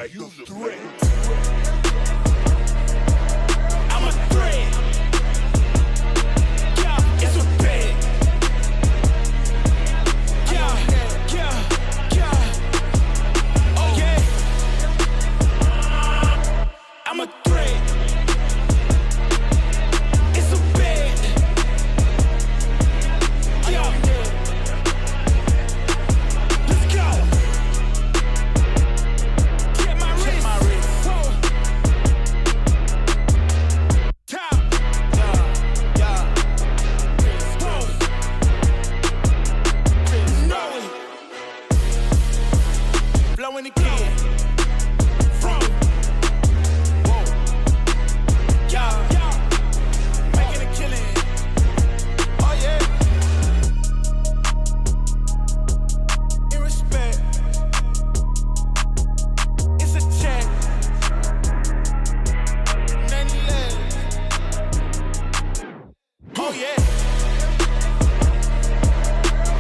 like the threat. I'm a threat. Yeah, it's a bet. Yeah. Oh yeah. I'm a threat. It's a bet. Yeah. Let's go. Get my wrist. Whoa. Top. Yeah. Whoa. Know it. Blowing again. From. Whoa. Yeah. Making a killing. Oh yeah. In respect. It's a check. Nothing less. Oh yeah.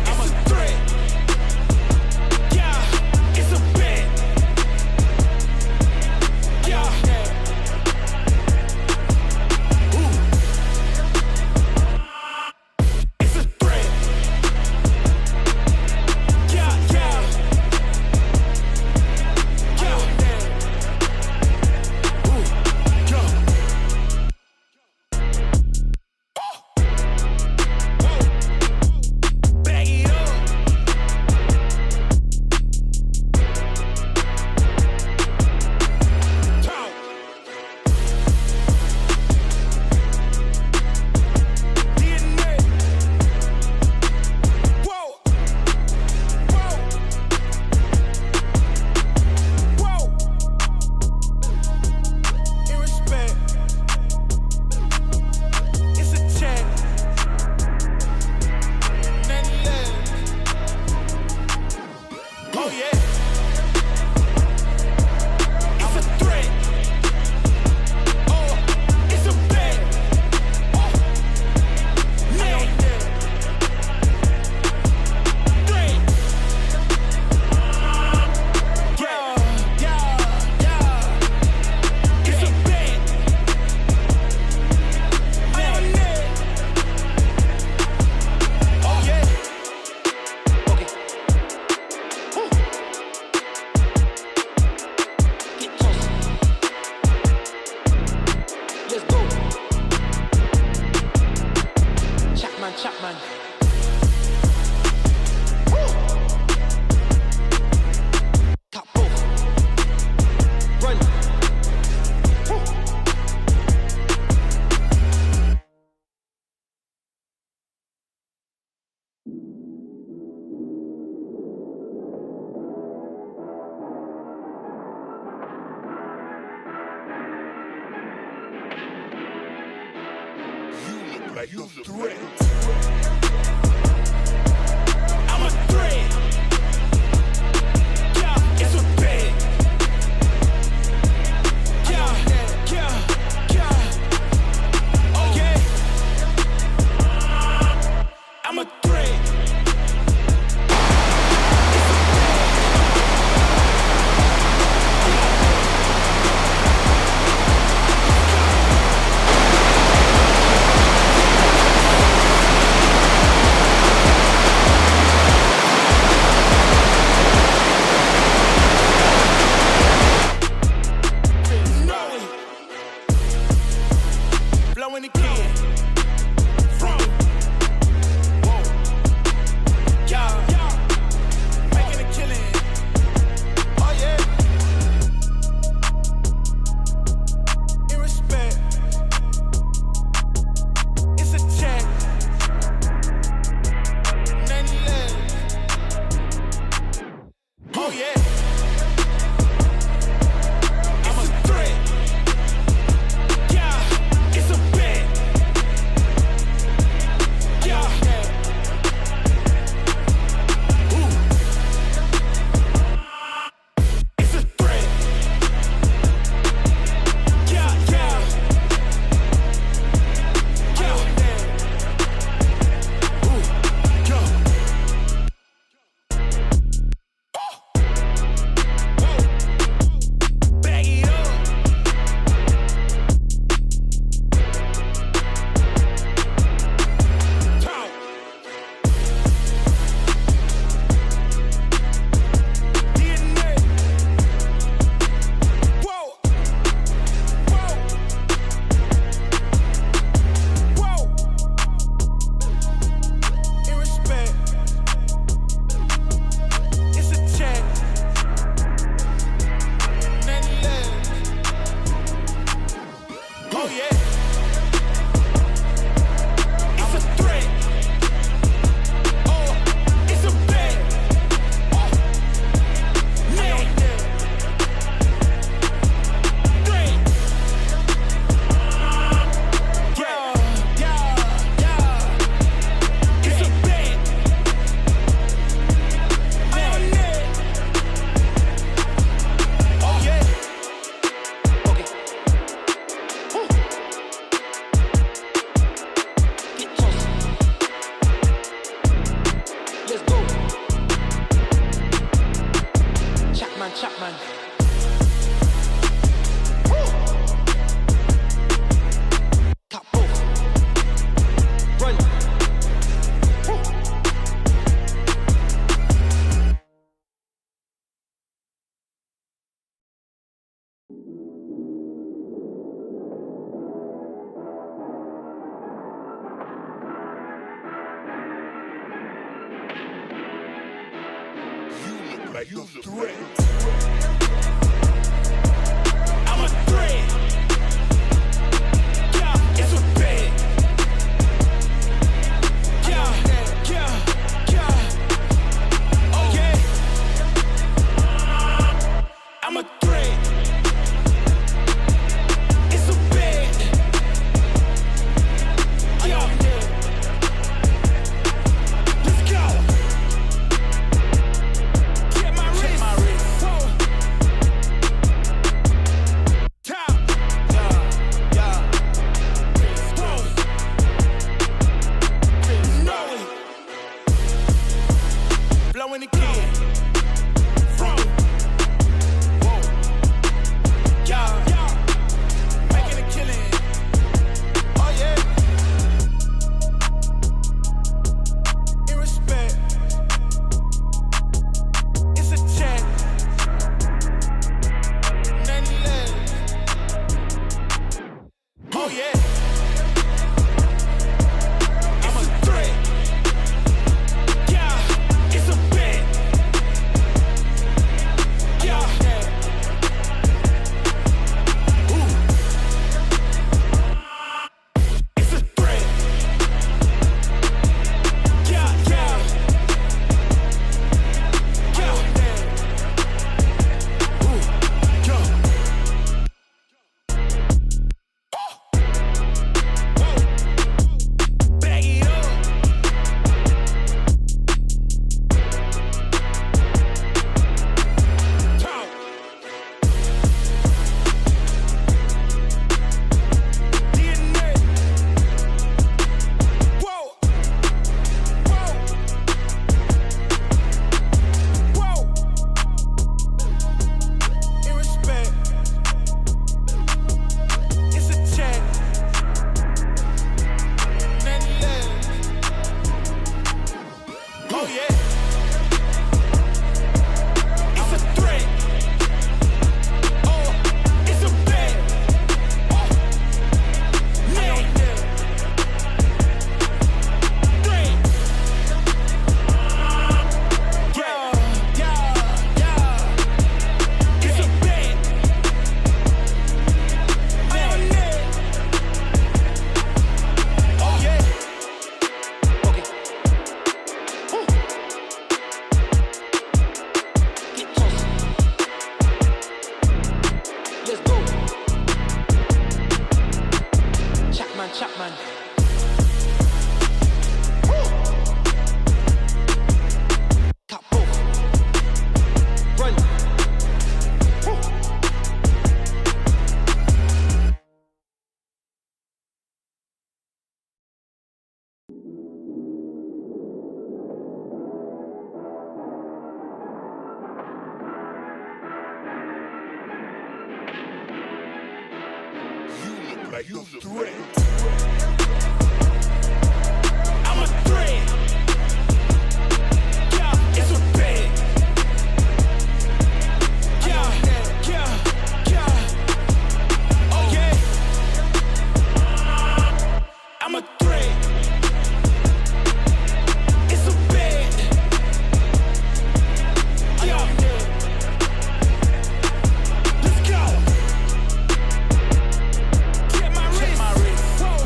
I'm a threat. Yeah, it's a bet. Yeah. Ooh. It's a threat. Yeah. Yeah. Ooh. Yo. Bag it up. Talk. DNA. Whoa. Whoa. Whoa. In respect. It's a check. Nothing less. Oh yeah. It's a threat. Oh, it's a bet. Oh, man. Threat. Yeah. It's a bet. I am net. Oh yeah. Okay. Woo. Get close. Let's go. Chapman. Woo. Top both. Run. Woo. You look like the threat. I'm a threat. Yeah, it's a bet. Yeah. Oh yeah. I'm a threat. like a threat. I'm a threat. Yeah, it's a bet. Yeah, yeah, yeah. Oh yeah. I'm a threat. It's a bet. Yeah. Let's go. Get my wrist. Whoa. Top. Yeah. Whoa. Know it. Blowing again. From. Whoa. Yeah. Making a killing. Oh yeah. In respect. It's a check. Nothing less. Oh yeah. I'm a threat. Yeah, it's a bet. Yeah. Ooh. It's a threat. Yeah. Yeah. Ooh. Yeah. Whoa. Bag it up. Talk. DNA. Whoa. In respect. It's a check. Nothing less. Oh yeah. It's a threat. Oh, it's a bet. Oh, yeah. Threat. Yeah. It's a bet. Yeah. Oh yeah. Okay. Get close. Let's go. Chapman. Top both. Run. You look like a threat. I'm a threat. Yeah, it's a bet. Yeah. Oh yeah. I'm a threat. It's a bet. Yeah. Let's go. Get my wrist. Whoa.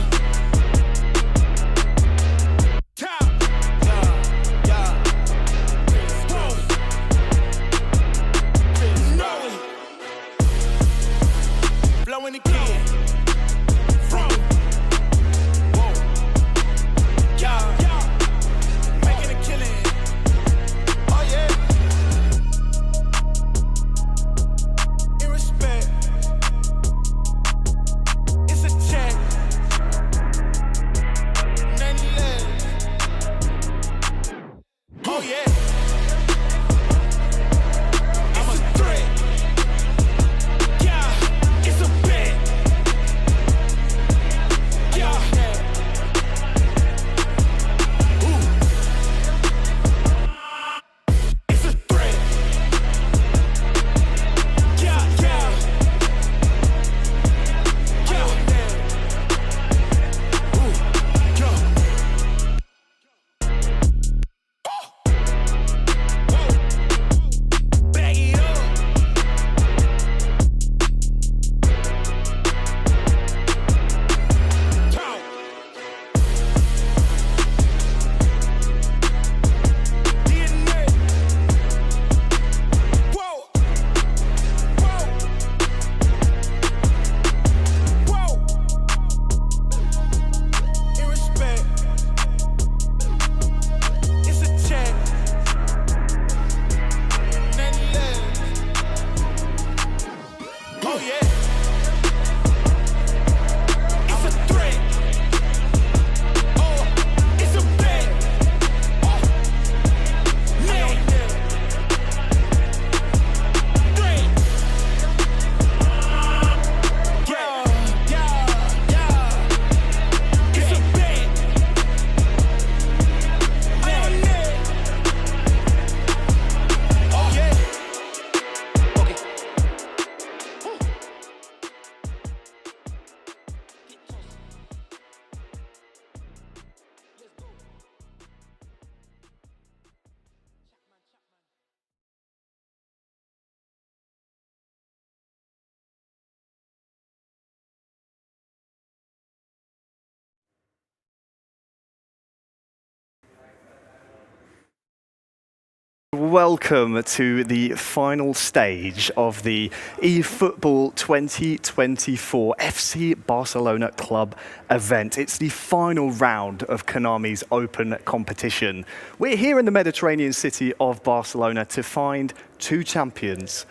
welcome to the final stage of the eFootball 2024 FC Barcelona Club event. It's the final round of Konami's open competition. We're here in the Mediterranean city of Barcelona to find two champions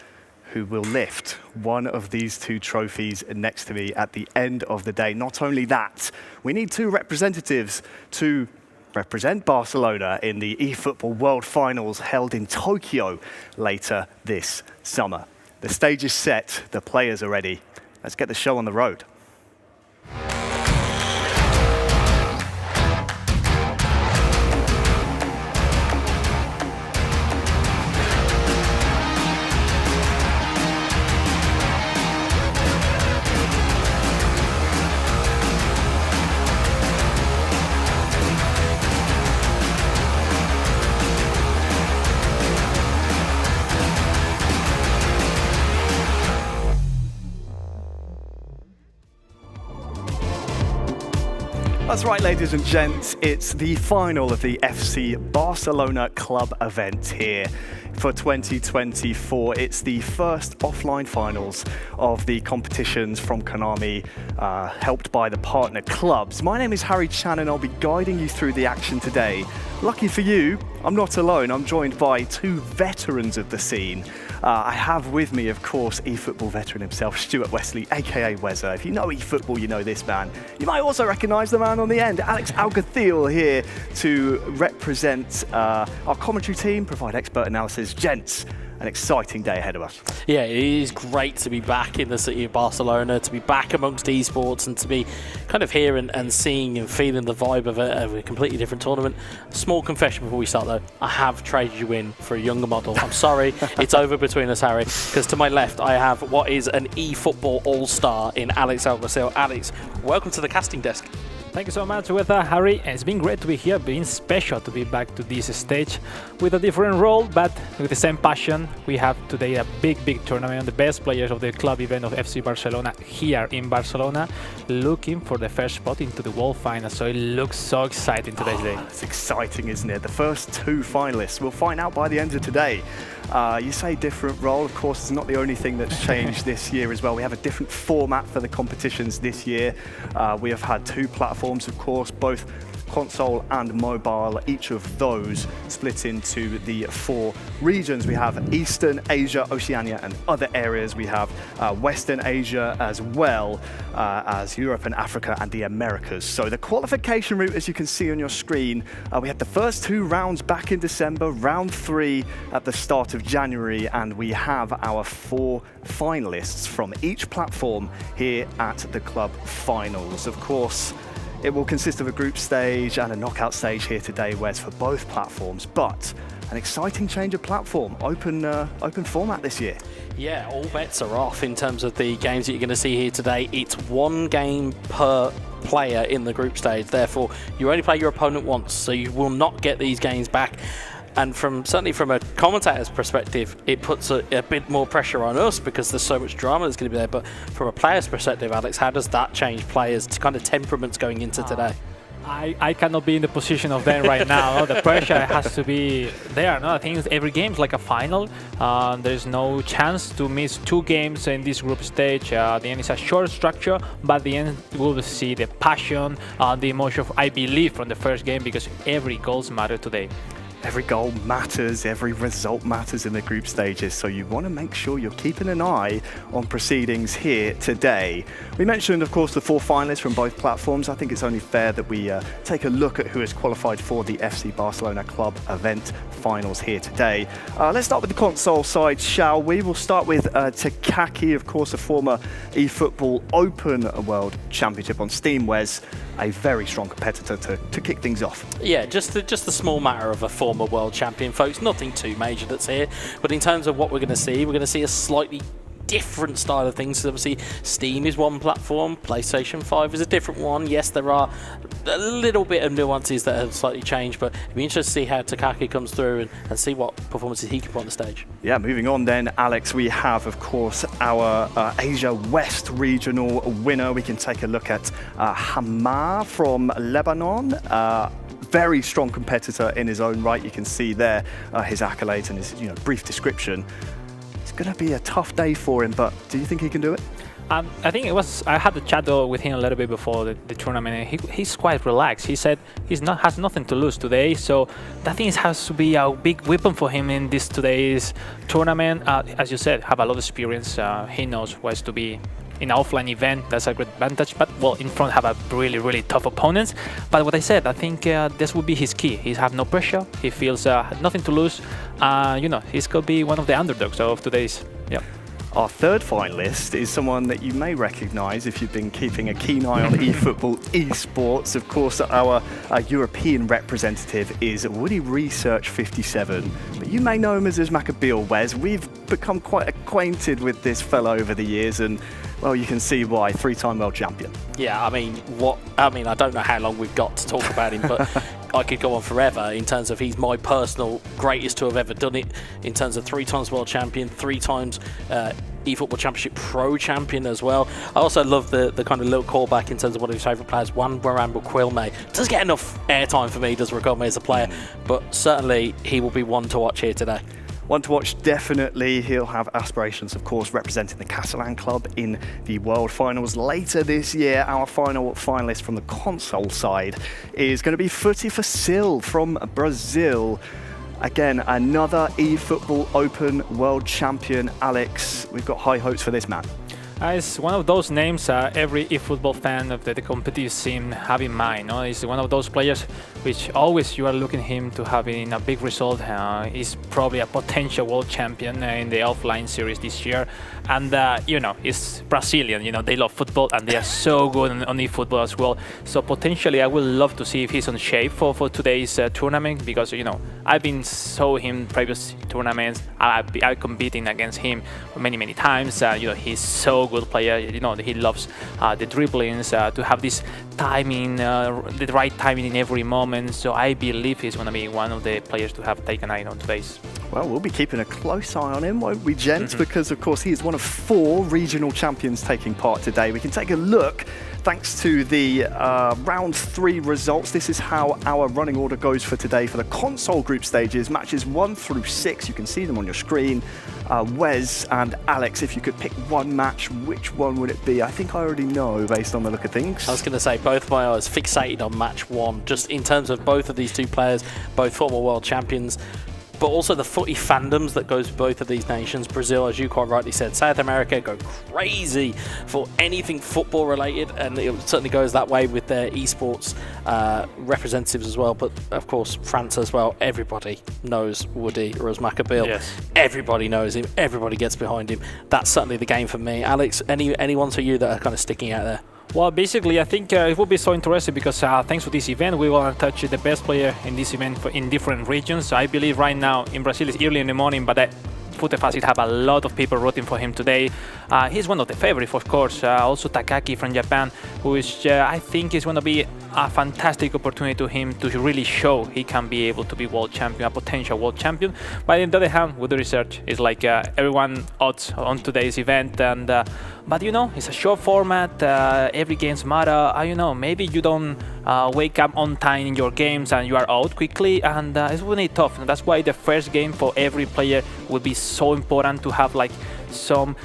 who will lift one of these two trophies next to me at the end of the day. Not only that, we need two representatives to represent Barcelona in the eFootball World Finals held in Tokyo later this summer. The stage is set, the players are ready. Let's get the show on the road. That's right, ladies and gents, it's the final of the FC Barcelona Club event here for 2024. It's the first offline finals of the competitions from Konami, helped by the partner clubs. My name is Harry Chan and I'll be guiding you through the action today. Lucky for you, I'm not alone. I'm joined by two veterans of the scene. I have with me, of course, eFootball veteran himself, Stuart Wesley, aka Wezza. If you know eFootball, you know this man. You might also recognise the man on the end, Alex Alguacil, here to represent our commentary team, provide expert analysis. Gents, an exciting day ahead of us. Yeah, it is great to be back in the city of Barcelona, to be back amongst esports and to be kind of here and seeing and feeling the vibe of a completely different tournament. Small confession before we start though, I have traded you in for a younger model. I'm sorry, it's over between us, Harry, because to my left I have what is an eFootball all-star in Alex Alguacil. Alex, welcome to the casting desk. Thank you so much, Harry. And it's been great to be here, been special to be back to this stage with a different role, but with the same passion. We have today a big tournament, the best players of the club event of FC Barcelona here in Barcelona, looking for the first spot into the World Finals. So it looks so exciting today's day. It's exciting, isn't it? The first two finalists. We'll find out by the end of today. You say different role, of course, it's not the only thing that's changed this year as well. We have a different format for the competitions this year. We have had two platforms, of course, both console and mobile, each of those split into the four regions. We have Eastern Asia, Oceania and other areas. We have Western Asia as well as Europe and Africa and the Americas. So the qualification route, as you can see on your screen, we had the first two rounds back in December, round 3 at the start of January, and we have our 4 finalists from each platform here at the club finals. Of course, it will consist of a group stage and a knockout stage here today, Wes, for both platforms, but an exciting change of platform, open format this year. Yeah, all bets are off in terms of the games that you're going to see here today. It's one game per player in the group stage, therefore you only play your opponent once, so you will not get these games back. And certainly from a commentator's perspective, it puts a bit more pressure on us because there's so much drama that's going to be there. But from a player's perspective, Alex, how does that change players' kind of temperaments going into today? I cannot be in the position of them right now. No? The pressure has to be there. No? I think every game is like a final. There's no chance to miss 2 games in this group stage. The end is a short structure, but at the end we'll see the passion, the emotion, I believe, from the first game, because every goal matters today. Every goal matters, every result matters in the group stages, so you want to make sure you're keeping an eye on proceedings here today. We mentioned, of course, the 4 finalists from both platforms. I think it's only fair that we take a look at who has qualified for the FC Barcelona Club event finals here today. Let's start with the console side, shall we? We'll start with Takaki, of course, a former eFootball Open World Championship on Steam, Wes. A very strong competitor to kick things off. Yeah, just the small matter of a former world champion, folks. Nothing too major that's here. But in terms of what we're going to see a slightly different style of things. So obviously, Steam is one platform, PlayStation 5 is a different one. Yes, there are a little bit of nuances that have slightly changed, but it'd be interesting to see how Takaki comes through and see what performances he can put on the stage. Yeah, moving on then, Alex, we have, of course, our Asia West regional winner. We can take a look at Hama from Lebanon. very strong competitor in his own right. You can see there his accolades and his brief description. It's going to be a tough day for him, but do you think he can do it? I think I had a chat with him a little bit before the tournament, and he's quite relaxed. He said has nothing to lose today, so that thing has to be a big weapon for him in today's tournament. As you said, have a lot of experience. He knows what to be in an offline event. That's a great advantage. But in front have a really, really tough opponents. But what I said, I think this would be his key. He have no pressure. He feels nothing to lose. He's going to be one of the underdogs of today's. Yeah. Our third finalist is someone that you may recognise if you've been keeping a keen eye on eFootball esports. Of course, our European representative is Woody Research 57, but you may know him as Macabil, Wes. We've become quite acquainted with this fellow over the years, and well, you can see why. 3-time world champion. Yeah, I don't know how long we've got to talk about him, but I could go on forever in terms of he's my personal greatest to have ever done it, in terms of 3 times world champion, 3 times eFootball Championship Pro champion as well. I also love the kind of little callback in terms of one of his favourite players, Juan Baramba Quilme. Doesn't get enough airtime for me, does Riquelme as a player, but certainly he will be one to watch here today. One to watch, definitely. He'll have aspirations, of course, representing the Catalan club in the World Finals later this year. Our final finalist from the console side is going to be FuTeFacil from Brazil. Again, another eFootball Open World Champion. Alex, we've got high hopes for this man. It's one of those names every eFootball fan of the competitive scene have in mind. He's one of those players which always you are looking him to have in a big result. He's probably a potential world champion in the offline series this year. And, he's Brazilian. They love football and they are so good on eFootball as well. So potentially I would love to see if he's on shape for today's tournament, because, I've been saw him previous tournaments. I've competing against him many times. He's so good player. He loves the dribblings, to have this timing, the right timing in every moment. So I believe he's going to be one of the players to have taken eye on today's. Well, we'll be keeping a close eye on him, won't we, gents? Because, of course, he is one of 4 regional champions taking part today. We can take a look. Thanks to the round 3 results, this is how our running order goes for today for the console group stages, matches 1 through 6. You can see them on your screen. Wes and Alex, if you could pick one match, which one would it be? I think I already know based on the look of things. I was going to say both of my eyes fixated on match 1, just in terms of both of these 2 players, both former world champions, but also the footy fandoms that goes with both of these nations. Brazil, as you quite rightly said, South America go crazy for anything football related, and it certainly goes that way with their esports representatives as well. But of course, France as well. Everybody knows Woody Macabil. Yes. Everybody knows him. Everybody gets behind him. That's certainly the game for me. Alex, any ones for you that are kind of sticking out there? Well, basically, I think it will be so interesting because thanks to this event, we will touch the best player in this event in different regions. So I believe right now in Brazil it's early in the morning, but FuTeFacil have a lot of people rooting for him today. He's one of the favorites, of course. Also Takaki from Japan, who is, I think, is going to be a fantastic opportunity to him to really show he can be able to be world champion, a potential world champion. But on the other hand, with the research, it's like everyone odds on today's event. And but it's a short format. Every games matter. Maybe you don't wake up on time in your games and you are out quickly, and it's really tough. And that's why the first game for every player will be so important to have like some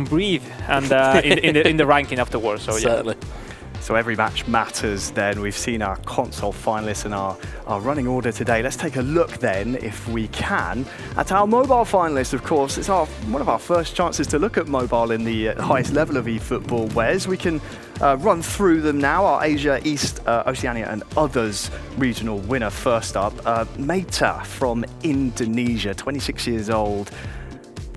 breathe and in the ranking afterwards. So certainly. Yeah. So every match matters then. We've seen our console finalists and our running order today. Let's take a look then, if we can, at our mobile finalists, of course. It's one of our first chances to look at mobile in the highest level of eFootball. Wes, we can run through them now. Our Asia, East, Oceania and others regional winner first up. Meta from Indonesia, 26 years old.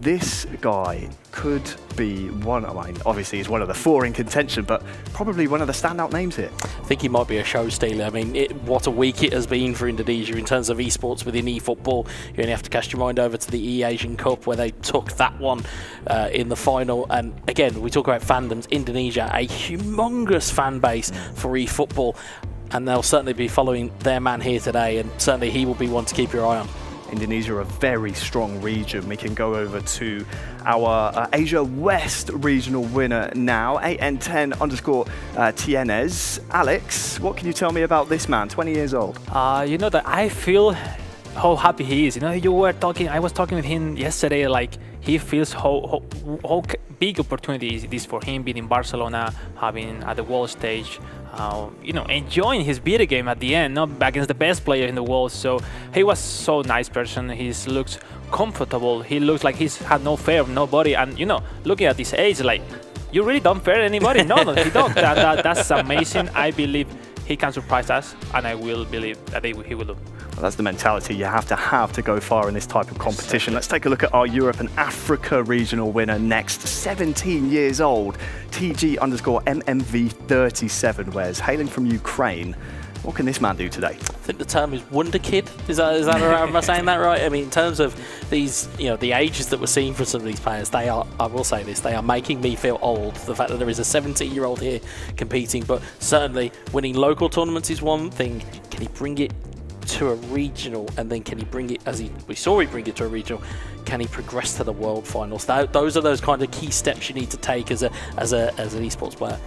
This guy could be obviously he's one of the 4 in contention, but probably one of the standout names here. I think he might be a show stealer. What a week it has been for Indonesia in terms of esports within eFootball. You only have to cast your mind over to the Asian Cup where they took that one in the final. And again, we talk about fandoms. Indonesia, a humongous fan base for eFootball, and they'll certainly be following their man here today, and certainly he will be one to keep your eye on. Indonesia, a very strong region. We can go over to our Asia West regional winner now, 8N10_TNS. Alex, what can you tell me about this man, 20 years old? You know that I feel how happy he is. You know, I was talking with him yesterday, like he feels how big opportunity it is for him being in Barcelona, having at the world stage, you know, enjoying his video game at the end, not against the best player in the world. So he was so nice person. He looks comfortable. He looks like he's had no fear of nobody. And you know, looking at this age, like you really don't fear anybody. No, he don't. That's amazing. I believe he can surprise us, and I will believe that he will do. Well, that's the mentality you have to go far in this type of competition. Let's take a look at our Europe and Africa regional winner next. 17 years old, TG_MMV37 wears, hailing from Ukraine. What can this man do today? I think the term is Wonder Kid. Is that right? Am I saying that right? I mean, in terms of these, you know, the ages that we're seeing for some of these players, they are, I will say this, they are making me feel old. The fact that there is a 17-year-old here competing, but certainly winning local tournaments is one thing. Can he bring it to a regional, and then can he bring it, we saw he bring it to a regional, can he progress to the world finals? Those are those kind of key steps you need to take as an esports player.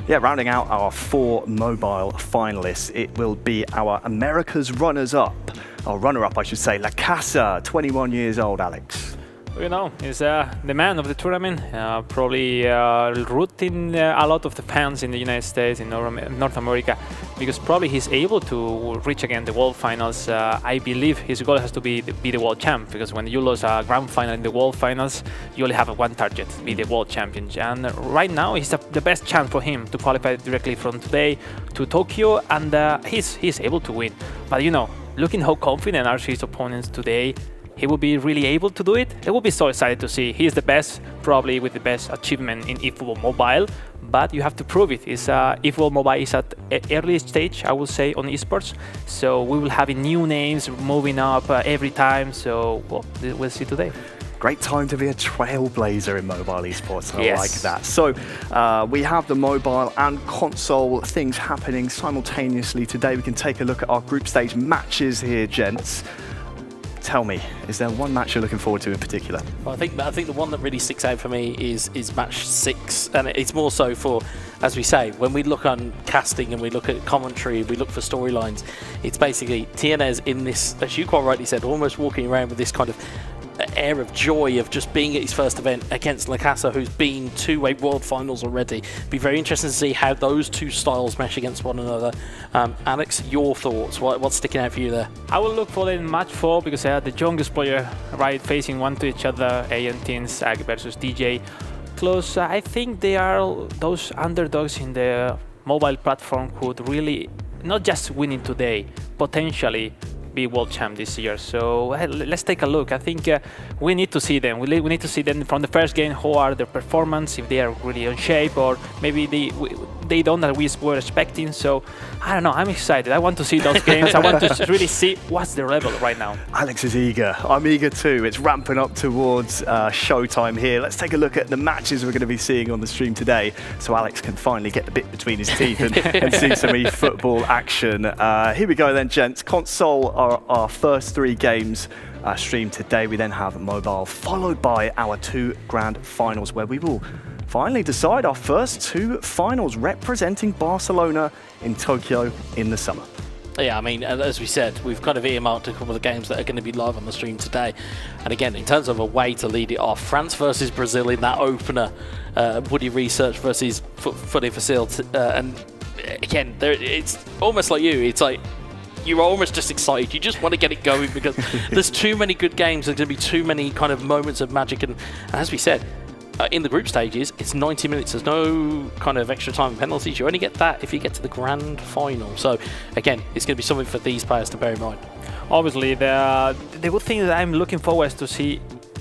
Yeah, rounding out our 4 mobile finalists, it will be our America's runners-up, or runner-up I should say, LaCasAA, 21 years old, Alex. You know, he's the man of the tournament, probably rooting a lot of the fans in the United States, in North America, because probably he's able to reach again the world finals. I believe his goal has to be the world champ, because when you lose a grand final in the world finals, you only have one target, be the world champion. And right now, it's the best chance for him to qualify directly from today to Tokyo, and he's able to win. But you know, looking how confident are his opponents today, he will be really able to do it. It will be so excited to see. He's the best, probably with the best achievement in eFootball Mobile, but you have to prove it. eFootball Mobile is at early stage, I would say, on esports. So we will have new names moving up every time. So well, we'll see today. Great time to be a trailblazer in mobile esports. I Yes. like that. So we have the mobile and console things happening simultaneously today. We can take a look at our group stage matches here, gents. Tell me, is there one match you're looking forward to in particular? Well, I think the one that really sticks out for me is match 6, and it's more so for, as we say, when we look on casting and we look at commentary, we look for storylines, it's basically TNS in this, as you quite rightly said, almost walking around with this kind of air of joy of just being at his first event against LaCasAA, who's been to a world finals already. Be very interesting to see how those two styles mesh against one another. Alex, your thoughts? What's sticking out for you there? I will look for it in match 4 because the youngest player right facing one to each other, A&Tins versus DJ. Close. I think they are those underdogs in the mobile platform who could really not just winning today, potentially be world champ this year. So let's take a look. I think we need to see them. We need to see them from the first game. How are their performance? If they are really on shape, or maybe they don't that we were expecting. So I don't know. I'm excited. I want to see those games. I want to really see what's their level right now. Alex is eager. I'm eager too. It's ramping up towards showtime here. Let's take a look at the matches we're going to be seeing on the stream today, so Alex can finally get the bit between his teeth and see some eFootball action. Here we go then, gents. Console are our first 3 games streamed today. We then have mobile, followed by our 2 grand finals, where we will finally decide our first 2 finals representing Barcelona in Tokyo in the summer. Yeah, I mean, as we said, we've kind of earmarked a couple of games that are going to be live on the stream today. And again, in terms of a way to lead it off, France versus Brazil in that opener, Woody Research versus FuTeFacil, and again, it's almost like you. It's like you're almost just excited. You just want to get it going because there's too many good games. There's going to be too many kind of moments of magic. And as we said, in the group stages, it's 90 minutes. There's no kind of extra time and penalties. You only get that if you get to the grand final. So again, it's going to be something for these players to bear in mind. Obviously, the good thing that I'm looking forward is to see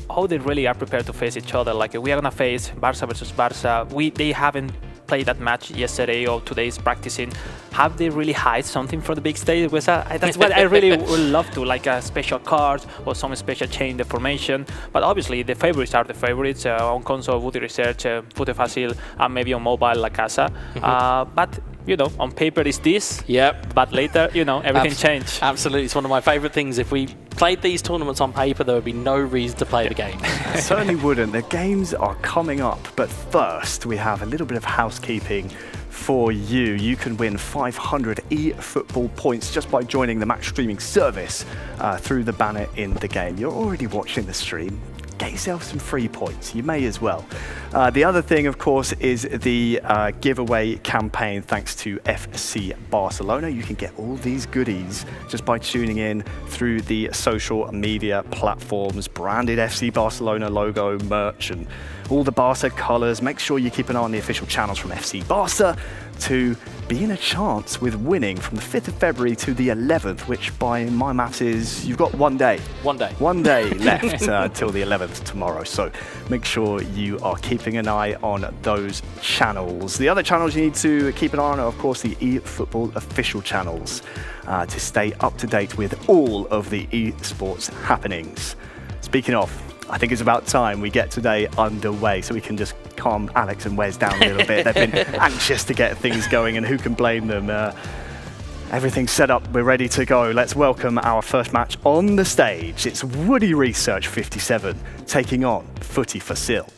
how they really are prepared to face each other. Like we are gonna face Barca versus Barca. They haven't played that match yesterday or today's practicing. have they really hide something for the big stage? Because that's what I really would love to, like a special card or some special change the formation. But obviously, the favorites are the favorites on console, Woody Research, FuTeFacil, and maybe on mobile, LaCasAA. But you know, on paper is this. Yep. But later, you know, everything changed. Absolutely, it's one of my favourite things. If we played these tournaments on paper, there would be no reason to play the game. Certainly wouldn't. The games are coming up, but first we have a little bit of housekeeping for you. You can win 500 eFootball points just by joining the match streaming service through the banner in the game. You're already watching the stream. Get yourself some free points. You may as well. The other thing, of course, is the giveaway campaign thanks to FC Barcelona. You can get all these goodies just by tuning in through the social media platforms, branded FC Barcelona logo, merch, and all the Barca colours. Make sure you keep an eye on the official channels from FC Barca to be in a chance with winning from the 5th of February to the 11th, which by my maths is you've got 1 day. 1 day. 1 day left till the 11th tomorrow. So make sure you are keeping an eye on those channels. The other channels you need to keep an eye on are, of course, the eFootball official channels to stay up to date with all of the esports happenings. Speaking of, I think it's about time we get today underway so we can just calm Alex and Wes down a little bit. They've been anxious to get things going, and who can blame them? Everything's set up, we're ready to go. Let's welcome our first match on the stage. It's Woody Research 57 taking on FuTeFacil.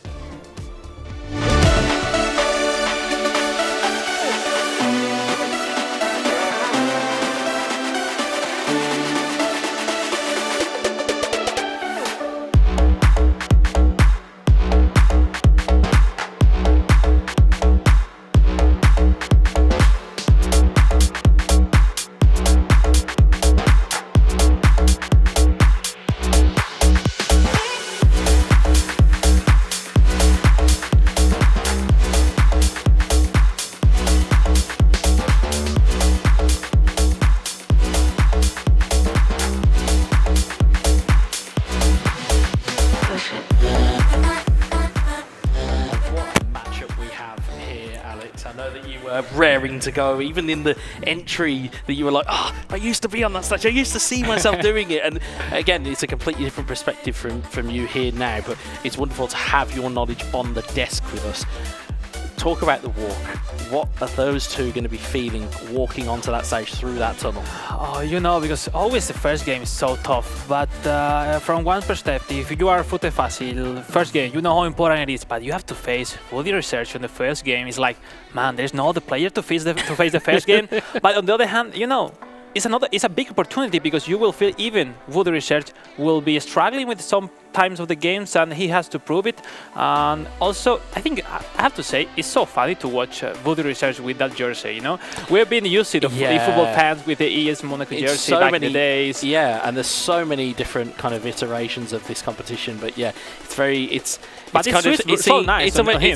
Raring to go, even in the entry that you were like, I used to be on that stage, I used to see myself doing it. And again, it's a completely different perspective from you here now, but it's wonderful to have your knowledge on the desk with us. Talk about the walk. What are those two going to be feeling walking onto that stage through that tunnel? Oh, you know, because always the first game is so tough. But from one perspective, if you are FuTeFacil, first game, you know how important it is. But you have to face Woody Research in the first game. It's like, man, there's no other player to face the first game. But on the other hand, you know, it's a big opportunity because you will feel even Woody Research will be struggling with some times of the games, and he has to prove it. And also, I think I have to say, it's so funny to watch Woody Research with that jersey. You know, we've been used to the football fans with the ES Monaco jersey so back many, in the days. Yeah, and there's so many different kind of iterations of this competition. But yeah, it's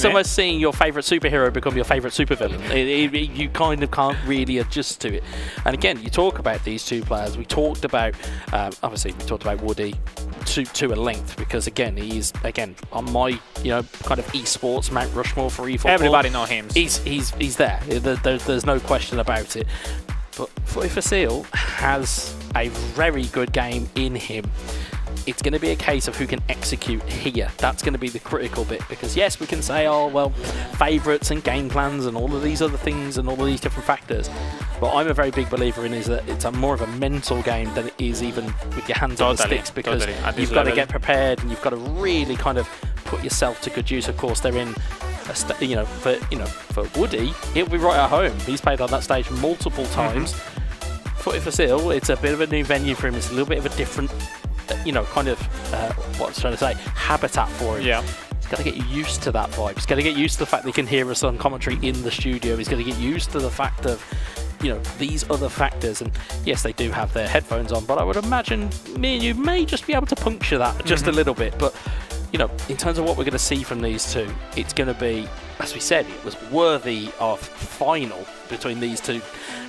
almost seeing your favourite superhero become your favourite supervillain. You kind of can't really adjust to it. And again, you talk about these two players. We talked about, obviously, we talked about Woody to a length because again, he's on my kind of esports Mount Rushmore for eFootball. Everybody know him. He's there. There's no question about it. But FuTeFacil has a very good game in him. It's going to be a case of who can execute here. That's going to be the critical bit because yes, we can say, oh well, favourites and game plans and all of these other things and all of these different factors. But I'm a very big believer in is that it's a more of a mental game than it is even with your hands on the sticks because you've got to get prepared and you've got to really kind of put yourself to good use. Of course, they're in for Woody, he'll be right at home. He's played on that stage multiple times. FuTeFacil, it's a bit of a new venue for him. It's a little bit of a different kind of what I was trying to say, habitat for him. Yeah. He's got to get used to that vibe. He's got to get used to the fact that he can hear us on commentary in the studio. He's got to get used to the fact of, these other factors. And yes, they do have their headphones on, but I would imagine me and you may just be able to puncture that just a little bit. But, in terms of what we're going to see from these two, it's going to be, as we said, it was worthy of final between these two.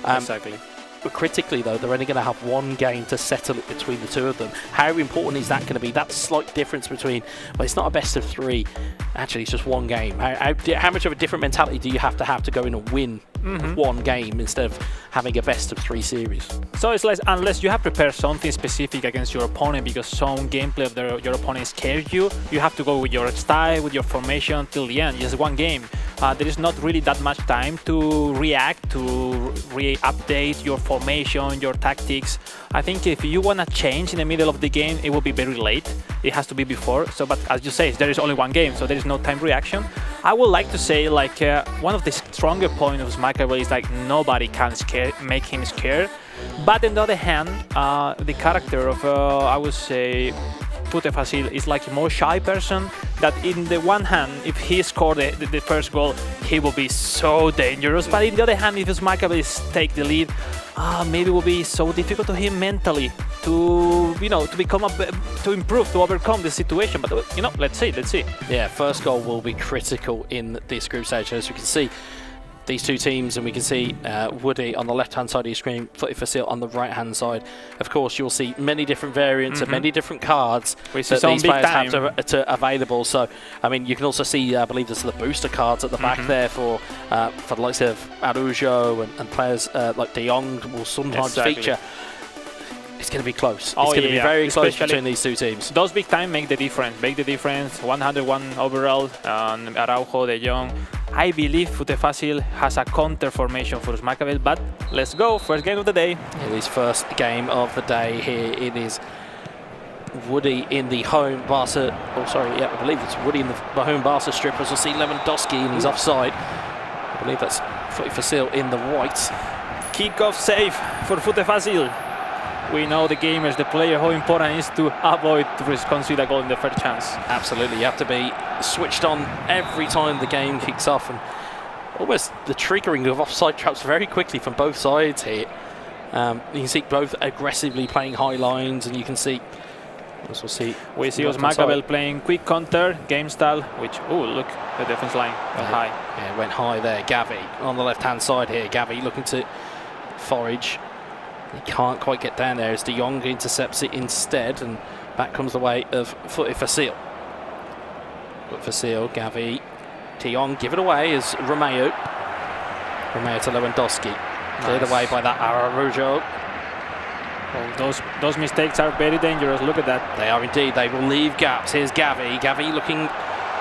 Exactly. critically, though, they're only going to have one game to settle it between the two of them. How important is that going to be? That slight difference between, well, it's not a best of 3. Actually, it's just one game. How much of a different mentality do you have to go in and win one game instead of having a best of 3 series? So it's like, unless you have prepared something specific against your opponent because some gameplay of your opponent scares you, you have to go with your style, with your formation till the end. Just one game. There is not really that much time to react, to re-update your formation, your tactics. I think if you want to change in the middle of the game, it will be very late. It has to be before. So, but as you say, there is only one game, so there is no time reaction. I would like to say, like, one of the stronger points of Smackable is like nobody can make him scared. But on the other hand, the character of, I would say, FuTeFacil is like a more shy person that in the one hand, if he scored the first goal, he will be so dangerous. But in the other hand, if Smackable take the lead, maybe it will be so difficult to him mentally to, to become to improve, to overcome the situation. But, let's see. Yeah, first goal will be critical in this group stage. As we can see, these two teams, and we can see Woody on the left-hand side of your screen, FuTeFacil on the right-hand side. Of course, you'll see many different variants and many different cards that these players have to available. So, I mean, you can also see, I believe there's the booster cards at the back there for the likes of Araujo and players like De Jong will sometimes feature. It's going to be close. It's going to be very close between these two teams. Those big time make the difference. 101 overall, and Araujo, De Jong. I believe FuTeFacil has a counter formation for Smackable, but let's go. First game of the day. It is first game of the day here. It is Woody in the home Barca. Oh, sorry. Yeah, I believe it's Woody in the home Barca strip. As we'll see Lewandowski, and he's offside. I believe that's FuTeFacil in the white. Kickoff save for FuTeFacil. We know the gamers, the player, how important it is to avoid to concede a goal in the first chance. Absolutely, you have to be switched on every time the game kicks off, and almost the triggering of offside traps very quickly from both sides here. You can see both aggressively playing high lines, and you can see, as we'll see, we see Smackable playing quick counter game style, which, oh look, the defense line went high. Yeah, went high there. Gavi on the left-hand side here. Gavi looking to forage. He can't quite get down there as De Jong intercepts it instead, and back comes the way of FuTeFacil. FuTeFacil, Gavi, De Jong give it away as Romeo. Romeo to Lewandowski. Cleared away by that Araujo. Oh, those mistakes are very dangerous. Look at that. They are indeed. They will leave gaps. Here's Gavi. Gavi looking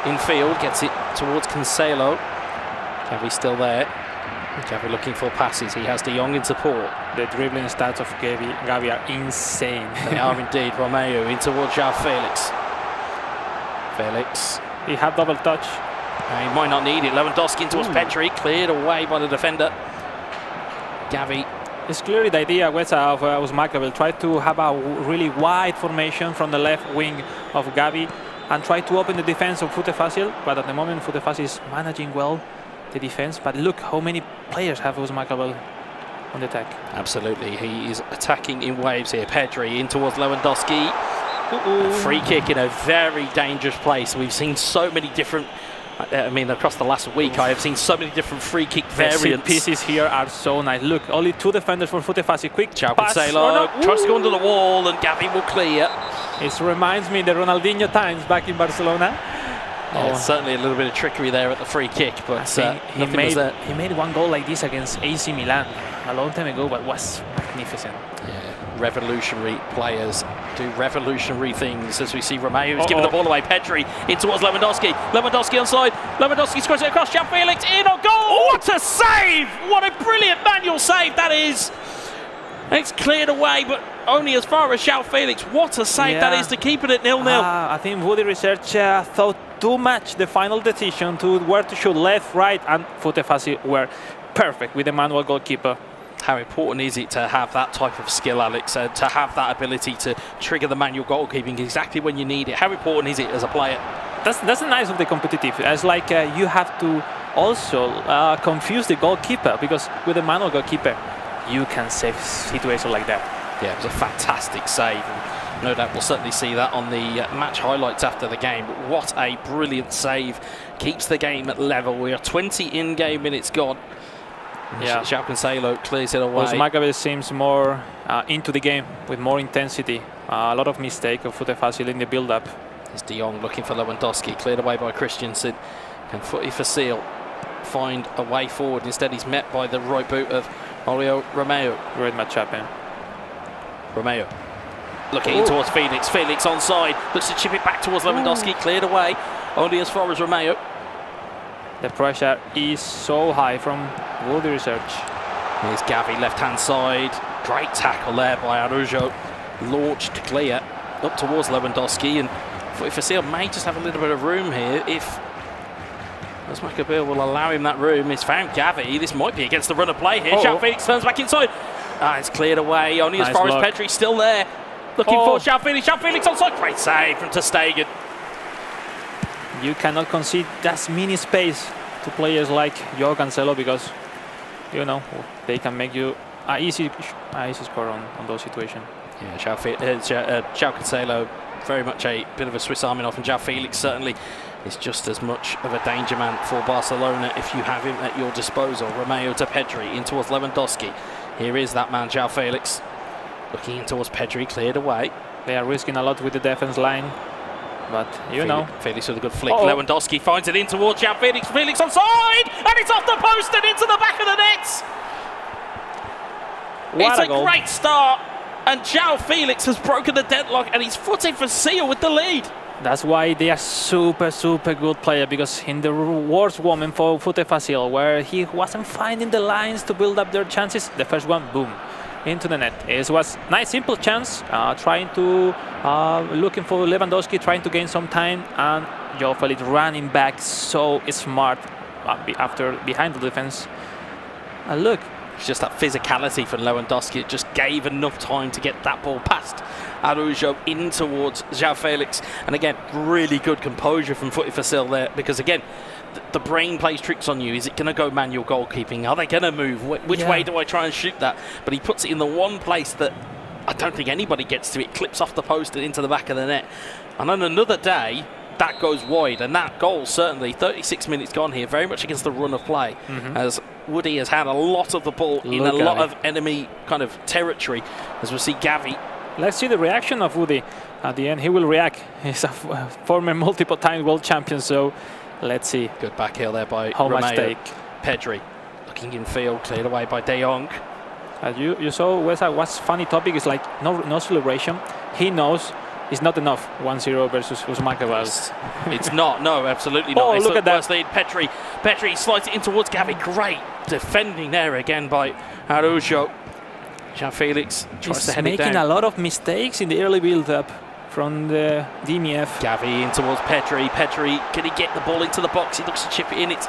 in field, gets it towards Cancelo. Gavi still there. Gavi looking for passes. He has De Jong in support. The dribbling stats of Gavi are insane. They are indeed. Romeo in towards João Felix. Felix. He had double touch. He might not need it. Lewandowski in towards Petri. Cleared away by the defender. Gavi. It's clearly the idea of Smackable. Try to have a really wide formation from the left wing of Gavi and try to open the defense of FuTeFacil. But at the moment, FuTeFacil is managing well the defense, but look how many players have Smackable on the attack. Absolutely, he is attacking in waves here. Pedri in towards Lewandowski. Free kick in a very dangerous place. We've seen so many different, across the last week, I have seen so many different free kick variants. Pieces here are so nice. Look, only 2 defenders for FuTeFacil. Quick pass. Tries to go under the wall, and Gavi will clear. It reminds me the Ronaldinho times back in Barcelona. Yeah, certainly a little bit of trickery there at the free kick, but he made one goal like this against AC Milan a long time ago, but was magnificent. Yeah, revolutionary players do revolutionary things, as we see Romeo is giving the ball away. Pedri in towards Lewandowski. Lewandowski onside. Lewandowski scores it across. João Felix in on goal. What a save! What a brilliant manual save that is. It's cleared away, but only as far as João Felix. What a save that is to keep it at 0-0. I think Woody Research thought too much the final decision to where to shoot, left, right, and FuTeFacil were perfect with the manual goalkeeper. How important is it to have that type of skill, Alex, to have that ability to trigger the manual goalkeeping exactly when you need it? How important is it as a player? That's the nice of the competitive. It's like you have to also confuse the goalkeeper, because with the manual goalkeeper, you can save situations like that. Yeah, it was a fantastic save. No doubt we'll certainly see that on the match highlights after the game. But what a brilliant save. Keeps the game at level. We are 20 in-game minutes gone. Yeah. João Cancelo clears it away. Uzmakabil seems more into the game with more intensity. A lot of mistake of FuTeFacil in the build-up. It's De Jong looking for Lewandowski, cleared away by Christensen. Can FuTeFacil find a way forward? Instead, he's met by the right boot of Oriol Romeu. Great matchup, eh? Romeu looking in towards Felix. Felix onside, looks to chip it back towards Lewandowski, cleared away. Only as far as Romeu. The pressure is so high from Woody Research. Here's Gavi, left-hand side. Great tackle there by Araujo. Launched clear up towards Lewandowski, and FuTeFacil may just have a little bit of room here if Uzmakabil will allow him that room. He's found Gavi. This might be against the run of play here. João Felix turns back inside. It's cleared away. Only as far as Pedri still there. Looking for João Felix. João Felix onside. Great save from ter Stegen. You cannot concede that mini space to players like João Cancelo because, you know, they can make you an easy score on those situations. Yeah, João Cancelo, very much a bit of a Swiss Army knife, and João Felix certainly is just as much of a danger man for Barcelona if you have him at your disposal. Romeu to Pedri, in towards Lewandowski. Here is that man, João Felix, looking in towards Pedri, cleared away. They are risking a lot with the defense line, but you know. Felix with a good flick. Lewandowski finds it in towards João Felix. Felix onside, and it's off the post and into the back of the net. It's a great start, and João Felix has broken the deadlock, and he's FuTeFacil with the lead. That's why they are super good player, because in the worst moment for FuTeFacil, where he wasn't finding the lines to build up their chances, the first one, boom, into the net. It was nice, simple chance, trying to, looking for Lewandowski, trying to gain some time, and João Felix running back so smart after behind the defense. And look. It's just that physicality from Lewandowski. It just gave enough time to get that ball past Araujo in towards João Felix. And again, really good composure from FuTeFacil there, because again, the brain plays tricks on you. Is it going to go manual goalkeeping? Are they going to move? Which way do I try and shoot that? But he puts it in the one place that I don't think anybody gets to. It clips off the post and into the back of the net. And on another day, that goes wide, and that goal certainly 36 minutes gone here, very much against the run of play, as Woody has had a lot of the ball in a lot of enemy kind of territory, as we see Gavi. Let's see the reaction of Woody at the end. He will react. He's a former multiple time world champion, so let's see. Good back heel there by how Romeu. much stake. Pedri looking in field, cleared away by De Jong. As you saw, what's funny topic is like no celebration. He knows it's not enough. 1-0 versus Uzmakabil. It's not. No, absolutely not. Look at that. Lead. Pedri slides it in towards Gavi. Great defending there again by Araujo. João Felix tries to head it down. He's making a lot of mistakes in the early build-up from the DMF. Gavi in towards Pedri. Pedri, can he get the ball into the box? He looks to chip it in. It's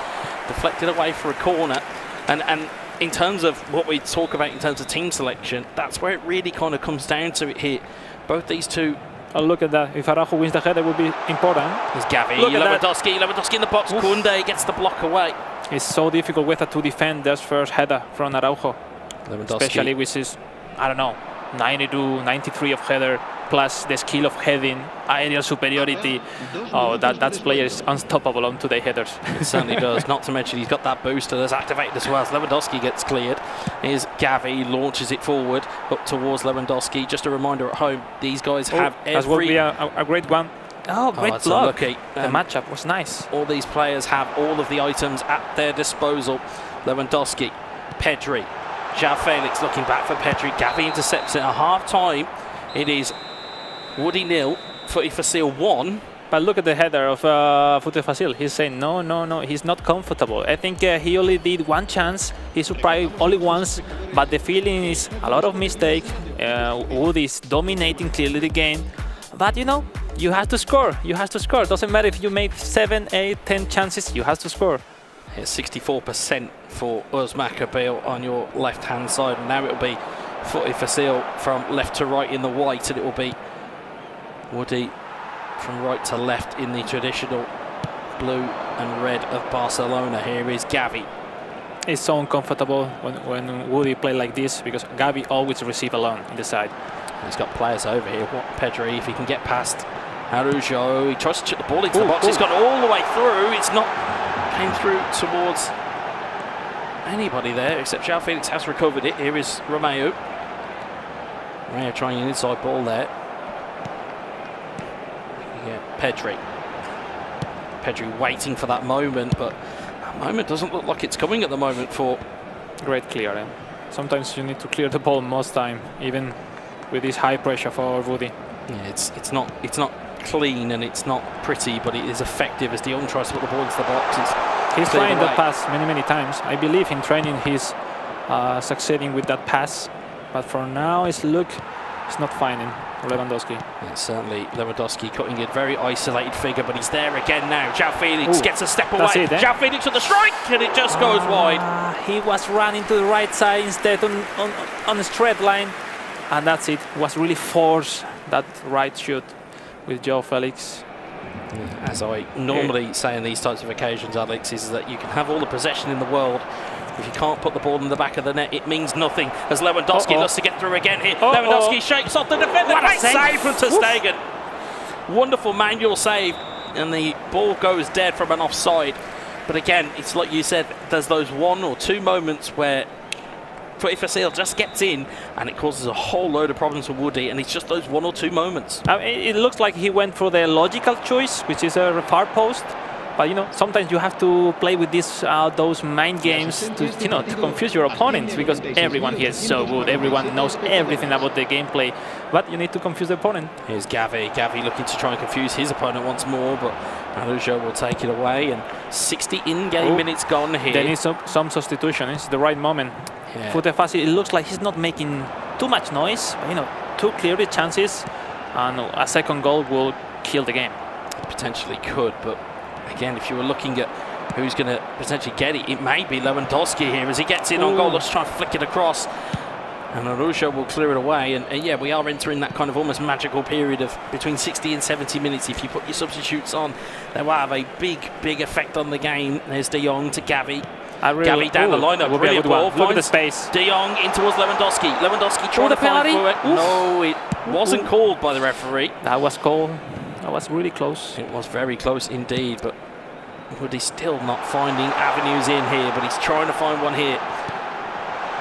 deflected away for a corner. And in terms of what we talk about in terms of team selection, that's where it really kind of comes down to it here. Both these two. Oh, look at that. If Araujo wins the header, it would be important. There's Gavi, Lewandowski in the box. Koundé gets the block away. It's so difficult with to defend that first header from Araujo. Lewandowski. Especially with his, I don't know, 92, 93 of header, plus the skill of heading, aerial superiority. Oh, that player is unstoppable on today headers. It certainly does. Not to mention he's got that booster that's activated as well. As Lewandowski gets cleared. Here's Gavi, launches it forward up towards Lewandowski. Just a reminder at home, these guys have every... That will be a great one. Oh, great block. The matchup was nice. All these players have all of the items at their disposal. Lewandowski, Pedri, João Felix looking back for Pedri. Gavi intercepts it at half-time. It is Woody 0, FuTeFacil 1. But look at the header of FuTeFacil. He's saying no. He's not comfortable. I think he only did one chance. He surprised only once. But the feeling is a lot of mistake. Woody is dominating clearly the game. But you know, you have to score. Doesn't matter if you made 7, 8, 10 chances. You have to score. It's 64% for Uzmakabil on your left-hand side. And now it'll be FuTeFacil from left to right in the white, and it will be Woody from right to left in the traditional blue and red of Barcelona. Here is Gavi. It's so uncomfortable when Woody play like this, because Gavi always receive alone in the side. He's got players over here. Pedri, if he can get past Araujo, he tries to chip the ball into the box. It's gone all the way through. It's not came through towards anybody there, except João Felix has recovered it. Here is Romeo. Romeo trying an inside ball there. Yeah, Pedri. Pedri waiting for that moment, but that moment doesn't look like it's coming at the moment for... Great clear. Sometimes you need to clear the ball most time, even with this high pressure for Woody. Yeah, it's not clean and it's not pretty, but it is effective as De Jong tries to put the ball into the box. He's trying that pass many times. I believe in training he's succeeding with that pass, but for now it's not finding Lewandowski. Yeah, certainly Lewandowski cutting a very isolated figure, but he's there again now. João Felix gets a step away. João Felix with the strike, and it just goes wide. He was running to the right side instead on the straight line, and that's it. Was really forced that right shoot with João Felix. As I normally say on these types of occasions, Alex, is that you can have all the possession in the world. If you can't put the ball in the back of the net, it means nothing. As Lewandowski looks to get through again here. Lewandowski shakes off the defender. Great save from ter Stegen. Wonderful manual save. And the ball goes dead from an offside. But again, it's like you said, there's those 1 or 2 moments where FuTeFacil just gets in and it causes a whole load of problems for Woody, and it's just those 1 or 2 moments. It looks like he went for the logical choice, which is a far post. But sometimes you have to play with those mind games to confuse your opponents, because everyone here is so good. Everyone knows everything about the gameplay, but you need to confuse the opponent. Here's Gavi. Gavi looking to try and confuse his opponent once more, but Araujo will take it away. And 60 in-game minutes gone here. There is some substitution. It's the right moment. Yeah. FuTeFacil, it looks like he's not making too much noise. But, 2 clear chances, and a second goal will kill the game. Potentially could, but again, if you were looking at who's going to potentially get it, it may be Lewandowski here as he gets in on goal. Let's try and flick it across. And Araujo will clear it away. And yeah, we are entering that kind of almost magical period of between 60 and 70 minutes. If you put your substitutes on, they will have a big effect on the game. There's De Jong to Gavi. Gavi down the line, a brilliant ball. Look at the space. De Jong in towards Lewandowski. Lewandowski trying to find forward. No, it wasn't called by the referee. That was called. That was really close. It was very close indeed, but Woody's still not finding avenues in here, but he's trying to find one here.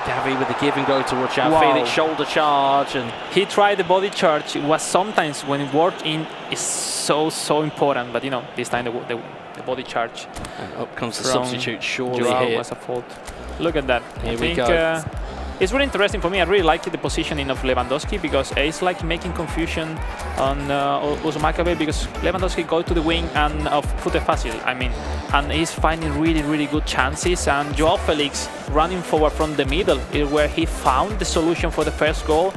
Gavi with the give and go towards João Felix, shoulder charge, and he tried the body charge. It was sometimes when it worked in is so important, but this time the body charge. And up comes the substitute. Surely here was a fault. Look at that. Here we go. It's really interesting for me. I really like the positioning of Lewandowski, because it's like making confusion on Uzumakabe, because Lewandowski go to the wing and of FuTeFacil, and he's finding really good chances, and João Felix running forward from the middle is where he found the solution for the first goal.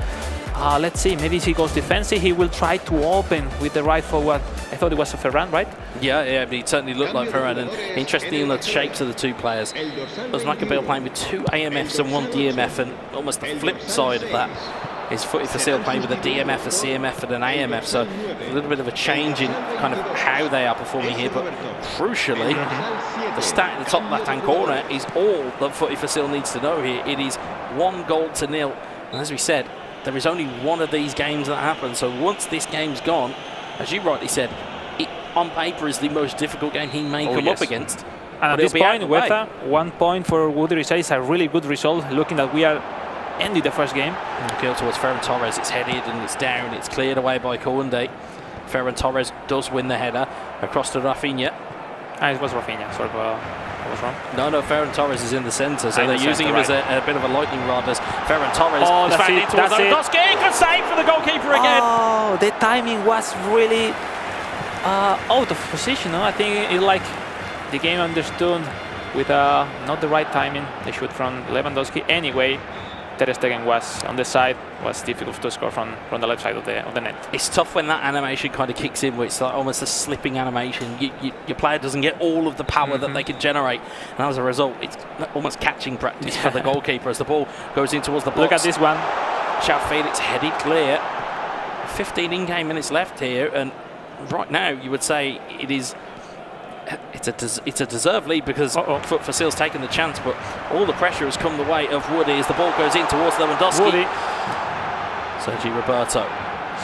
Let's see, maybe if he goes defensive, he will try to open with the right forward. I thought it was a Ferran, right? Yeah, but he certainly looked like Ferran. And interesting in the shapes of the 2 players. Uzumakabe playing with 2 AMFs and 1 DMF, and almost the flip side of that is FuTeFacil playing with a DMF, a CMF, and an AMF. So a little bit of a change in kind of how they are performing here. But crucially, the stat in the top left-hand corner is all that FuTeFacil needs to know here. It is 1-0. And as we said, there is only one of these games that happens. So once this game's gone, as you rightly said, it on paper is the most difficult game he may come up against. And at this point, with 1 point for Woody is a really good result, looking that we are ending the first game. Go towards Ferran Torres. It's headed and it's down. It's cleared away by Koundé. Ferran Torres does win the header across to Rafinha. It was Rafinha, sorry, I was wrong. No, Ferran Torres is in the centre, so they're using him as a bit of a lightning rod as Ferran Torres is found in towards Lewandowski. Good save for the goalkeeper again. Oh, the timing was really out of position. I think it like the game understood with not the right timing. The shoot from Lewandowski. Anyway, ter Stegen was on the side, was difficult to score from the left side of the net. It's tough when that animation kind of kicks in, where it's like almost a slipping animation. Your player doesn't get all of the power that they can generate, and as a result, it's almost catching practice for the goalkeeper as the ball goes in towards the box. Look at this one. João Felix headed clear. 15 in-game minutes left here, and right now you would say it's a deserved lead because FuTeFacil's taken the chance, but all the pressure has come the way of Woody as the ball goes in towards Lewandowski. Woody. Sergi Roberto.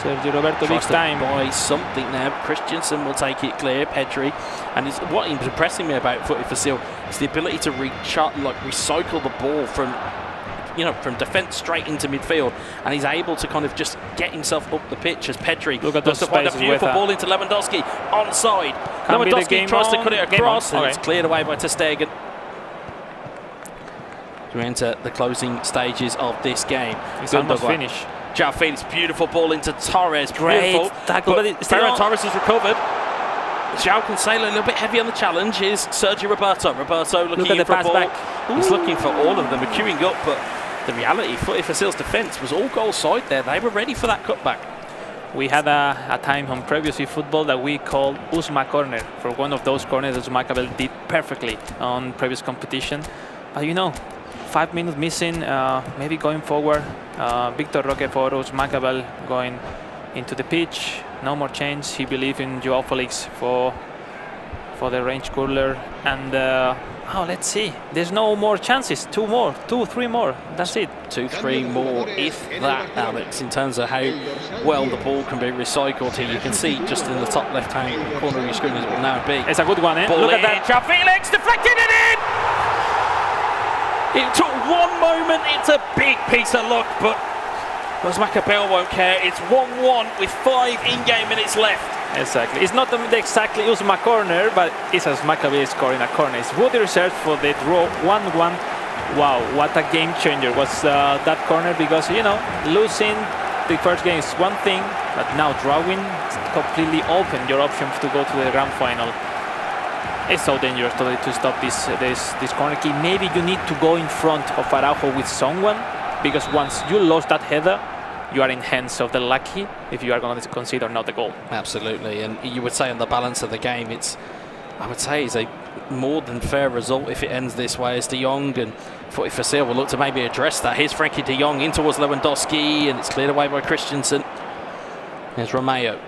Sergio Roberto, big Tries to time. buy something there. Christensen will take it clear. Pedri, and what is impressing me about FuTeFacil is the ability to recycle the ball from defence straight into midfield, and he's able to kind of just get himself up the pitch as Pedri Look at looks those to find a spaces beautiful with ball into Lewandowski onside. Can be the Lewandowski game tries to on. cut it Game across, on. and Okay. it's cleared away by ter Stegen. We enter the closing stages of this game. It's almost Gundogan. finished. João Felix, beautiful ball into Torres. Great Beautiful tackle, but it's still Ferran on. Torres has recovered. João Cancelo a little bit heavy on the challenge. Is Sergio Roberto. Roberto looking Look at in the for a pass ball. back. He's looking for all of them. We're queuing up, but the reality, FuTeFacil's defence was all goal side there. They were ready for that cutback. We had a time on previous eFootball that we called Usma corner for one of those corners that Usmakabel did perfectly on previous competition. But 5 minutes missing, maybe going forward. Victor Roque for Usmakabel going into the pitch. No more change. He believed in João Felix for the range cooler. And let's see. There's no more chances. 2 more, 2, 3 more. That's it. 2, 3 more, if that, Alex, in terms of how well the ball can be recycled here. You can see just in the top left-hand corner of your screen is what now be. It's a good one, eh? Ball Look in, at that. João Felix deflected it in! It took one moment, it's a big piece of luck, but Usmakabel won't care. It's 1-1 with 5 in-game minutes left. Exactly. It's not exactly Usma corner, but it's Usmakabel scoring a corner. It's Woody reserved for the draw 1-1. Wow, what a game changer was that corner, because losing the first game is one thing, but now drawing completely open your options to go to the grand final. It's so dangerous to stop this corner kick. Maybe you need to go in front of Araujo with someone, because once you lost that header, you are in hands of the lucky if you are going to consider not the goal. Absolutely, and you would say on the balance of the game, I would say it's a more than fair result if it ends this way, as De Jong and FuTeFacil will look to maybe address that. Here's Frankie De Jong in towards Lewandowski, and it's cleared away by Christensen. There's Romeo.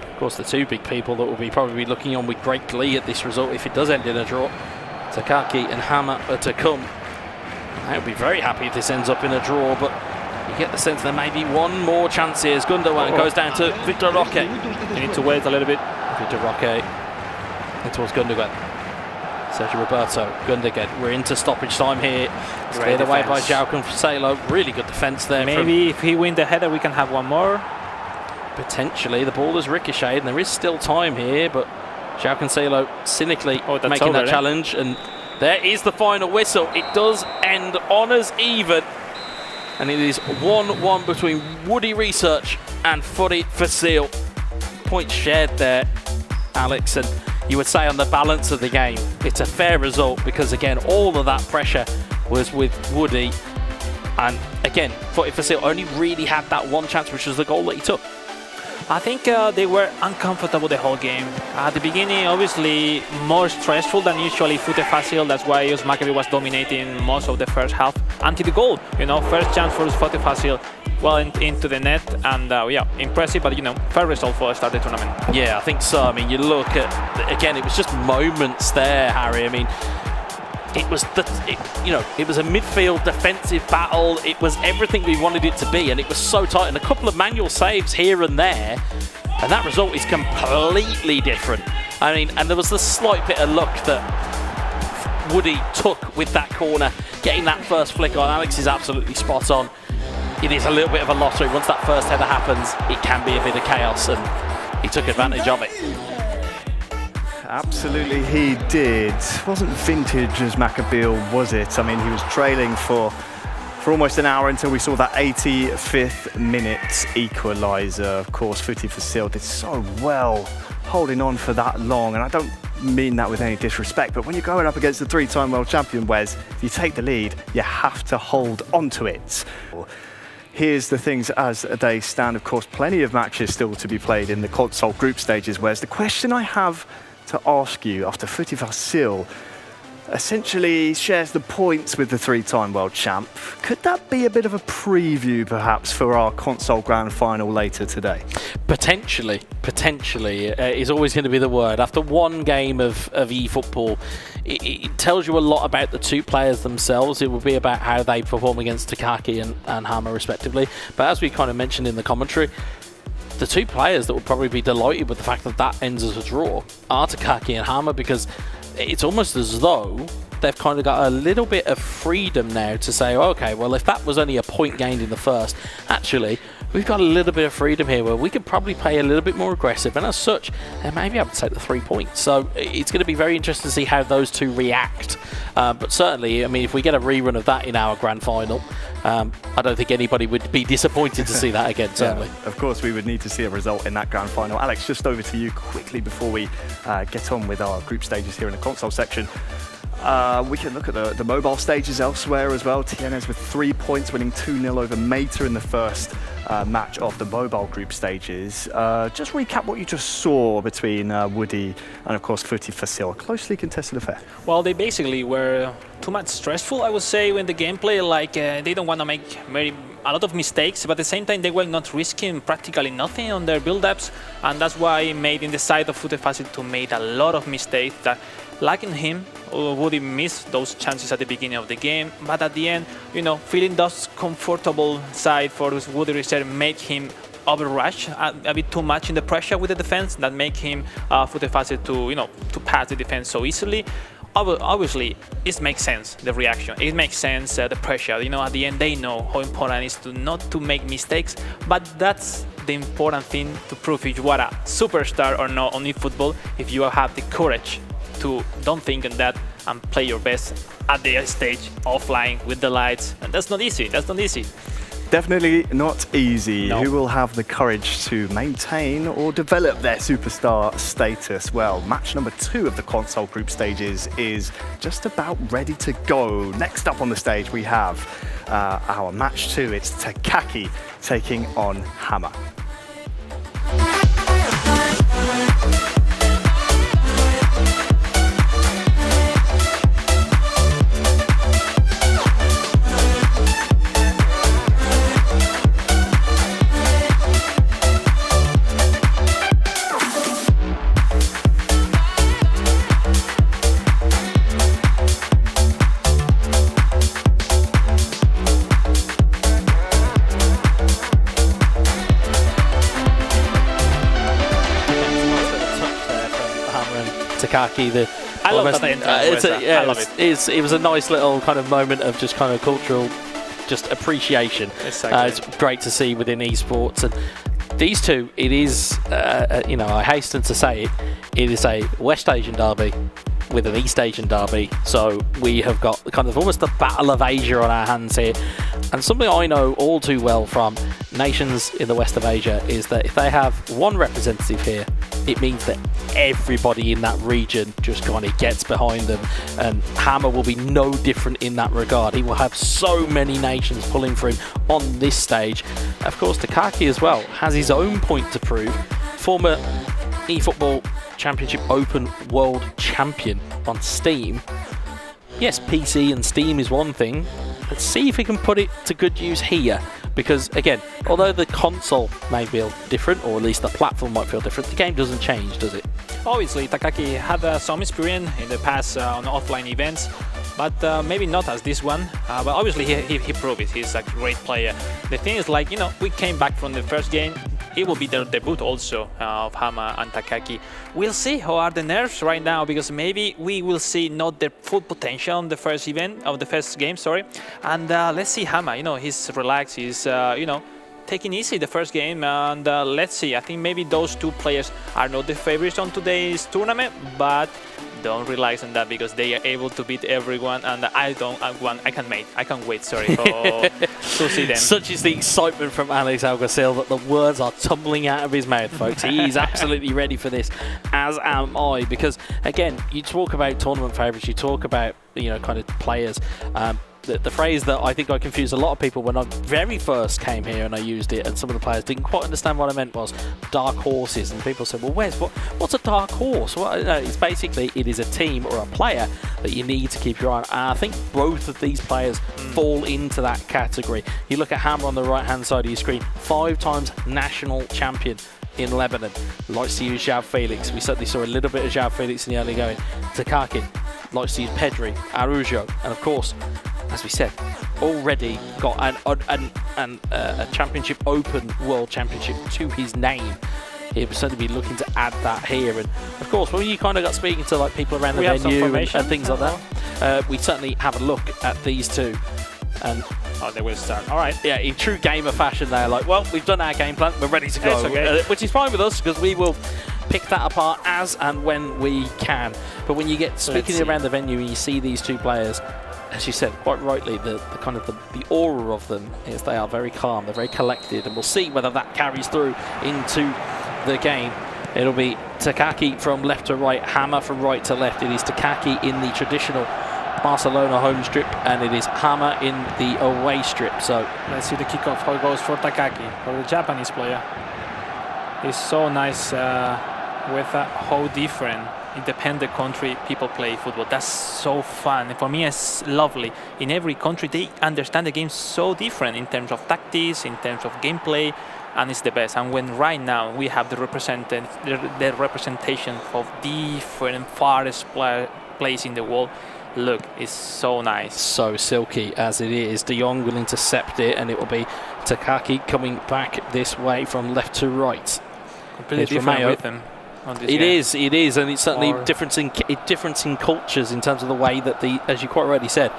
Of course, the 2 big people that will be probably looking on with great glee at this result if it does end in a draw. Takaki and Hama are to come. I'll be very happy if this ends up in a draw, but you get the sense there may be one more chance here as Gundogan goes down to Victor Roque. You need to wait a little bit. Victor Roque in towards Gundogan. Sergio Roberto, Gundogan. We're into stoppage time here. It's cleared away by João Cancelo. Really good defence there. Maybe if he wins the header, we can have one more. Potentially. The ball is ricocheted and there is still time here, but João Cancelo cynically making over, that challenge. And there is the final whistle. It does end honours even. And it is 1-1 between Woody Research and FuTeFacil. Points shared there, Alex. And you would say on the balance of the game, it's a fair result because, again, all of that pressure was with Woody. And, again, FuTeFacil only really had that one chance, which was the goal that he took. I think they were uncomfortable the whole game. At the beginning, obviously, more stressful than usually FuTeFacil. That's why Usmakabel was dominating most of the first half until the goal. First chance for FuTeFacil, well into the net, and impressive. But fair result for the start of the tournament. Yeah, I think so. I mean, you look at again, it was just moments there, Harry. I mean, it was it was a midfield defensive battle. It was everything we wanted it to be, and it was so tight. And a couple of manual saves here and there, and that result is completely different. I mean, and there was the slight bit of luck that Woody took with that corner, getting that first flick on. Alex is absolutely spot on. It is a little bit of a lottery. Once that first header happens, it can be a bit of chaos, and he took advantage of it. Absolutely he did. Wasn't vintage as Maccabeal, was it? I mean, he was trailing for almost an hour until we saw that 85th minute equaliser. Of course, FuTeFacil did so well holding on for that long, and I don't mean that with any disrespect, but when you're going up against the 3-time world champion, Wes, if you take the lead, you have to hold on to it. Here's the things as they stand. Of course, plenty of matches still to be played in the console group stages, Wes. The question I have to ask you after FuTeFacil essentially shares the points with the three-time world champ. Could that be a bit of a preview, perhaps, for our console grand final later today? Potentially is always going to be the word. After one game of eFootball, it tells you a lot about the two players themselves. It will be about how they perform against Takaki and Hama, respectively. But as we kind of mentioned in the commentary, the two players that will probably be delighted with the fact that that ends as a draw are Takaki and Hama, because it's almost as though they've kind of got a little bit of freedom now to say, okay, well, if that was only a point gained in the first, actually, we've got a little bit of freedom here where we could probably play a little bit more aggressive, and as such, they may be able to take the 3 points. So it's going to be very interesting to see how those two react. But certainly, I mean, if we get a rerun of that in our grand final, I don't think anybody would be disappointed to see that again, certainly. Yeah, of course, we would need to see a result in that grand final. Alex, just over to you quickly before we get on with our group stages here in the console section. We can look at the mobile stages elsewhere as well. Tienes with 3 points, winning 2-0 over Meta in the first match of the mobile group stages. Just recap what you just saw between Woody and, of course, FuTeFacil. A closely contested affair. Well, they basically were too much stressful, I would say, in the gameplay. Like, they don't want to make a lot of mistakes, but at the same time, they were not risking practically nothing on their build-ups, and that's why it made in the side of FuTeFacil to make a lot of mistakes that, lacking him, Woody missed those chances at the beginning of the game, but at the end, you know, feeling those comfortable side for Woody Reserve make him overrush a bit too much in the pressure with the defense that make him FuTeFacil to pass the defense so easily. Obviously, it makes sense, the reaction. It makes sense, the pressure. You know, at the end, they know how important it is to not to make mistakes, but that's the important thing to prove if you are a superstar or not on eFootball, if you have the courage to don't think on that and play your best at the stage offline with the lights. And that's not easy. That's not easy. Definitely not easy. No. Who will have the courage to maintain or develop their superstar status? Well, match number 2 of the console group stages is just about ready to go. Next up on the stage, we have our match 2. It's Takaki taking on Hama. Takaki, I love that entrance. I love it. It was a nice little kind of moment of just kind of cultural, just appreciation. Exactly. It's great to see within esports, and these two, it is, you know, I hasten to say it, it is a West Asian derby with an East Asian derby, so we have got kind of almost the Battle of Asia on our hands here. And something I know all too well from nations in the west of Asia is that if they have one representative here, it means that everybody in that region just kind of gets behind them, and Hama will be no different in that regard. He will have so many nations pulling for him on this stage. Of course, Takaki as well has his own point to prove. Former eFootball Championship Open World Champion on Steam. Yes, PC and Steam is one thing. Let's see if he can put it to good use here. Because, again, although the console may feel different, or at least the platform might feel different, the game doesn't change, does it? Obviously, Takaki had some experience in the past on offline events, but maybe not as this one. But obviously, he proved it. He's a great player. The thing is, like, you know, we came back from the first game. It will be their debut also of Hama and Takaki. We'll see how are the nerves right now, because maybe we will see not their full potential on the first event, of the first game, sorry. And let's see Hama, you know, he's relaxed, he's, you know, taking easy the first game, and let's see. I think maybe those two players are not the favorites on today's tournament, but don't relax on that, because they are able to beat everyone, and I can't wait, sorry, to see them. Such is the excitement from Alex Alguacil that the words are tumbling out of his mouth, folks. He's absolutely ready for this, as am I, because again, you talk about tournament favourites, you talk about, you know, kind of players. the phrase that I think I confused a lot of people when I very first came here and I used it, and some of the players didn't quite understand what I meant was dark horses, and people said, well, what's a dark horse? Well, no, it's basically, it is a team or a player that you need to keep your eye on. And I think both of these players fall into that category. You look at Hama on the right hand side of your screen, 5 times national champion in Lebanon. Likes to use João Felix. We certainly saw a little bit of João Felix in the early going. Takaki likes to use Pedri, Araujo, and of course, as we said, already got a championship open world championship to his name. He'll certainly be looking to add that here. And of course, when you kind of got speaking to like people around the venue and things like that, we certainly have a look at these two. And they will start. All right. Yeah, in true gamer fashion, they're like, well, we've done our game plan, we're ready to go. Okay. Which is fine with us because we will pick that apart as and when we can. But when you get speaking around the venue and you see these two players, as you said quite rightly, the kind of the aura of them is they are very calm, they're very collected, and we'll see whether that carries through into the game. It'll be Takaki from left to right, Hama from right to left. It is Takaki in the traditional Barcelona home strip, and it is Hama in the away strip. So let's see the kickoff, how it goes for Takaki, for the Japanese player. It's so nice with how different independent country people play football. That's so fun. And for me, it's lovely. In every country, they understand the game so different in terms of tactics, in terms of gameplay, and it's the best. And when right now we have the representation of different farthest places in the world, look, it's so nice. So silky as it is. De Jong will intercept it, and it will be Takaki coming back this way from left to right. Completely different rhythm. It is, and it's certainly difference in cultures in terms of the way that as you quite rightly said,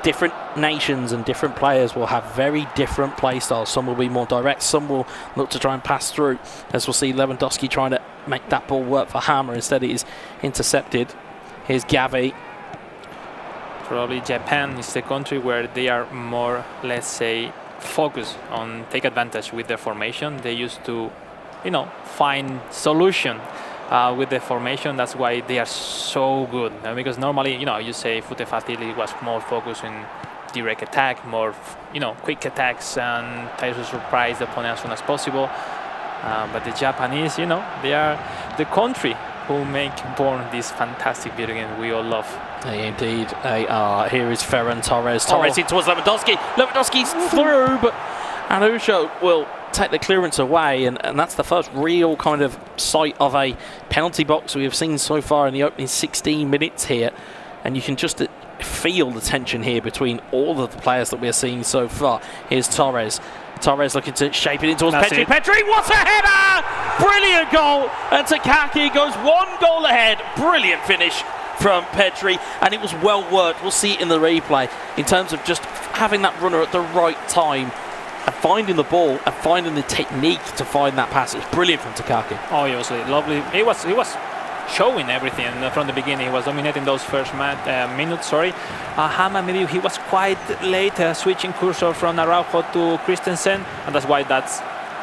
different nations and different players will have very different play styles. Some will be more direct, some will look to try and pass through. As we'll see, Lewandowski trying to make that ball work for Hama. Instead, it is intercepted. Here's Gavi. Probably Japan is the country where they are more, let's say, focused on take advantage with their formation. They used to, find solution with the formation. That's why they are so good. Because normally, you say FuTeFacil was more focused in direct attack, more, quick attacks and try to surprise the opponent as soon as possible. But the Japanese, they are the country who make born this fantastic video game we all love. Indeed, they are. Here is Ferran Torres. Torres in towards Lewandowski. Lewandowski's through, but Araujo will take the clearance away, and that's the first real kind of sight of a penalty box we have seen so far in the opening 16 minutes here. And you can just feel the tension here between all of the players that we're seeing so far. Here's Torres. Torres looking to shape it in towards Pedri. Pedri, what a header! Brilliant goal! And Takaki goes 1 goal ahead. Brilliant finish from Pedri, and it was well worked. We'll see it in the replay in terms of just having that runner at the right time and finding the ball and finding the technique to find that pass. It's brilliant from Takaki. Oh, it was lovely. He was showing everything from the beginning. He was dominating those first minutes. Hama, maybe he was quite late switching cursor from Araujo to Christensen, and that's why that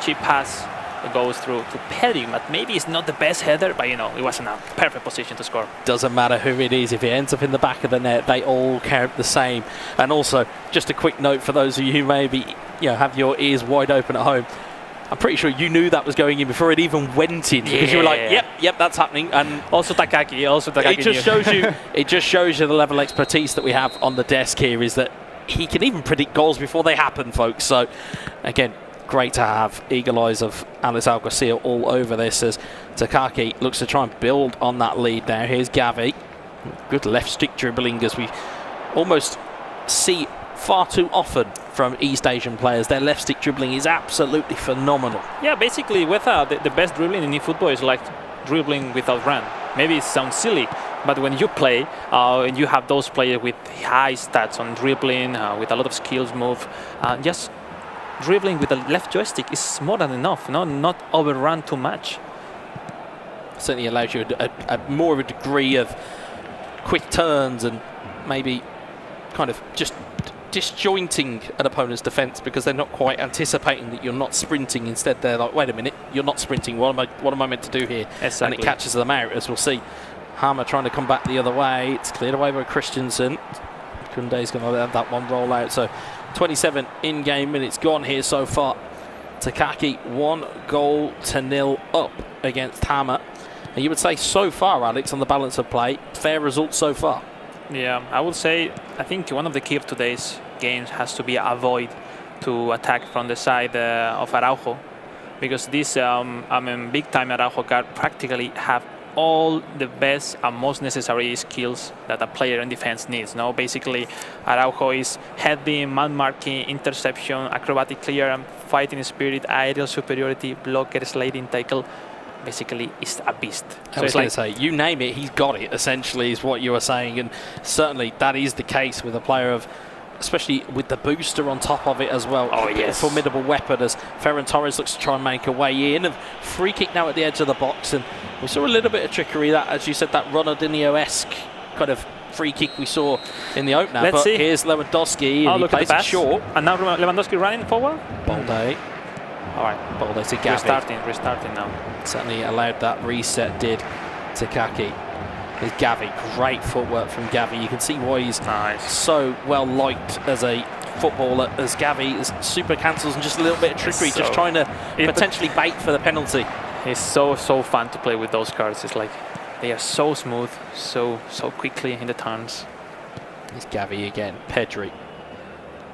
cheap pass goes through to Pedri. But maybe it's not the best header, but it was in a perfect position to score. Doesn't matter who it is, if it ends up in the back of the net, they all count the same. And also, just a quick note for those of you who maybe have your ears wide open at home. I'm pretty sure you knew that was going in before it even went in, because you were like, yep, that's happening. And also Takaki. It just shows you the level of expertise that we have on the desk here, is that he can even predict goals before they happen, folks. So, again, great to have eagle eyes of Alex Alguacil all over this, as Takaki looks to try and build on that lead now. Here's Gavi. Good left stick dribbling, as we almost see far too often from East Asian players. Their left stick dribbling is absolutely phenomenal. Yeah, basically the best dribbling in eFootball is like dribbling without run. Maybe it sounds silly, but when you play and you have those players with high stats on dribbling, with a lot of skills move, just dribbling with the left joystick is more than enough, not overrun too much. Certainly allows you a more of a degree of quick turns and maybe kind of just disjointing an opponent's defence, because they're not quite anticipating that you're not sprinting. Instead, they're like, wait a minute, you're not sprinting. What am I meant to do here? Exactly. And it catches them out, as we'll see. Hama trying to come back the other way. It's cleared away by Christensen. Kunde's going to let that one roll out. So 27 in-game minutes gone here so far. Takaki 1-0 up against Hama. And you would say so far, Alex, on the balance of play, fair result so far. Yeah, I would say, I think one of the key of today's games has to be avoid to attack from the side of Araujo, because this big time Araujo card practically have all the best and most necessary skills that a player in defense needs. No, basically Araujo is heading, man marking, interception, acrobatic clear, fighting spirit, aerial superiority, blocker, sliding tackle. Basically, is a beast. I was going to say, you name it, he's got it, essentially, is what you were saying. And certainly that is the case with a player of, especially with the booster on top of it as well. Oh, yes. A formidable weapon as Ferran Torres looks to try and make a way in. And free kick now at the edge of the box. And we saw a little bit of trickery, that, as you said, that Ronaldinho-esque kind of free kick we saw in the opener. Let's see. Here's Lewandowski, and he plays it short. And now Lewandowski running forward. Bolde. All right. Bolde to Gavi. Restarting now. Certainly allowed that reset, did Takaki. There's Gavi, great footwork from Gavi. You can see why he's so well liked as a footballer, as Gavi is super cancels and just a little bit of trickery, just trying to potentially bait for the penalty. It's so fun to play with those cards. It's like they are so smooth, so quickly in the turns. It's Gavi again, Pedri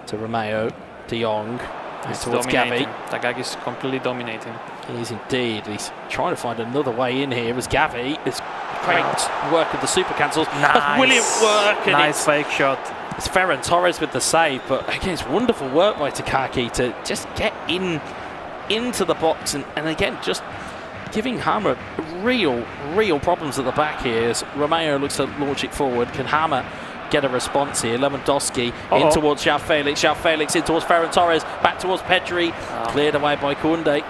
to Romeo, De Jong. He's towards dominating. Gavi. Takaki is completely dominating. He's indeed. He's trying to find another way in here as Gavi. It's great work of the super cancels. Nice. Brilliant work. And nice fake shot. It's Ferran Torres with the save, but again, it's wonderful work by Takaki to just get into the box and again, just giving Hama real problems at the back here as Romeo looks to launch it forward. Can Hama get a response here? Lewandowski in towards João Felix. João Felix in towards Ferran Torres. Back towards Pedri. Cleared away by Kunde.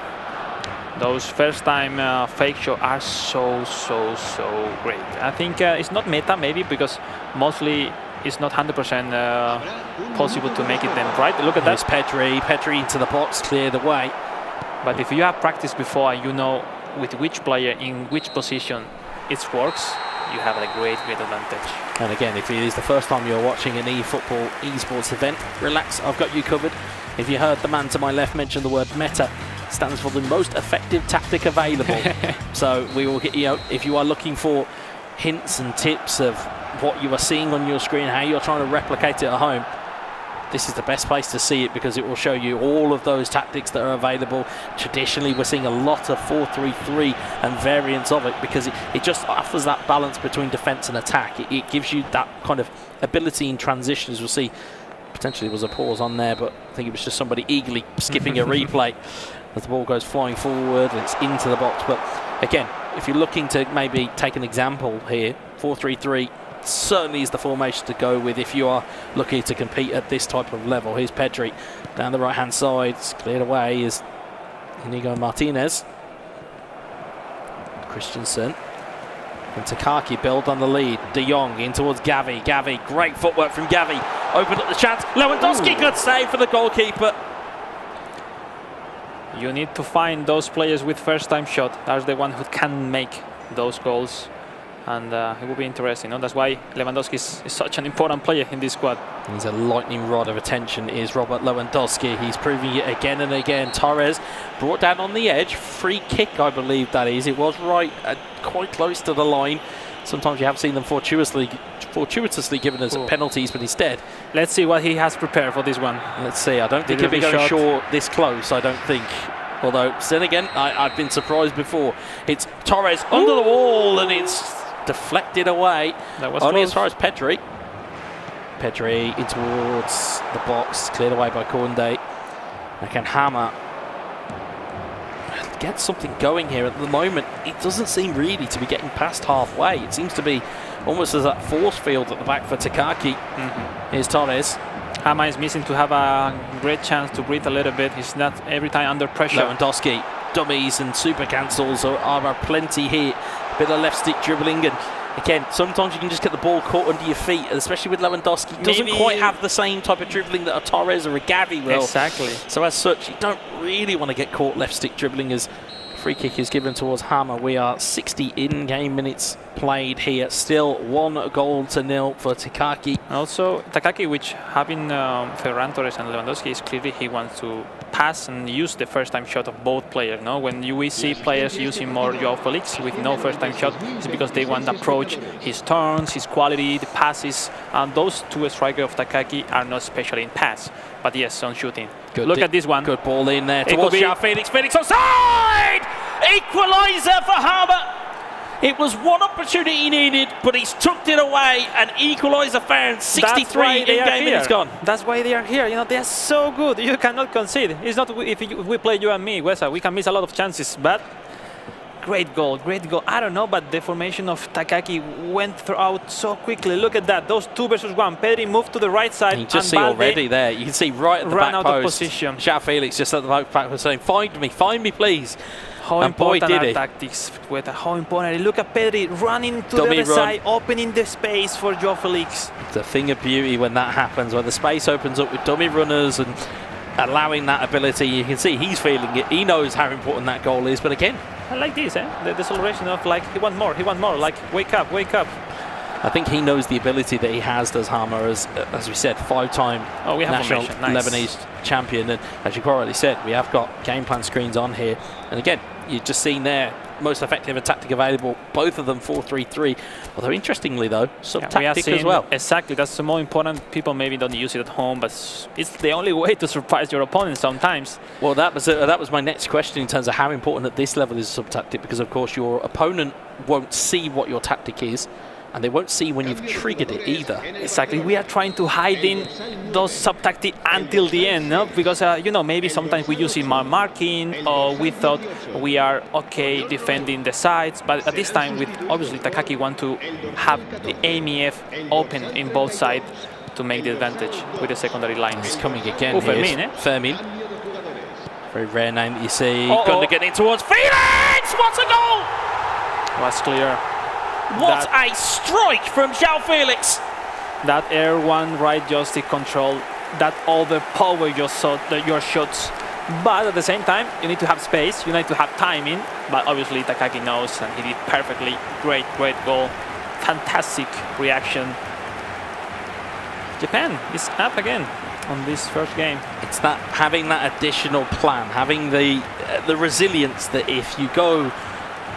Those first time fake shots are so great. I think it's not meta maybe because mostly it's not 100% possible to make it then right. Look at that. Pedri into the box, cleared away. But if you have practiced before, you know with which player in which position it works, you have a great advantage. And again, if it is the first time you're watching an eFootball esports event, relax, I've got you covered. If you heard the man to my left mention the word meta, it stands for the most effective tactic available. So we will get you, if you are looking for hints and tips of what you are seeing on your screen, how you're trying to replicate it at home, this is the best place to see it because it will show you all of those tactics that are available. Traditionally, we're seeing a lot of 4-3-3 and variants of it because it just offers that balance between defence and attack. It gives you that kind of ability in transitions. We'll see, potentially there was a pause on there, but I think it was just somebody eagerly skipping a replay as the ball goes flying forward and it's into the box. But again, if you're looking to maybe take an example here, 4-3-3 certainly is the formation to go with if you are looking to compete at this type of level. Here's Pedri down the right hand side. It's cleared away is Inigo Martinez. Christensen and Takaki build on the lead. De Jong in towards Gavi. Gavi, great footwork from Gavi. Opened up the chance. Lewandowski, good save for the goalkeeper. You need to find those players with first time shot. That's the one who can make those goals. And it will be interesting. That's why Lewandowski is such an important player in this squad. He's a lightning rod of attention, is Robert Lewandowski. He's proving it again and again. Torres brought down on the edge. Free kick, I believe that is. It was right, quite close to the line. Sometimes you have seen them fortuitously given as penalties, but instead... Let's see what he has prepared for this one. Let's see. I don't think he'll be going short this close, I don't think. Although, then again, I've been surprised before. It's Torres under the wall, and it's deflected away. That was only close. As far as Pedri. Pedri in towards the box, cleared away by Kunde. Can Hama get something going here at the moment? It doesn't seem really to be getting past halfway. It seems to be almost as that force field at the back for Takaki. Here's Torres. Hama is missing to have a great chance to breathe a little bit. He's not every time under pressure. Lewandowski, dummies and super cancels are plenty here. Bit of left stick dribbling, and again, sometimes you can just get the ball caught under your feet, especially with Lewandowski. He doesn't quite have the same type of dribbling that a Torres or a Gavi will. Exactly. So as such, you don't really want to get caught left stick dribbling as Free kick is given towards Hama. We are 60 in-game minutes played here. Still 1-0 for Takaki. Also, Takaki, which having Ferran Torres and Lewandowski, is clearly he wants to pass and use the first-time shot of both players. No, when we see players using more Joao Felix with no first-time shot, it's because they want to approach his turns, his quality, the passes, and those two strikers of Takaki are not special in pass, but yes, on shooting. Look at this one. Good ball in there towards Joao Felix. Felix offside! Equaliser for Hama. It was one opportunity he needed, but he's tucked it away. An equaliser found. 63 in-game minutes gone. That's why they are here. You know, they are so good. You cannot concede. It's not if we play you and me, Wesa, we can miss a lot of chances, but great goal, great goal. I don't know, but the formation of Takaki went out so quickly. Look at that. Those 2 versus 1. Pedri moved to the right side. You just see already there. You can see right at the back out post. Of position. Joao Felix just at the back post saying, find me, please. How and important boy, are did tactics, Weta. How important. Look at Pedri running to the other side, opening the space for Joao Felix. It's a thing of beauty when that happens, where the space opens up with dummy runners and allowing that ability. You can see he's feeling it. He knows how important that goal is. But again, I like this, the celebration of like he want more, like wake up. I think he knows the ability that he has, does Hama, as we said, 5-time national Lebanese champion. And as you already said, we have got game plan screens on here. And again, you've just seen there, most effective tactic available, both of them 4-3-3. Although interestingly though, some tactic as well. Exactly, that's the more important. People maybe don't use it at home, but it's the only way to surprise your opponent sometimes. Well, that was my next question in terms of how important at this level is sub-tactic, because of course your opponent won't see what your tactic is, and they won't see when you've triggered it either. Exactly. We are trying to hide in those sub-tactics until the end, no? Because, you know, maybe sometimes we use it more marking, or we thought we are okay defending the sides, but at this time, with obviously Takaki want to have the AMF open in both sides to make the advantage with the secondary lines. He's coming again. Fermin, Fermin. Very rare name that you see. Getting towards Felix! What a goal! Was clear. What a strike from Joao Felix! That air one right joystick control, that overpower your shots. But at the same time, you need to have space, you need to have timing. But obviously Takaki knows, and he did perfectly. Great goal. Fantastic reaction. Japan is up again on this first game. It's that having that additional plan, having the resilience that if you go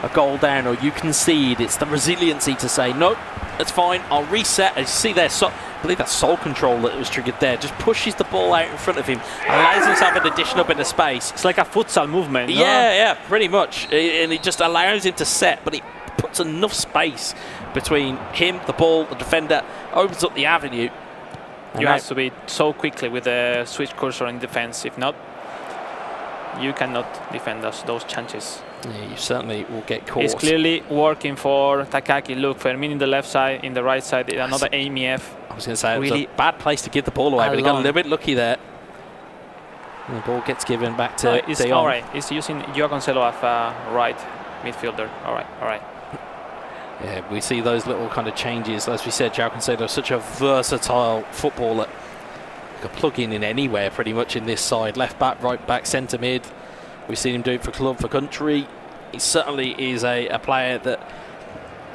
a goal down or you concede, it's the resiliency to say, no, that's fine, I'll reset. As you see there, I believe that's soul control that was triggered there, just pushes the ball out in front of him, allows himself an additional bit of space. It's like a futsal movement, no? Yeah, pretty much. And it just allows him to set, but it puts enough space between him, the ball, the defender, opens up the avenue. You have to be so quickly with the switch cursor in defense. If not, you cannot defend those chances. Yeah, you certainly will get caught. It's clearly working for Takaki. Look, Fermin in the left side, in the right side, another AMF. I was going to say, really, it was a bad place to give the ball away, but he got a little bit lucky there. And the ball gets given back to De Jong. All right, he's using Joao Cancelo as a right midfielder. All right. Yeah, we see those little kind of changes. As we said, Joao Cancelo is such a versatile footballer. You can plug in anywhere pretty much in this side. Left back, right back, centre mid. We've seen him do it for club, for country. He certainly is a player that,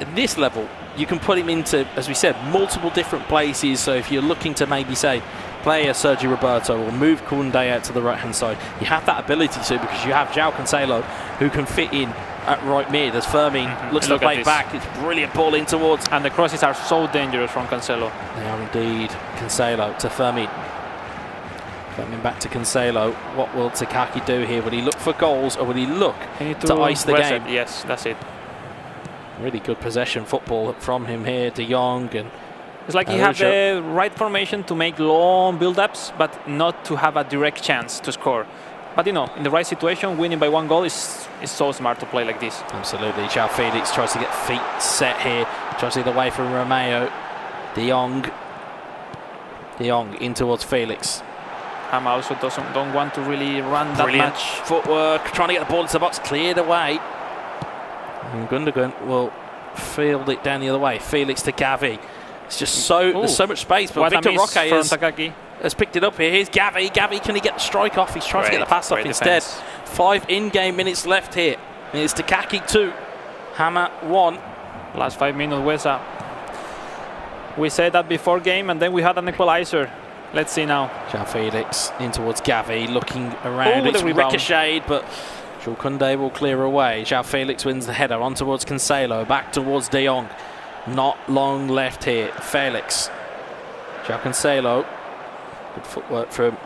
at this level, you can put him into, as we said, multiple different places. So if you're looking to maybe say, play a Sergio Roberto or move Koundé out to the right-hand side, you have that ability to, because you have Joao Cancelo who can fit in at right mid as Fermin looks to play back. It's brilliant ball in towards. And the crosses are so dangerous from Cancelo. They are indeed. Cancelo to Fermin. Fermin back to Cancelo. What will Takaki do here? Will he look for goals or will he look to ice the game? Yes, that's it. Really good possession football from him here. De Jong and it's like he has the right formation to make long build-ups, but not to have a direct chance to score. But you know, in the right situation, winning by 1 goal is so smart to play like this. Absolutely. Joao Felix tries to get feet set here. Tries to get away from Romeo. De Jong in towards Felix. Hama also don't want to really run that Brilliant much. Footwork, trying to get the ball into the box, cleared away. And Gundogan will field it down the other way. Felix to Gavi. It's just there's so much space, but Victor Roque has picked it up here. Here's Gavi. Gavi, can he get the strike off? He's trying to get the pass off instead. 5 in-game minutes left here. It's Takaki 2, Hama 1. Last 5 minutes, Wesa. We said that before game, and then we had an equalizer. Let's see now. João Felix in towards Gavi, looking around. Oh, It's the rebound. ricocheted, but Kunde will clear away. João Felix wins the header on towards Cancelo, back towards De Jong. Not long left here. Felix. João Cancelo. Good footwork from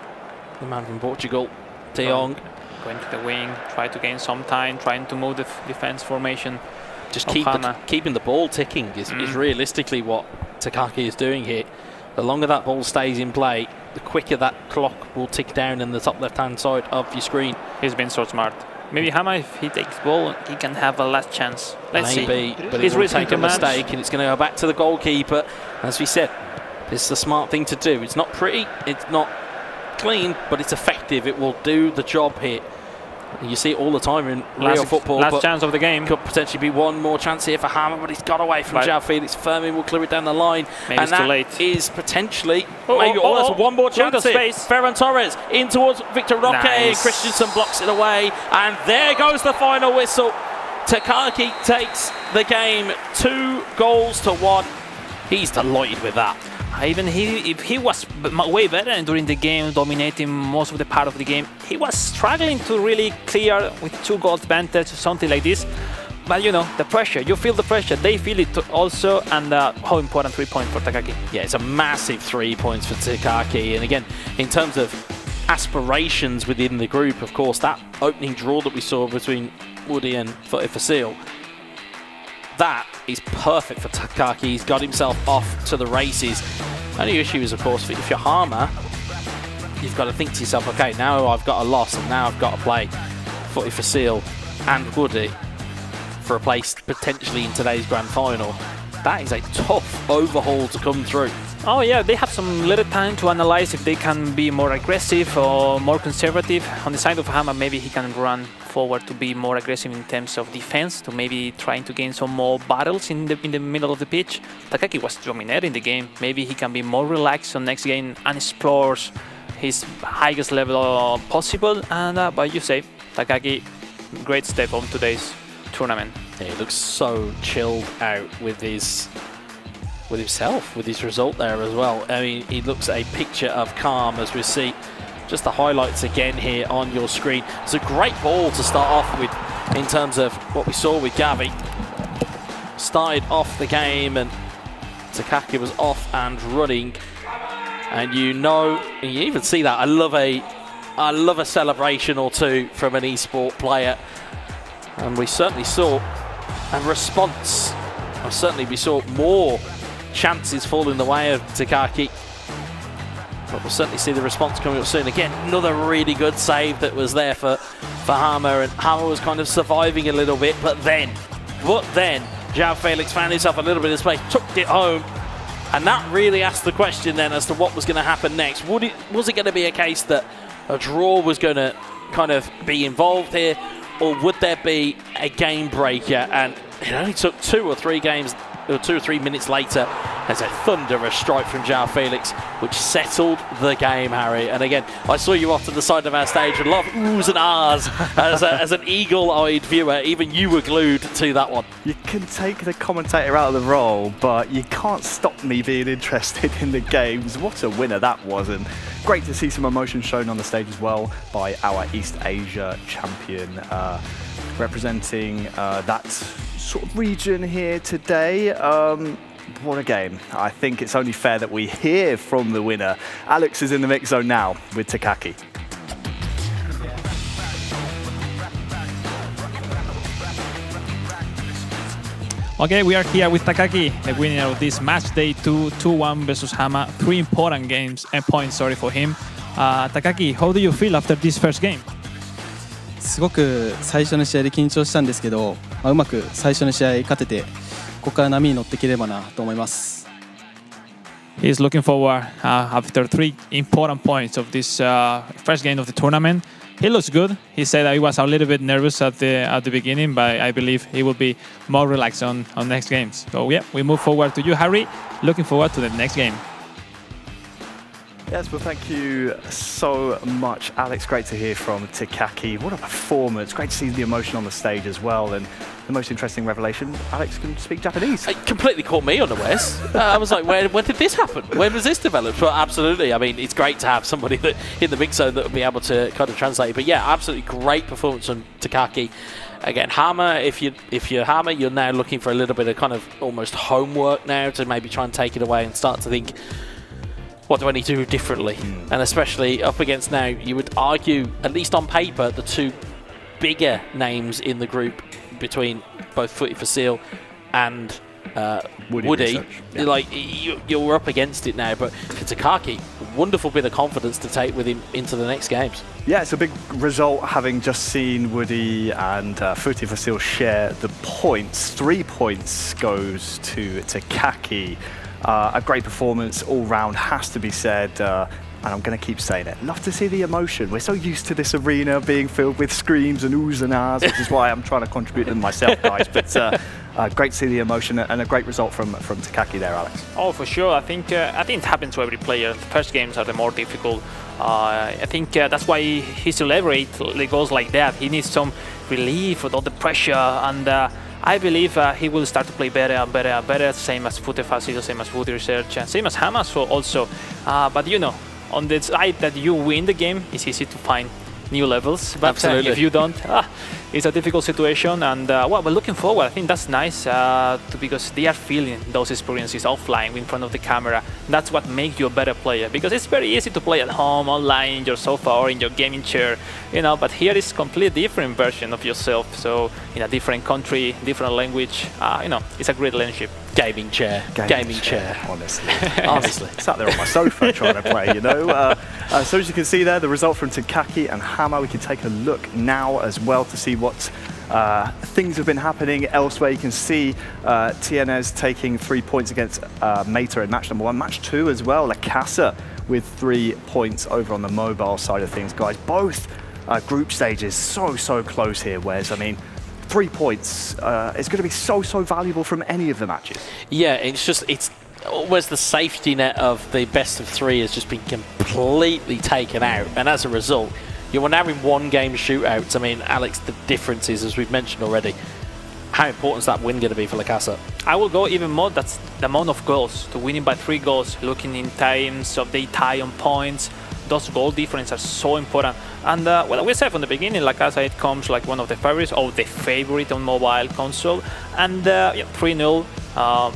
the man from Portugal. De Jong. Going to the wing, try to gain some time, trying to move the defense formation. Just of Hama. keeping the ball ticking is realistically what Takaki is doing here. The longer that ball stays in play, the quicker that clock will tick down in the top left-hand side of your screen. He's been so smart. Maybe Hama, if he takes ball, he can have a last chance. Let's Maybe, see. but He's it will risking take a too much. mistake, and it's going to go back to the goalkeeper. As we said, this is the smart thing to do. It's not pretty, it's not clean, but it's effective. It will do the job here. You see it all the time in real football. Last chance of the game. Could potentially be one more chance here for Hama, but he's got away from João Felix. Firmin will clear it down the line. Maybe and it's that too late. is potentially that's one more Look at chance the here. space. Ferran Torres in towards Victor Roque. Nice. Christensen blocks it away. And there goes the final whistle. Takaki takes the game 2-1. He's delighted with that. Even if he was way better during the game, dominating most of the part of the game, he was struggling to really clear with 2 goals advantage or something like this. But you know, the pressure, you feel the pressure, they feel it also, and how important 3 points for Takaki. Yeah, it's a massive 3 points for Takaki. And again, in terms of aspirations within the group, of course, that opening draw that we saw between Woody and FuTeFacil, that is perfect for Takaki. He's got himself off to the races. Only issue is, of course, if you're Hama, you've got to think to yourself, okay, now I've got a loss, and now I've got to play FuTeFacil and Woody for a place potentially in today's grand final. That is a tough overhaul to come through. Oh yeah, they have some little time to analyze if they can be more aggressive or more conservative. On the side of Hama, maybe he can run forward to be more aggressive in terms of defense, to maybe trying to gain some more battles in the middle of the pitch. Takaki was dominating the game. Maybe he can be more relaxed on next game and explores his highest level possible. And but you say, Takaki, great step on today's tournament. Yeah, he looks so chilled out with himself, with his result there as well. I mean, he looks a picture of calm, as we see just the highlights again here on your screen. It's a great ball to start off with in terms of what we saw with Gavi. Started off the game and Takaki was off and running. And you know, you even see that. I love a celebration or two from an esport player. And we certainly saw a response. Certainly we saw more chances fall in the way of Takaki. But we'll certainly see the response coming up soon. Again, another really good save that was there for Hama, and Hama was kind of surviving a little bit, but then João Felix found himself a little bit of space, took it home, and that really asked the question then as to what was going to happen next. Was it going to be a case that a draw was going to kind of be involved here, or would there be a game breaker? And it only took 2 or 3 minutes later, there's a thunderous strike from João Felix, which settled the game, Harry. And again, I saw you off to the side of our stage with a lot of oohs and ahs as an eagle-eyed viewer. Even you were glued to that one. You can take the commentator out of the role, but you can't stop me being interested in the games. What a winner that was, and great to see some emotion shown on the stage as well by our East Asia champion, representing that sort of region here today. What a game. I think it's only fair that we hear from the winner. Alex is in the mix zone now with Takaki. Okay, we are here with Takaki, the winner of this match day 2-1 versus Hama. 3 important points for him. Takaki, how do you feel after this first game? すごく最初の試合で緊張したんですけど、うまく最初の試合勝てて、ここから波に乗っていければなと思います。He's looking forward after 3 important points of this first game of the tournament. He looks good. He said that he was a little bit nervous at the beginning, but I believe he will be more relaxed on next games. So yeah, we move forward to you, Harry. Looking forward to the next game. Yes, well, thank you so much, Alex. Great to hear from Takaki. What a performance. Great to see the emotion on the stage as well. And the most interesting revelation, Alex can speak Japanese. It completely caught me unawares. I was like, when did this happen? When was this developed? But absolutely, I mean, it's great to have somebody that in the mix zone that will be able to kind of translate it. But yeah, absolutely great performance from Takaki. Again, Hama, if you're Hama, you're now looking for a little bit of kind of almost homework now to maybe try and take it away and start to think, what do I need to do differently? And especially up against now, you would argue, at least on paper, the two bigger names in the group between both FuTeFacil and Woody. Yeah. Like, you're up against it now, but for Takaki, wonderful bit of confidence to take with him into the next games. Yeah, it's a big result having just seen Woody and FuTeFacil share the points. 3 points goes to Takaki. A great performance all round, has to be said, and I'm going to keep saying it. Love to see the emotion. We're so used to this arena being filled with screams and oohs and ahs, which is why I'm trying to contribute to them myself, guys. But great to see the emotion and a great result from Takaki there, Alex. Oh, for sure. I think it happens to every player. The first games are the more difficult. I think that's why he celebrates the goals like that. He needs some relief with all the pressure, and I believe he will start to play better and better and better, same as FuTeFacil, same as FuTeResearch, and same as Hama also. But you know, on the side that you win the game, it's easy to find new levels. But if you don't, it's a difficult situation. And well, but looking forward, I think that's nice because they are feeling those experiences offline in front of the camera. That's what makes you a better player, because it's very easy to play at home, online, in your sofa or in your gaming chair, you know. But here is a completely different version of yourself. So in a different country, different language, you know, it's a great leadership. Gaming chair. Honestly. Honestly. Sat there on my sofa trying to play, you know. So as you can see there, the result from Takaki and Hama. We can take a look now as well to see what things have been happening elsewhere. You can see TNS taking 3 points against Meta in match number 1. Match 2 as well, LaCasAA with 3 points over on the mobile side of things, guys. Both group stages so close here, Wes. I mean, 3 points is going to be so valuable from any of the matches. Yeah, it's almost the safety net of the best of 3 has just been completely taken out, and as a result, you're now in one-game shootouts. I mean, Alex, the difference is, as we've mentioned already, how important is that win going to be for LaCasAA? I will go even more. That's the amount of goals, to winning by 3 goals, looking in times of they tie on points. Those goal differences are so important. And well, we said from the beginning, LaCasAA, it comes like one of the favorites, or the favorite on mobile console. And 3-0,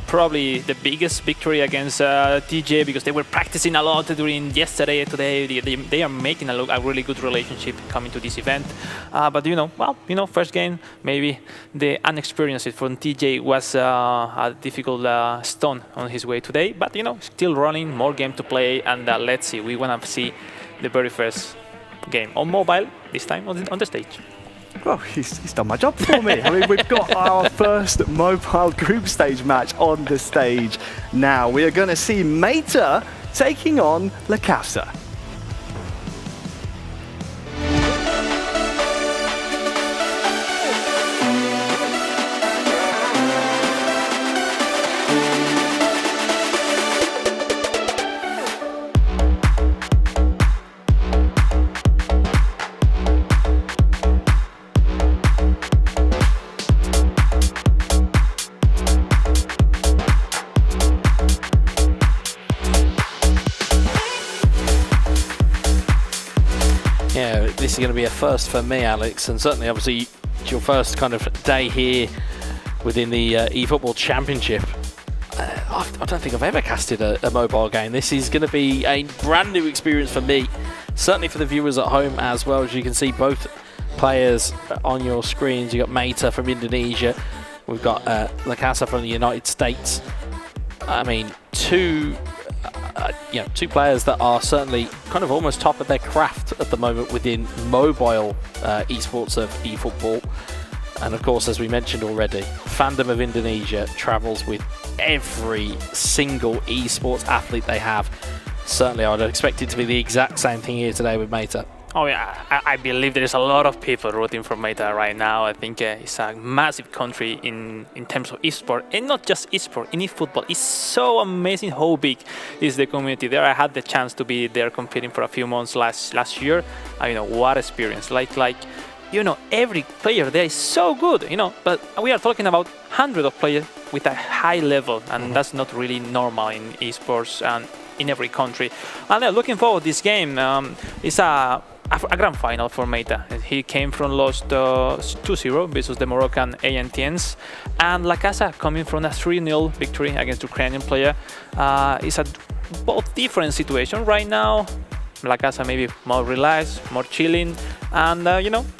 probably the biggest victory against TJ, because they were practicing a lot during yesterday, today. They are making a really good relationship coming to this event. But you know, well, you know, first game, maybe the inexperience from TJ was a difficult stone on his way today. But you know, still running, more game to play, and let's see. We want to see the very first game on mobile, this time on the stage. Well, he's done my job for me. I mean, we've got our first mobile group stage match on the stage now. We are going to see Meta taking on LaCasAA. This is going to be a first for me, Alex, and certainly, obviously, it's your first kind of day here within the eFootball Championship. I don't think I've ever casted a mobile game. This is going to be a brand new experience for me, certainly for the viewers at home as well. As you can see, both players on your screens. You've got Meta from Indonesia. We've got LaCasAA from the United States. I mean, two players that are certainly kind of almost top of their craft at the moment within mobile esports of eFootball. And of course, as we mentioned already, Fandom of Indonesia travels with every single esports athlete they have. Certainly, I would expect it to be the exact same thing here today with Meta. Oh yeah, I believe there is a lot of people rooting for Meta right now. I think it's a massive country in terms of esport, and not just esport, in eFootball. It's so amazing how big is the community there. I had the chance to be there competing for a few months last year. What experience! Every player there is so good. But we are talking about hundreds of players with a high level, and that's not really normal in esports and in every country. And looking forward to this game. It's a grand final for Meta. He came from lost 2-0 versus the Moroccan ANTNs, and LaCasAA coming from a 3-0 victory against the Ukrainian player. It's a both different situation right now. LaCasAA maybe more relaxed, more chilling, and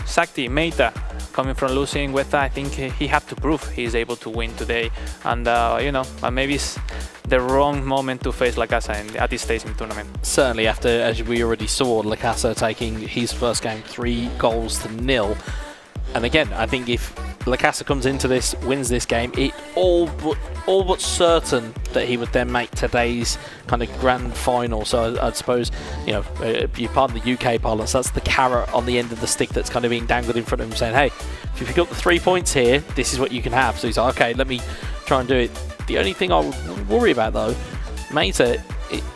Sakti Meta coming from losing with, I think he had to prove he is able to win today, and maybe it's the wrong moment to face LaCasAA at this stage in the tournament. Certainly after, as we already saw, LaCasAA taking his first game 3-0. And again, I think if LaCasAA comes into this, wins this game, it all but certain that he would then make today's kind of grand final. So I suppose, you pardon the UK parlance, that's the carrot on the end of the stick that's kind of being dangled in front of him, saying, hey, if you pick up the 3 points here, this is what you can have. So he's like, okay, let me try and do it. The only thing I would worry about, though, Meta,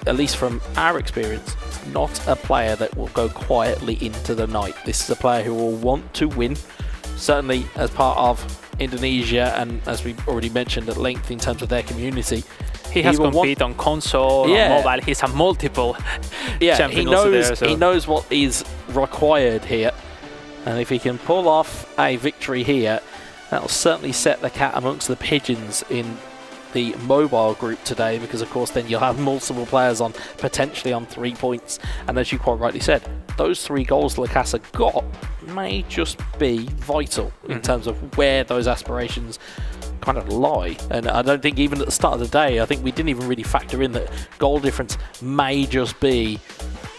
at least from our experience, is not a player that will go quietly into the night. This is a player who will want to win, certainly as part of Indonesia, and as we already mentioned at length in terms of their community. He has competed on console, on mobile. He's a multiple champion. He knows what is required here, and if he can pull off a victory here, that'll certainly set the cat amongst the pigeons in the mobile group today, because of course then you'll have multiple players on potentially on 3 points, and as you quite rightly said, those 3 goals LaCasAA got may just be vital in terms of where those aspirations kind of lie. And I don't think even at the start of the day, I think we didn't even really factor in that goal difference may just be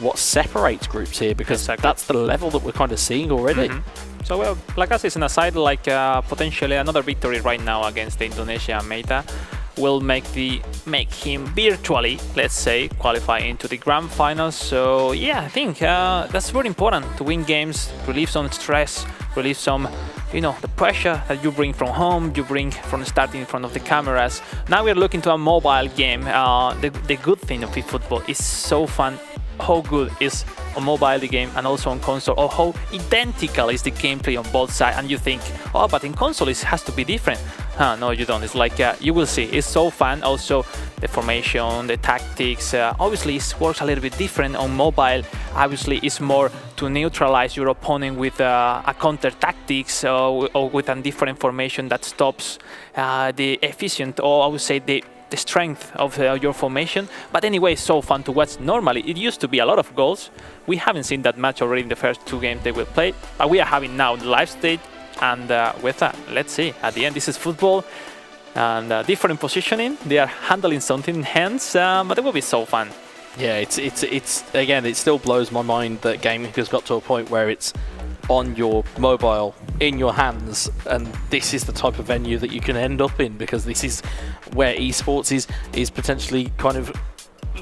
what separates groups here, because that's the level that we're kind of seeing already. So LaCasAA is in a side like potentially another victory right now against the Indonesia Meta will make him virtually, let's say, qualify into the grand finals. So yeah, I think that's very important to win games, relieve some stress, relieve some the pressure that you bring from home, you bring from starting in front of the cameras. Now we're looking to a mobile game. The good thing of eFootball is so fun. How good is on mobile the game and also on console, or how identical is the gameplay on both sides, and you think, oh, but in console it has to be different. No, you don't. It's like you will see, it's so fun. Also the formation, the tactics, obviously it works a little bit different on mobile. Obviously it's more to neutralize your opponent with a counter tactics or with a different formation that stops the efficient, or I would say the strength of your formation. But anyway, it's so fun to watch. Normally it used to be a lot of goals. We haven't seen that much already in the first 2 games they will play, but we are having now the live stage, and with that, let's see, at the end this is football and different positioning. They are handling something in hands, but it will be so fun. Yeah, it's again, it still blows my mind that gaming has got to a point where it's on your mobile, in your hands, and this is the type of venue that you can end up in, because this is where esports is potentially kind of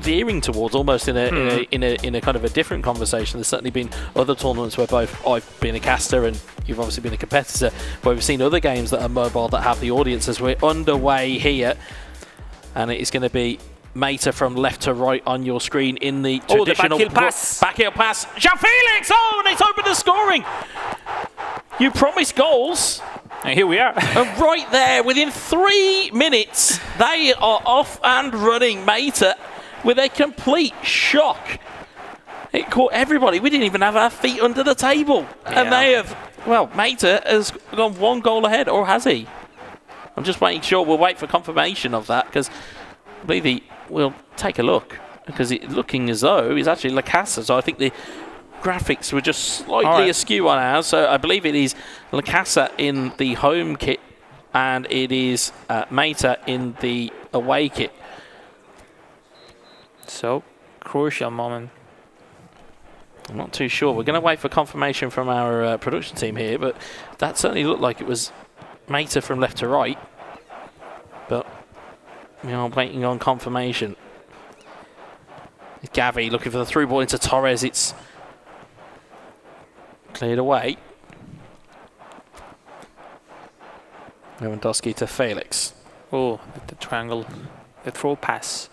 veering towards, almost in a kind of a different conversation. There's certainly been other tournaments where both I've been a caster and you've obviously been a competitor, where we've seen other games that are mobile that have the audience. As we're underway here, and it is going to be Meta from left to right on your screen in the traditional backheel pass. Jean-Felix! Oh, and it's open to scoring. You promised goals. And here we are. And right there, within 3 minutes, they are off and running. Meta with a complete shock. It caught everybody. We didn't even have our feet under the table. Yeah. And they have, well, Meta has gone 1 goal ahead, or has he? I'm just making sure. We'll wait for confirmation of that, because I believe we'll take a look, because it's looking as though it's actually LaCasAA. So I think the graphics were just slightly askew on ours. So I believe it is LaCasAA in the home kit, and it is Meta in the away kit. So, crucial moment. I'm not too sure. We're going to wait for confirmation from our production team here, but that certainly looked like it was Meta from left to right. But we are waiting on confirmation. Gavi looking for the through ball into Torres. It's cleared away. Lewandowski to Felix. Oh, the triangle, the throw pass.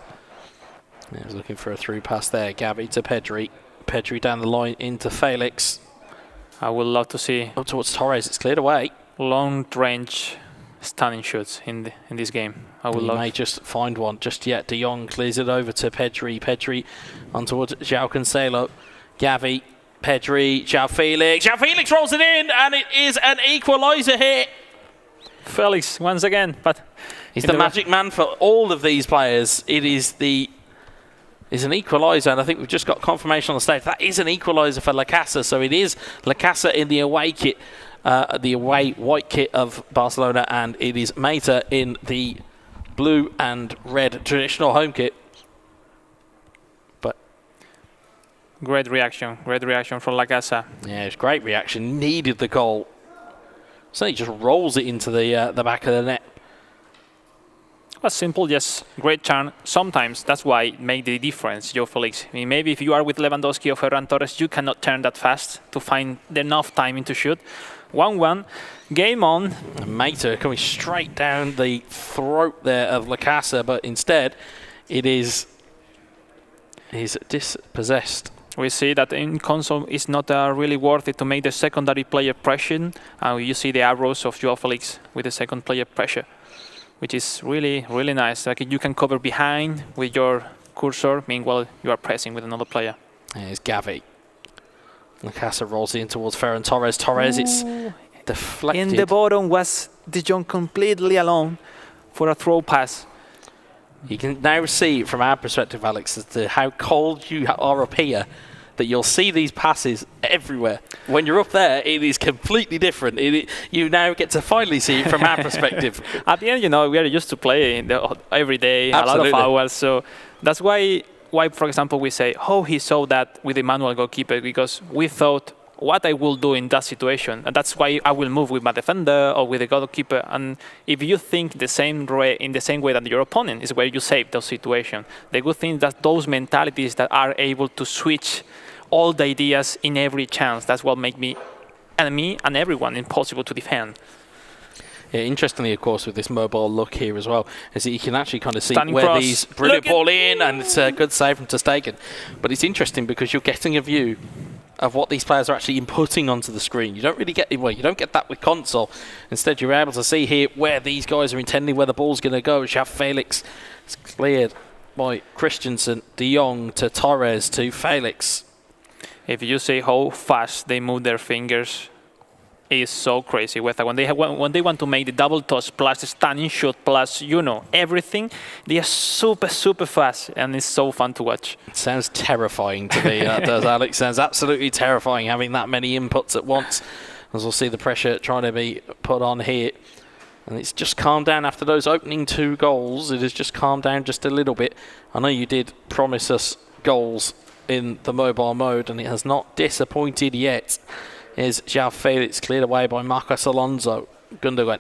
Yeah, he was looking for a through pass there. Gavi to Pedri. Pedri down the line into Felix. I would love to see Up towards Torres. It's cleared away. long range stunning shoots in this game. I would He love. may just find one just yet. De Jong clears it over to Pedri. Pedri on towards João Cancelo. Gavi, Pedri, João Felix. João Felix rolls it in, and it is an equaliser hit. Felix once again, but He's the magic man for all of these players. It is an equaliser, and I think we've just got confirmation on the stage. That is an equaliser for LaCasAA, so it is LaCasAA in the away kit, the away white kit of Barcelona, and it is Mata in the blue and red traditional home kit. But great reaction from LaCasAA. yeah, it's great reaction. Needed the goal. So he just rolls it into the back of the net. Was simple, yes, great turn. Sometimes that's why it made the difference, João Felix. I mean, maybe if you are with Lewandowski or Ferran Torres, you cannot turn that fast to find enough timing to shoot. 1-1, game on. And Mata coming straight down the throat there of LaCasAA, but instead he's dispossessed. We see that in console it's not really worth it to make the secondary player pressure. You see the arrows of João Felix with the second player pressure, which is really, really nice. Like you can cover behind with your cursor, meanwhile you are pressing with another player. Here's Gavi. LaCasAA rolls it in towards Ferran Torres. Torres, it's deflected. In the bottom was De Jong completely alone for a throw pass. You can now see from our perspective, Alex, as to how cold you are up here, that you'll see these passes everywhere. When you're up there, it is completely different. You now get to finally see it from our perspective. At the end, we are used to play every day, Absolutely. a lot of hours. So that's why, for example, we say, oh, he saw that with the manual goalkeeper, because we thought what I will do in that situation. And that's why I will move with my defender or with the goalkeeper. And if you think in the same way that your opponent is where you save those situations, the good thing is that those mentalities that are able to switch all the ideas in every chance, that's what make me and everyone impossible to defend. Yeah, interestingly, of course, with this mobile look here as well, is that you can actually kind of see Stunning where cross. these brilliant ball in, and it's a good save from ter Stegen. But it's interesting because you're getting a view of what these players are actually inputting onto the screen. You don't really get you don't get that with console. Instead, you're able to see here where these guys are intending where the ball's going to go. João Felix is cleared by Christensen, De Jong to Torres to Felix. If you see how fast they move their fingers, is so crazy. When they want to make the double toss plus the stunning shot plus everything, they are super fast, and it's so fun to watch. It sounds terrifying to me. That does, Alex. Sounds absolutely terrifying having that many inputs at once. As we'll see the pressure trying to be put on here. And it's just calmed down after those opening 2 goals. It has just calmed down just a little bit. I know you did promise us goals in the mobile mode, and it has not disappointed yet. Here's João Felix cleared away by Marcos Alonso. Gundogan.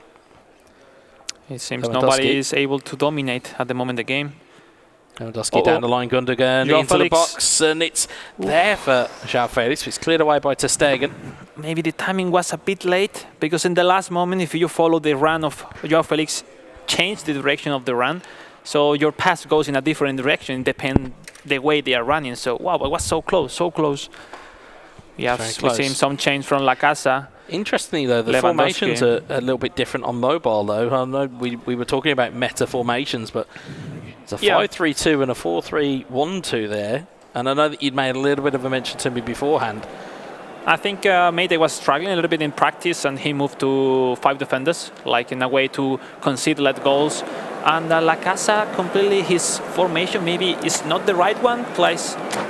It seems nobody is able to dominate at the moment the game. Lewandowski down the line, Gundogan João into Felix. the box, and it's there for João Felix. It's cleared away by ter Stegen. Maybe the timing was a bit late, because in the last moment, if you follow the run of João Felix, change the direction of the run, so your pass goes in a different direction, depend the way they are running. So wow, it was so close, so close. Yeah, we've seen some change from LaCasAA. Interestingly, though, the formations are a little bit different on mobile, though. I know we were talking about meta formations, but it's a 5-3-2 and a 4-3-1-2 there. And I know that you'd made a little bit of a mention to me beforehand. I think Mayday was struggling a little bit in practice, and he moved to 5 defenders, like in a way to concede late goals. And LaCasAA completely, his formation maybe is not the right one.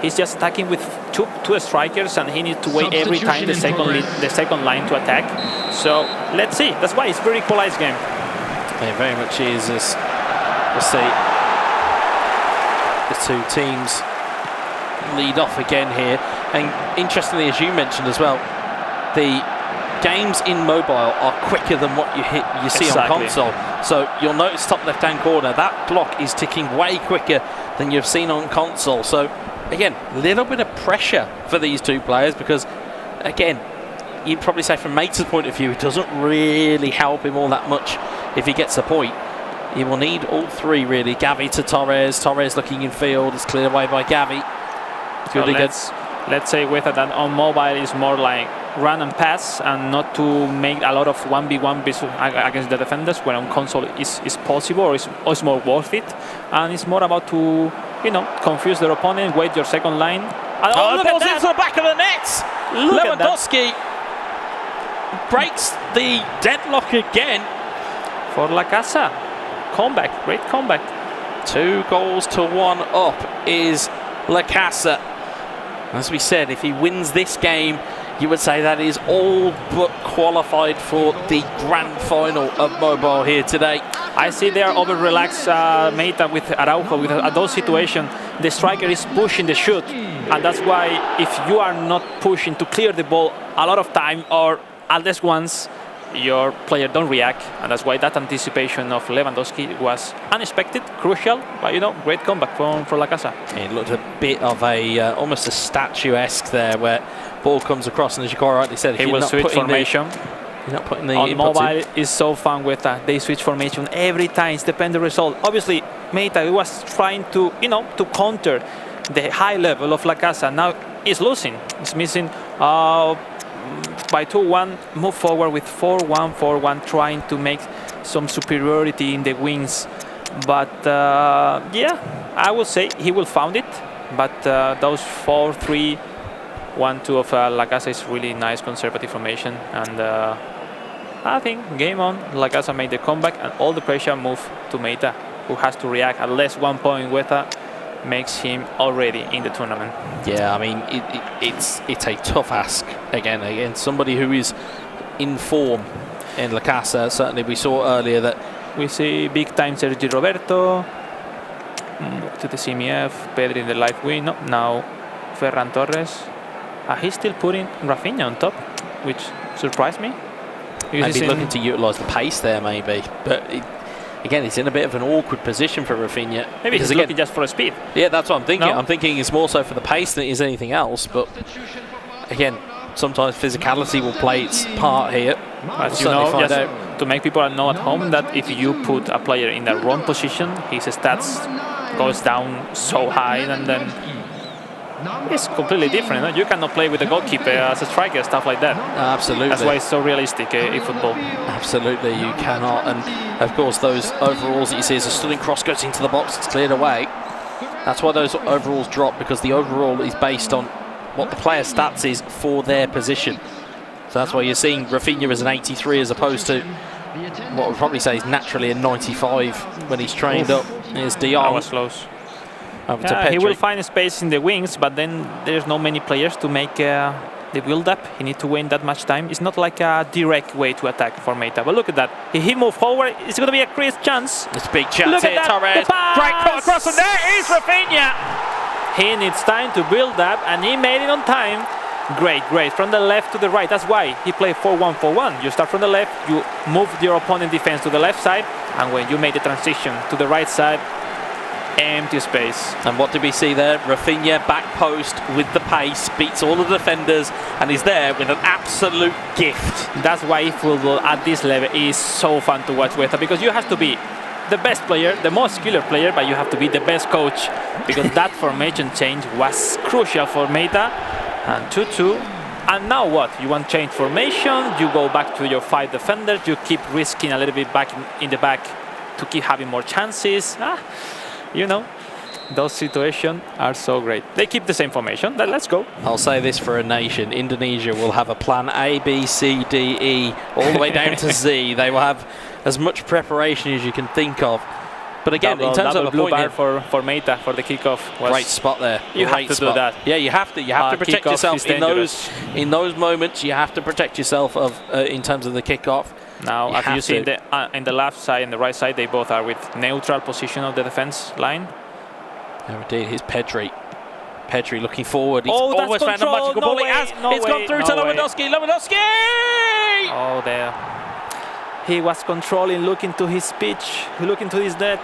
He's just attacking with two strikers, and he needs to wait every time the second line to attack. So let's see. That's why it's a very equalized game. It very much is. As we'll see the 2 teams lead off again here. And interestingly, as you mentioned as well, the games in mobile are quicker than what you see on console. So you'll notice top left-hand corner, that block is ticking way quicker than you've seen on console. So again, a little bit of pressure for these 2 players because, again, you'd probably say from Mate's point of view, it doesn't really help him all that much if he gets a point. He will need all three, really. Gavi to Torres. Torres looking in field. It's cleared away by Gavi. So let's say with that on mobile is more like run and pass and not to make a lot of 1v1 against the defenders, when on console is possible or is more worth it. And it's more about to, confuse their opponent, wait your second line. And look at that! Into the back of the net! Lewandowski breaks the deadlock again. For LaCasa. Comeback, great comeback. 2 goals to 1 up is LaCasa. As we said, if he wins this game, you would say that is all but qualified for the grand final of mobile here today. I see they are over-relaxed, Meita with Araujo. With those situations, the striker is pushing the shoot. And that's why if you are not pushing to clear the ball a lot of time, or at least once, your player don't react, and that's why that anticipation of Lewandowski was unexpected, crucial, but great comeback from LaCasa. It looked a bit of a almost a statuesque there, where ball comes across, and as you quite rightly said, he will switch formation. You're not putting the on mobile in. is so fun with that. They switch formation every time. It's depend the result. Obviously, Meita was trying to to counter the high level of LaCasa. Now he's losing. He's missing. By 2-1, move forward with 4-1, 4-1, trying to make some superiority in the wings. But yeah, I will say he will found it. But those 4-3, 1-2 of LaCasa is really nice conservative formation. And I think game on. LaCasa made the comeback, and all the pressure moved to Meita, who has to react. At least 1 point with makes him already in the tournament. Yeah, I mean, it's a tough ask again. Somebody who is in form in LaCasa. Certainly, we saw earlier that we see big time Sergi Roberto to the CMF, Pedri in the live win. No, now Ferran Torres. He's still putting Rafinha on top, which surprised me. Maybe looking to utilise the pace there, maybe, but. Again, he's in a bit of an awkward position for Rafinha. Maybe he's looking just for a speed. Yeah, that's what I'm thinking. No? I'm thinking it's more so for the pace than it is anything else. But again, sometimes physicality will play its part here. As you know, just to make people know at home that if you put a player in the wrong position, his stats goes down so high, and then it's completely different. No? You cannot play with the goalkeeper as a striker, stuff like that. Absolutely. That's why it's so realistic in football. Absolutely, you cannot. And of course, those overalls that you see as a stunning cross goes into the box, it's cleared away. That's why those overalls drop, because the overall is based on what the player's stats is for their position. So that's why you're seeing Rafinha as an 83 as opposed to what we'd probably say is naturally a 95 when he's trained up. Here's De Jong. That was close. He will find space in the wings, but then there's not many players to make the build-up. He needs to win that much time. It's not like a direct way to attack for Meita. But look at that. If he moves forward, it's going to be a crazy chance. It's a big chance here, Torres. Great cut across the net. Here's Rafinha. He needs time to build up, and he made it on time. Great. From the left to the right. That's why he played 4-1-4-1. You start from the left, you move your opponent defense to the left side, and when you make the transition to the right side, empty space. And what did we see there? Rafinha back post with the pace, beats all the defenders, and is there with an absolute gift. That's why football at this level is so fun to watch with, because you have to be the best player, the most skilled player, but you have to be the best coach, because that formation change was crucial for Meita. And 2-2. And now what? You want to change formation, you go back to your 5 defenders, you keep risking a little bit back in the back to keep having more chances. You know, those situations are so great. They keep the same formation. Let's go. I'll say this for a nation. Indonesia will have a plan A, B, C, D, E, all the way down to Z. They will have as much preparation as you can think of. But again, in terms of a blue point bar for Meita for the kickoff. Great spot there. You have to do that. Yeah, you have to. You have to protect yourself in those moments. You have to protect yourself in terms of the kickoff. Now, as you see in the left side and the right side, they both are with neutral position of the defense line. Yeah, indeed. Here's Pedri. Pedri looking forward. He's almost found a magical ball. It's gone through to Lewandowski. Lewandowski! Oh, there. He was controlling, looking to his pitch, looking to his net.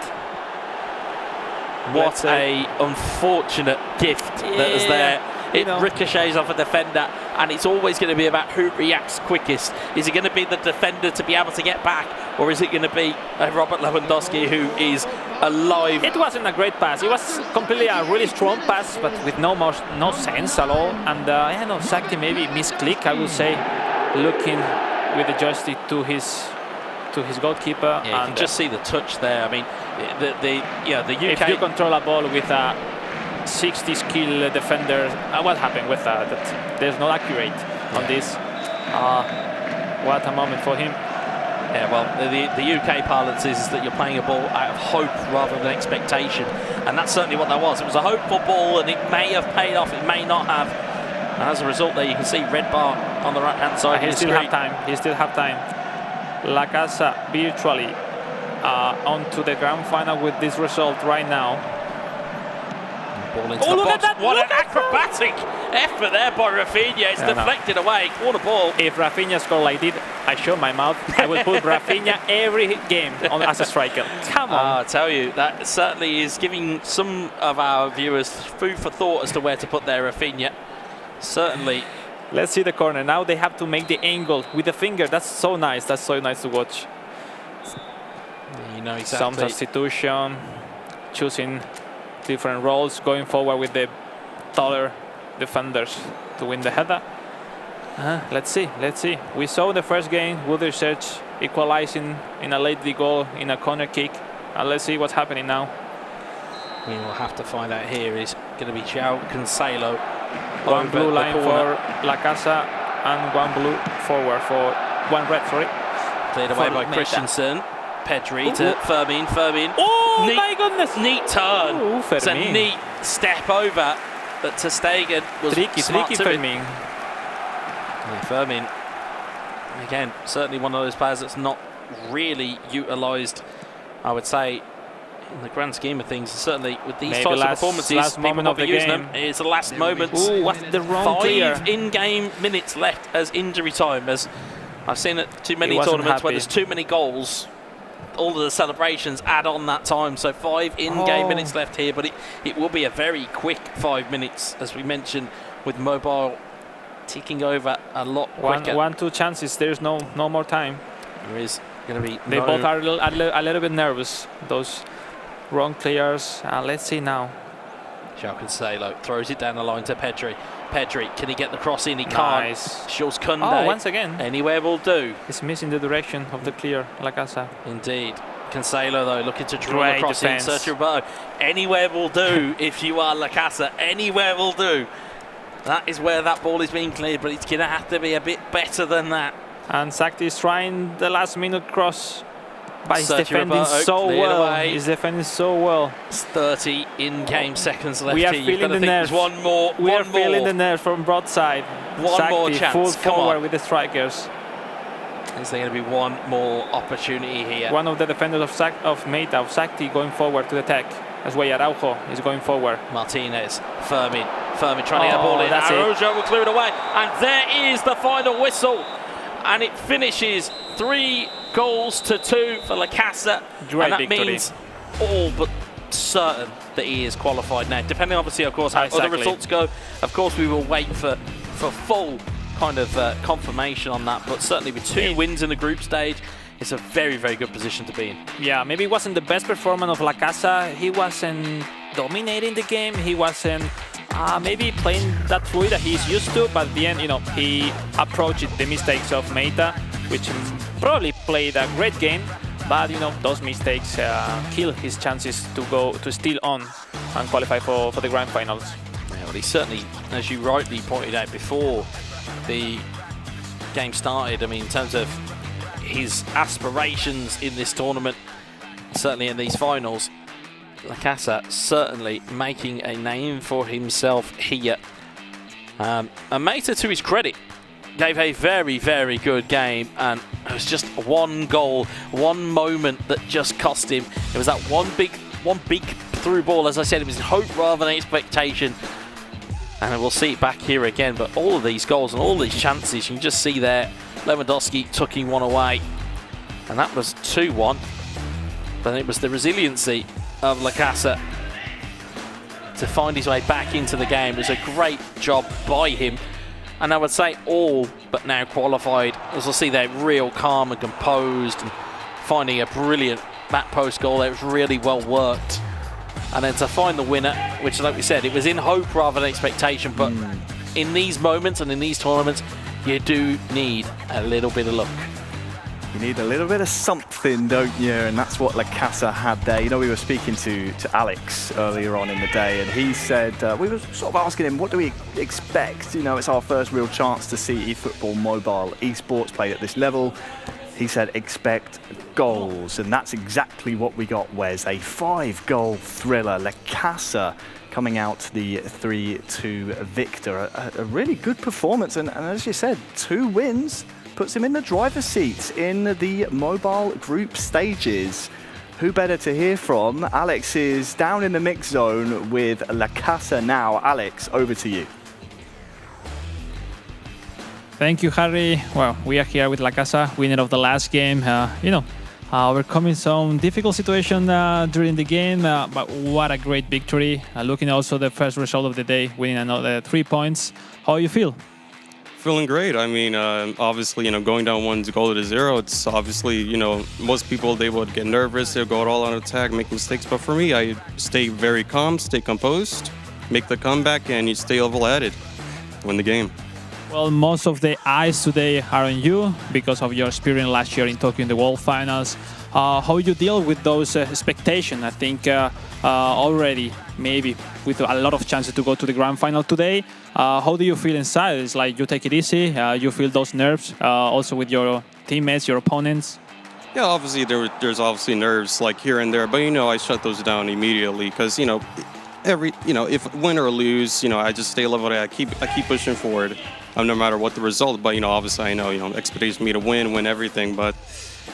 What a unfortunate gift that was there. It ricochets off a defender and it's always going to be about who reacts quickest. Is it going to be the defender to be able to get back, or is it going to be Robert Lewandowski who is alive? It wasn't a great pass. It was completely a really strong pass, but with no sense at all. And I know Sakti maybe misclick, I would say, looking with the joystick to his goalkeeper. Yeah, you can just see the touch there. I mean, the UK. If you control a ball with a 60 skill defender, what happened with that? That there's not accurate on this. What a moment for him. Yeah, well, the UK parlance is that you're playing a ball out of hope rather than expectation, and that's certainly what that was. It was a hopeful ball, and it may have paid off, it may not have. And as a result, there you can see red bar on the right-hand side. He still have time. He still have time. LaCasa virtually onto the grand final with this result right now. Ball into the look box. at that! What Look an at acrobatic effort there by Rafinha. It's deflected away. Corner ball. If Rafinha scored like this, I show my mouth. I will put Rafinha every game as a striker. Come on. I tell you, that certainly is giving some of our viewers food for thought as to where to put their Rafinha. Certainly. Let's see the corner. Now they have to make the angle with the finger. That's so nice. That's so nice to watch. You know exactly. Some substitution, choosing different roles, going forward with the taller defenders to win the header. Let's see. We saw the first game, Woodresearch equalizing in a late goal in a corner kick. And let's see what's happening now. We will have to find out here. Is going to be João Cancelo. One blue line for LaCasa and one blue forward for one red, sorry. Cleared away by Christensen. Pedri to Fermin. Oh, neat, my goodness! Neat turn. Ooh, it's a neat step over. But Ter Stegen was smart to Fermin. Yeah, Fermin. Again, certainly one of those players that's not really utilised, I would say, in the grand scheme of things. Certainly with these types of performances, people will be using them. It's the last moments. Ooh, what's the wrong clear? 5 in-game minutes left as injury time. As I've seen it too many tournaments where there's too many goals. All of the celebrations add on that time, so 5 in-game minutes left here, but it will be a very quick 5 minutes, as we mentioned, with mobile ticking over a lot quicker. 1-2 chances. There's no more time. There is going to be. They both are a little bit nervous. Those wrong players. Let's see now. João Cancelo throws it down the line to Pedri. Pedri, can he get the cross in? He nice. can't. Jules Koundé. Oh, once again. Anywhere will do. He's missing the direction of the clear, LaCasa. Indeed. Cancelo, though, looking to draw the cross in. Sergio Roberto. Anywhere will do if you are LaCasa. Anywhere will do. That is where that ball is being cleared, but it's going to have to be a bit better than that. And Sakti is trying the last-minute cross. But he's Sergio defending Roberto so well. Away. He's defending so well. It's 30 in-game seconds left. We are here. feeling the nerves. One more. We are feeling the nerves from broadside. One Sakti, more chance. full Come forward on. with the strikers. Is there going to be one more opportunity here? One of the defenders of Sakti going forward to the attack. That's why Araujo is going forward. Martinez, Fermin trying to get the ball in. Araujo will clear it away, and there is the final whistle, and it finishes 3-2 for LaCasa, and that victory. means all but certain that he is qualified now. Depending, obviously, of course, how other results go. Of course, we will wait for full kind of confirmation on that, but certainly with 2 wins in the group stage, it's a very, very good position to be in. Yeah, maybe it wasn't the best performance of LaCasa. He wasn't dominating the game. He wasn't maybe playing that fluid that he's used to, but at the end, he approached the mistakes of Meita, which probably played a great game, but those mistakes kill his chances to still on and qualify for the grand finals. Yeah, well, he certainly, as you rightly pointed out before the game started, I mean, in terms of his aspirations in this tournament, certainly in these finals, LaCasa certainly making a name for himself here. And Meita, to his credit, gave a very, very good game, and it was just one goal, one moment that just cost him. It was that one big through ball. As I said, it was hope rather than expectation, and we'll see it back here again. But all of these goals and all these chances, you can just see there, Lewandowski tucking one away, and that was 2-1. But it was the resiliency of LaCasa to find his way back into the game. It was a great job by him, And I would say all but now qualified. As I see, they're real calm and composed, and finding a brilliant back post goal that was really well worked. And then to find the winner, which, like we said, it was in hope rather than expectation. But in these moments and in these tournaments, you do need a little bit of luck. You need a little bit of something, don't you? And that's what LaCasAA had there. You know, we were speaking to Alex earlier on in the day, and he said, we were sort of asking him, what do we expect? You know, it's our first real chance to see eFootball mobile esports played at this level. He said, expect goals. And that's exactly what we got, Wes. A 5-goal thriller. LaCasAA coming out the 3-2 victor. A really good performance. And as you said, 2 wins. Puts him in the driver's seat in the mobile group stages. Who better to hear from? Alex is down in the mix zone with LaCasAA now. Alex, over to you. Thank you, Harry. Well, we are here with LaCasAA, winner of the last game. Overcoming some difficult situation during the game, but what a great victory. Looking also the first result of the day, winning another 3 points. How you feel? Feeling great. I mean, obviously, going down 1-0, it's obviously, most people, they would get nervous, they'll go all out attack, make mistakes. But for me, I stay very calm, stay composed, make the comeback, and you stay level-headed, win the game. Well, most of the eyes today are on you because of your experience last year in Tokyo in the World Finals. How you deal with those expectations? I think already maybe with a lot of chances to go to the grand final today. How do you feel inside? It's like you take it easy. You feel those nerves also with your teammates, your opponents. Yeah, obviously there's obviously nerves like here and there, but I shut those down immediately because if win or lose, I just stay level-headed. I keep pushing forward. No matter what the result, but obviously I know expectation me to win everything, but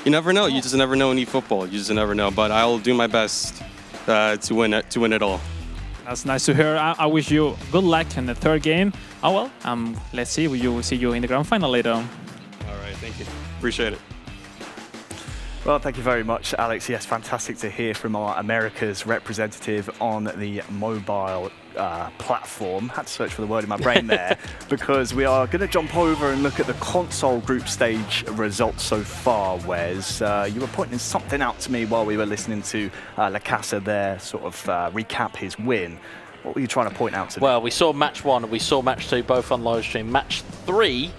you never know. You just never know in eFootball. You just never know. But I'll do my best to win it all. That's nice to hear. I wish you good luck in the third game. Let's see. We will see you in the grand final later on. All right, thank you. Appreciate it. Well, thank you very much, Alex. Yes, fantastic to hear from our America's representative on the mobile platform. Had to search for the word in my brain there because we are going to jump over and look at the console group stage results so far, Wes. You were pointing something out to me while we were listening to LaCasAA there sort of recap his win. What were you trying to point out to me? Well, we saw match 1 and we saw match 2 both on live stream. Match 3,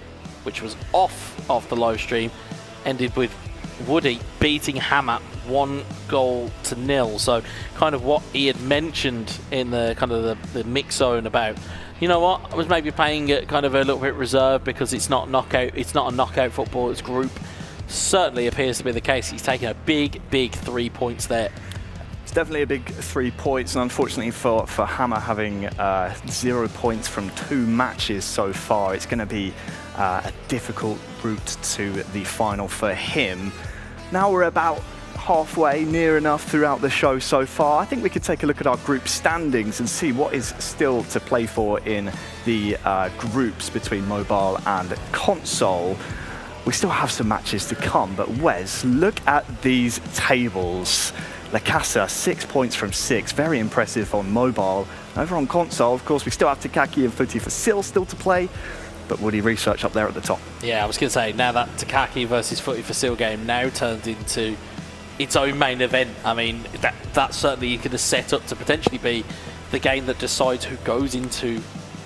which was off of the live stream, ended with Woody beating Hama 1-0. So kind of what he had mentioned in the kind of the mix zone about, I was maybe playing it kind of a little bit reserved because it's not knockout. It's not a knockout football. It's group. Certainly appears to be the case. He's taking a big 3 points there. It's definitely a big 3 points, and unfortunately for Hama having 0 points from 2 matches so far, it's going to be a difficult route to the final for him. Now we're about halfway, near enough throughout the show so far. I think we could take a look at our group standings and see what is still to play for in the groups between mobile and console. We still have some matches to come, but Wes, look at these tables. LaCasAA, 6 points from 6, very impressive on mobile. Over on console, of course, we still have Takaki and FuTeFacil still to play, but Woody Research up there at the top. Yeah, I was going to say, now that Takaki versus FuTeFacil game now turned into its own main event, I mean, that's certainly going to set up to potentially be the game that decides who goes into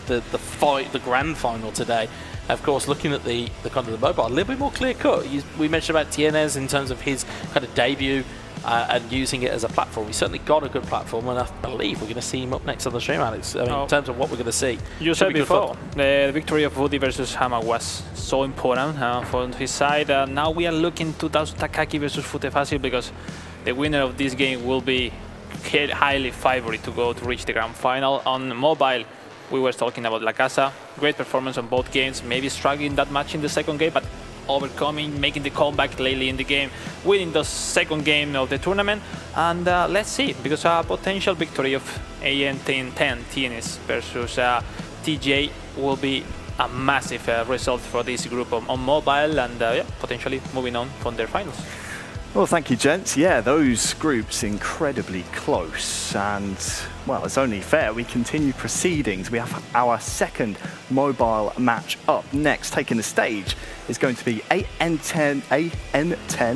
the grand final today. Of course, looking at the kind of the mobile, a little bit more clear cut. We mentioned about Tienes in terms of his kind of debut and using it as a platform. He's certainly got a good platform, and I believe we're going to see him up next on the stream, Alex. I mean, in terms of what we're going to see. You said before, the victory of Woody versus Hama was so important for his side. Now we are looking to Takaki versus FuTeFacil because the winner of this game will be highly favored to reach the grand final. On mobile, we were talking about LaCasAA. Great performance on both games, maybe struggling that much in the second game, but overcoming, making the comeback lately in the game, winning the second game of the tournament. And let's see, because a potential victory of AN10 Tienes versus TJ will be a massive result for this group on mobile and potentially moving on from their finals. Well, thank you, gents. Yeah, those groups incredibly close, and well, it's only fair we continue proceedings. We have our second mobile match up next. Taking the stage is going to be AN10.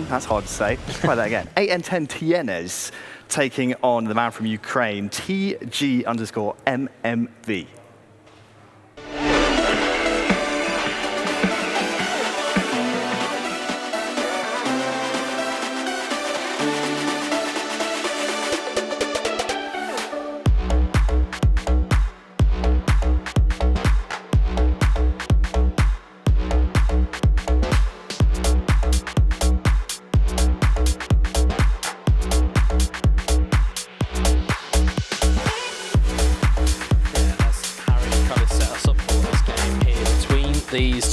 That's hard to say. Try that again. AN10 Tienes taking on the man from Ukraine, TG_MMV.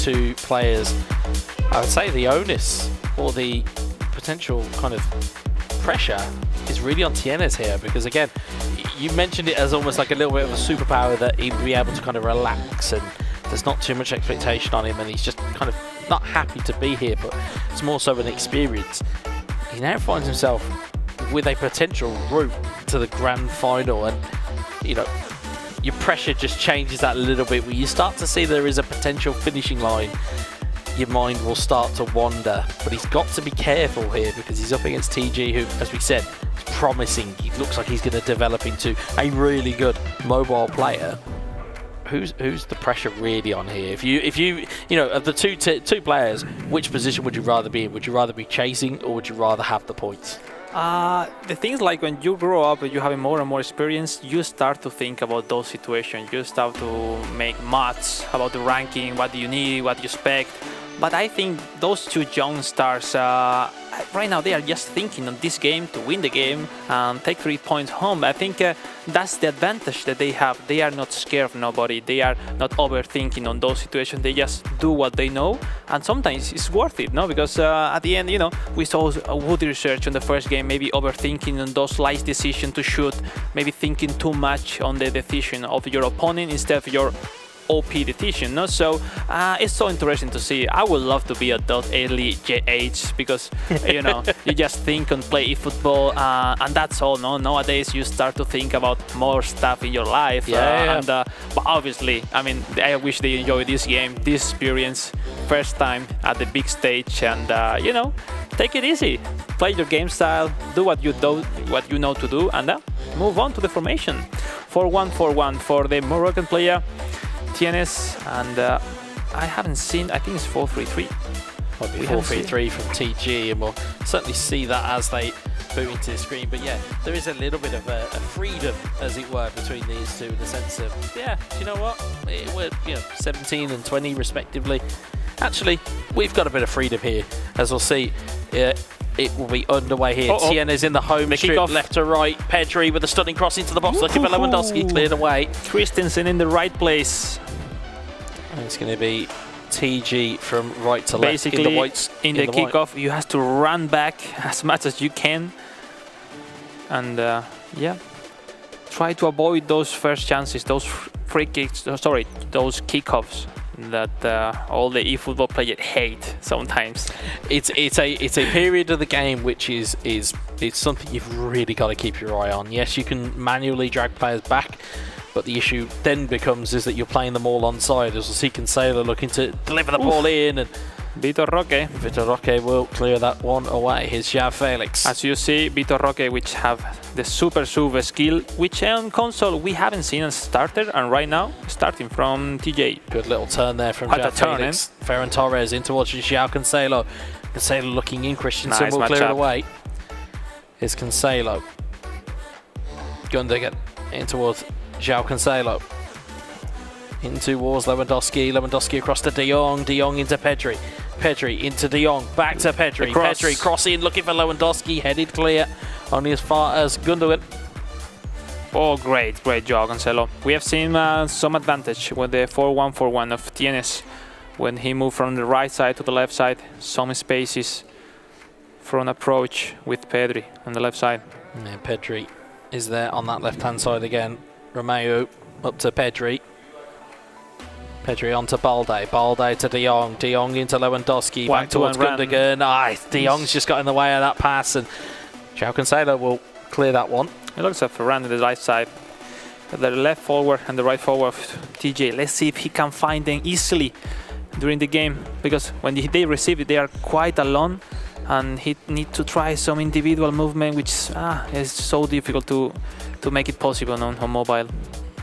Two players, I would say the onus or the potential kind of pressure is really on Tienes here, because again, you mentioned it as almost like a little bit of a superpower that he'd be able to kind of relax and there's not too much expectation on him and he's just kind of not happy to be here, but it's more so an experience. He now finds himself with a potential route to the grand final, and you know, your pressure just changes that a little bit. When you start to see there is a potential finishing line, your mind will start to wander. But he's got to be careful here because he's up against TG, who, as we said, is promising. He looks like he's going to develop into a really good mobile player. Who's the pressure really on here? If you know, of the two players, which position would you rather be in? Would you rather be chasing, or would you rather have the points? The things like when you grow up, you have more and more experience, you start to think about those situations. You start to make maths about the ranking, what do you need, what you expect. But I think those two young stars, right now they are just thinking on this game to win the game and take 3 points home. I think that's the advantage that they have. They are not scared of nobody. They are not overthinking on those situations. They just do what they know, and sometimes it's worth it, no? Because at the end, you know, we saw Woody research on the first game, maybe overthinking on those last decisions to shoot, maybe thinking too much on the decision of your opponent instead of your OP decision, no? So it's so interesting to see. I would love to be at that early age because you know, you just think and play eFootball and that's all. No, nowadays you start to think about more stuff in your life. And but obviously, I mean, I wish they enjoy this game, this experience, first time at the big stage, and you know, take it easy, play your game style, do what you know to do, and move on to the formation. 4-1-4-1 for the Moroccan player Tienes, and I haven't seen, I think it's 4-3-3. 4-3-3 from TG, and we'll certainly see that as they boot into the screen. But yeah, there is a little bit of a freedom, as it were, between these two in the sense of, yeah, do you know what? We're 17 and 20 respectively. Actually, we've got a bit of freedom here, as we'll see. It will be underway here. Tienes in the home strip, left to right. Pedri with a stunning cross into the box, looking for Lewandowski, cleared away. Christensen in the right place. And it's going to be TG from right to left. Basically, in the kickoff, you have to run back as much as you can. And yeah, try to avoid those first chances, those free kicks, those kickoffs that all the eFootball players hate sometimes. It's a period of the game which is something you've really got to keep your eye on. Yes, you can manually drag players back, but the issue then becomes is that you're playing them all onside. As we'll see Cancelo looking to deliver the ball in, and Vitor Roque will clear that one away. Here's João Felix. As you see, Vitor Roque, which have the super skill, which on console we haven't seen as starter, and right now starting from TJ. Good little turn there from João Felix. Ferran Torres in towards João Cancelo. Cancelo looking in, Christensen will clear it away. Here's Cancelo. Gundogan in towards João Cancelo. In towards Lewandowski. Lewandowski across to De Jong. De Jong into Pedri. Pedri into De Jong. Back to Pedri. Pedri crossing, looking for Lewandowski. Headed clear. Only as far as Gundogan. Oh, great job, Cancelo. We have seen some advantage with the 4-1-4-1 of Tienes when he moved from the right side to the left side. Some spaces for an approach with Pedri on the left side. Yeah, Pedri is there on that left-hand side again. Romeo up to Pedri. Pedri onto Balde. Balde to De Jong. De Jong into Lewandowski. Back towards Gundogan. De Jong's just got in the way of that pass, and João Cancelo will clear that one. It looks like Ferran on the right side. The left forward and the right forward of TJ. Let's see if he can find them easily during the game, because when they receive it, they are quite alone, and he needs to try some individual movement, which is so difficult to make it possible on mobile.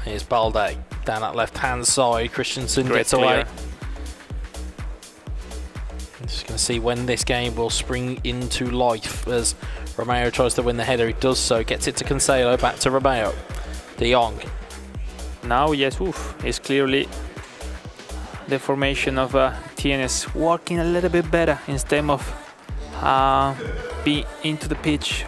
Here's Balde down that left-hand side. Christensen gets clear. away. I'm just going to see when this game will spring into life as Romeo tries to win the header. He does so, gets it to Cancelo, back to Romeo. De Jong. Now, yes, it's clearly the formation of TNS working a little bit better instead of being into the pitch,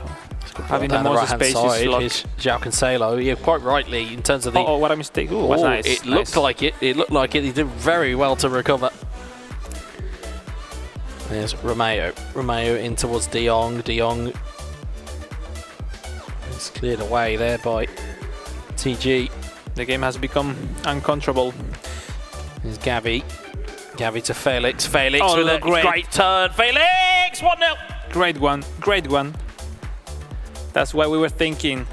having the most spaces locked. Is João Cancelo. Yeah, quite rightly in terms of the. Oh, what a mistake! Oh, was nice. It looked like it. It looked like it. He did very well to recover. There's Romeo. Romeo in towards De Jong. De Jong is cleared away there by TG. The game has become uncontrollable. There's Gavi. Gavi to Felix. Felix with a great turn. Felix! 1-0! Great one. Great one. That's why we were thinking.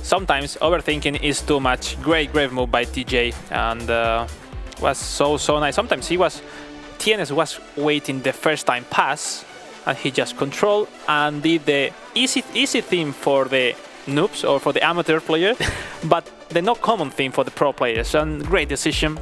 Sometimes overthinking is too much. Great move by TJ. And was so nice. Sometimes TNS was waiting the first time pass, and he just controlled and did the easy thing for the noobs or for the amateur player, but the not common thing for the pro players. And great decision.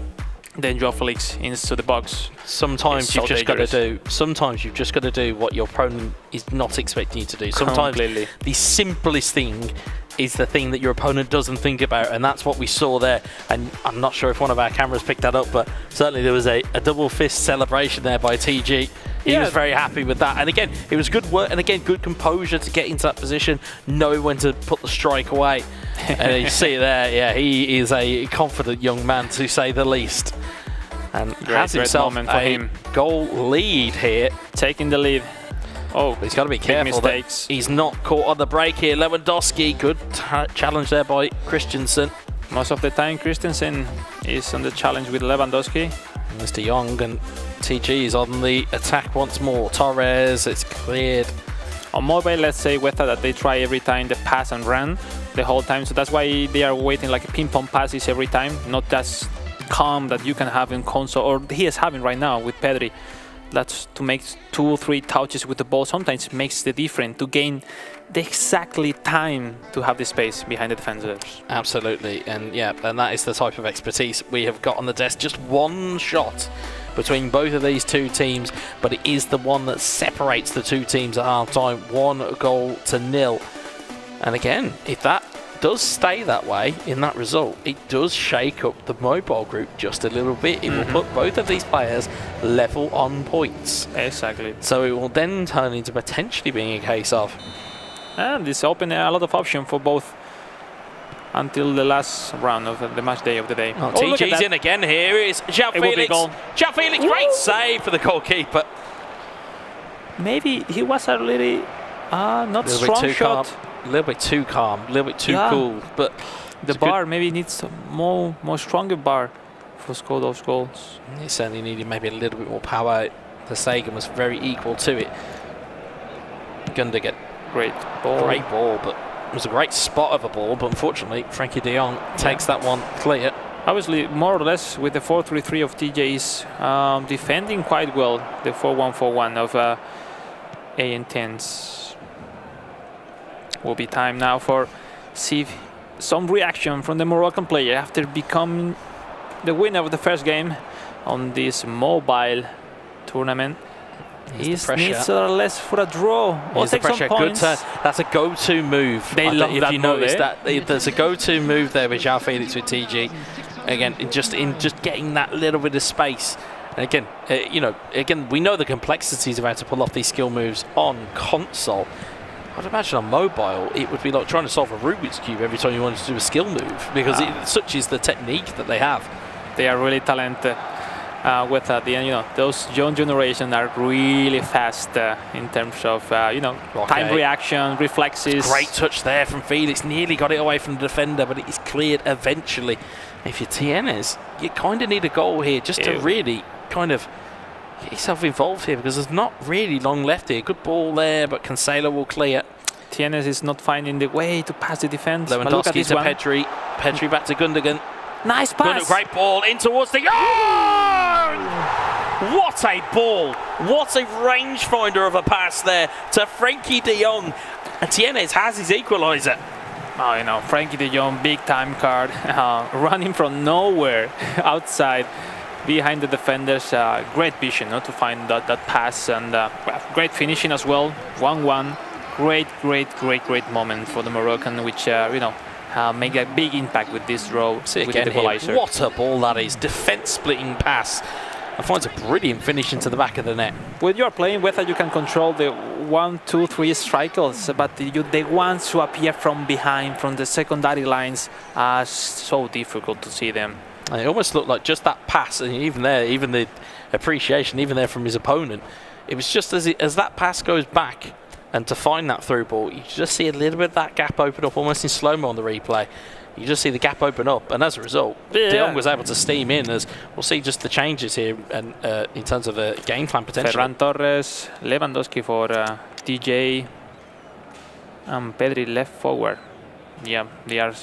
Then João Felix into the box. Sometimes you've just got to do what your opponent is not expecting you to do. Sometimes the simplest thing is the thing that your opponent doesn't think about, and that's what we saw there. And I'm not sure if one of our cameras picked that up, but certainly there was a double fist celebration there by TG. He was very happy with that. And again, it was good work, and again, good composure to get into that position, know when to put the strike away. And you see there, yeah, he is a confident young man, to say the least. And has himself a goal lead here. Taking the lead. Oh, he's got to be careful that he's not caught on the break here. Lewandowski, good challenge there by Christensen. Most of the time, Christensen is on the challenge with Lewandowski. Mr. Young and TG is on the attack once more. Torres, it's cleared. On mobile, let's say that they try every time the pass and run the whole time. So that's why they are waiting like a ping-pong passes every time, not just calm that you can have in console, or he is having right now with Pedri. That's to make 2 or 3 touches with the ball. Sometimes it makes the difference to gain the exactly time to have the space behind the defenders. Absolutely, and that is the type of expertise we have got on the desk. Just one shot between both of these two teams, but it is the one that separates the two teams at half-time. 1-0. And again, if that does stay that way in that result, it does shake up the mobile group just a little bit. It will put both of these players level on points. Exactly. So it will then turn into potentially being a case of. And this opened a lot of options for both until the last round of the match day of the day. TG's in again here. It's João Felix. João Felix, great save for the goalkeeper. Maybe he was a little not strong shot. A little bit too calm, a little bit too cool, but the bar maybe needs more stronger bar for score those goals. He certainly needed maybe a little bit more power. The Sagan was very equal to it. Gundogan, great ball, but it was a great spot of a ball. But unfortunately, Frankie De Jong takes that one clear. Obviously, more or less with the 4-3-3 of TJ is defending quite well. The 4-1-4-1 of A10s. Will be time now for see some reaction from the Moroccan player after becoming the winner of the first game on this mobile tournament. He needs less for a draw or take some points. That's a go-to move. They love that. If you noticed that, there's a go-to move there with João Felix with TG. Again, just getting that little bit of space. And again, we know the complexities of how to pull off these skill moves on console. I'd imagine on mobile, it would be like trying to solve a Rubik's Cube every time you wanted to do a skill move, because such is the technique that they have. They are really talented with that. Those young generation are really fast in terms of, time reaction, reflexes. Great touch there from Felix. Nearly got it away from the defender, but it is cleared eventually. if you're Tienes, you kind of need a goal here just to really kind of get yourself involved here, because there's not really long left here. Good ball there, but Cancelo will clear. Tienes is not finding the way to pass the defense. Lewandowski to Pedri. Pedri back to Gundogan. Nice pass. Great ball in towards the... Oh! What a ball. What a rangefinder of a pass there to Frankie de Jong. And Tienes has his equaliser. Oh, you know, Frankie de Jong, big time card, running from nowhere outside behind the defenders. Great vision to find that pass, and great finishing as well. 1-1. Great moment for the Moroccan, which make a big impact with this draw with the equaliser. What a ball that is. Defence splitting pass. I find a brilliant finish into the back of the net. When you're playing, whether you can control the 1, 2, 3 strikers, but the ones who appear from behind, from the secondary lines, are so difficult to see them. And it almost looked like just that pass, and even there, even the appreciation, even there from his opponent, it was just as that pass goes back, and to find that through ball, you just see a little bit of that gap open up, almost in slow-mo on the replay. You just see the gap open up, and as a result, De Jong was able to steam in. As we'll see just the changes here, and in terms of the game plan potential. Ferran Torres, Lewandowski for DJ, and Pedri left forward. Yeah, they are.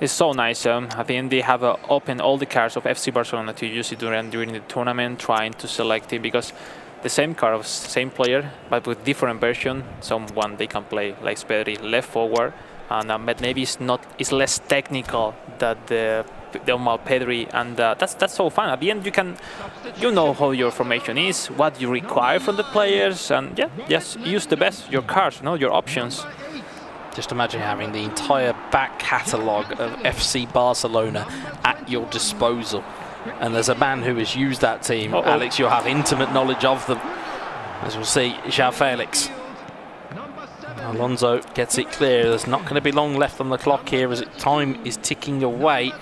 It's so nice. I think they have opened all the cards of FC Barcelona to use it during the tournament, trying to select it, because the same card of same player, but with different version. Someone they can play like Pedri left forward. And but maybe it's less technical than the Pedri, and that's so fun. At the end, you know how your formation is, what you require from the players, and just use the best your cards, your options. Just imagine having the entire back catalogue of FC Barcelona at your disposal, and there's a man who has used that team. Alex, you'll have intimate knowledge of them, as we'll see. João Felix. Alonso gets it clear. There's not going to be long left on the clock here as time is ticking away.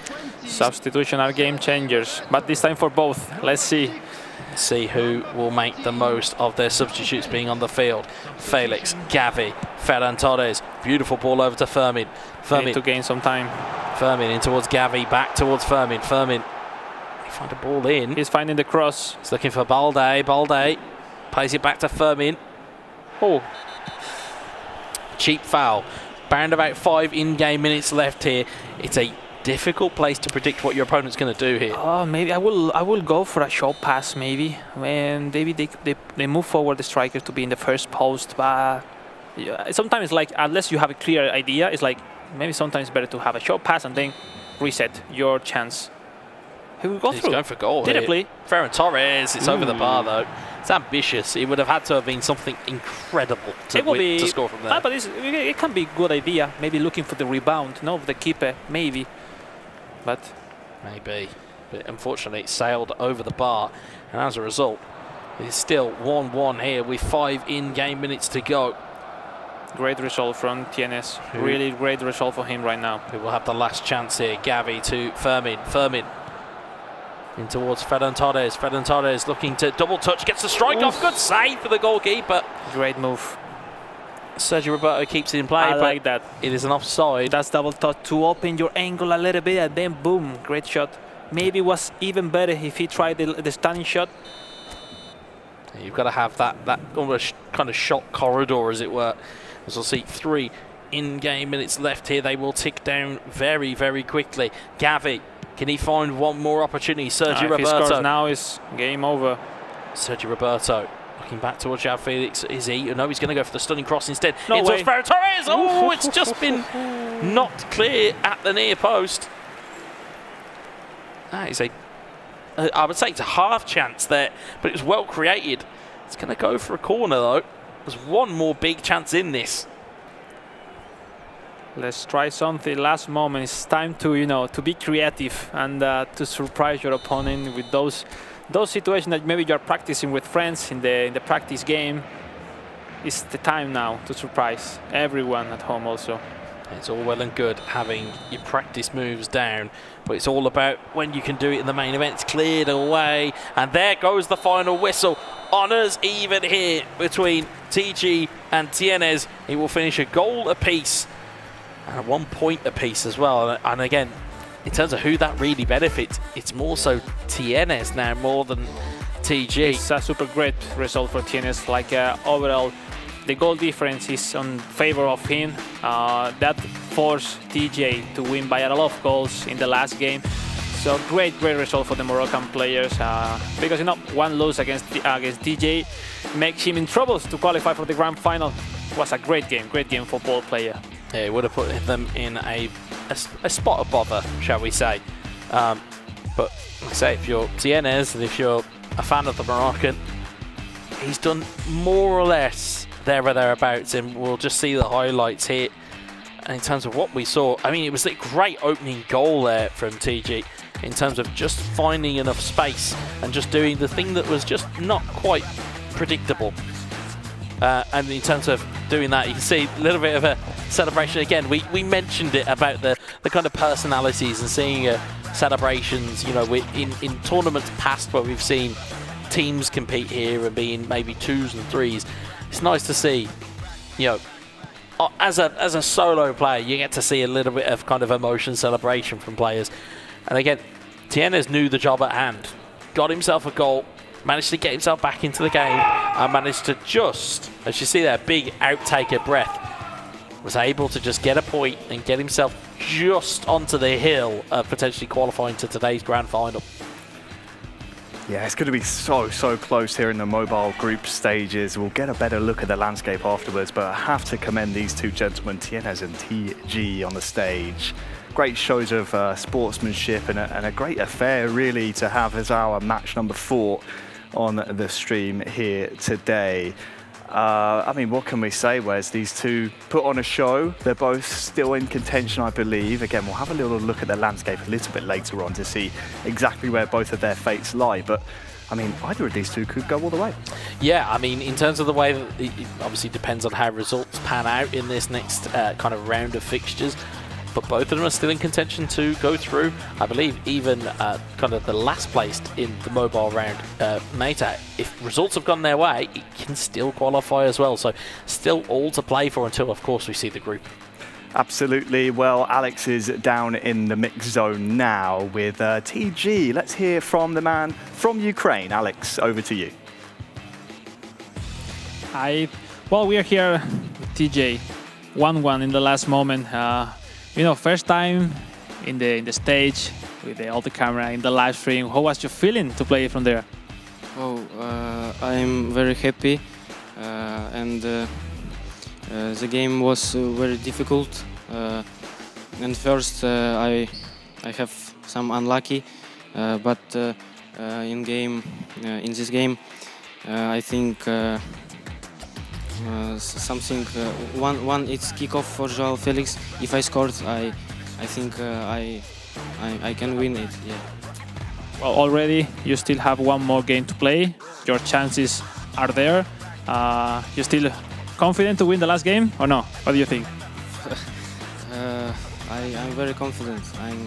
Substitution are game changers, but this time for both. Let's see. See who will make the most of their substitutes being on the field. Felix, Gavi, Ferran Torres. Beautiful ball over to Fermin. Need to gain some time. Fermin in towards Gavi, back towards Fermin. Fermin, he find a ball in. He's finding the cross. He's looking for Balde. Balde plays it back to Fermin. Oh. Cheap foul. Around about 5 in-game minutes left here. It's a difficult place to predict what your opponent's going to do here. Oh, maybe I will go for a short pass. Maybe when they move forward the striker to be in the first post. But sometimes, like, unless you have a clear idea, it's like maybe sometimes better to have a short pass and then reset your chance. He will go through. He's going for goal. Did it play? Ferran Torres. It's over the bar though. It's ambitious. It would have had to have been something incredible to score from there. But it can be a good idea. Maybe looking for the rebound, of the keeper, maybe. But maybe. But unfortunately, it sailed over the bar, and as a result, it's still 1-1 here with 5 in-game minutes to go. Great result from Tienes. Really great result for him right now. Who will have the last chance here? Gavi to Fermin. Fermin in towards Ferran Torres. Ferran Torres looking to double touch, gets the strike off. Good save for the goalkeeper. Great move. Sergio Roberto keeps it in play. I like that. It is an offside. That's double touch to open your angle a little bit, and then boom, great shot. Maybe it was even better if he tried the stunning shot. You've got to have that almost kind of shot corridor, as it were. As we'll see, 3 in-game minutes left here. They will tick down very, very quickly. Gavi, can he find one more opportunity? Sergio Roberto. If he scores now, is game over. Sergio Roberto looking back towards João Felix. Is he? No, he's going to go for the stunning cross instead. No way. Ferran Torres. Oh, it's just been knocked clear at the near post. That is I would say it's a half chance there, but it was well created. It's going to go for a corner though. There's one more big chance in this. Let's try something last moment. It's time to be creative and to surprise your opponent with those situations that maybe you're practicing with friends in the practice game. It's the time now to surprise everyone at home also. It's all well and good having your practice moves down, but it's all about when you can do it in the main event. It's cleared away, and there goes the final whistle. Honours even here between TG and Tienes. It will finish a goal apiece and 1 point apiece as well. And again, in terms of who that really benefits, it's more so TNS now more than TG. It's a super great result for TNS. Like overall, the goal difference is in favor of him. That forced TJ to win by a lot of goals in the last game. So great result for the Moroccan players. Because one loss against TJ makes him in troubles to qualify for the grand final. It was a great game for ball player. Yeah, it would have put them in a spot of bother, shall we say. But like I say, if you're TNS and if you're a fan of the Moroccan, he's done more or less there or thereabouts, and we'll just see the highlights here. And in terms of what we saw, I mean, it was a great opening goal there from TG in terms of just finding enough space and just doing the thing that was just not quite predictable. And in terms of doing that, you can see a little bit of a celebration. Again, we mentioned it about the kind of personalities and seeing celebrations, you know, in tournaments past where we've seen teams compete here and being maybe 2s and 3s. It's nice to see, you know, as a solo player, you get to see a little bit of kind of emotion celebration from players. And again, Tienes knew the job at hand, got himself a goal, managed to get himself back into the game, and managed to just, as you see there, big outtake of breath, was able to just get a point and get himself just onto the hill of potentially qualifying to today's grand final. Yeah, it's going to be so close here in the mobile group stages. We'll get a better look at the landscape afterwards, but I have to commend these two gentlemen, Tienes and TG, on the stage. Great shows of sportsmanship and a great affair really to have as our match number 4 on the stream here today. I mean, what can we say, Wes? These two put on a show. They're both still in contention, I believe. Again, we'll have a little look at the landscape a little bit later on to see exactly where both of their fates lie. But, I mean, either of these two could go all the way. Yeah, I mean, in terms of the way that it obviously depends on how results pan out in this next kind of round of fixtures. But both of them are still in contention to go through. I believe even kind of the last placed in the mobile round, Meta, if results have gone their way, it can still qualify as well. So still all to play for until, of course, we see the group. Absolutely. Well, Alex is down in the mix zone now with TG. Let's hear from the man from Ukraine. Alex, over to you. Well, we are here with TJ. 1-1 in the last moment. You know, first time in the stage with all the camera in the live stream. How was your feeling to play from there? Oh, I'm very happy, and the game was very difficult. And first, I have some unlucky, but in this game, I think something one it's kickoff for João Felix. If I scored, I think I can win it. Yeah. Well, already you still have one more game to play. Your chances are there. You still confident to win the last game or no? What do you think? I'm very confident. I'm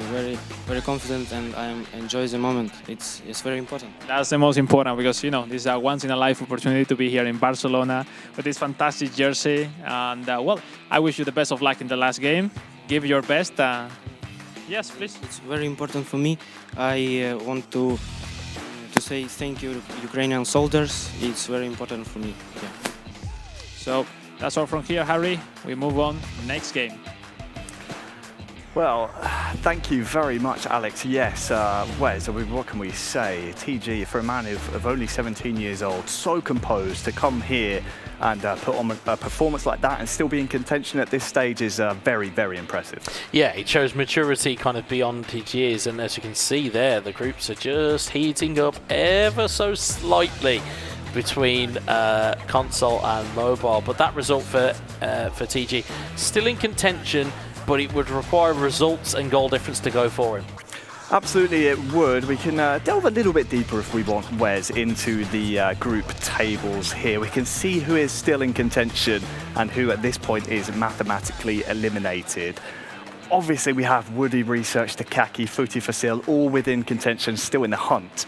very confident, and I enjoy the moment. It's very important. That's the most important, because you know this is a once in a life opportunity to be here in Barcelona with this fantastic jersey. And well, I wish you the best of luck in the last game. Give your best. Yes, please. It's very important for me. I want to say thank you, Ukrainian soldiers. It's very important for me. Yeah. So that's all from here, Harry. We move on. Next game. Well, thank you very much, Alex. Yes, Wes, what can we say? TG, for a man of only 17 years old, so composed, to come here and put on a performance like that and still be in contention at this stage is very, very impressive. Yeah, it shows maturity kind of beyond his years, and as you can see there, the groups are just heating up ever so slightly between console and mobile. But that result for TG, still in contention, but it would require results and goal difference to go for him. Absolutely, it would. We can delve a little bit deeper, if we want, Wes, into the group tables here. We can see who is still in contention and who at this point is mathematically eliminated. Obviously, we have Woody Research, Takaki, FuTeFacil, all within contention, still in the hunt.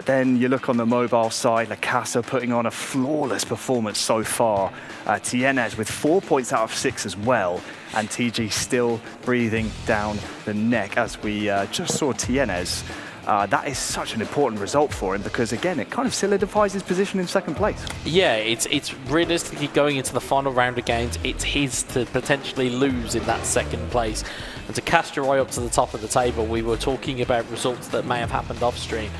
But then you look on the mobile side, LaCasa putting on a flawless performance so far. Tienes with 4 points out of 6 as well. And TG still breathing down the neck as we just saw Tienes. That is such an important result for him because, again, it kind of solidifies his position in second place. Yeah, it's realistically going into the final round of games, it's his to potentially lose in that second place. And to cast your eye up to the top of the table, we were talking about results that may have happened off stream.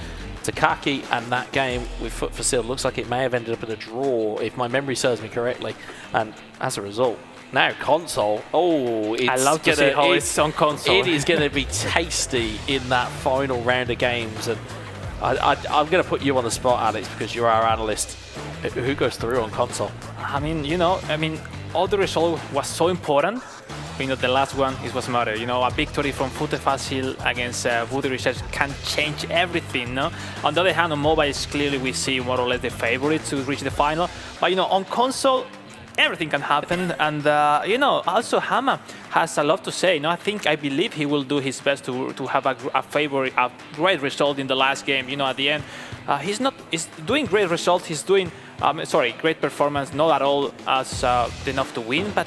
Takaki and that game with FuTeFacil looks like it may have ended up in a draw, if my memory serves me correctly. And as a result, now console, I love to see how it's on console. It is going to be tasty in that final round of games. And I'm going to put you on the spot, Alex, because you're our analyst. Who goes through on console? All the result was so important. The last one was matter. A victory from FuTeFacil against Voodoo Research can change everything. No? On the other hand, on mobile, clearly we see more or less the favorite to reach the final. But on console, everything can happen. And also Hama has a lot to say. I believe he will do his best to have a great result in the last game. At the end, he's doing great result. He's doing great performance. Not at all as enough to win, but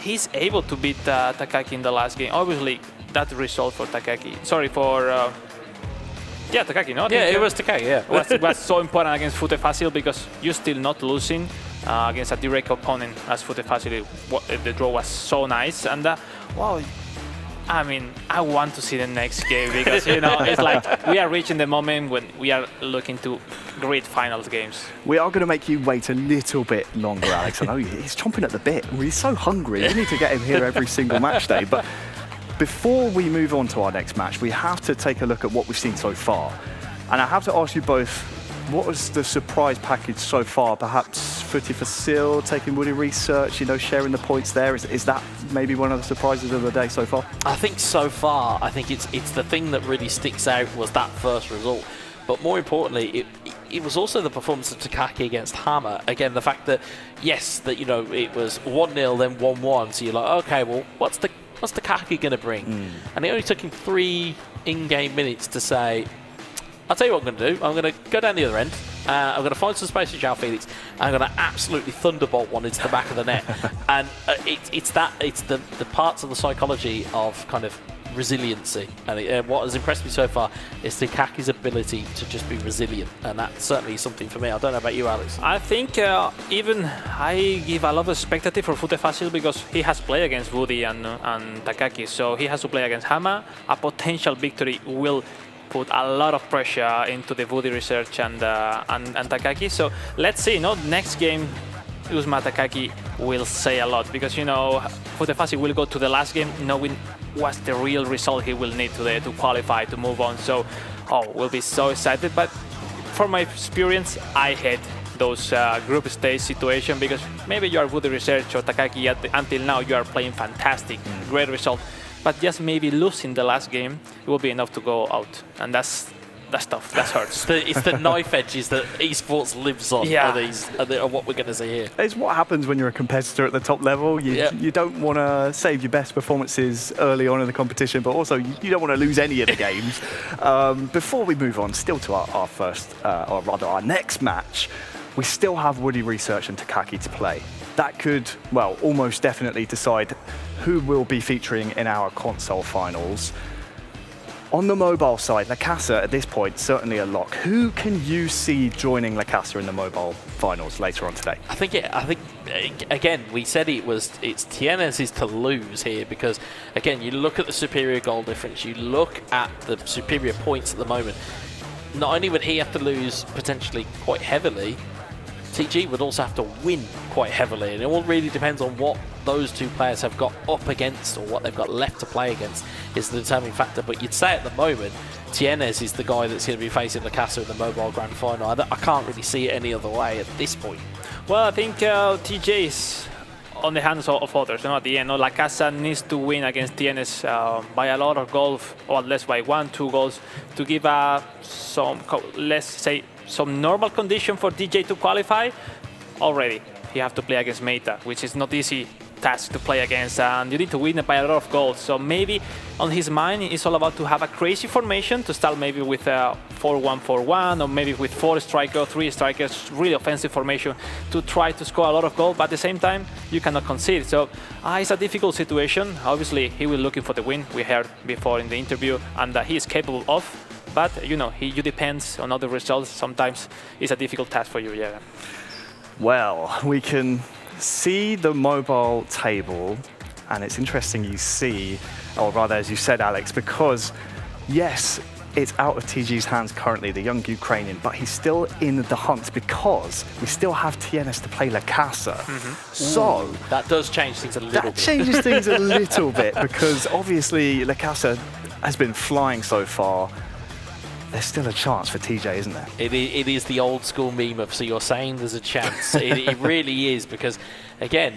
he's able to beat Takaki in the last game. Obviously, that result for Takaki. Takaki, no? Yeah, it was Takaki, yeah. was so important against FuTeFacil because you're still not losing against a direct opponent as FuTeFacil. The draw was so nice. And, I want to see the next game because, it's like we are reaching the moment when we are looking to great finals games. We are going to make you wait a little bit longer, Alex. I know he's chomping at the bit. He's so hungry. We need to get him here every single match day. But before we move on to our next match, we have to take a look at what we've seen so far. And I have to ask you both, what was the surprise package so far? Perhaps FuTeFacil taking Woody Research, sharing the points there. Is that maybe one of the surprises of the day so far? I think so far, it's the thing that really sticks out was that first result. But more importantly, it was also the performance of Takaki against Hama. Again, the fact that, yes, it was 1-0, then 1-1. So you're like, okay, well, what's Takaki going to bring? And it only took him 3 in-game minutes to say, I'll tell you what I'm going to do. I'm going to go down the other end. I'm going to find some space for João Felix. And I'm going to absolutely thunderbolt one into the back of the net. And it's the parts of the psychology of kind of resiliency. And what has impressed me so far is Takaki's ability to just be resilient. And that's certainly something for me. I don't know about you, Alex. I think even I give a lot of expectative for FuTeFacil because he has played against Woody and Takaki. So he has to play against Hama. A potential victory will put a lot of pressure into the Voodoo Research and Takaki. So let's see. Next game, Uzma Takaki will say a lot because FuTeFacil will go to the last game knowing what's the real result he will need today to qualify to move on. So, we'll be so excited. But from my experience, I hate those group stage situation because maybe you are Voodoo Research or Takaki until now you are playing fantastic, great result. But just maybe losing the last game, it will be enough to go out. And that's tough, that hurts. It's the knife edges that esports lives on, are what we're going to see here. It's what happens when you're a competitor at the top level. You don't want to save your best performances early on in the competition, but also you don't want to lose any of the games. Before we move on, still to our first, or rather our next match, we still have Woody Research and Takaki to play. That could, almost definitely decide who will be featuring in our console finals. On the mobile side, LaCasa at this point, certainly a lock. Who can you see joining LaCasa in the mobile finals later on today? I think again, we said it's Tienes to lose here because, again, you look at the superior goal difference, you look at the superior points at the moment. Not only would he have to lose potentially quite heavily, TG would also have to win quite heavily, and it all really depends on what those two players have got up against or what they've got left to play against is the determining factor. But you'd say at the moment, Tienes is the guy that's going to be facing LaCasa in the mobile grand final. I can't really see it any other way at this point. Well, I think TJ is on the hands of others. At the end, LaCasa needs to win against Tienes by a lot of goals, or at least by 1-2 goals, to give some, let's say, some normal condition for DJ to qualify already. you have to play against Meta, which is not easy task to play against, and you need to win by a lot of goals. So maybe on his mind it's all about to have a crazy formation, to start maybe with a 4-1-4-1, or maybe with 4 strikers, 3 strikers, really offensive formation to try to score a lot of goals, but at the same time you cannot concede. So it's a difficult situation. Obviously he will looking for the win, we heard before in the interview, and he is capable of, but you depends on other results. Sometimes it's a difficult task for you. Yeah. Well, we can see the mobile table, and it's interesting you see, or rather as you said, Alex, because yes, it's out of TG's hands currently, the young Ukrainian, but he's still in the hunt because we still have TNS to play LaCasAA. So that does change things a little bit. That changes things a little bit, because obviously LaCasAA has been flying so far. There's still a chance for TJ, isn't there? It is the old school meme of, so you're saying there's a chance. it really is, because, again,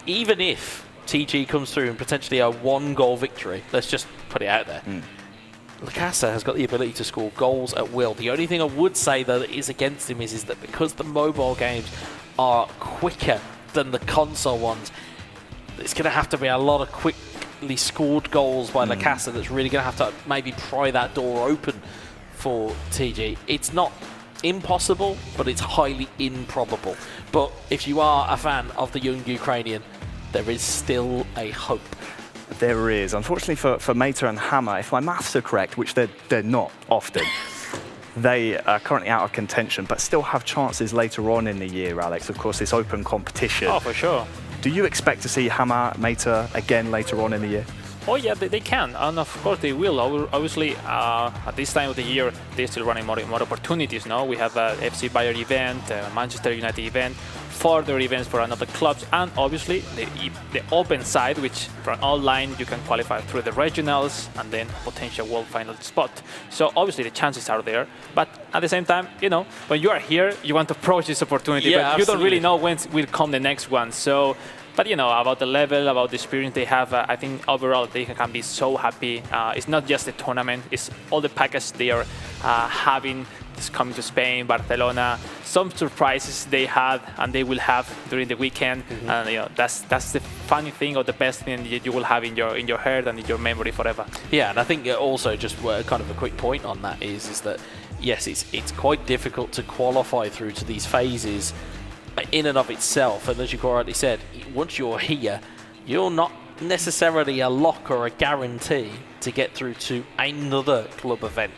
even if TG comes through and potentially a 1-goal victory, let's just put it out there, LaCasAA has got the ability to score goals at will. The only thing I would say that is against him is that because the mobile games are quicker than the console ones, it's going to have to be a lot of quickly scored goals by LaCasAA that's really going to have to maybe pry that door open for TG. It's not impossible, but it's highly improbable. But if you are a fan of the young Ukrainian, there is still a hope. There is. Unfortunately for Meta and Hama, if my maths are correct, which they're not often, they are currently out of contention, but still have chances later on in the year, Alex. Of course, it's open competition. Oh, for sure. Do you expect to see Hama, Meta again later on in the year? Oh yeah, they can, and of course they will. Obviously, at this time of the year, they're still running more opportunities. No, we have a FC Bayern event, Manchester United event, further events for another clubs, and obviously the open side, which from online you can qualify through the regionals and then potential world final spot. So obviously the chances are there, but at the same time, when you are here, you want to approach this opportunity, but you don't really know when will come the next one. So. But about the level, about the experience they have, I think overall they can be so happy. It's not just the tournament, it's all the package they are having. It's coming to Spain, Barcelona, some surprises they had and they will have during the weekend. And that's the funny thing, or the best thing you will have in your head and in your memory forever. Yeah, and I think also just kind of a quick point on that is that yes, it's quite difficult to qualify through to these phases in and of itself, and as you already said, once you're here, you're not necessarily a lock or a guarantee to get through to another club event.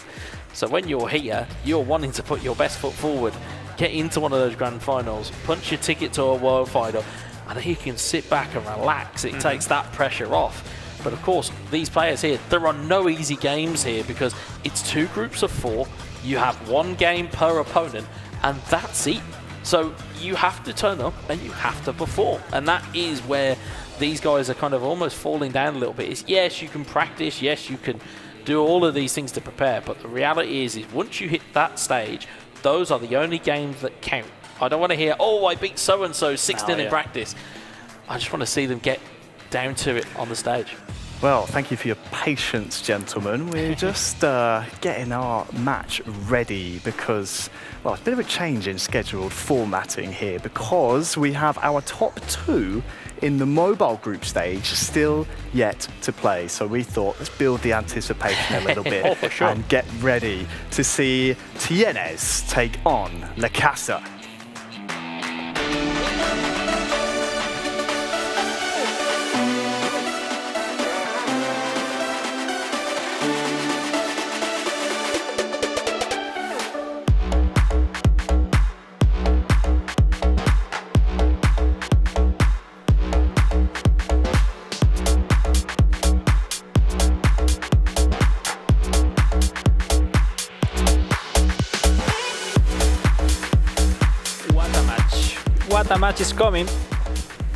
So when you're here, you're wanting to put your best foot forward, get into one of those grand finals, punch your ticket to a world final, and then you can sit back and relax. It takes that pressure off. But of course, these players here, there are no easy games here because it's 2 groups of 4, you have 1 game per opponent, and that's it. So you have to turn up and you have to perform. And that is where these guys are kind of almost falling down a little bit. It's, yes, you can practice. Yes, you can do all of these things to prepare. But the reality is once you hit that stage, those are the only games that count. I don't want to hear, oh, I beat so-and-so 6-0 in practice. I just want to see them get down to it on the stage. Well, thank you for your patience, gentlemen. We're just getting our match ready because, well, it's a bit of a change in scheduled formatting here because we have our top 2 in the mobile group stage still yet to play. So we thought, let's build the anticipation a little bit for sure. And get ready to see TNS take on LaCasAA. A match is coming.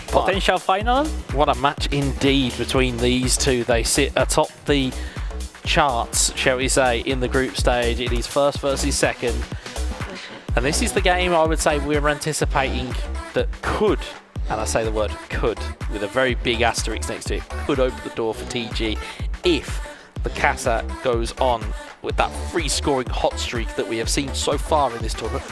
Potential final. What a match indeed between these two. They sit atop the charts, shall we say, in the group stage. It is first versus second. And this is the game I would say we're anticipating that could, and I say the word could, with a very big asterisk next to it, could open the door for TG if LaCasAA goes on with that free scoring hot streak that we have seen so far in this tournament.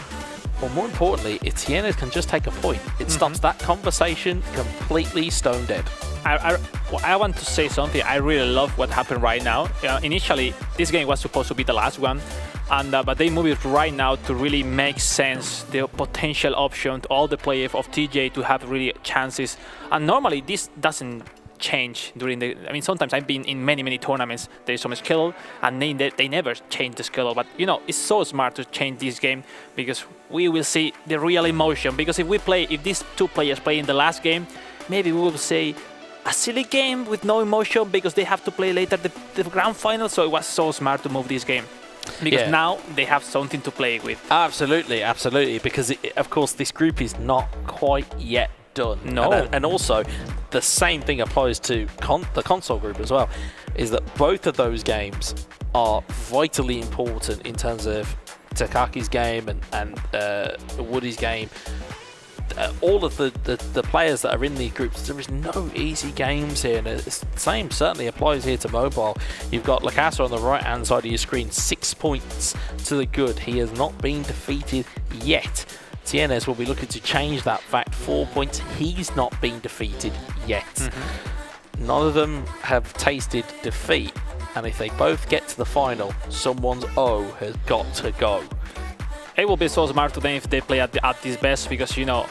Or more importantly, if Tienes can just take a point, it stops that conversation completely stone dead. I want to say something. I really love what happened right now. Initially, this game was supposed to be the last one, and but they move it right now to really make sense the potential option to all the players of TJ to have really chances. And normally this doesn't change during the. I mean, sometimes I've been in many tournaments. There's some skill, and they never change the skill. But you know, it's so smart to change this game because we will see the real emotion. Because if these two players play in the last game, maybe we will say a silly game with no emotion because they have to play later the grand final. So it was so smart to move this game because now they have something to play with. Absolutely. Because of course this group is not quite yet done. No, and also the same thing applies to the console group as well. Is that both of those games are vitally important in terms of Takaki's game and Woody's game. All of the players that are in these groups, there is no easy games here, and the same certainly applies here to mobile. You've got LaCasAA on the right hand side of your screen, 6 points to the good. He has not been defeated yet. Tienes will be looking to change that fact. 4 points, he's not been defeated yet. None of them have tasted defeat, and if they both get to the final, someone's O has got to go. It will be so smart to them if they play at this best, because you know,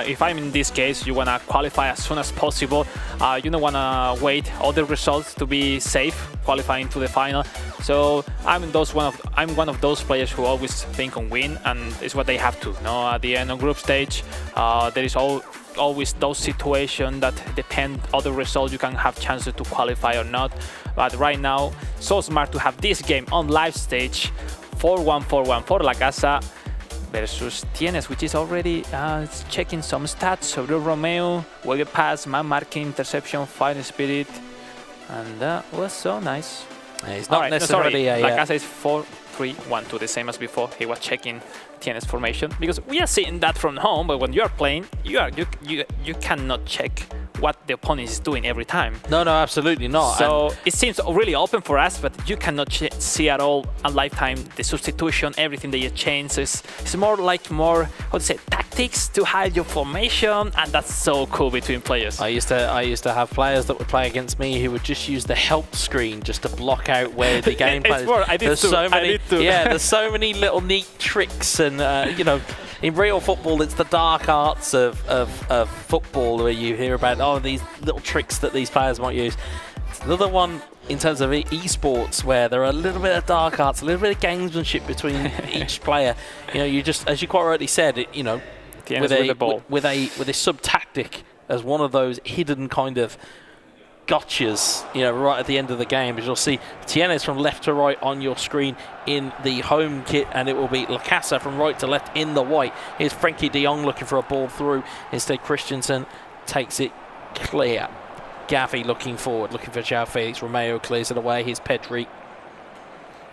if I'm in this case, you wanna qualify as soon as possible. You don't wanna wait all the results to be safe qualifying to the final. So I'm one of those players who always think on win, and it's what they have to. No, at the end of group stage, there is always those situations that depend on the result. You can have chances to qualify or not. But right now, so smart to have this game on live stage. 4-1 for LaCasAA versus Tienes, which is already checking some stats. So Romeo, wave pass, man marking, interception, fighting spirit, and that was so nice. Yeah, it's not necessarily LaCasAA is 4-3-1-2, the same as before. He was checking Tienes formation because we are seeing that from home, but when you are playing, you cannot check what the opponent is doing every time. No, absolutely not. So it seems really open for us, but you cannot see at all a lifetime the substitution, everything that you change. So it's more how to say, tactics to hide your formation, and that's so cool between players. I used to have players that would play against me who would just use the help screen just to block out where the game plays. There's so many little neat tricks, and you know, in real football, it's the dark arts of football where you hear about these little tricks that these players might use. It's another one in terms of esports where there are a little bit of dark arts, a little bit of gamesmanship between each player. You know, you just, as you quite rightly said, you know, with a sub tactic as one of those hidden kind of gotchas, you know, right at the end of the game, as you'll see Tienes from left to right on your screen in the home kit, and it will be LaCasAA from right to left in the white. Here's Frankie de Jong looking for a ball through. Instead, Christensen takes it clear. Gavi looking forward, looking for João Felix. Romeo clears it away. Here's Pedri.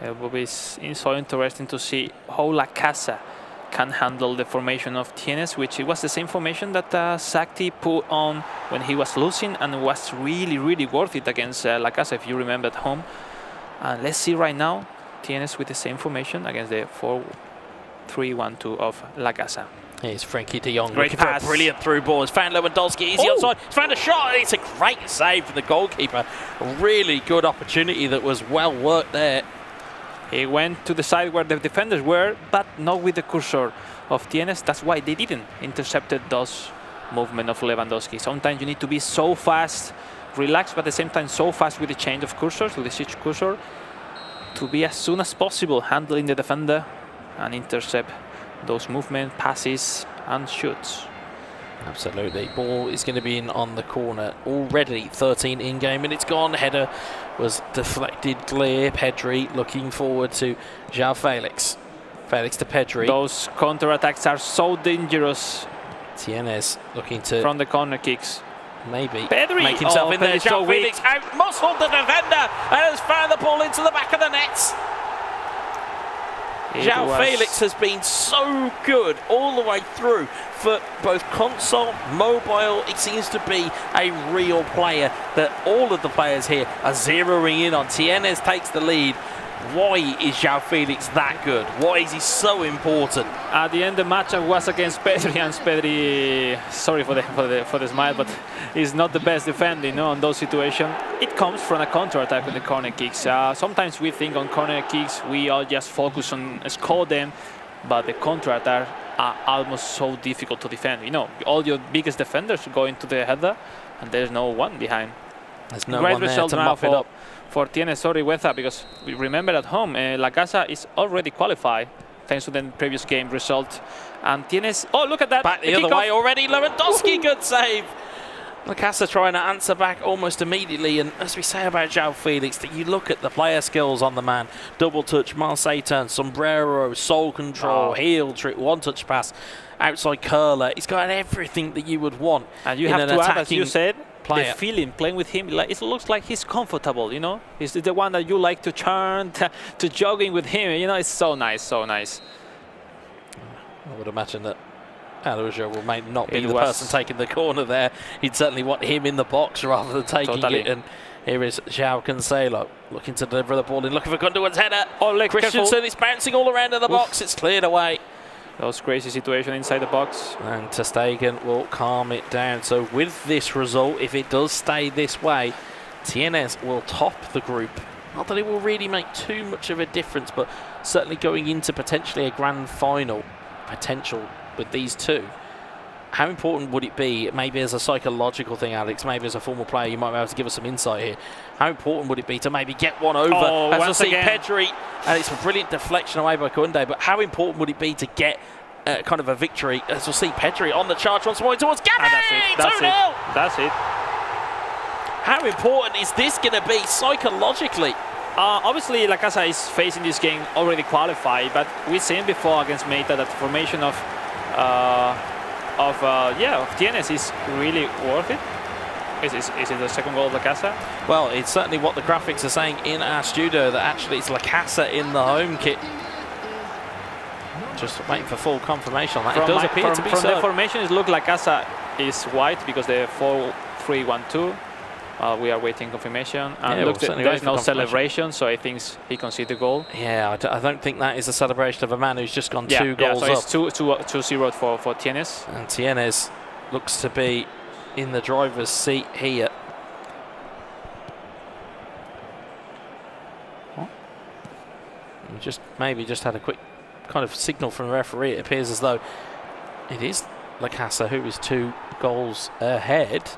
It will be so interesting to see how LaCasAA can handle the formation of Tienes, which it was the same formation that Sakti put on when he was losing, and was really worth it against LaCasAA, if you remember at home. And let's see right now, Tienes with the same formation against the 4-3-1-2 of LaCasAA. Here's Frankie de Jong Great looking pass. for a brilliant through ball. It's found Lewandowski, easy onside. It's found a shot, and it's a great save from the goalkeeper. A really good opportunity that was well worked there. He went to the side where the defenders were, but not with the cursor of Tienes. That's why they didn't intercept those movement of Lewandowski. Sometimes you need to be so fast, relaxed, but at the same time so fast with the change of cursors, with the switch cursor, to be as soon as possible handling the defender and intercept those movement, passes and shoots. Absolutely. Ball is going to be in on the corner already. 13 in-game minutes gone. Header was deflected clear. Pedri looking forward to João Felix. Felix to Pedri. Those counter-attacks are so dangerous. Tienes looking to... from the corner kicks. Maybe Pedri make himself in there. João Felix out-muscled the defender and has found the ball into the back of the net. João Felix has been so good all the way through for both console, mobile. It seems to be a real player that all of the players here are zeroing in on. Tienes takes the lead, Why is João Felix that good? Why is he so important? At the end, the matchup was against Pedri, and Pedri, sorry for the smile, but he's not the best defending, on those situations. It comes from a counter-attack with the corner kicks. Sometimes we think on corner kicks, we all just focus on score them, but the counter-attack are almost so difficult to defend. All your biggest defenders go into the header, and there's no one behind. There's no Great one there result to now mop it up. for Tienes, sorry, Weza, because we remember at home, LaCasAA is already qualified thanks to the previous game result. And Tienes, oh, look at that. Back the other way already. Lewandowski, good save. LaCasAA trying to answer back almost immediately. And as we say about João Felix, that you look at the player skills on the man. Double touch, Marseille turn, sombrero, soul control, heel trick, one touch pass, outside curler. He's got everything that you would want. And you have to add, as you said, player. The feeling playing with him, it looks like he's comfortable, He's the one that you like to turn to jogging with him, it's so nice, so nice. I would imagine that Araujo will not be the person taking the corner there. He'd certainly want him in the box rather than taking it. And here is João Cancelo looking to deliver the ball in, looking for Gundogan's header. Oh, Christensen is bouncing all around in the box. It's cleared away. That was crazy situation inside the box. And Ter Stegen will calm it down. So with this result, if it does stay this way, Tienes will top the group. Not that it will really make too much of a difference, but certainly going into potentially a grand final potential with these two. How important would it be, maybe as a psychological thing, Alex, maybe as a former player, you might be able to give us some insight here. How important would it be to maybe get one over? As I see Pedri, and it's a brilliant deflection away by Koundé, but how important would it be to get kind of a victory? As we'll see Pedri on the charge once more towards Gavi! 2-0! That's it. How important is this going to be psychologically? Obviously, LaCasAA is facing this game already qualified, but we've seen before against Meta that the formation of Tienes is really worth it. Is it the second goal of LaCasAA? Well, it's certainly what the graphics are saying in our studio, that actually it's LaCasAA in the home kit. Just waiting for full confirmation on that. It does appear to be so. From the formation, it looks like LaCasAA is white because they're 4-3-1-2. We are waiting confirmation. And look, there's no celebration, so I think he conceded the goal. Yeah, I don't think that is a celebration of a man who's just gone 2 goals up. So it's 2-0 for Tienes. And Tienes looks to be in the driver's seat here. Maybe just had a quick kind of signal from the referee. It appears as though it is LaCasAA who is 2 goals ahead.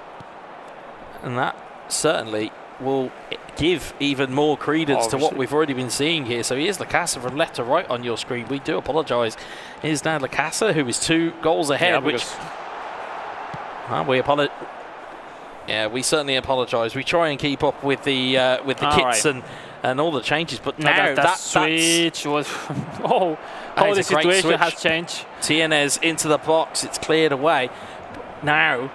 And that certainly will give even more credence to what we've already been seeing here. So here's LaCasAA from left to right on your screen. We do apologise. Here's now LaCasAA who is 2 goals ahead, which we apologise. Yeah, we certainly apologise. We try and keep up with the kits and all the changes, but now that switch was the situation has changed. Tienes into the box. It's cleared away. Now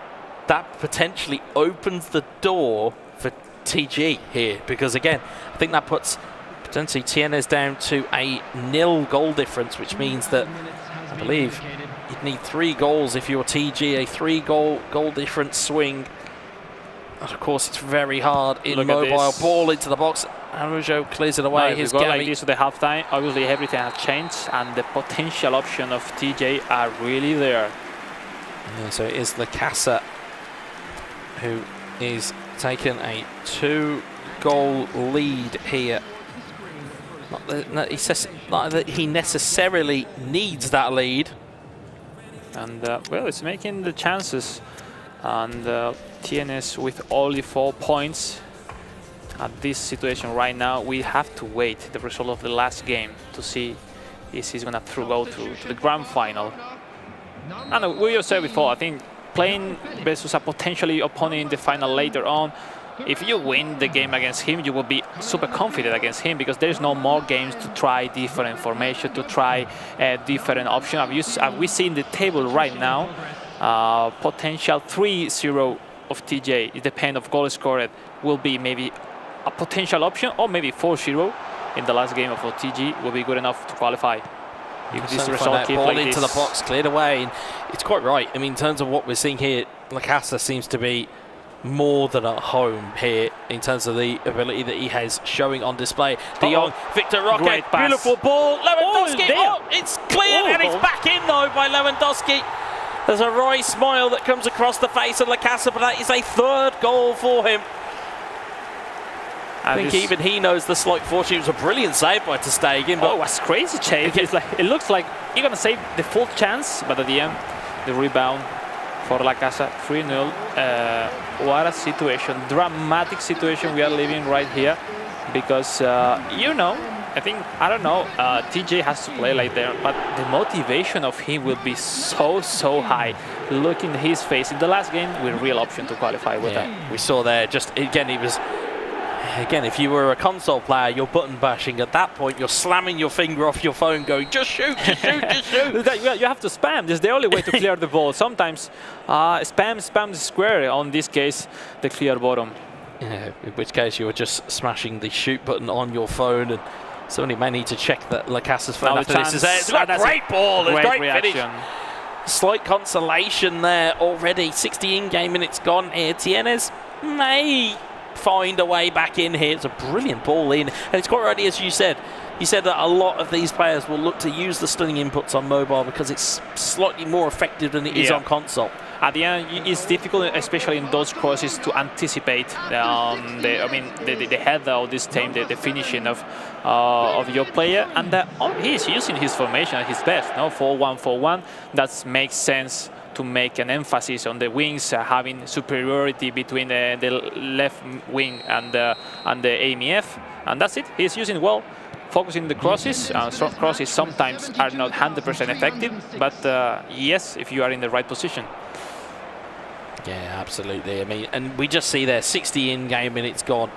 that potentially opens the door for TG here, because again, I think that puts potentially Tienes down to a 0 goal difference, which means that I believe you'd need 3 goals if you're TG, a 3 goal difference swing. And of course, it's very hard in mobile. Ball into the box. Araujo clears it away. He's got like this to the halftime. Obviously, everything has changed, and the potential option of TJ are really there. Yeah, so it is LaCasAA who is taking a 2-goal lead here. Not that he necessarily needs that lead. And well, it's making the chances. And Tienes with only 4 points at this situation right now. We have to wait the result of the last game to see if he's going to go to the grand final. And we just said before, I think playing versus a potentially opponent in the final later on, if you win the game against him, you will be super confident against him, because there's no more games to try different formation, to try different options. We see in the table right now, potential 3-0 of TJ, it depends of goal scored, will be maybe a potential option, or maybe 4-0 in the last game of TG will be good enough to qualify. If this result keeps like into the box, cleared away. And it's quite right. I mean, in terms of what we're seeing here, LaCasAA seems to be more than at home here in terms of the ability that he has showing on display. De Jong, Victor Roque, Great pass. beautiful ball. Lewandowski, Oh, it's cleared and it's back in though by Lewandowski. There's a wry smile that comes across the face of LaCasAA, but that is a third goal for him. I think even he knows the slight fortune. It was a brilliant save by ter Stegen. But it was crazy chase. It looks like you're going to save the full chance, but at the end, the rebound for LaCasAA, 3-0. What a situation, dramatic situation we are living right here. Because, I don't know, TJ has to play like that, but the motivation of him will be so high. Look in his face in the last game with real option to qualify with that. We saw there, just again, if you were a console player, you're button bashing. At that point, you're slamming your finger off your phone going, just shoot, just shoot, just shoot. You have to spam. This is the only way to clear the ball. Sometimes spam the square. On this case, the clear bottom. Yeah, in which case you're just smashing the shoot button on your phone, and somebody may need to check that LaCasAA's phone after this is there. It's a great ball, great finish. Slight consolation there already. 60 in-game minutes gone here. Tienes may find a way back in here. It's a brilliant ball in, and it's quite right, as you said. You said that a lot of these players will look to use the stunning inputs on mobile because it's slightly more effective than it is on console. At the end, it's difficult, especially in those crosses, to anticipate the header of this team, the finishing of your player, and he's using his formation at his best. 4-1-4-1. That makes sense to make an emphasis on the wings having superiority between the left wing and the AMF, and that's it. He's using well. Focusing the crosses. Short crosses sometimes are not 100% effective, but yes, if you are in the right position. Yeah, absolutely. I mean, and we just see there 60 in-game minutes gone.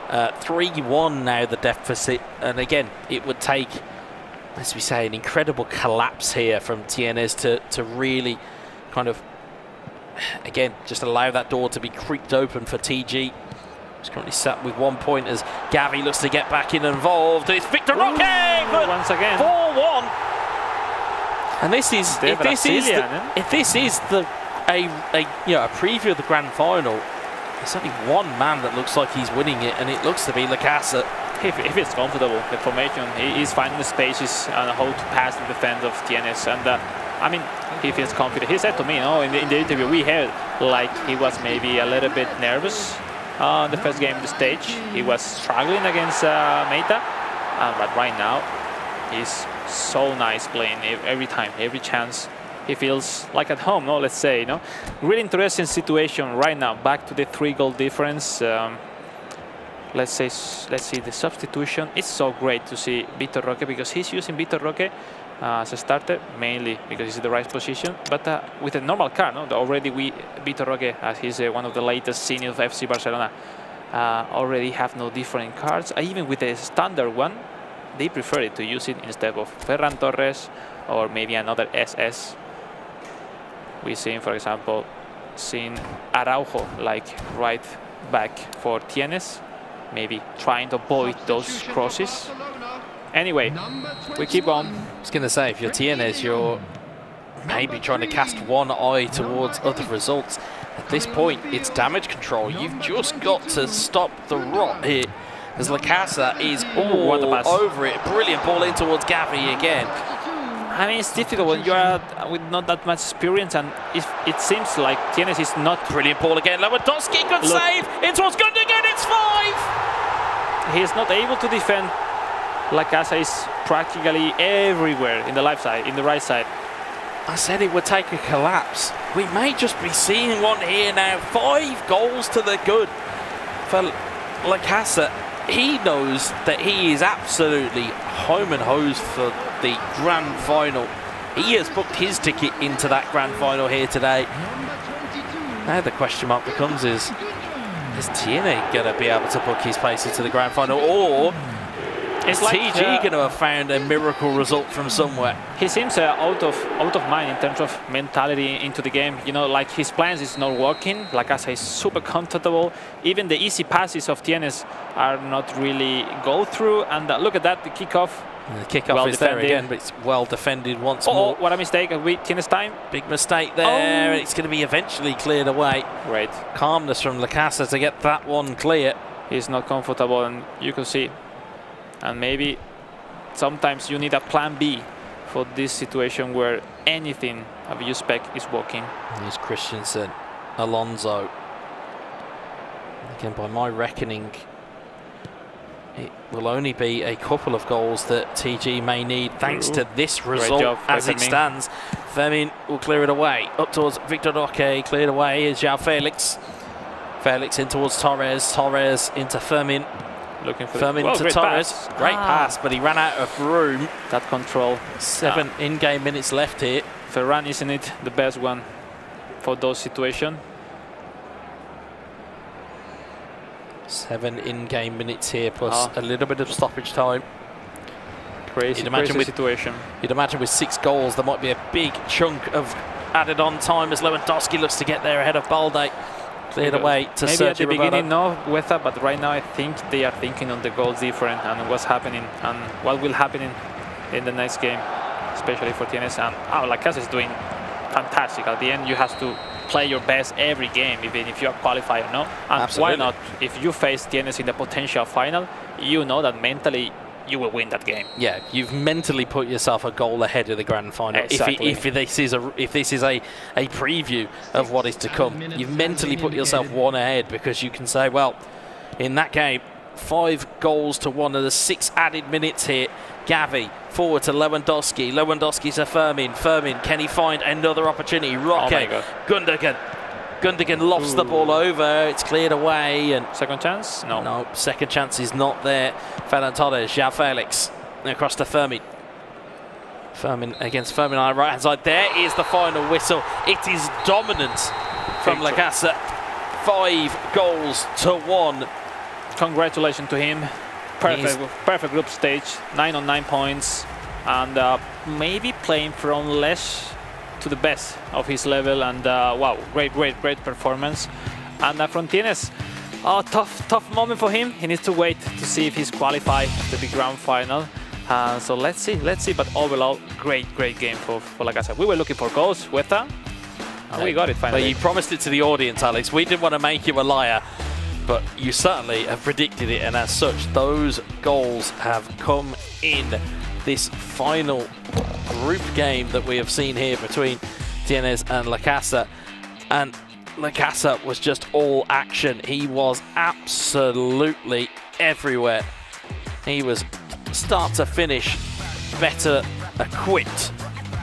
3-1 now the deficit, and again, it would take, as we say, an incredible collapse here from Tienes to really kind of, again, just allow that door to be creaked open for TG. He's currently sat with 1 point as Gavi looks to get back in and involved. It's Victor Roque, but once again 4-1. And this is if this is a preview of the grand final. There's only one man that looks like he's winning it, and it looks to be LaCasAA. If it's comfortable, the formation, he is finding the spaces and how to pass the defense of Tienes, and he feels confident. He said to me, in the interview we heard, like he was maybe a little bit nervous. The first game of the stage, he was struggling against Meita, but right now he's so nice playing every time, every chance. He feels like at home, let's say, Really interesting situation right now. Back to the 3-goal difference. Let's see the substitution. It's so great to see Victor Roque, because he's using Victor Roque as a starter, mainly because he's in the right position, but with a normal card. Already Victor Roque, as he's one of the latest seniors of FC Barcelona, already have no different cards. Even with the standard one, they prefer to use it instead of Ferran Torres or maybe another SS. We see, for example, Araujo like right back for Tienes, maybe trying to avoid those crosses. Anyway, we keep on. I was going to say, if you're Tienes, you're maybe trying to cast one eye towards other results. At this point, it's damage control. You've just got to stop the rot here, as LaCasAA is all over it. Brilliant ball in towards Gavi again. It's difficult when you are with not that much experience, and it seems like Tienes is not... Brilliant ball again. Lewandowski, good save. In towards Gundogan, it's 5. He is not able to defend. LaCasAA is practically everywhere in the left side, in the right side. I said it would take a collapse. We may just be seeing one here now. 5 goals to the good for LaCasAA. He knows that he is absolutely home and hose for the grand final. He has booked his ticket into that grand final here today. Now the question mark becomes is Tienes going to be able to book his place into the grand final, or is TG going to have found a miracle result from somewhere? He seems out of mind in terms of mentality into the game. Like his plans is not working. LaCasAA is super comfortable. Even the easy passes of Tienes are not really go through. And look at that, the kickoff. The kick-off Well is there defended. again, but it's well defended once Oh, more. what a mistake. We tennis time. Big mistake there. It's going to be eventually cleared away. Great. Calmness from LaCasa to get that one clear. He's not comfortable, and you can see. And maybe sometimes you need a plan B for this situation where anything of you spec is working. Here's Christensen, Alonso. Again, by my reckoning, it will only be a couple of goals that TG may need thanks to this result job, as it stands. Fermin will clear it away. Up towards Victor Roque, cleared away is João Felix. Felix in towards Torres. Torres into Fermin. Looking for Fermin to great Torres. pass. Great pass, but he ran out of room. That control. 7 in-game minutes left here. Ferran isn't it the best one for those situations? 7 in-game minutes here, plus a little bit of stoppage time. Crazy, crazy situation. You'd imagine with 6 goals, there might be a big chunk of added on time as Lewandowski looks to get there ahead of Balde. Cleared away to maybe Sergio at the Roberto. beginning, no, Weta, but right now I think they are thinking on the goals different and what's happening and what will happen in the next game, especially for TNS. And LaCasa is doing fantastic. At the end, you have to play your best every game, even if you are qualified or not. And Absolutely. why not? If you face TNS in the potential final, you know that mentally you will win that game. Yeah, you've mentally put yourself a goal ahead of the grand final. Exactly. If this is a preview of what is to come, you've mentally put yourself one ahead because you can say, well, in that game, 5 goals to 1 of the 6 added minutes here. Gavi forward to Lewandowski. Lewandowski to Fermin. Fermin, can he find another opportunity? Roque, Gundogan. Gundogan lofts the ball over. It's cleared away. And second chance? No. No, second chance is not there. Ferran Torres, João Felix across to Fermin. Fermin against Fermin on the right hand side. There is the final whistle. It is dominance from LaCasa. 5 goals to 1. Congratulations to him. Perfect group stage. 9 on 9 points, and maybe playing from less to the best of his level. And wow, great performance. And from TNS, tough moment for him. He needs to wait to see if he's qualified to the grand final. So let's see. But overall, great game for LaCasa. We were looking for goals, Weta. We got it finally. Well, you promised it to the audience, Alex. We didn't want to make you a liar, but you certainly have predicted it, and as such, those goals have come in this final group game that we have seen here between TNS and LaCasa. And LaCasa was just all action. He was absolutely everywhere. He was start to finish better equipped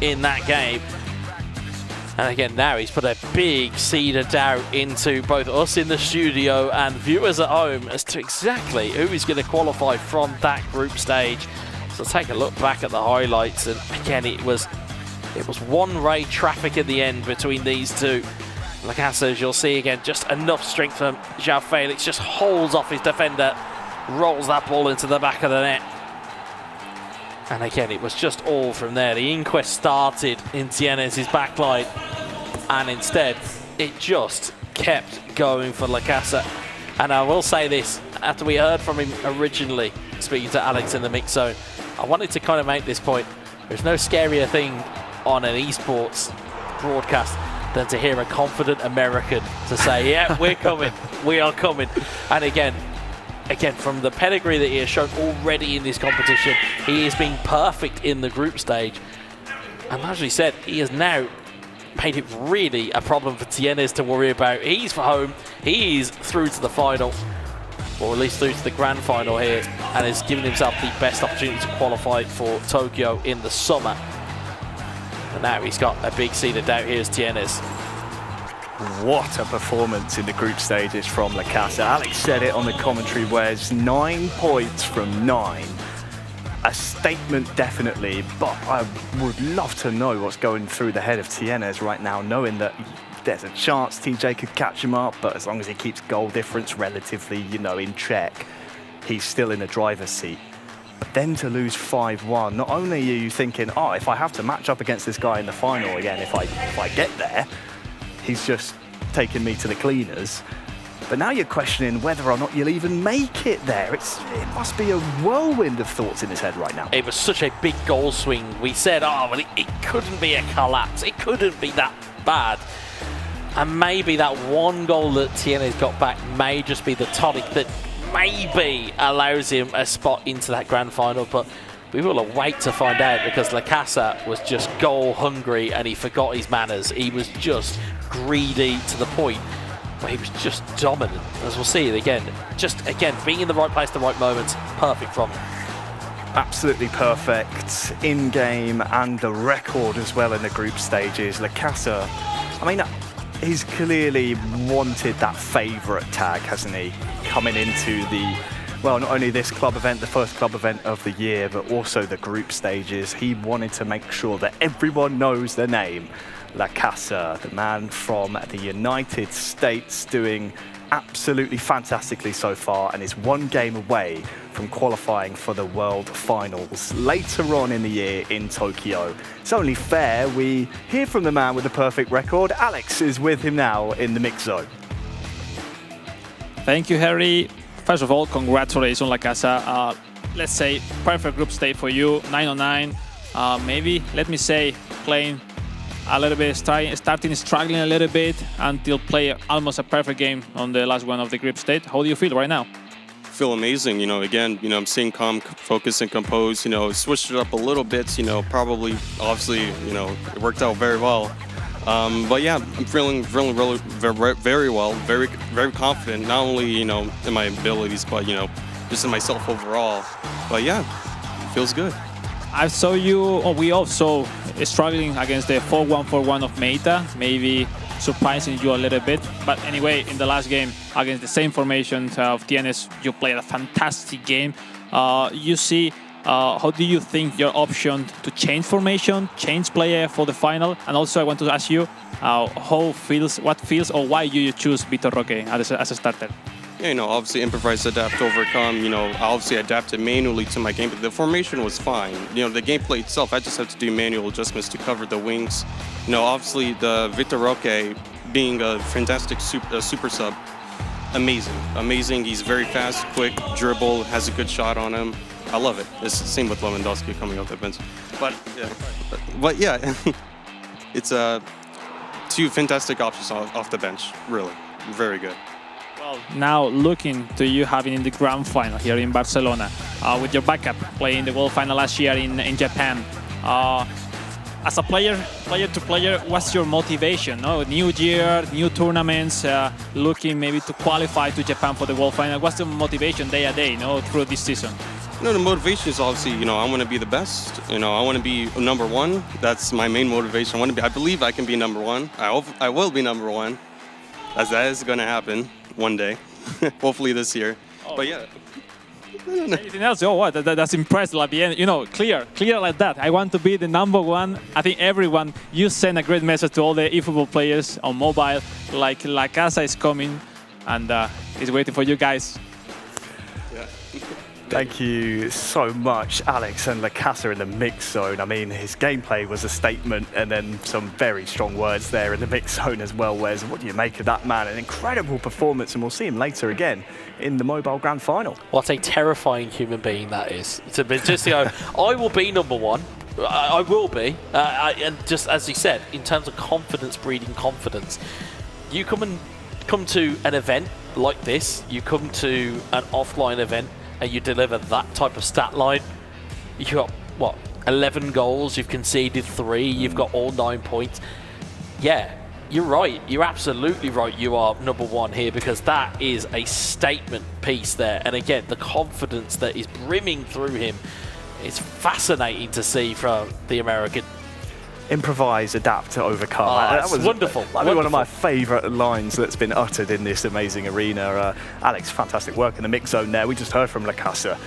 in that game. And again, now he's put a big seed of doubt into both us in the studio and viewers at home as to exactly who is going to qualify from that group stage. So take a look back at the highlights, and again, it was one-way traffic at the end between these two. LaCasa, as you'll see again, just enough strength from João Felix, just holds off his defender, rolls that ball into the back of the net. And again, it was just all from there. The inquest started in TNS's backline, and instead, it just kept going for LaCasa. And I will say this, after we heard from him originally, speaking to Alex in the mix zone, I wanted to kind of make this point. There's no scarier thing on an esports broadcast than to hear a confident American to say, yeah, we're coming, we are coming. And again, from the pedigree that he has shown already in this competition, he has been perfect in the group stage. And as we said, he has now made it really a problem for TNS to worry about. He's for home, he's through to the final, or at least through to the grand final here, and has given himself the best opportunity to qualify for Tokyo in the summer. And now he's got a big seed of doubt here as TNS. What a performance in the group stages from LaCasa. Alex said it on the commentary, Wes, 9 points from 9. A statement, definitely, but I would love to know what's going through the head of TNS right now, knowing that there's a chance TJ could catch him up, but as long as he keeps goal difference relatively, in check, he's still in the driver's seat. But then to lose 5-1, not only are you thinking, oh, if I have to match up against this guy in the final again, if I get there, he's just taken me to the cleaners. But now you're questioning whether or not you'll even make it there. It must be a whirlwind of thoughts in his head right now. It was such a big goal swing. We said, oh, well, it couldn't be a collapse. It couldn't be that bad. And maybe that one goal that Tienne's got back may just be the tonic that maybe allows him a spot into that grand final. But we will wait to find out, because LaCasAA was just goal hungry and he forgot his manners. He was just greedy to the point where he was just dominant, as we'll see it again. Just, again, being in the right place at the right moment, perfect from him. Absolutely perfect in-game and the record as well in the group stages. LaCasAA, I mean, he's clearly wanted that favourite tag, hasn't he? Coming into the, well, not only this club event, the first club event of the year, but also the group stages. He wanted to make sure that everyone knows the name. LaCasAA, the man from the United States, doing absolutely fantastically so far and is one game away from qualifying for the World Finals later on in the year in Tokyo. It's only fair we hear from the man with the perfect record. Alex is with him now in the mix zone. Thank you, Harry. First of all, congratulations, LaCasAA. Let's say perfect group stage for you, 9-9. Maybe, let me say, playing a little bit, starting struggling a little bit until play almost a perfect game on the last one of the group stage. How do you feel right now? Feel amazing, again, I'm seeing calm, focus, and compose, switched it up a little bit, probably, obviously, it worked out very well. But yeah, I'm feeling really very well, very confident, not only, in my abilities, but, just in myself overall. But yeah, it feels good. I saw you, or we all saw, struggling against the 4-1-4-1 of Meita, maybe surprising you a little bit. But anyway, in the last game against the same formation of Tienes, you played a fantastic game. You see, how do you think your option to change formation, change player for the final? And also I want to ask you, what feels or why you choose Vitor Roque as a starter? Yeah, obviously improvise, adapt, overcome. I obviously adapted manually to my game, but the formation was fine. The gameplay itself, I just had to do manual adjustments to cover the wings. Obviously the Vitor Roque being a fantastic super sub, amazing. He's very fast, quick, dribble, has a good shot on him. I love it. It's the same with Lewandowski coming off the bench. But yeah, it's two fantastic options off the bench. Really, very good. Well, now looking to you having in the grand final here in Barcelona with your backup playing the World Final last year in Japan. As a player to player, what's your motivation? New year, new tournaments, looking maybe to qualify to Japan for the World Final. What's the motivation day a day, through this season? The motivation is obviously, I want to be the best. I want to be number one. That's my main motivation. I believe I can be number one. I will be number one, as that is going to happen one day, hopefully this year. But yeah. Anything else? Oh, what? That's impressive at the end. Clear like that. I want to be the number one. I think everyone, you send a great message to all the eFootball players on mobile, like LaCasAA is coming and is waiting for you guys. Yeah. Thank you so much, Alex, and LaCasAA in the mix zone. I mean, his gameplay was a statement, and then some very strong words there in the mix zone as well, Wes. What do you make of that man? An incredible performance, and we'll see him later again in the Mobile Grand Final. What a terrifying human being that is. To be just go, I will be number one. I will be. And just as he said, in terms of confidence breeding confidence, you come to an event like this, you come to an offline event, and you deliver that type of stat line. You got, 11 goals, you've conceded 3, you've got all 9 points. Yeah, you're right. You're absolutely right. You are number one here, because that is a statement piece there. And again, the confidence that is brimming through him is fascinating to see from the American. Improvise, adapt, to overcome. That was wonderful. Might be one of my favourite lines that's been uttered in this amazing arena. Alex, fantastic work in the mix zone there. We just heard from LaCasAA.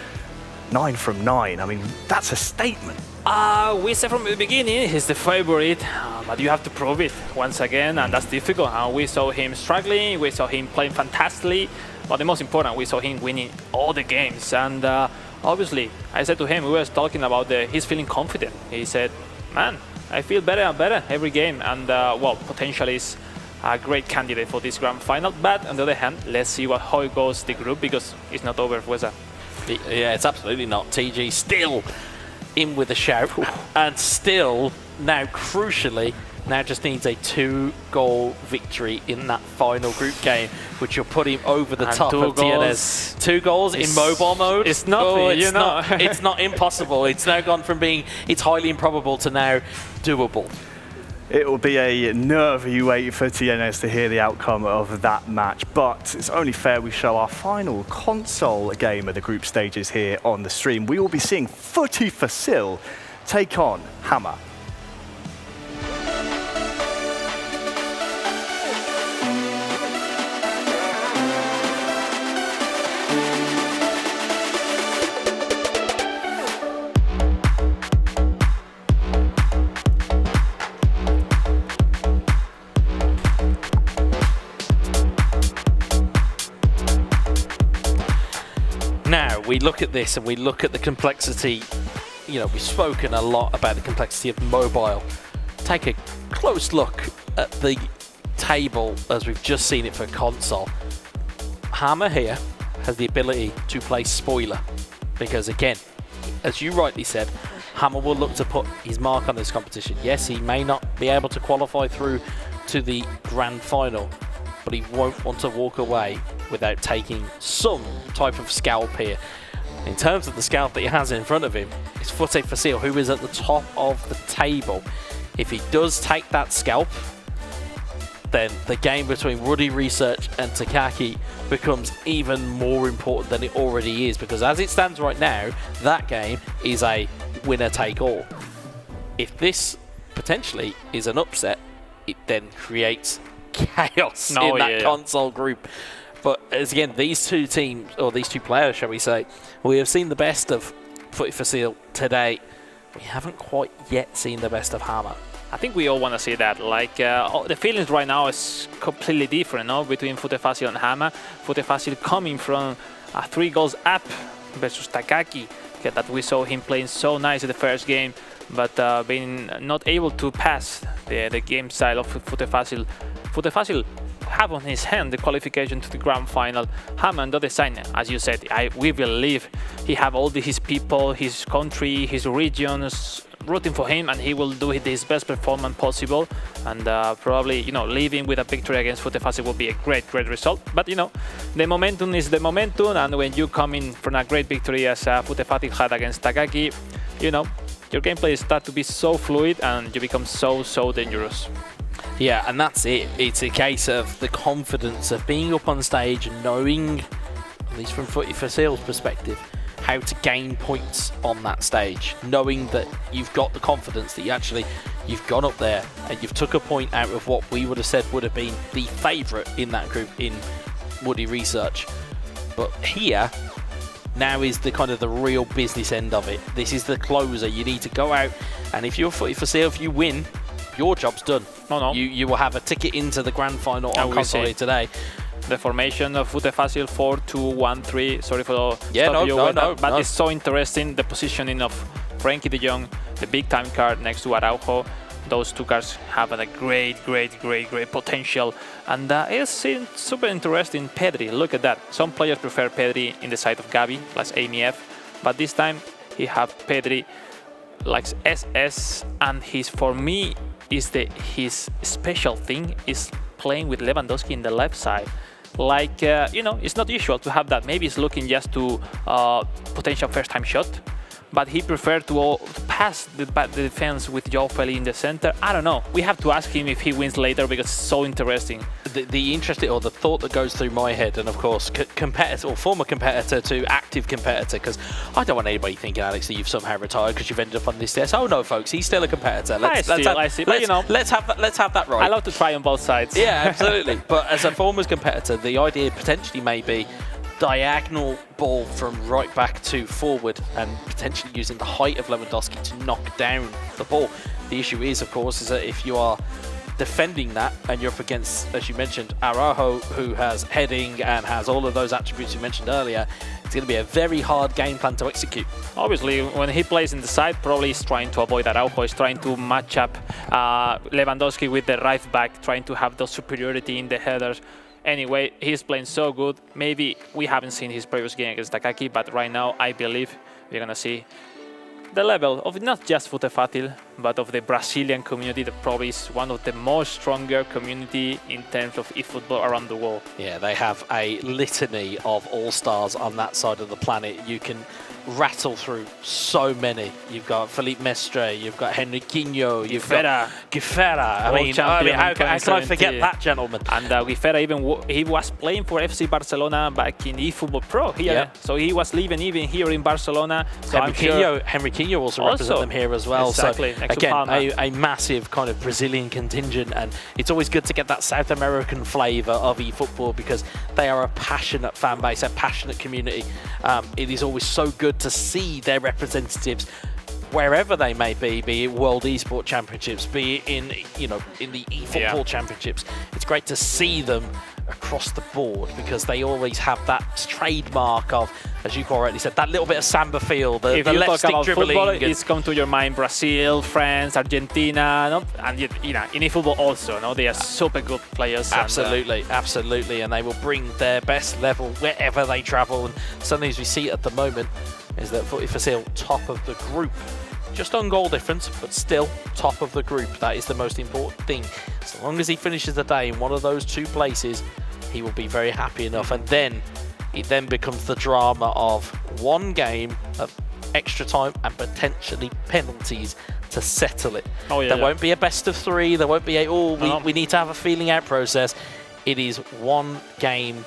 9 from 9. I mean, that's a statement. We said from the beginning he's the favorite, but you have to prove it once again, and that's difficult. We saw him struggling, we saw him playing fantastically, but the most important, we saw him winning all the games. And obviously, I said to him, we were talking about he's feeling confident. He said, man, I feel better and better every game, and potential is a great candidate for this grand final. But on the other hand, let's see how it goes the group, because it's not over, Weza. Yeah, it's absolutely not. TG still in with a shout, and still now crucially now just needs a 2-goal victory in that final group game, which will put him over the top of TNS. 2 goals in mobile mode. It's nothing, it's not, it's not impossible. It's now gone from being it's highly improbable to now doable. It will be a nervy wait for TNS to hear the outcome of that match, but it's only fair we show our final console game of the group stages here on the stream. We will be seeing FuTeFacil take on Hama. Now, we look at this and we look at the complexity. You know, we've spoken a lot about the complexity of mobile. Take a close look at the table as we've just seen it for console. Hama here has the ability to play spoiler because, again, as you rightly said, Hama will look to put his mark on this competition. Yes, he may not be able to qualify through to the grand final, but he won't want to walk away without taking some type of scalp here. In terms of the scalp that he has in front of him, it's FuTeFacil, who is at the top of the table. If he does take that scalp, then the game between Woody Research and Takaki becomes even more important than it already is, because as it stands right now, that game is a winner-take-all. If this potentially is an upset, it then creates chaos in that console group. But as again, these two teams, or these two players, shall we say, we have seen the best of FuTeFacil today. We haven't quite yet seen the best of Hama. I think we all want to see that. Like the feelings right now is completely different, no? Between FuTeFacil and Hama. FuTeFacil coming from 3 goals up versus Takaki, that we saw him playing so nice in the first game, but being not able to pass the game style of FuTeFacil. FuTeFacil have on his hand the qualification to the grand final. Hama on the other side, as you said, we believe he have all his people, his country, his regions rooting for him, and he will do his best performance possible. And probably, you know, leaving with a victory against FuTeFacil will be a great result. But you know, the momentum is the momentum, and when you come in from a great victory as FuTeFacil had against Takaki, you know, your gameplay starts to be so fluid and you become so dangerous. Yeah, and that's it. It's a case of the confidence of being up on stage and knowing, at least from FuTeFacil's perspective, how to gain points on that stage. Knowing that you've got the confidence that you've gone up there and you've took a point out of what we would have said would have been the favourite in that group in Woody Research. But here, now is the kind of the real business end of it. This is the closer. You need to go out, and if you're FuTeFacil, if you win, your job's done. No. You will have a ticket into the grand final on console today. The formation of FuTeFacil 4-2-1-3. Sorry for but it's so interesting. The positioning of Frankie de Jong, the big time card next to Araujo. Those two cards have a great potential, and it's super interesting. Pedri, look at that. Some players prefer Pedri in the side of Gabi, like AMF, but this time he have Pedri like SS, and for me his special thing is playing with Lewandowski in the left side. Like, you know, it's not usual to have that. Maybe it's looking just to potential first-time shot, but he preferred to pass the defense with Joao Feli in the center. I don't know. We have to ask him if he wins later, because it's so interesting. The interesting, or the thought that goes through my head, and of course, competitor or former competitor to active competitor, because I don't want anybody thinking, Alex, that you've somehow retired because you've ended up on this test. Oh no, folks, he's still a competitor. Let's have that right. I love to try on both sides. Yeah, absolutely. But as a former competitor, the idea potentially may be diagonal ball from right back to forward, and potentially using the height of Lewandowski to knock down the ball. The issue is, of course, is that if you are defending that and you're up against, as you mentioned, Araujo, who has heading and has all of those attributes you mentioned earlier, it's going to be a very hard game plan to execute. Obviously, when he plays in the side, probably he's trying to avoid Araujo. He's trying to match up Lewandowski with the right back, trying to have the superiority in the headers. Anyway, he's playing so good. Maybe we haven't seen his previous game against Takaki, but right now I believe we're going to see the level of not just FuTeFacil, but of the Brazilian community that probably is one of the most stronger community in terms of eFootball around the world. Yeah, they have a litany of all-stars on that side of the planet. You can rattle through so many. You've got Felipe Mestre, you've got Henriquinho, you've got Guifera. I mean, how can I forget that gentleman? And Guifera, even he was playing for FC Barcelona back in eFootball Pro here. Yeah. So he was living even here in Barcelona. So Henriquinho also represents them here as well. Exactly. So again, a massive kind of Brazilian contingent, and it's always good to get that South American flavour of eFootball because they are a passionate fan base, a passionate community. It is always so good to see their representatives wherever they may be it World Esports Championships, be it in the eFootball Championships. It's great to see them across the board because they always have that trademark of, as you already said, that little bit of samba feel, the left stick dribbling. Football, it's come to your mind Brazil, France, Argentina, and in eFootball also, no? They are super good players. Absolutely, absolutely, and they will bring their best level wherever they travel. And something we see at the moment is that FuTeFacil top of the group, just on goal difference, but still top of the group. That is the most important thing. As long as he finishes the day in one of those two places, he will be very happy enough. And then it then becomes the drama of one game of extra time and potentially penalties to settle it. There won't be a best of three. There won't be we need to have a feeling out process. It is one game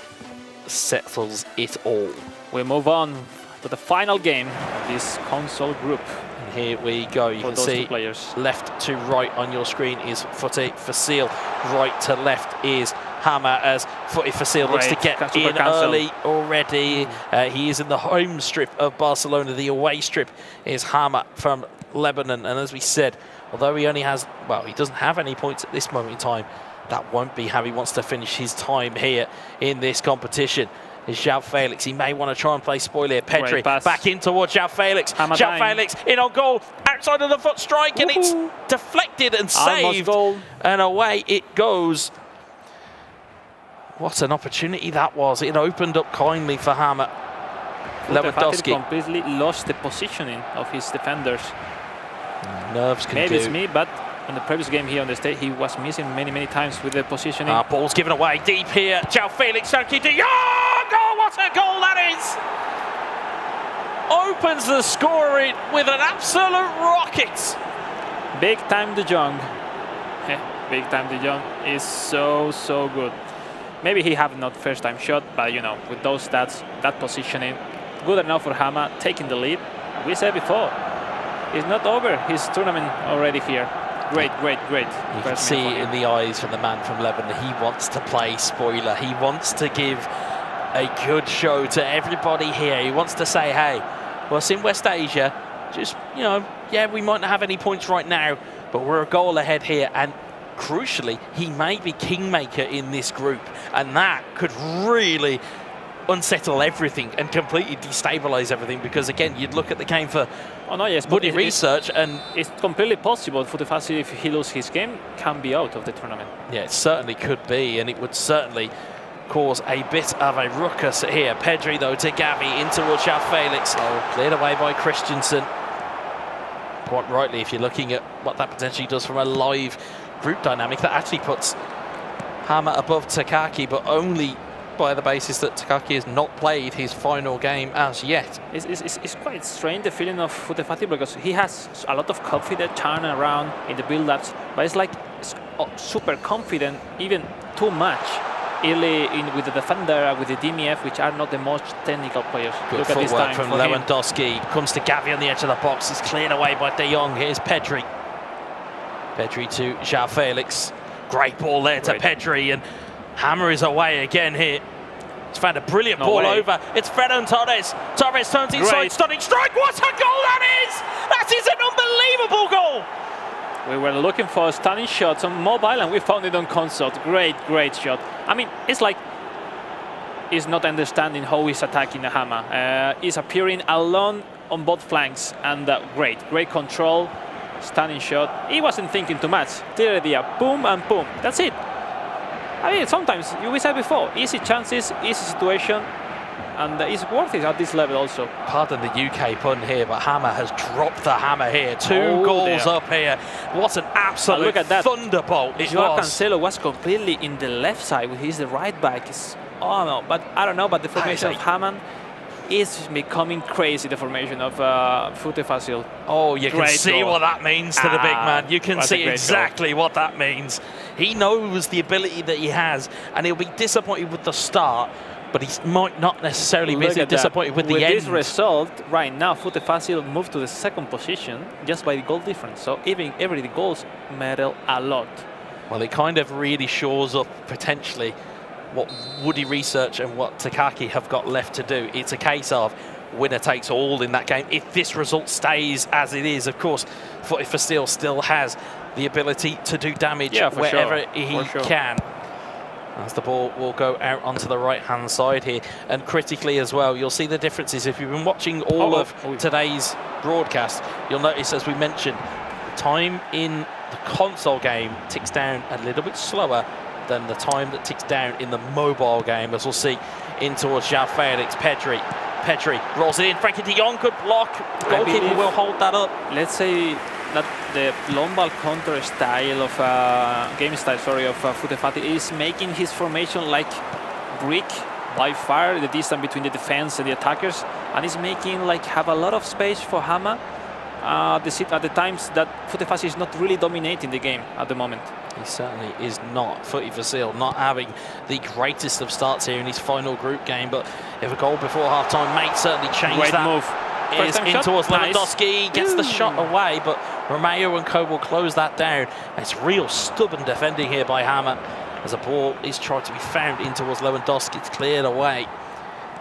settles it all. We move on to the final game of this console group. And here we go. You can see left to right on your screen is FuTeFacil. Right to left is Hama, as FuTeFacil looks to get in early already. He is in the home strip of Barcelona. The away strip is Hama from Lebanon. And as we said, although he only has, well, he doesn't have any points at this moment in time, that won't be how he wants to finish his time here in this competition. Is João Felix. He may want to try and play spoiler. Pedri back in towards João Felix. João Felix in on goal, outside of the foot strike, and it's deflected and saved. And away it goes. What an opportunity that was. It opened up kindly for Hama. Lewandowski completely lost the positioning of his defenders. Nerves can Maybe it's me, but in the previous game here on the stage, he was missing many times with the positioning. Ball's given away deep here. João Felix, Takaki, goal! What a goal that is! Opens the scoring with an absolute rocket. Big time De Jong. Big time De Jong is so good. Maybe he have not first time shot, but with those stats, that positioning, good enough for Hama taking the lead. We said before, it's not over. His tournament already here. Great. You can see in the eyes from the man from Lebanon, he wants to play spoiler. He wants to give a good show to everybody here. He wants to say, hey, well, it's in West Asia. Just, we might not have any points right now, but we're a goal ahead here. And crucially, he may be kingmaker in this group. And that could really unsettle everything and completely destabilize everything, because again, you'd look at the game for Buddy research, and it's completely possible for FuTeFacil, if he loses his game, can be out of the tournament. Yeah, it certainly could be, and it would certainly cause a bit of a ruckus here. Pedri though to Gavi in towards João Felix, cleared away by Christensen. Quite rightly, if you're looking at what that potentially does from a live group dynamic, that actually puts Hama above Takaki, but only by the basis that Takaki has not played his final game as yet. It's quite strange, the feeling of FuTeFacil, because he has a lot of confidence turn around in the build-ups, but it's like super confident, even too much early with the defender, with the DMF, which are not the most technical players. Good footwork from Lewandowski. Comes to Gavi on the edge of the box. It's cleared away by De Jong. Here's Pedri. Pedri to João Felix. Great ball there to Pedri, and Hama is away again here. He's found a brilliant ball over. It's Ferran Torres. Torres turns inside, stunning strike. What a goal that is! That is an unbelievable goal! We were looking for stunning shots on mobile, and we found it on console. Great shot. I mean, it's like is not understanding how he's attacking Hama. He's appearing alone on both flanks, and great control, stunning shot. He wasn't thinking too much. Clear idea, boom and boom. That's it. I mean, sometimes, we said before, easy chances, easy situation, and it's worth it at this level also. Pardon the UK pun here, but Hama has dropped the hammer here. Two goals up here. What an absolute look at that. thunderbolt it Joao was. Cancelo was completely in the left side, he's the right back. Oh no, but I don't know, but the formation of Haman is becoming crazy, the formation of FuTeFacil. Oh, you can see what that means to the big man. You can see exactly what that means. He knows the ability that he has, and he'll be disappointed with the start, but he might not necessarily be disappointed with the end. With this result, right now, FuTeFacil moved to the second position just by the goal difference. So even every goals matter a lot. Well, it kind of really shores up potentially what Woody Research and what Takaki have got left to do. It's a case of winner takes all in that game. If this result stays as it is, of course, FuTeFacil still has the ability to do damage wherever he can. As the ball will go out onto the right-hand side here. And critically as well, you'll see the differences. If you've been watching all of today's broadcast, you'll notice, as we mentioned, the time in the console game ticks down a little bit slower than the time that ticks down in the mobile game, as we'll see in towards Joao Felix. Pedri rolls it in. Frankie de Jong, good block. Goalkeeper will hold that up. Let's say that the long ball counter style of game style, of FuTeFacil is making his formation like brick by far, the distance between the defense and the attackers, and is making like have a lot of space for Hama. At the times that FuTeFacil is not really dominating the game at the moment. He certainly is not. FuTeFacil not having the greatest of starts here in his final group game, but if a goal before half-time may certainly change that. Move. Is in towards Lewandowski, gets the shot away, but Romeo and co will close that down. It's real stubborn defending here by Hama as a ball is tried to be found in towards Lewandowski. It's cleared away.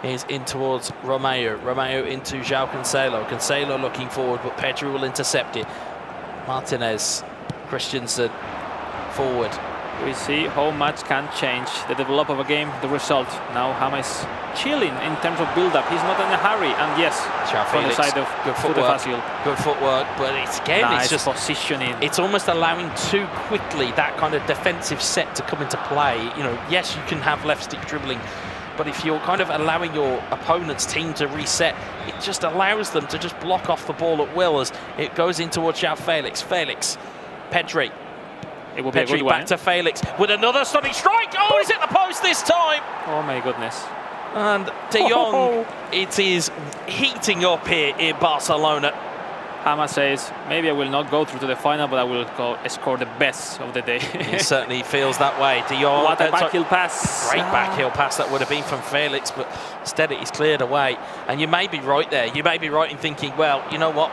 Is in towards Romeo. Romeo into Joao Cancelo. Cancelo looking forward, but Pedri will intercept it. Martinez, Christensen forward. We see how much can change the development of a game, the result. Now Hama is chilling in terms of build-up. He's not in a hurry, and yes, from the side of FuTeFacil. Good footwork, but it's nice, it's just positioning. It's almost allowing too quickly that kind of defensive set to come into play. You know, yes, you can have left stick dribbling, but if you're kind of allowing your opponent's team to reset, it just allows them to just block off the ball at will as it goes in towards Joao Felix. Pedri. It will be a good back to Felix with another stunning strike. Oh, he's hit the post this time. Oh my goodness. And de Jong, it is heating up here in Barcelona. Hama says, maybe I will not go through to the final, but I will score the best of the day. He certainly feels that way. De Jong, what a backheel pass. Great backheel pass that would have been from Felix, but instead it is cleared away. And you may be right there. You may be right in thinking, well, you know what?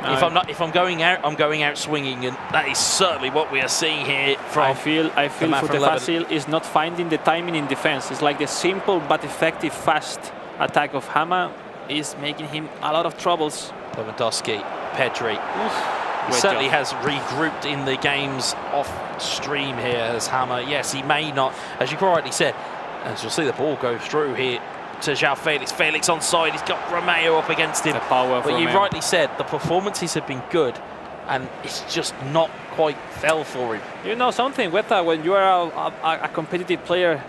No. If I'm going out, I'm going out swinging, and that is certainly what we are seeing here from. I feel FuTeFacil is not finding the timing in defense. It's like the simple but effective fast attack of Hama is making him a lot of troubles. Lewandowski, Pedri. He certainly has regrouped in the games off stream here as Hama. Yes, he may not, as you quite rightly said, as you'll see the ball go through here to Joao Felix. Felix onside, he's got Romeo up against him. The power of but Romeo. You rightly said, the performances have been good, and it's just not quite fell for him. You know something, Weta, when you are a competitive player,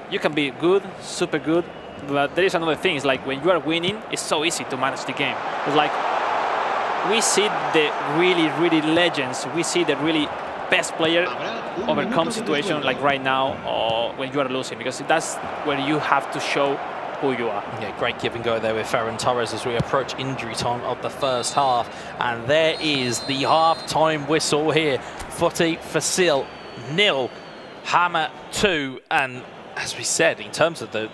you can be good, super good, but there is another thing. It's like when you are winning, it's so easy to manage the game. It's like we see the really legends, we see the really best player overcome situation like right now or when you are losing, because that's where you have to show who you are. Yeah, great give and go there with Ferran Torres as we approach injury time of the first half. And there is the half-time whistle here. FuTeFacil 0, Hama 2. And as we said, in terms of the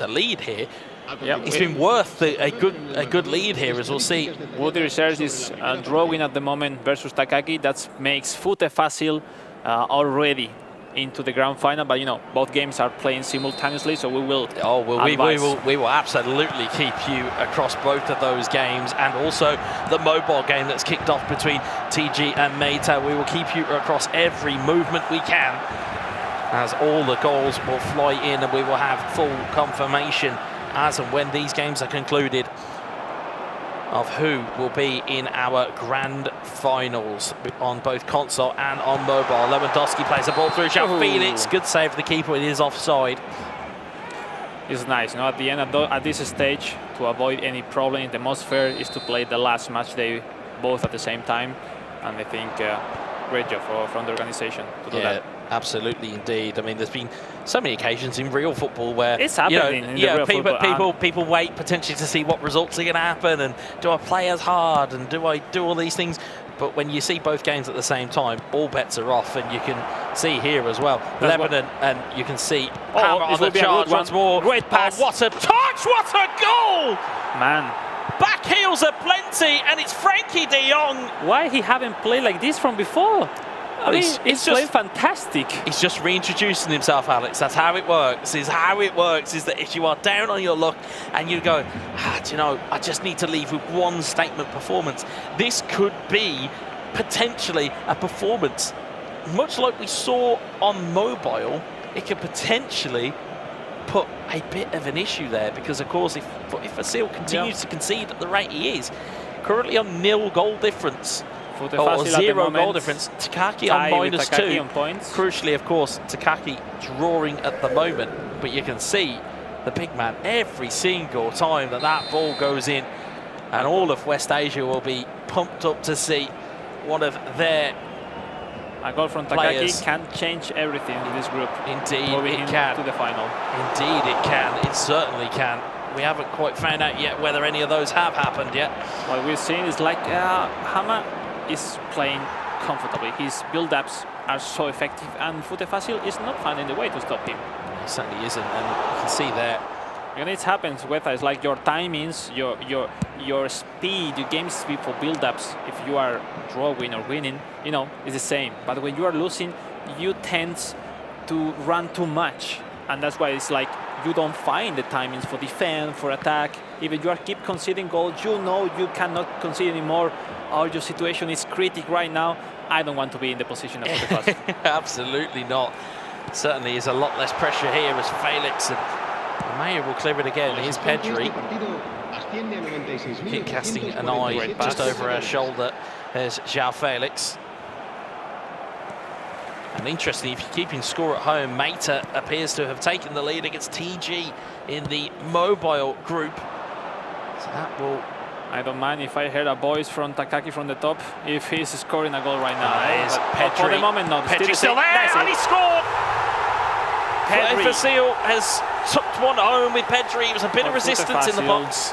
lead here, it's been worth a good lead here, as we'll see. Woody Research is drawing at the moment versus Takaki. That makes FuTeFacil already into the grand final, but you know both games are playing simultaneously, so we will. Oh, well, we will absolutely keep you across both of those games, and also the mobile game that's kicked off between TG and Meita. We will keep you across every movement we can. as all the goals will fly in, and we will have full confirmation as and when these games are concluded of who will be in our grand finals on both console and on mobile. Lewandowski plays the ball through. Felix, good save for the keeper. It is offside. It's nice, you know, at the end, at this stage, to avoid any problem, the most fair is to play the last match day both at the same time. And I think great job from the organization to do that. Absolutely, indeed. I mean, there's been so many occasions in real football where it's happening. People wait potentially to see what results are going to happen, and do I play as hard, and do I do all these things? But when you see both games at the same time, all bets are off, and you can see here as well, Lebanon, and you can see Hama on the charge once more. Great pass! What a touch! What a goal! Man. Back heels are plenty, and it's Frankie de Jong. Why he haven't played like this from before? I mean, it's just fantastic. He's just reintroducing himself, Alex. That's how it works. Is that if you are down on your luck and you go, do you know, I just need to leave with one statement performance. This could be potentially a performance, much like we saw on mobile. It could potentially put a bit of an issue there, because of course if FuTeFacil continues to concede at the rate he is, currently on nil goal difference, or 0 goal difference, Takaki on -2 on points. Crucially, of course, Takaki drawing at the moment, but you can see the big man every single time that ball goes in, and all of West Asia will be pumped up to see one of their a goal from Takaki can change everything in this group. Indeed, it can. To the final. Indeed, it can. It certainly can. We haven't quite found out yet whether any of those have happened yet. What we're seeing is like Hama is playing comfortably. His build-ups are so effective, and FuTeFacil is not finding the way to stop him. He certainly isn't, and you can see there. And it happens, whether it's like your timings, your speed, your game speed for build-ups. If you are drawing or winning, you know, it's the same. But when you are losing, you tend to run too much, and that's why it's like you don't find the timings for defense, for attack. Even you are keep conceding goals, you know you cannot concede anymore. Or your situation is critical right now. I don't want to be in the position of FuTeFacil. Absolutely not. Certainly is a lot less pressure here as Felix and Mayer will clear it again. Here's Pedri. Keep casting an eye just over her shoulder. There's João Felix. And interestingly, if you're keeping score at home, Mata appears to have taken the lead against TG in the mobile group. So that will... I don't mind if I hear a voice from Takaki from the top if he's scoring a goal right now. Pedri. For the moment, no. Pedri's still there, and he scored! FuTeFacil has tucked one home with Pedri. It was a bit of resistance in the box.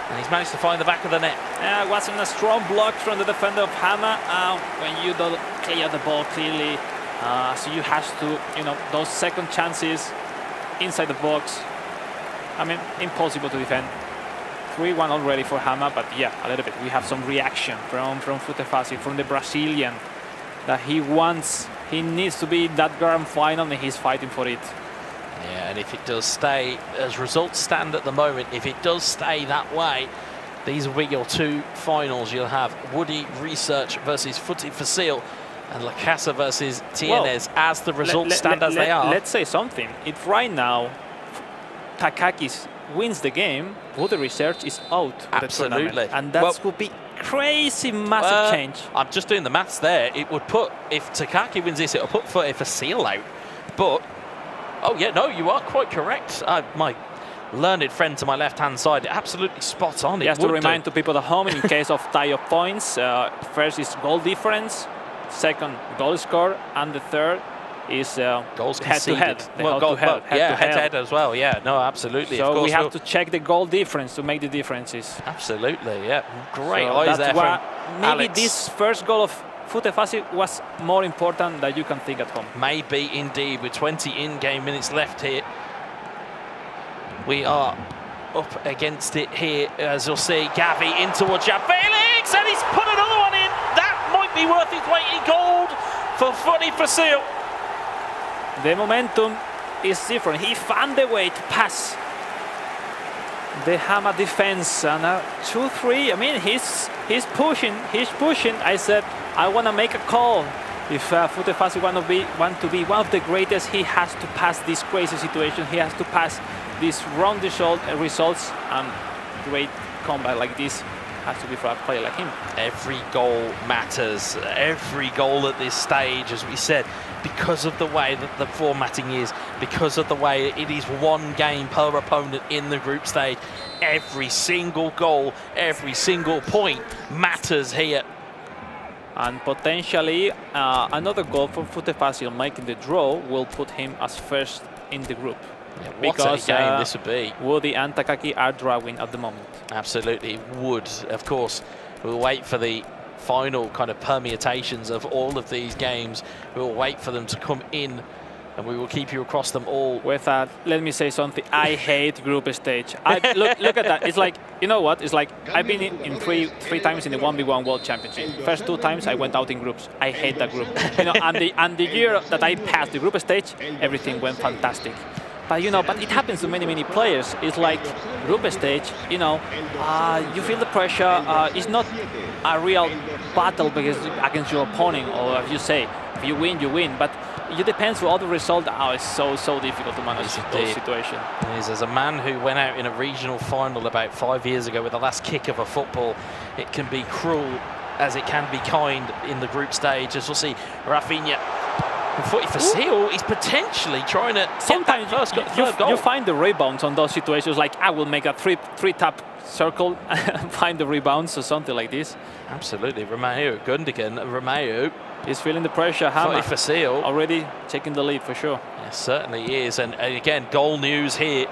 And he's managed to find the back of the net. It wasn't a strong block from the defender of Hama. When you don't clear the ball clearly, so you have to, you know, those second chances inside the box. I mean, impossible to defend. 3-1 already for Hama, but yeah, a little bit. We have some reaction from FuTeFacil, from the Brazilian, that he needs to be in that grand final, and he's fighting for it. Yeah, and if it does stay, as results stand at the moment, if it does stay that way, these will be your two finals. You'll have Woody Research versus FuTeFacil and LaCasAA versus TNS as the results stand as they are. Let's say something. If right now Takaki wins the game, Woody Research is out. Absolutely. And that would be crazy massive change. I'm just doing the maths there. It would put, if Takaki wins this, it'll put FuTeFacil out. But, oh yeah, no, you are quite correct. My learned friend to my left-hand side, absolutely spot on. Just to remind to people at home, in case of tie of points, first is goal difference, second goal score, and the third is goals head-to-head. Head-to-head as well. Yeah, no, absolutely. So we have to check the goal difference to make the differences. Absolutely, yeah. Great eyes there from maybe Alex. This first goal of FuTeFacil was more important than you can think at home. Maybe indeed, with 20 in-game minutes left here. We are up against it here, as you'll see. Gavi in towards Felix, and he's put another one in. That might be worth its weight in gold for FuTeFacil. The momentum is different. He found the way to pass the Hama defense, and 2-3. I mean, he's pushing. I said, I want to make a call. If FuTeFacil want to be one of the greatest, he has to pass this crazy situation. He has to pass these wrong results, and great combat like this has to be for a player like him. Every goal matters. Every goal at this stage, as we said, because of the way that the formatting is, because of the way it is one game per opponent in the group stage, every single goal, every single point matters here. And potentially another goal from FuTeFacil making the draw will put him as first in the group. Yeah, what a game this would be. Woody and Takaki are drawing at the moment. Absolutely would. Of course, we'll wait for the final kind of permutations of all of these games. We'll wait for them to come in, and we will keep you across them all. With that, let me say something. I hate group stage. Look at that. It's like, you know what? It's like I've been in three times in the 1v1 World Championship. First 2 times I went out in groups. I hate that group. And the year that I passed the group stage, everything went fantastic. But but it happens to many players. It's like group stage. You feel the pressure. It's not a real battle because against your opponent, or if you say, if you win, you win. But it depends on the result. It's so difficult to manage those situations. It is. As a man who went out in a regional final about 5 years ago with the last kick of a football, it can be cruel as it can be kind in the group stage. As we'll see, Rafinha. FuTeFacil is potentially trying to sometimes third goal. You find the rebounds on those situations, like I will make a three-tap circle and find the rebounds or something like this. Absolutely. Romeo Gundogan. Romeo is feeling the pressure. Hama FuTeFacil already taking the lead for sure. Yes, certainly is. And again, goal news here.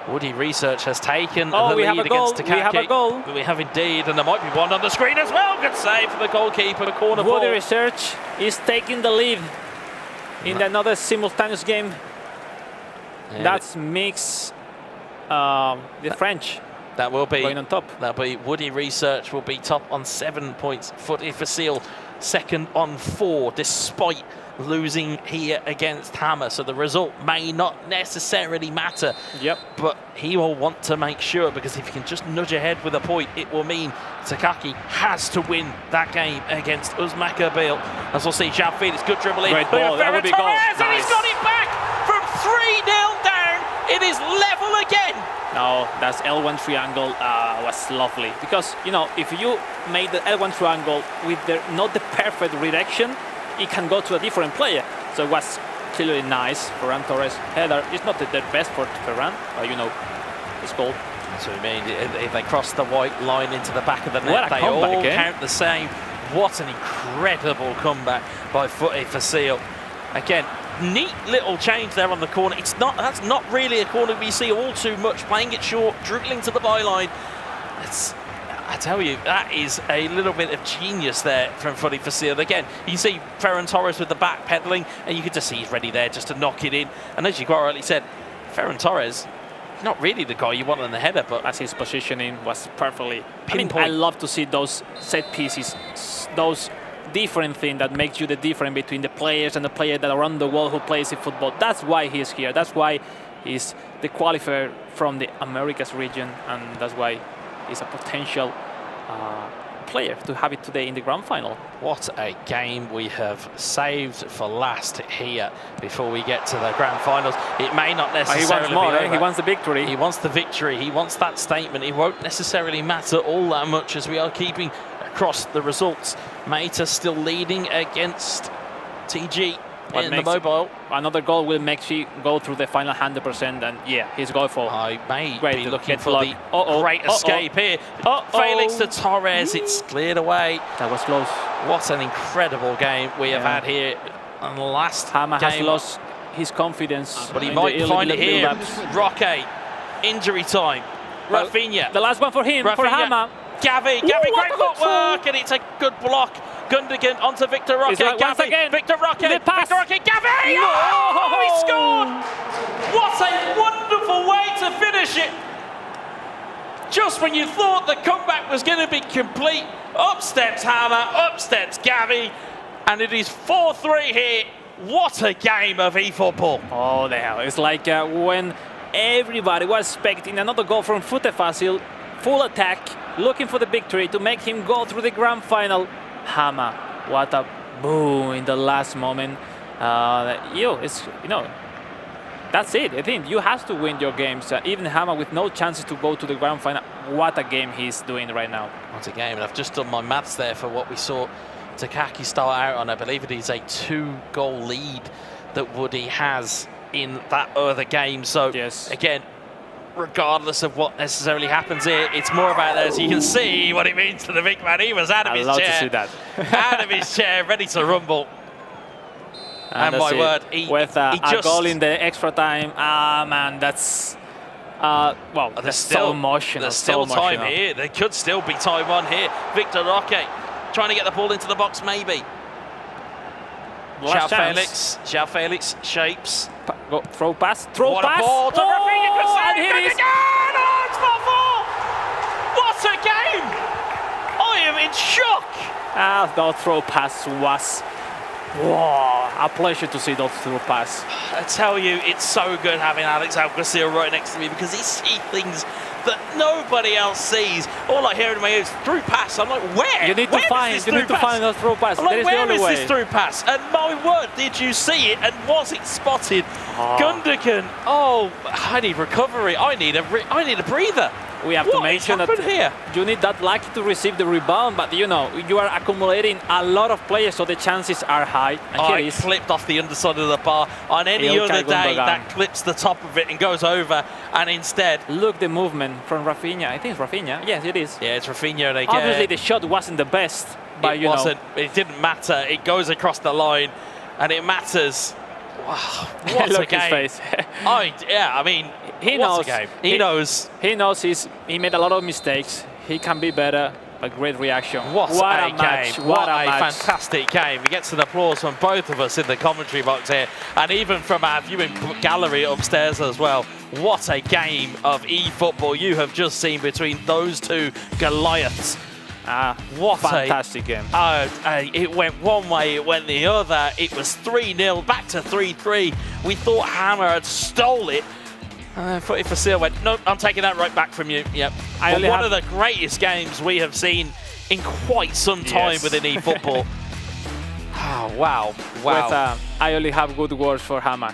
Woody Research has taken the we lead have a goal. against Takaki. We have a goal. We have indeed, and there might be one on the screen as well. Good save for the goalkeeper. Corner ball. Woody Research is taking the lead in another simultaneous game. Yeah, that makes the French that will be going on top. That'll be Woody Research will be top on 7 points. FuTeFacil second on 4, despite losing here against Hama. So the result may not necessarily matter. Yep. But he will want to make sure, because if he can just nudge ahead with a point, it will mean Takaki has to win that game against Uzmakabil. As we'll see, Jean Felix, good dribble in. Great ball, that would be goal. And Nice. he's got it back from 3-0 down. It is level again. No, that's L1 triangle was lovely. Because, if you made the L1 triangle with not the perfect redirection, it can go to a different player. So it was clearly nice. Ferran Torres header. It's not the best for Ferran, but it's goal. So I mean, if they cross the white line into the back of the net, they all count the same. What an incredible comeback by FuTeFacil. Again, neat little change there on the corner. That's not really a corner we see all too much. Playing it short, dribbling to the byline. I tell you, that is a little bit of genius there from FuTeFacil. Again, you can see Ferran Torres with the back pedaling, and you can just see he's ready there just to knock it in. And as you quite rightly said, Ferran Torres, not really the guy you want on the header, but as his positioning was perfectly pinpoint. I love to see those set pieces, those different things that makes you the difference between the players and the player that are on the wall who plays in football. That's why he's here. That's why he's the qualifier from the Americas region, and that's why he's a potential player to have it today in the grand final. What a game we have saved for last here before we get to the grand finals. It may not necessarily he wants more, be over. He wants the victory. He wants the victory. He wants that statement. It won't necessarily matter all that much as we are keeping across the results. Meta still leading against TG in the mobile. Another goal will make you go through the final 100%, and he's going for. I may great be looking for the great escape here. Felix to Torres, it's cleared away. That was close. What an incredible game we have had here on the last Hama game. has lost his confidence. But he might find it here. Roque, injury time. Rafinha. The last one for him, for Hama. Gavi, great footwork, and it's a good block. Gundogan onto Victor Roque. Once again. Victor Roque. The pass. Victor Roque. Gavi! Oh, he scored! What a wonderful way to finish it. Just when you thought the comeback was going to be complete, up steps Hama, up steps Gavi, and it is 4-3 here. What a game of eFootball. Oh, the hell. It's like when everybody was expecting another goal from FuTeFacil, full attack, looking for the victory to make him go through the grand final. Hama, what a boom in the last moment. That's it. I think you have to win your games. Even Hama with no chances to go to the grand final. What a game he's doing right now. What a game. And I've just done my maths there for what we saw Takaki start out on. I believe it is a 2-goal lead that Woody has in that other game. So yes. Again, regardless of what necessarily happens here, it's more about, as you can see, what it means to the big man. He was out of his chair. I love to see that. Out of his chair, ready to rumble. And my word, with a goal in the extra time, man, that's well, there's so emotional. There's still time here. There could still be time on here. Victor Roque trying to get the ball into the box, maybe. João Felix shapes. Throw pass. What a ball to Rafinha. And here it is. Oh, it's 4-4. What a game! I am in shock. That throw pass was a pleasure to see that throw pass. I tell you, it's so good having Alex Alguacil right next to me because he sees things that nobody else sees. All I hear in my ears, through pass. I'm like, where? You need to find that through pass. I'm like, where is this through pass? And my word, did you see it? And was it spotted? Gundogan. Oh, I need recovery. I need a breather. We have to mention that here? You need that lucky to receive the rebound, but you are accumulating a lot of players, so the chances are high. And here it flipped off the underside of the bar. On any other day, that clips the top of it and goes over, and instead... Look the movement from Rafinha. I think it's Rafinha. Yes, it is. Yeah, it's Rafinha. And obviously, the shot wasn't the best, but it wasn't. It didn't matter. It goes across the line, and it matters. Wow, what a game. His face. I mean, he knows. A game. He knows. He knows he made a lot of mistakes. He can be better. A great reaction. What a match. Game. What a fantastic game. He gets an applause from both of us in the commentary box here, and even from our viewing gallery upstairs as well. What a game of eFootball you have just seen between those two Goliaths. What fantastic game. It went one way, it went the other. It was 3-0, back to 3-3. We thought Hama had stole it. FuTeFacil went, nope, I'm taking that right back from you. Yep. One of the greatest games we have seen in quite some time within eFootball. Wow. I only have good words for Hama.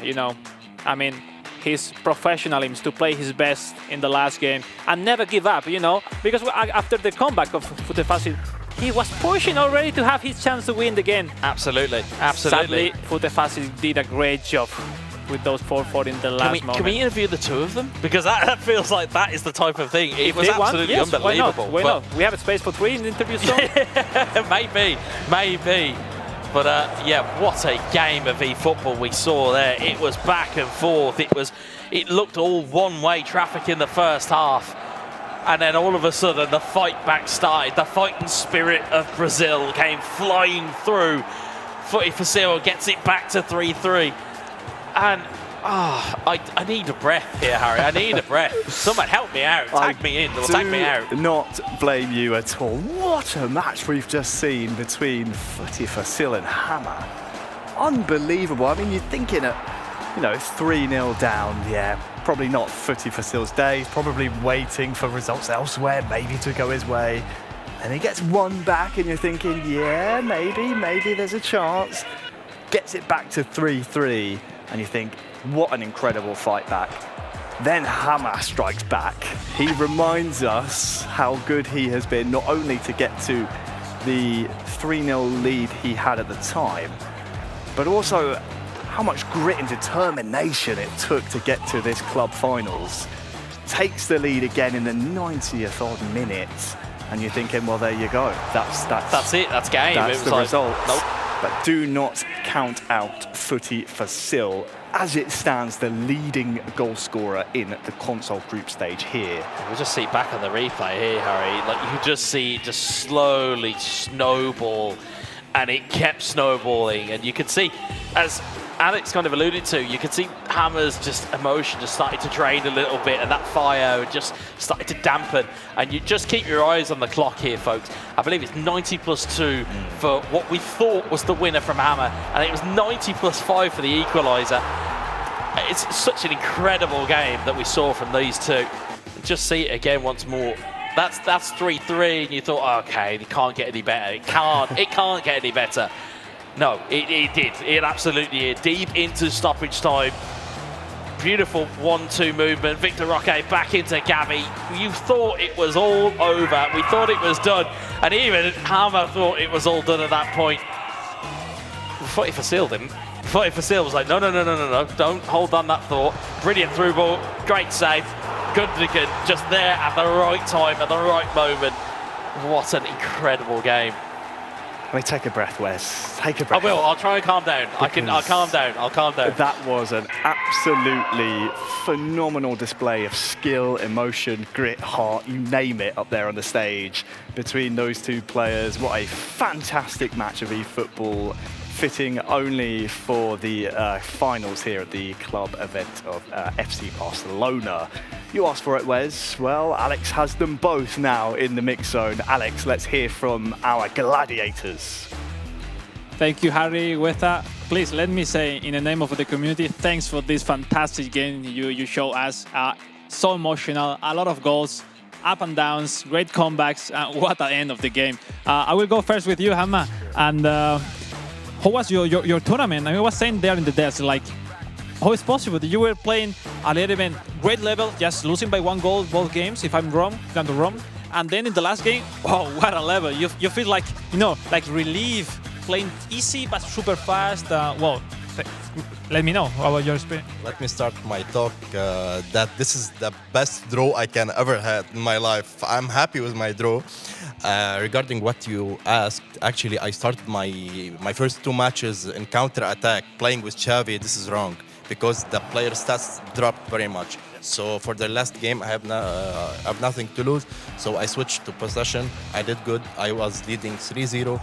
I mean, his professionalism to play his best in the last game and never give up, because after the comeback of FuTeFacil, he was pushing already to have his chance to win the game. Absolutely. Sadly, FuTeFacil did a great job with those 4-4 in the last moment. Can we interview the two of them? Because that feels like that is the type of thing. It was absolutely unbelievable. Why not? We have a space for 3 in the interview soon. Maybe. But yeah, what a game of eFootball we saw there. It was back and forth. It looked all one-way traffic in the first half. And then all of a sudden, the fight back started. The fighting spirit of Brazil came flying through. FuTeFacil gets it back to 3-3. And I need a breath here, Harry. I need a breath. Someone help me out. Tag me in. Or tag me out. Not blame you at all. What a match we've just seen between FuTeFacil and Hama. Unbelievable. I mean, you're thinking at, 3-0 down. Yeah, probably not FuTeFacil's day. He's probably waiting for results elsewhere, maybe to go his way. And he gets one back, and you're thinking, yeah, maybe there's a chance. Gets it back to 3-3. And you think, what an incredible fight back. Then Hama strikes back. He reminds us how good he has been, not only to get to the 3-0 lead he had at the time, but also how much grit and determination it took to get to this club finals. Takes the lead again in the 90th odd minute, and you're thinking, well, there you go. That's it. That's game. That's the result. Nope. But do not count out FuTeFacil. As it stands, the leading goal scorer in the console group stage here. We'll just see back on the replay here, Harry. Like, you could just see it just slowly snowball, and it kept snowballing. And you could see, as Alex kind of alluded to, you could see Hama's emotion just started to drain a little bit, and that fire just started to dampen. And you just keep your eyes on the clock here, folks. I believe it's 90+2 for what we thought was the winner from Hama, and it was 90+5 for the equaliser. It's such an incredible game that we saw from these two. Just see it again once more. That's 3-3, and you thought, okay, it can't get any better. It can't get any better. No, it did. It absolutely did. Deep into stoppage time. Beautiful 1-2 movement. Victor Roque back into Gavi. You thought it was all over. We thought it was done. And even Hama thought it was all done at that point. FuTeFacil didn't. FuTeFacil was like, no. Don't hold on that thought. Brilliant through ball. Great save. Gundogan just there at the right time, at the right moment. What an incredible game. I mean, take a breath, Wes. Take a breath. I will. I'll try and calm down. I'll calm down. I'll calm down. That was an absolutely phenomenal display of skill, emotion, grit, heart, you name it, up there on the stage between those two players. What a fantastic match of eFootball, fitting only for the finals here at the club event of FC Barcelona. You asked for it, Wes. Well, Alex has them both now in the mix zone. Alex, let's hear from our gladiators. Thank you, Harry. With that, please let me say, in the name of the community, thanks for this fantastic game you show us. So emotional, a lot of goals, up and downs, great comebacks, and what an end of the game. I will go first with you, Hama. And how was your tournament? I was saying there in the desk, like, how is possible that you were playing a little bit great level, just losing by 1 goal both games, if I'm wrong, and then in the last game, wow, what a level. You feel like, like relief, playing easy but super fast. Let me know about your experience. Let me start my talk that this is the best draw I can ever had in my life. I'm happy with my draw. Regarding what you asked, actually I started my first 2 matches in counter-attack, playing with Xavi. This is wrong, because the player stats dropped very much. So for the last game, I have nothing to lose. So I switched to possession. I did good. I was leading 3-0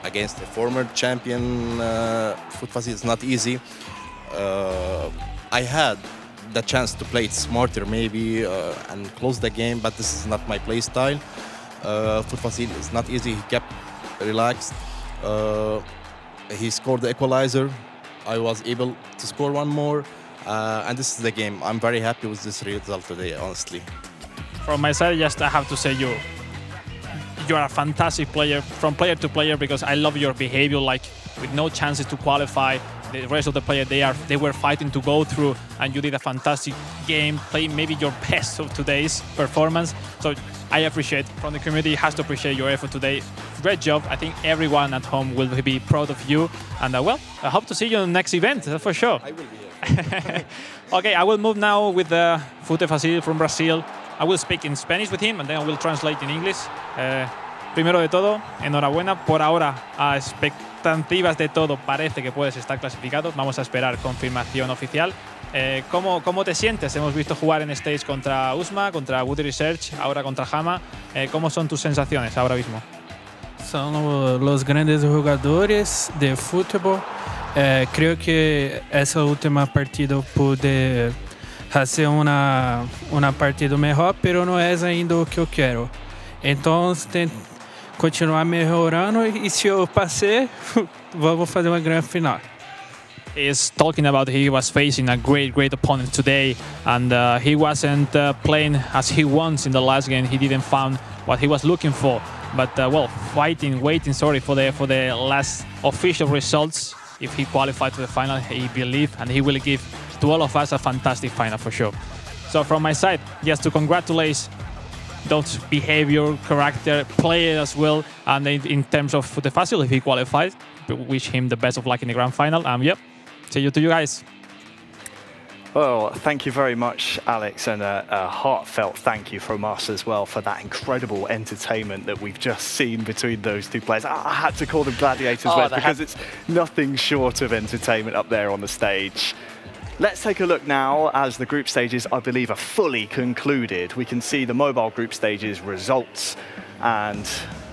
against a former champion. FuTeFacil is not easy. I had the chance to play it smarter maybe and close the game, but this is not my play style. FuTeFacil is not easy. He kept relaxed. He scored the equalizer. I was able to score 1 more, and this is the game. I'm very happy with this result today, honestly. From my side, just I have to say you are a fantastic player, from player to player, because I love your behavior, like with no chances to qualify. The rest of the players, they were fighting to go through, and you did a fantastic game, playing maybe your best of today's performance. So I appreciate, from the community, has to appreciate your effort today. Great job. I think everyone at home will be proud of you. And well, I hope to see you in the next event, for sure. I will be here. Okay, I will move now with FuTeFacil from Brazil. I will speak in Spanish with him, and then I will translate in English. Primero de todo, enhorabuena por ahora, a expectativas de todo, parece que puedes estar clasificado. Vamos a esperar confirmación oficial. ¿Cómo te sientes? Hemos visto jugar en stage contra Usma, contra Woody Research, ahora contra Hama. ¿Cómo son tus sensaciones ahora mismo? Son los grandes jugadores de fútbol. Creo que esa última partida pude hacer una partida mejor, pero não é ainda o que eu quero. Então, continuar melhorando, e se eu passei, vamos fazer uma grande final. He's talking about he was facing a great opponent today, and he wasn't playing as he wants in the last game. He didn't find what he was looking for, but waiting for the last official results. If he qualified to the final, he believed, and he will give to all of us a fantastic final for sure. So from my side, just to congratulate those behavior, character, player as well, and in terms of FuTeFacil, if he qualifies, wish him the best of luck in the grand final. Yep, see you to you guys. Well, thank you very much, Alex, and a heartfelt thank you from us as well for that incredible entertainment that we've just seen between those two players. I had to call them gladiators, Wes, because it's nothing short of entertainment up there on the stage. Let's take a look now as the group stages, I believe, are fully concluded. We can see the mobile group stages results, and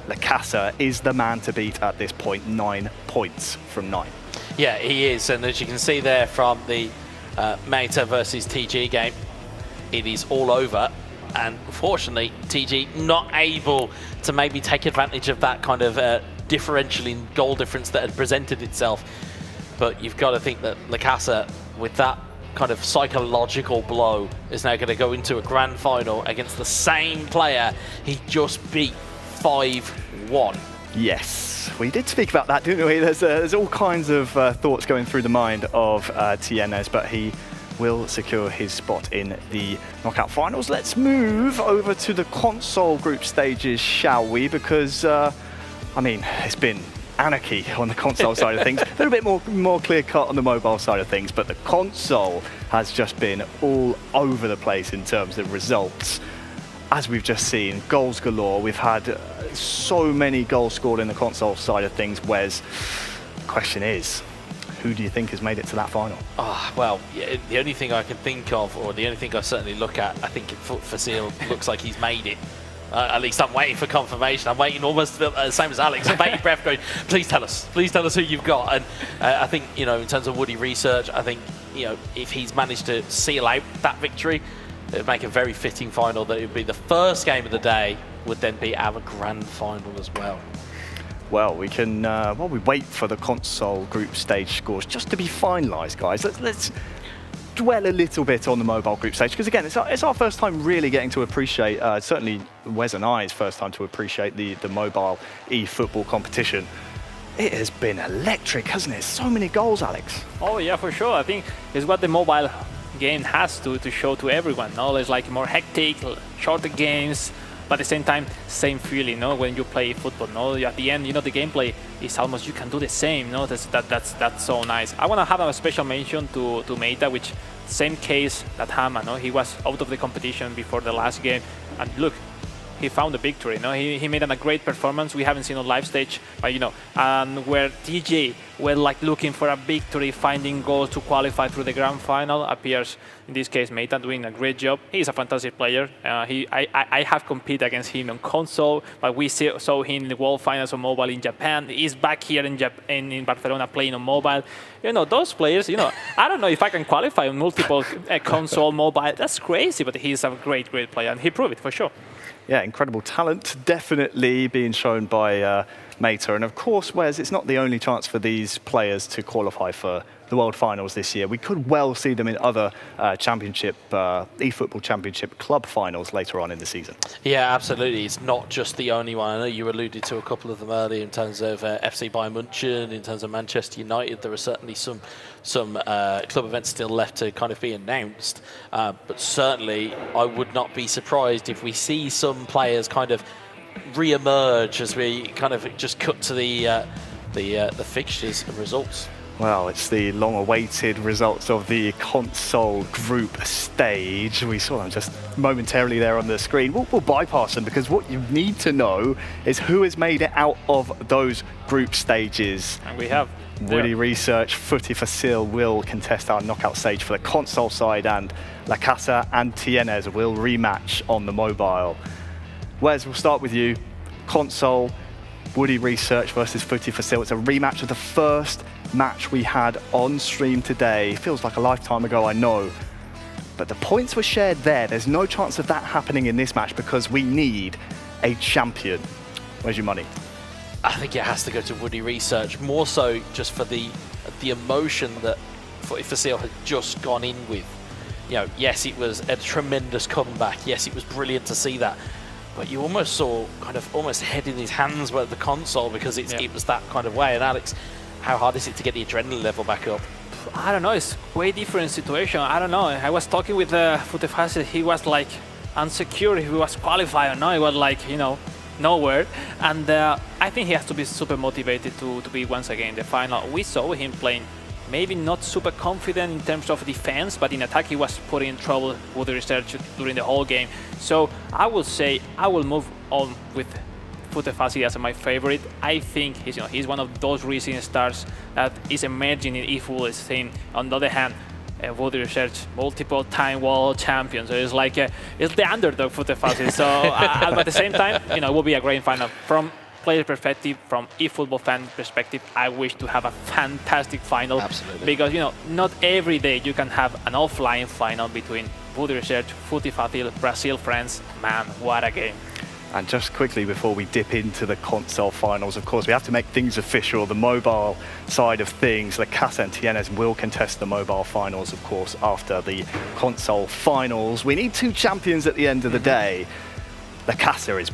LaCasAA is the man to beat at this point, 9 points from 9. Yeah, he is, and as you can see there from the Meta versus TG game, it is all over, and unfortunately TG not able to maybe take advantage of that kind of differential in goal difference that had presented itself. But you've got to think that LaCasAA, with that kind of psychological blow, is now going to go into a grand final against the same player he just beat 5-1 Yes, we did speak about that, didn't we? There's all kinds of thoughts going through the mind of Tienes, but he will secure his spot in the knockout finals. Let's move over to the console group stages, shall we? Because, I mean, it's been anarchy on the console side of things, a little bit more clear cut on the mobile side of things, but the console has just been all over the place in terms of results. As we've just seen, goals galore. We've had so many goals scored in the console side of things. Wes, the question is, who do you think has made it to that final? Well, yeah, the only thing I can think of, or the only thing I certainly look at, I think FuTeFacil looks like he's made it. At least I'm waiting for confirmation. I'm waiting almost the same as Alex. I'm waiting breath going, please tell us who you've got. And I think, you know, in terms of Woody Research, I think, you know, if he's managed to seal out that victory, it would make a very fitting final. That it would be the first game of the day, would then be our grand final as well. Well, we can, while we wait for the console group stage scores just to be finalised, guys, let's dwell a little bit on the mobile group stage, because again, it's our first time really getting to appreciate, certainly Wes and I's first time to appreciate the mobile eFootball competition. It has been electric, hasn't it? So many goals, Alex. Oh yeah, for sure. I think it's what the mobile game has to show to everyone. No, it's like more hectic, shorter games, but at the same time, same feeling. No, when you play football. No, at the end, you know, the gameplay is almost you can do the same. No, that's so nice. I want to have a special mention to Meita, which same case that Hama. No, he was out of the competition before the last game, and look, he found a victory. No, he made a great performance. We haven't seen on live stage, but you know, and where DJ were like looking for a victory, finding goals to qualify through the grand final, appears in this case Meita doing a great job. He's a fantastic player. I have competed against him on console, but we saw him in the World Finals on mobile in Japan. He's back here in Barcelona playing on mobile. You know, those players, you know, I don't know if I can qualify on multiple console, mobile. That's crazy, but he's a great player, and he proved it for sure. Yeah, incredible talent, definitely being shown by Meita. And of course, Wes, it's not the only chance for these players to qualify for the World Finals this year. We could well see them in other championship, eFootball Championship club finals later on in the season. Yeah, absolutely. It's not just the only one. I know you alluded to a couple of them earlier in terms of FC Bayern München, in terms of Manchester United. There are certainly some club events still left to kind of be announced. But certainly, I would not be surprised if we see some players kind of re-emerge as we kind of just cut to the fixtures and results. Well, it's the long-awaited results of the console group stage. We saw them just momentarily there on the screen. We'll bypass them because what you need to know is who has made it out of those group stages. And we have Woody Research, FuTeFacil will contest our knockout stage for the console side, and LaCasAA and Tienes will rematch on the mobile. Wes, we'll start with you. Console, Woody Research versus FuTeFacil. It's a rematch of the first match we had on stream today. Feels like a lifetime ago, I know. But the points were shared there. There's no chance of that happening in this match because we need a champion. Where's your money? I think it has to go to Woody Research, more so just for the emotion that FuTeFacil had just gone in with. You know, yes, it was a tremendous comeback. Yes, it was brilliant to see that. But you almost saw kind of almost head in his hands with the console because it was that kind of way. And Alex, how hard is it to get the adrenaline level back up? I don't know, it's way different situation. I don't know. I was talking with FuTeFacil. He was like unsecure if he was qualified or not. He was like, you know, nowhere. And I think he has to be super motivated to be once again in the final. We saw him playing maybe not super confident in terms of defense, but in attack he was putting in trouble with the research during the whole game. So I will say I will move on with FuTeFacil as my favorite. I think he's one of those rising stars that is emerging in eFootball scene. On the other hand, Woody Research, multiple-time world champion. So it's like it's the underdog FuTeFacil. So at the same time, you know, it will be a great final. From player perspective, from eFootball fan perspective, I wish to have a fantastic final. Absolutely. Because, you know, not every day you can have an offline final between Woody Research, FuTeFacil, Brazil, France. Man, what a game. And just quickly before we dip into the console finals, of course, we have to make things official. The mobile side of things, LaCasAA and Tienes will contest the mobile finals, of course, after the console finals. We need two champions at the end of the day. LaCasAA is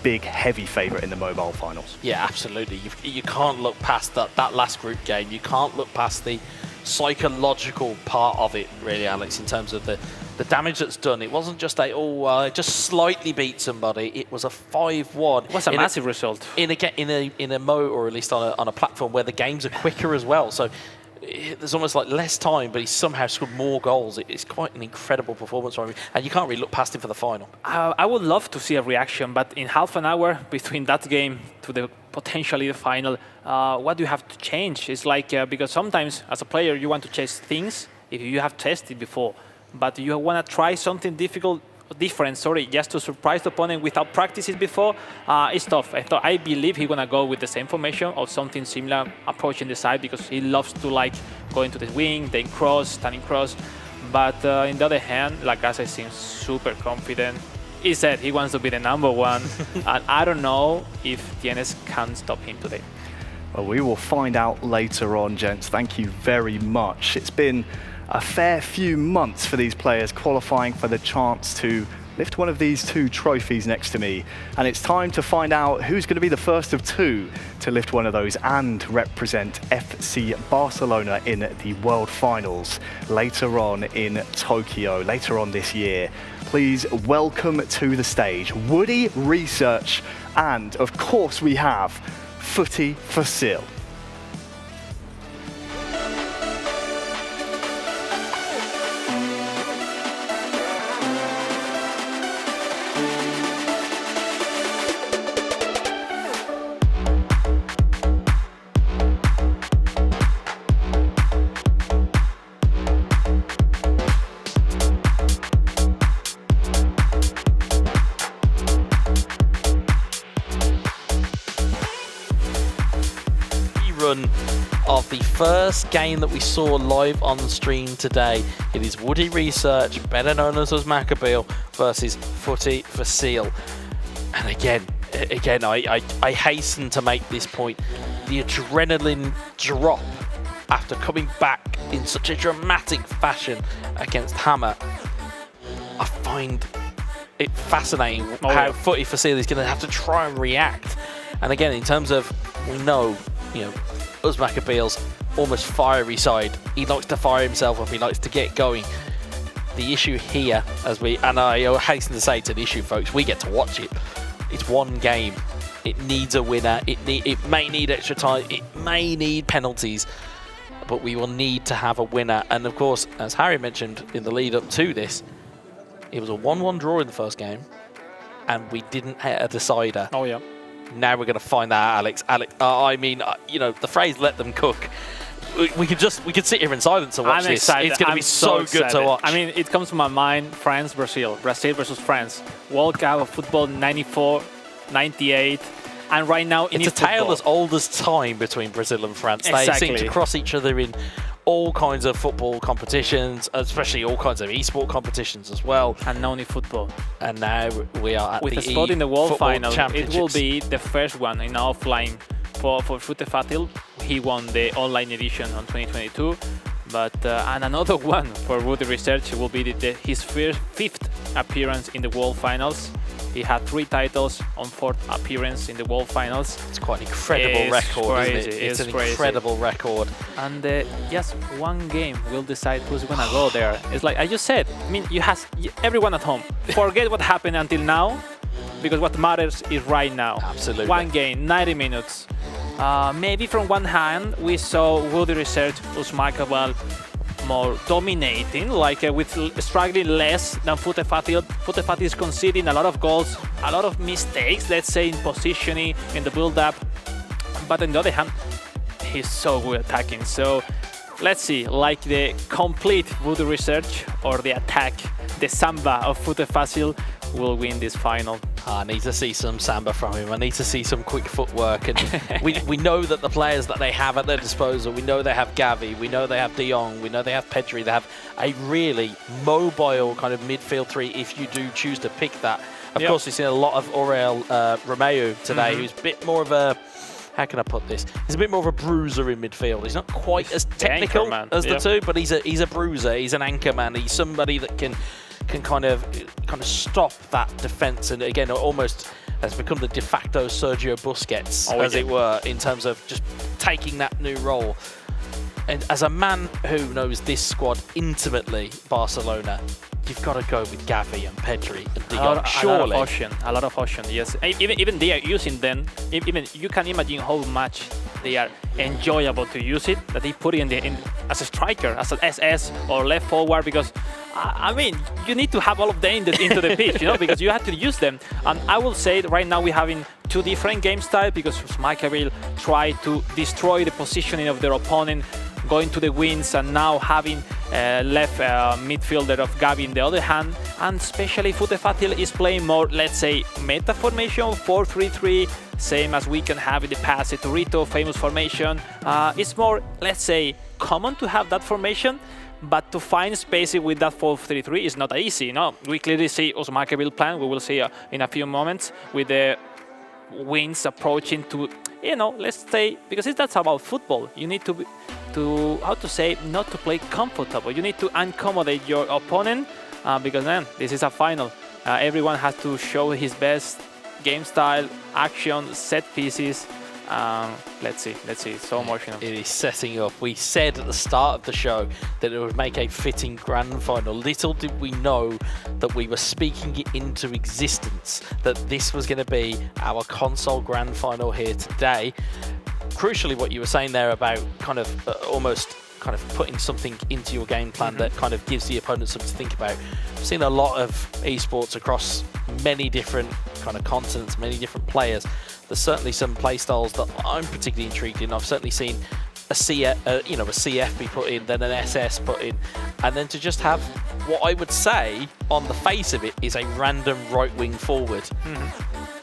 big, heavy favourite in the mobile finals. Yeah, absolutely. You can't look past that last group game. You can't look past the psychological part of it, really, Alex, in terms of the damage that's done. It wasn't just just slightly beat somebody. It was a 5-1. It was a massive result. In a mode, or at least on a platform where the games are quicker as well. So there's almost like less time, but he somehow scored more goals. It's quite an incredible performance from him, and you can't really look past him for the final. I would love to see a reaction, but in half an hour between that game to the potentially the final, what do you have to change? It's like, because sometimes as a player you want to chase things if you have tested before, but you want to try something different, just to surprise the opponent without practicing before. It's tough. I believe he's gonna go with the same formation or something similar, approaching the side, because he loves to like go into the wing, then cross, standing cross. But on the other hand, LaCasAA seems super confident. He said he wants to be the #1, and I don't know if Tienes can stop him today. Well, we will find out later on, gents. Thank you very much. It's been a fair few months for these players qualifying for the chance to lift one of these 2 trophies next to me. And it's time to find out who's going to be the first of 2 to lift one of those and represent FC Barcelona in the World Finals later on in Tokyo, later on this year. Please welcome to the stage Woody Research, and of course we have FuTeFacil. Of the first game that we saw live on stream today. It is Woody Research, better known as Maccabeal, versus FuTeFacil. And again, I hasten to make this point. The adrenaline drop after coming back in such a dramatic fashion against Hama. I find it fascinating how FuTeFacil is going to have to try and react. And again, in terms of, we know, us Maccabeals, almost fiery side. He likes to fire himself up, he likes to get going. The issue here, and I hasten to say to the issue, folks, we get to watch it. It's one game. It needs a winner. It may need extra time. It may need penalties. But we will need to have a winner. And of course, as Harry mentioned in the lead up to this, it was a 1-1 draw in the first game, and we didn't hit a decider. Oh yeah. Now we're going to find that out, Alex. The phrase "let them cook." We could sit here in silence and watch this. Excited. It's going to be so good to watch. I mean, it comes to my mind: France, Brazil versus France. World Cup of football '94, '98, and right now in it's a tale as old as time between Brazil and France. Exactly. They seem to cross each other in all kinds of football competitions, especially all kinds of esport competitions as well. And only football. And now we are at with the a spot in the World Final. Championships. It will be the first one in offline for FuTeFacil. He won the online edition on 2022. But and another one for Woody Research will be his fifth appearance in the World Finals. He had 3 titles on 4th appearance in the World Finals. It's quite an incredible record, isn't it? It's an incredible record. And just one game will decide who's gonna go there. It's like I just said. I mean, everyone at home. Forget what happened until now, because what matters is right now. Absolutely. One game, 90 minutes. Maybe from one hand, we saw Woody Research, Maccabeal more dominating, with struggling less than FuTeFacil. FuTeFacil is conceding a lot of goals, a lot of mistakes, let's say, in positioning, in the build-up. But on the other hand, he's so good attacking. So let's see, the complete Woody Research or the attack, the samba of FuTeFacil will win this final. I need to see some samba from him. I need to see some quick footwork. And we know that the players that they have at their disposal, we know they have Gavi, we know they have De Jong, we know they have Pedri. They have a really mobile kind of midfield 3 if you do choose to pick that. Of course, we've seen a lot of Aurel Romeo today, who's a bit more of a, how can I put this? He's a bit more of a bruiser in midfield. He's not quite as technical as the two, but he's a bruiser. He's an anchor man. He's somebody that can kind of stop that defense, and again almost has become the de facto Sergio Busquets, as it were, in terms of just taking that new role. And as a man who knows this squad intimately, Barcelona, you've got to go with Gavi and Pedri and De Jong, surely. A lot of option, yes. Even they are using them. Even you can imagine how much they are enjoyable to use it, that they put in as a striker, as an SS or left forward, because I mean, you need to have all of them into the pitch, you know, because you have to use them. And I will say that right now we're having two different game styles, because Schmeichel tried to destroy the positioning of their opponent, going to the wings, and now having left midfielder of Gavi in the other hand. And especially FuTeFacil is playing more, let's say, meta formation, 4-3-3, same as we can have in the past, the Torito famous formation. It's more, let's say, common to have that formation, but to find spaces with that 4-3-3 is not easy. No, we clearly see Schmeichel plan. We will see in a few moments with the wings approaching to, you know, let's say, because that's about football. You need to how to say, not to play comfortable. You need to accommodate your opponent, because then this is a final. Everyone has to show his best game style, action, set pieces. Let's see, it's so emotional. It is setting up. We said at the start of the show that it would make a fitting grand final. Little did we know that we were speaking it into existence, that this was going to be our console grand final here today. Crucially, what you were saying there about kind of almost kind of putting something into your game plan that kind of gives the opponent something to think about. I've seen a lot of esports across many different kind of continents, many different players. There's certainly some play styles that I'm particularly intrigued in. I've certainly seen a CF be put in, then an SS put in, and then to just have what I would say on the face of it is a random right wing forward.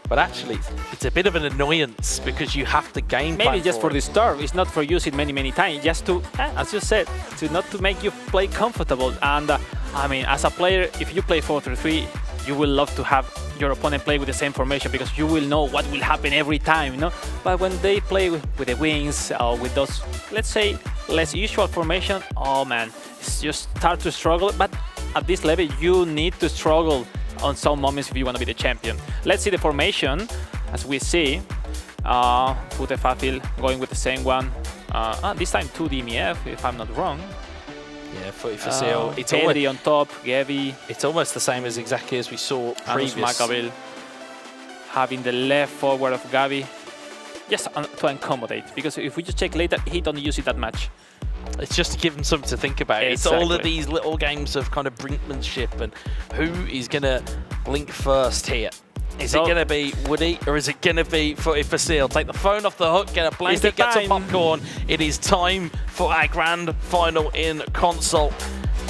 But actually, it's a bit of an annoyance because you have to game plan. Maybe just for the start. It's not for using many times. Just to, as you said, not to make you play comfortable. And I mean, as a player, if you play 4-3-3, you will love to have your opponent play with the same formation because you will know what will happen every time, you know. But when they play with the wings or with those, let's say, less usual formation, oh man, it's just start to struggle. But at this level, you need to struggle on some moments if you want to be the champion. Let's see the formation. As we see, FuTeFacil going with the same one. This time 2 DMF, if I'm not wrong. Yeah, FuTeFacil. It's already on top, Gavi. It's almost the same as exactly as we saw previous. Schmeichel having the left forward of Gavi. Just to accommodate, because if we just check later, he don't use it that much. It's just to give them something to think about. Exactly. It's all of these little games of kind of brinkmanship and who is going to blink first here. Is it going to be Woody or is it going to be FuTeFacil? Take the phone off the hook, get a blanket, get some popcorn. It is time for our grand final in console.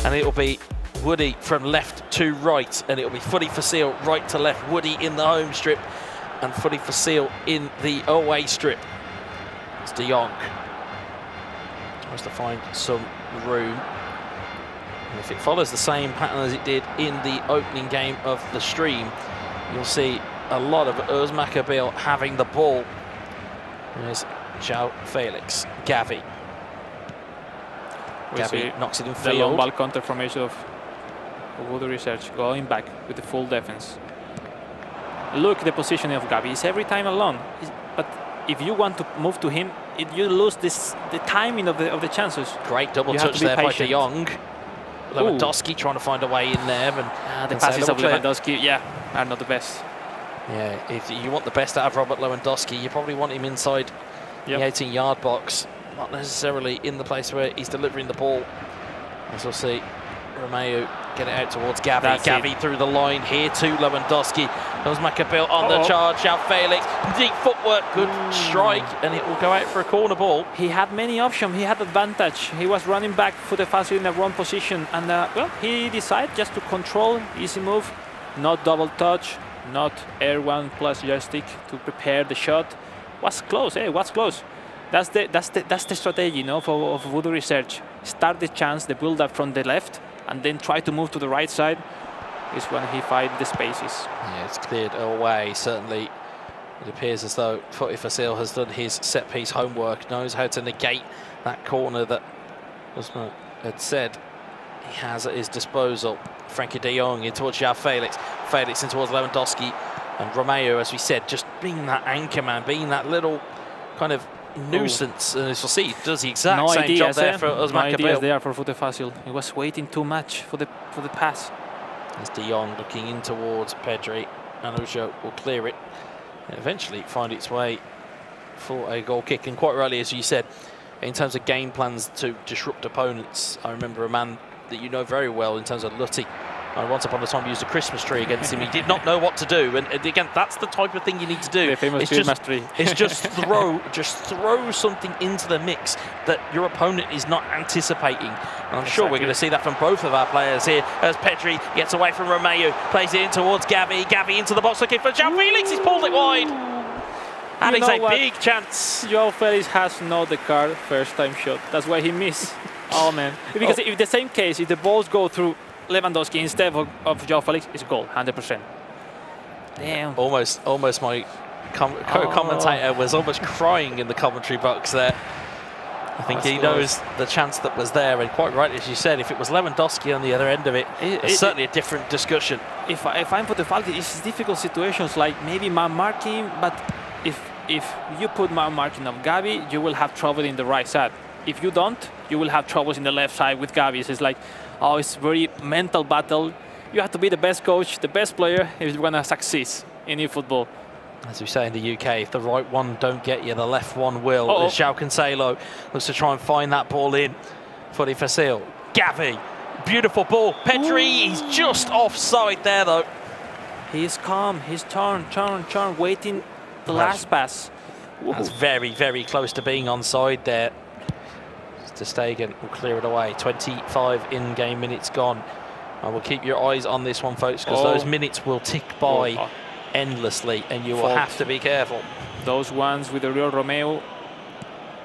And it will be Woody from left to right. And it will be FuTeFacil right to left. Woody in the home strip and FuTeFacil in the away strip. It's De Jong. Tries to find some room. And if it follows the same pattern as it did in the opening game of the stream, you'll see a lot of Schmeichel having the ball. There's João Felix, Gavi. Gavi knocks it in field. The long ball counter formation of Voodoo Research going back with the full defense. Look, the positioning of Gavi is every time alone. But if you want to move to him, you lose the timing of the chances. Great double touch there by De Jong. Lewandowski trying to find a way in there. And the passes of Lewandowski, are not the best. Yeah, if you want the best out of Robert Lewandowski, you probably want him inside the 18-yard box, not necessarily in the place where he's delivering the ball. As we'll see, Romeo get it out towards Gavi. Gavi through the line here to Lewandowski. Schmeichel on the charge. João Felix, deep footwork, good strike, and it will go out for a corner ball. He had many options. He had advantage. He was running back FuTeFacil in the wrong position, and well, he decided just to control, easy move, not double touch, not R1 plus joystick to prepare the shot. Was close, was close. That's the strategy, you know, of Voodoo Research. Start the chance, the build up from the left, and then try to move to the right side. Is when he finds the spaces. Yeah, it's cleared away. Certainly, it appears as though FuTeFacil has done his set piece homework, knows how to negate that corner that Usman had said he has at his disposal. Frankie De Jong in towards João Felix. Felix in towards Lewandowski. And Romeo, as we said, just being that anchor man, being that little kind of nuisance. And as you'll see, does the exact same job there for Usman No ideas Kabil. there for FuTeFacil. He was waiting too much for the pass. As De Jong looking in towards Pedri. Anujo will clear it and eventually find its way for a goal kick. And quite rightly, as you said, in terms of game plans to disrupt opponents, I remember a man that you know very well in terms of Lutti. Once upon a time used a Christmas tree against him. He did not know what to do, and again, that's the type of thing you need to do. The famous Christmas tree. It's just throw something into the mix that your opponent is not anticipating. And I'm sure we're going to see that from both of our players here as Pedri gets away from Romeo, plays it in towards Gavi. Gavi into the box looking for João Felix. He's pulled it wide. And it's a big chance. João Felix has not the card first time shot. That's why he missed. Oh man! Because if the same case, if the balls go through Lewandowski instead of João Felix, it's a goal, 100%. Damn. Almost my co-commentator was almost crying in the commentary box there. I think he knows the chance that was there, and quite right, as you said, if it was Lewandowski on the other end of it, it's certainly a different discussion. If I'm FuTeFacil, it's difficult situations like maybe man marking, but if you put man marking of Gavi, you will have trouble in the right side. If you don't, you will have troubles in the left side with Gavi. So it's like, it's very mental battle. You have to be the best coach, the best player if you're going to succeed in eFootball. As we say in the UK, if the right one don't get you, the left one will. As João Cancelo looks to try and find that ball in for FuTeFacil. Gavi, beautiful ball. Pedri, he's just offside there though. He's calm, he's turn, waiting the last pass. That's very, very close to being onside there. Ter Stegen will clear it away. 25 in-game minutes gone. And we'll keep your eyes on this one, folks, because those minutes will tick by endlessly, and you will have to be careful. Those ones with the real Romeo,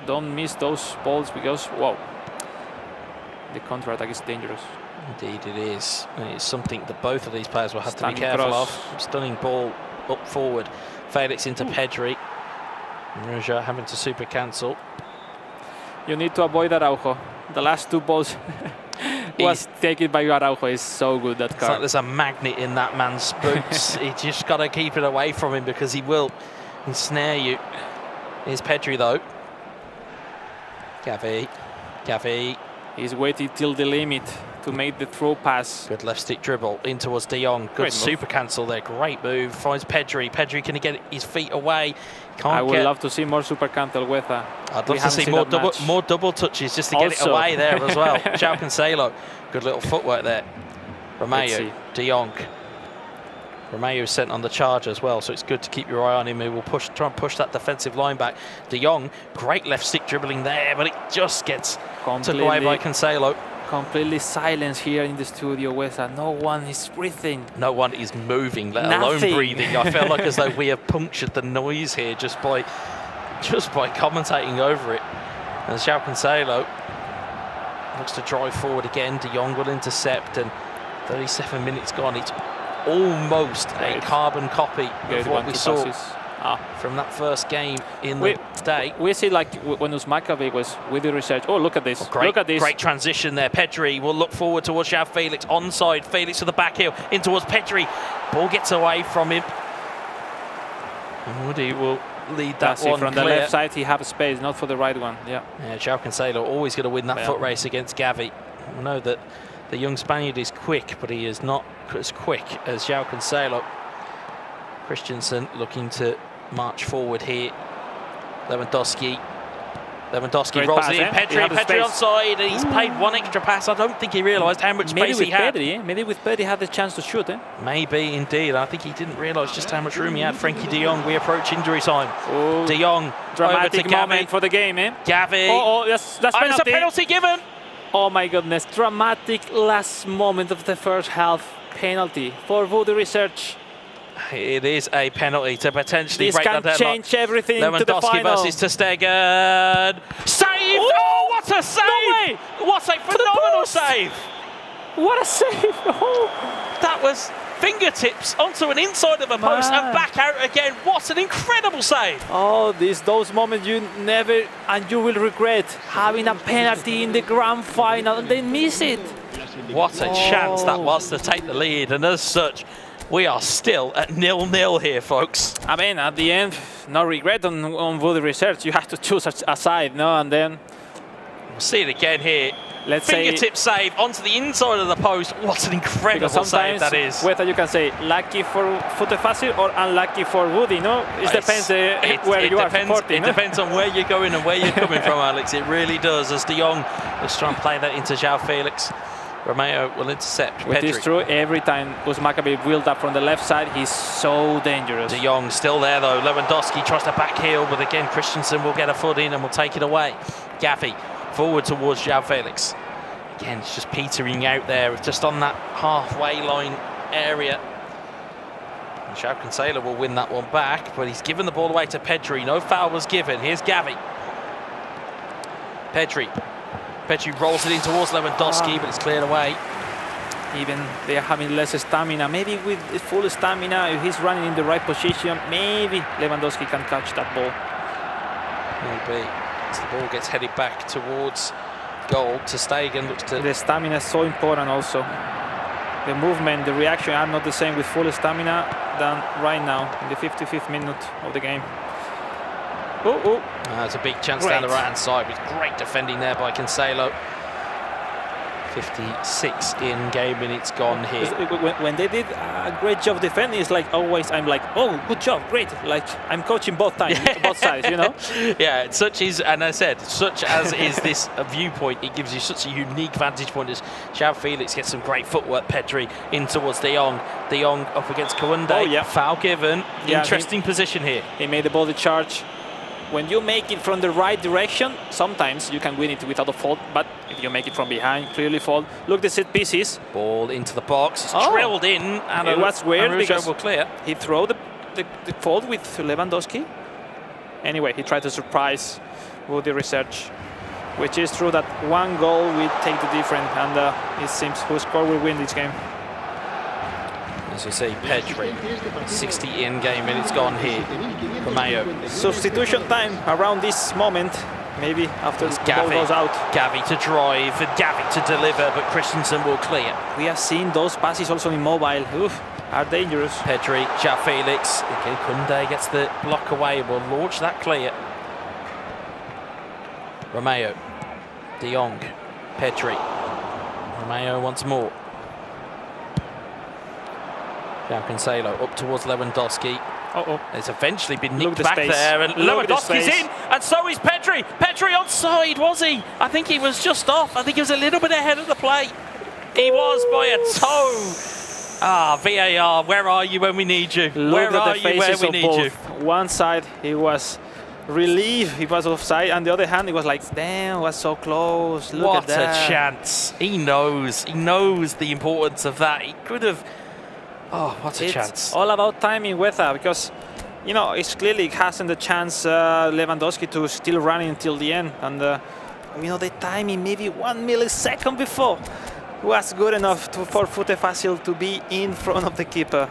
don't miss those balls because, the counter-attack is dangerous. Indeed it is. And it's something that both of these players will have to be careful of. Stunning ball up forward. Felix into Pedri. Ruja having to super cancel. You need to avoid Araujo. The last two balls was taken by Araujo. Is so good, that card. It's like there's a magnet in that man's boots. You just got to keep it away from him because he will ensnare you. Here's Pedri though. Gavi. He's waiting till the limit to make the throw pass. Good left stick dribble in towards De Jong. Good super cancel there. Great move. Finds Pedri. Pedri, can he get his feet away? I would love to see more super cancel with her. I'd love to see more double touches just to get it away there as well. João Cancelo. Good little footwork there. Romeo. De Jong. Romeo sent on the charge as well, so it's good to keep your eye on him. He will try and push that defensive line back. De Jong, great left stick dribbling there, but it just gets took away by Cancelo. Completely silence here in the studio, Wesa. No one is breathing. No one is moving, let alone breathing. I feel like as though we have punctured the noise here just by commentating over it. And João Cancelo looks to drive forward again. De Jong will intercept, and 37 minutes gone. It's almost a carbon copy of what we saw from that first game in the day. We see like when Uzmakavi was with the research. Oh, look at this. Look at this. Great transition there. Pedri will look forward towards João Felix. Onside. Felix to the back heel. In towards Pedri. Ball gets away from him. And Woody will lead that one from clear. The left side, he has space, not for the right one. Yeah, João Cancelo always going to win that foot race against Gavi. I know that the young Spaniard is quick, but he is not as quick as João Cancelo. Christensen looking to march forward here. Lewandowski Great rolls pass, in. Pedri onside, and he's played one extra pass. I don't think he realised how much space he had. Maybe with Pedri had the chance to shoot. Maybe indeed. I think he didn't realise just how much room he had. Frenkie de Jong, we approach injury time. De Jong dramatic over to moment for the game, Gavi. That's penalty. It's a penalty given. Oh my goodness, dramatic last moment of the first half. Penalty for Voodoo Research. It is a penalty to potentially break that deadlock. This can change everything to the final. Lewandowski versus Ter Stegen. Save! Oh, what a save! No way. What a phenomenal save! What a save! Oh. That was fingertips onto an inside of a post and back out again. What an incredible save! Oh, those moments you never and you will regret having a penalty in the grand final and then miss it. What a chance that was to take the lead, and as such, We are still at 0-0 here, folks. I mean, at the end, no regret on Woody Research. You have to choose a side, no? And then we'll see it again here. Let's Fingertip save onto the inside of the post. What an incredible save that is. Whether you can say lucky for FuTeFacil or unlucky for Woody, no? It depends where you are supporting. It depends on where you're going and where you're coming from, Alex. It really does. As De Jong is trying to play that into João Felix. Romeo will intercept. It is true. Every time Uzmakabi build up from the left side, he's so dangerous. De Jong still there though. Lewandowski tries to back heel, but again Christensen will get a foot in and will take it away. Gavi forward towards João Felix. Again, it's just petering out there, just on that halfway line area. And João Cancelo will win that one back, but he's given the ball away to Pedri. No foul was given. Here's Gavi. Pedri rolls it in towards Lewandowski, but it's cleared away. Even they are having less stamina. Maybe with full stamina, if he's running in the right position, maybe Lewandowski can catch that ball. Maybe. As the ball gets headed back towards goal, to Stegen looks to... The stamina is so important also. The movement, the reaction are not the same with full stamina than right now in the 55th minute of the game. That's a big chance down the right-hand side with great defending there by Cancelo. 56 in-game minutes gone here. When they did a great job defending, it's like always I'm like, oh, good job, great. Like I'm coaching both sides, you know? Yeah, such as is this viewpoint. It gives you such a unique vantage point as João Felix gets some great footwork. Pedri in towards De Jong. De Jong up against Kounde. Oh, yeah. Foul given. Yeah, interesting position here. He made the ball the charge. When you make it from the right direction, sometimes you can win it without a fault, but if you make it from behind, clearly fault. Look, the set pieces. Ball into the box. It's drilled in. And it was weird because will clear. He threw the fault with Lewandowski. Anyway, he tried to surprise Woody Research, which is true that one goal will take the difference, and it seems who score will win this game. As you see, Pedri, 60 in-game minutes gone here. Romeo. Substitution time around this moment, maybe after the ball goes out. Gavi to drive and Gavi to deliver, but Christensen will clear. We have seen those passes also in mobile. Oof, are dangerous. Pedri, João Felix. Again, Kounde gets the block away. Will launch that clear. Romeo. De Jong. Pedri. Romeo once more. João Cancelo up towards Lewandowski. It's eventually been nicked back there, and Lewandowski's in, and so is Pedri. Pedri onside, was he? I think he was just off. I think he was a little bit ahead of the play. He was by a toe. VAR, where are you when we need you? Where are you where we need you? One side, he was relieved he was offside, and the other hand, he was like, damn, was so close. Look at that. What a chance. He knows the importance of that. He could have... Oh, what a chance. It's all about timing with that, because, you know, it's clearly hasn't the chance, Lewandowski, to still run until the end. And, you know, the timing maybe 1 millisecond before was good enough for FuTeFacil to be in front of the keeper.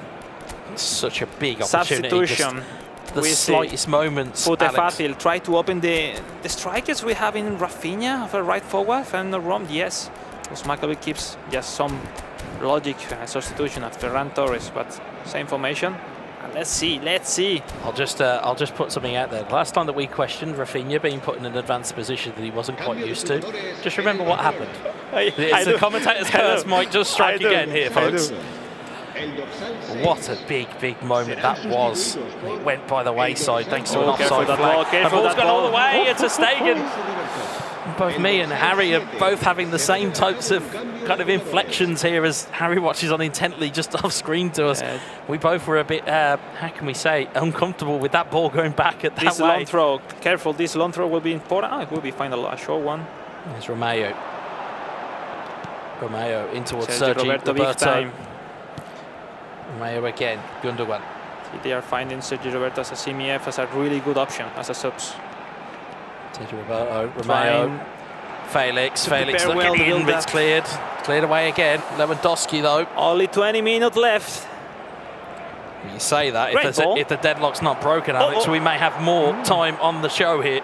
Such a big opportunity. Substitution. The slightest moments. FuTeFacil try to open the strikers we have in Rafinha for right forward, if I'm not wrong, yes. Uzmakabi keeps just some logic substitution after Ferran Torres, but same formation. And let's see. I'll just put something out there. The last time that we questioned Rafinha being put in an advanced position that he wasn't quite used to, just remember what happened. The commentator's curse might just strike again here, folks. What a big moment that was. It went by the wayside thanks to an offside flag. The ball's gone all the way into Stegen. Both me and Harry are both having the same types of kind of inflections here as Harry watches on intently just off screen to us. We both were a bit, how can we say, uncomfortable with that ball going back at that this way. Long throw, careful, this long throw will be important. It will be final, a short one. There's Romeo. Romeo in towards Sergi Roberto. Romeo again, Gundogan. They are finding Sergi Roberto as a CMF as a really good option as a subs. Sergi Roberto, Romeo, Felix looking in, but it's cleared away again. Lewandowski though. Only 20 minutes left. You say that, if the deadlock's not broken, Alex, we may have more time on the show here.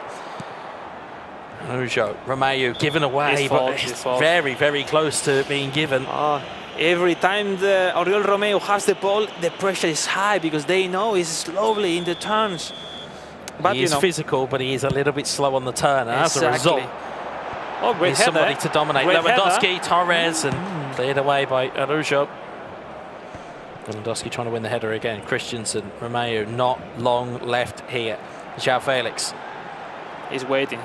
Romeo given away, but it's very close to being given. Every time the Oriol Romeo has the ball, the pressure is high because they know he's slowly in the turns. But He is physical, but he is a little bit slow on the turn. And as a result, oh, great he's somebody to dominate. Great Lewandowski, Torres, and cleared away by Araujo. Lewandowski trying to win the header again. Christensen, Romeo, not long left here. João Felix. He's waiting.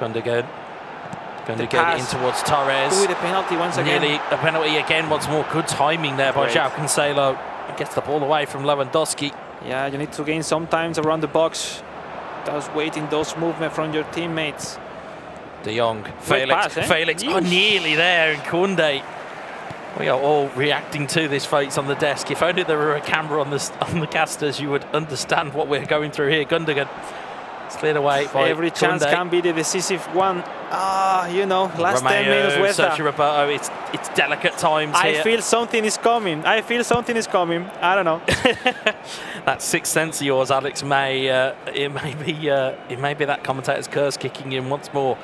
Gundogan in towards Torres. Ooh, the penalty once again. Nearly a penalty again once more. Good timing there by Great. João Cancelo. Gets the ball away from Lewandowski. Yeah, you need to gain sometimes around the box. Just waiting those movements from your teammates. De Jong, Great Felix, pass, Felix, oh, nearly there, and Koundé. We are all reacting to this, folks, on the desk. If only there were a camera on the casters, you would understand what we're going through here. Gundogan, it's cleared away by Every chance Koundé. can be the decisive one. Last Romeo, 10 minutes with Sergio Roberto, it's delicate times here. I feel something is coming. I don't know. That sixth sense of yours, Alex, it may be that commentator's curse kicking in once more.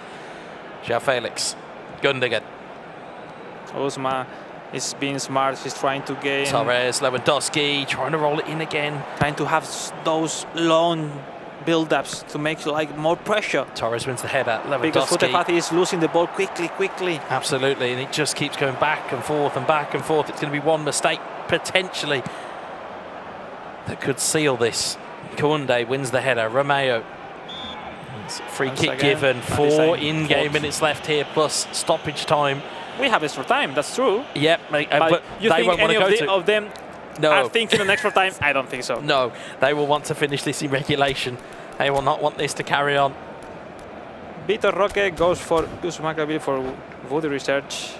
João Felix, Gundogan. Osma is being smart. He's trying to gain. Torres, Lewandowski, trying to roll it in again. Trying to have those long build-ups to make more pressure. Torres wins the header. Lewandowski. Because FuTeFacil is losing the ball quickly. Absolutely, and it just keeps going back and forth and back and forth. It's going to be one mistake, potentially, that could seal this. Koundé wins the header. Romeo. Free Once kick again, given. 4 in-game minutes left here, plus stoppage time. We have extra time, that's true. Yep, but you they think won't want any to go of them No. are thinking an extra time? I don't think so. No, they will want to finish this in regulation. They will not want this to carry on. Vitor Roque goes for Maccabi for Voodoo Research.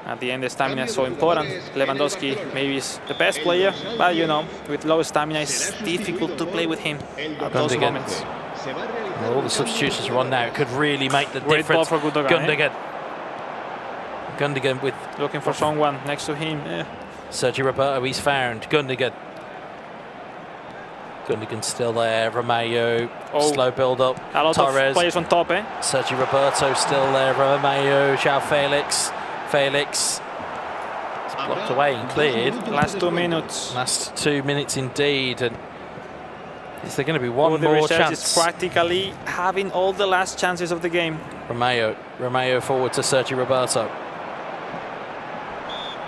At the end, the stamina is so important. Lewandowski maybe is the best player, but with low stamina, it's difficult to play with him at those moments. Well, all the substitutions are on now. It could really make the Great difference. ball for Gundogan. Gundogan with looking for someone next to him. Sergio Roberto, he's found. Gundogan's still there. Romeo, slow build up. A lot Torres, of players on top, Sergio Roberto still there. Romeo, João Felix. Felix. It's blocked away and cleared. Last 2 minutes. Last 2 minutes indeed. And is there going to be one more chance? Is practically having all the last chances of the game. Romeo forward to Sergio Roberto.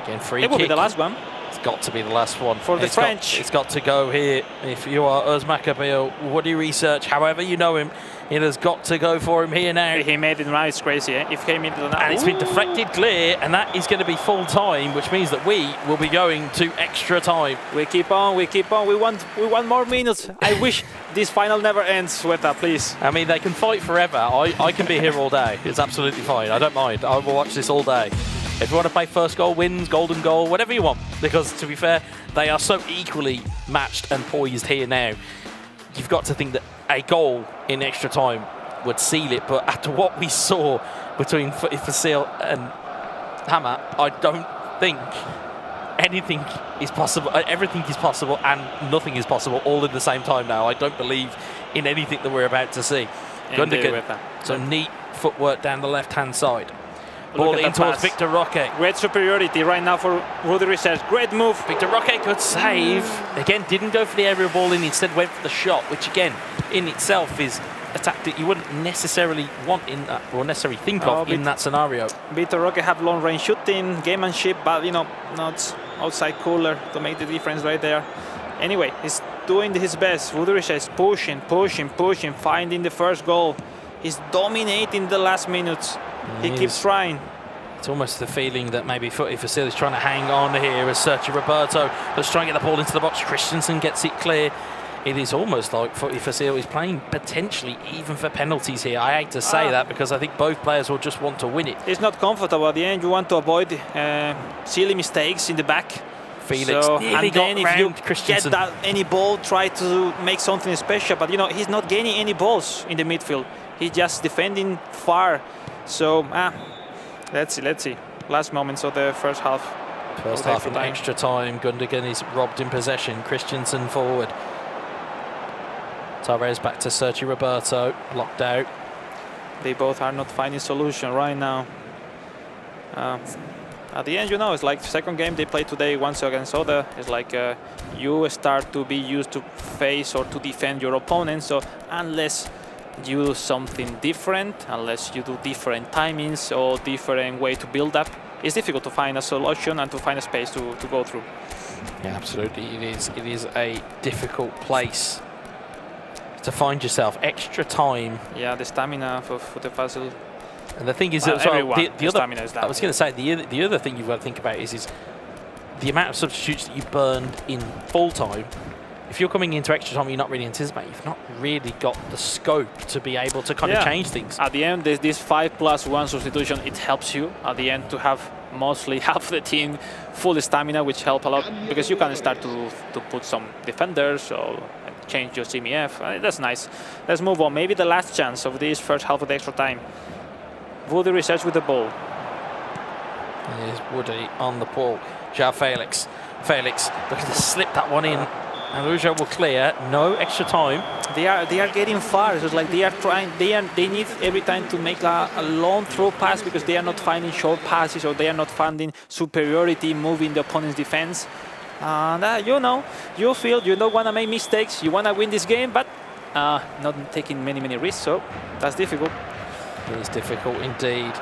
Again, free kick. It will be the last one. It's got to be the last one. For the French. It's got to go here. If you are Uz Maccabi, Woody Research, however you know him, it has got to go for him here now. He made it now, it's crazy. If he made it now. And it's been deflected clear, and that is going to be full time, which means that we will be going to extra time. We keep on. We want more minutes. I wish this final never ends, Sweta, please. I mean, they can fight forever. I can be here all day. It's absolutely fine. I don't mind. I will watch this all day. If you want to play first goal wins, golden goal, whatever you want. Because, to be fair, they are so equally matched and poised here now. You've got to think that a goal in extra time would seal it. But after what we saw between FuTeFacil and Hama, I don't think anything is possible. Everything is possible and nothing is possible all in the same time now. I don't believe in anything that we're about to see. Gundogan, some neat footwork down the left-hand side. Ball in towards Vitor Roque. Great superiority right now for Rudy Research. Great move. Vitor Roque, good save. Again, didn't go for the aerial ball in, instead went for the shot, which again, in itself is a tactic you wouldn't necessarily want in that, or necessarily think of in that scenario. Vitor Roque have long-range shooting, gamemanship, but not outside cooler to make the difference right there. Anyway, he's doing his best. Rudy Research pushing, finding the first goal. He's dominating the last minutes. He keeps trying. It's almost the feeling that maybe FuTeFacil is trying to hang on here as Sergio Roberto. Let's try and get the ball into the box. Christensen gets it clear. It is almost like FuTeFacil is playing potentially even for penalties here. I hate to say that because I think both players will just want to win it. It's not comfortable at the end. You want to avoid silly mistakes in the back. Felix nearly and then if you Christensen. get any ball, try to make something special. But he's not gaining any balls in the midfield. He's just defending far. So, let's see. Last moments of the first half. First half in extra time. Gundogan is robbed in possession. Christensen forward. Torres back to Sergio Roberto. Locked out. They both are not finding solution right now. At the end, you know, it's like second game they play today, one against other. It's like you start to be used to face or to defend your opponent. So unless you do something different, unless you do different timings or different way to build up, it's difficult to find a solution and to find a space to go through. Yeah, absolutely. It is a difficult place to find yourself. Extra time. Yeah, the stamina for FuTeFacil. And the thing is, well, that the other, stamina is down. I was going to say the other thing you've got to think about is the amount of substitutes that you burned in full time. If you're coming into extra time, you're not really anticipating. You've not really got the scope to be able to kind of change things. At the end, there's this 5+1 substitution. It helps you at the end to have mostly half the team full stamina, which help a lot because you can start to put some defenders or change your CMF. That's nice. Let's move on. Maybe the last chance of this first half of the extra time. Woody Research with the ball. Here's Woody on the ball. João Felix. Felix looking to slip that one in. And Rougeau will clear. No extra time. They are getting far. It's like they are trying. They need every time to make a long throw pass because they are not finding short passes or they are not finding superiority moving the opponent's defense. And you know, you feel you don't want to make mistakes. You want to win this game, but not taking many risks. So that's difficult. It is difficult indeed.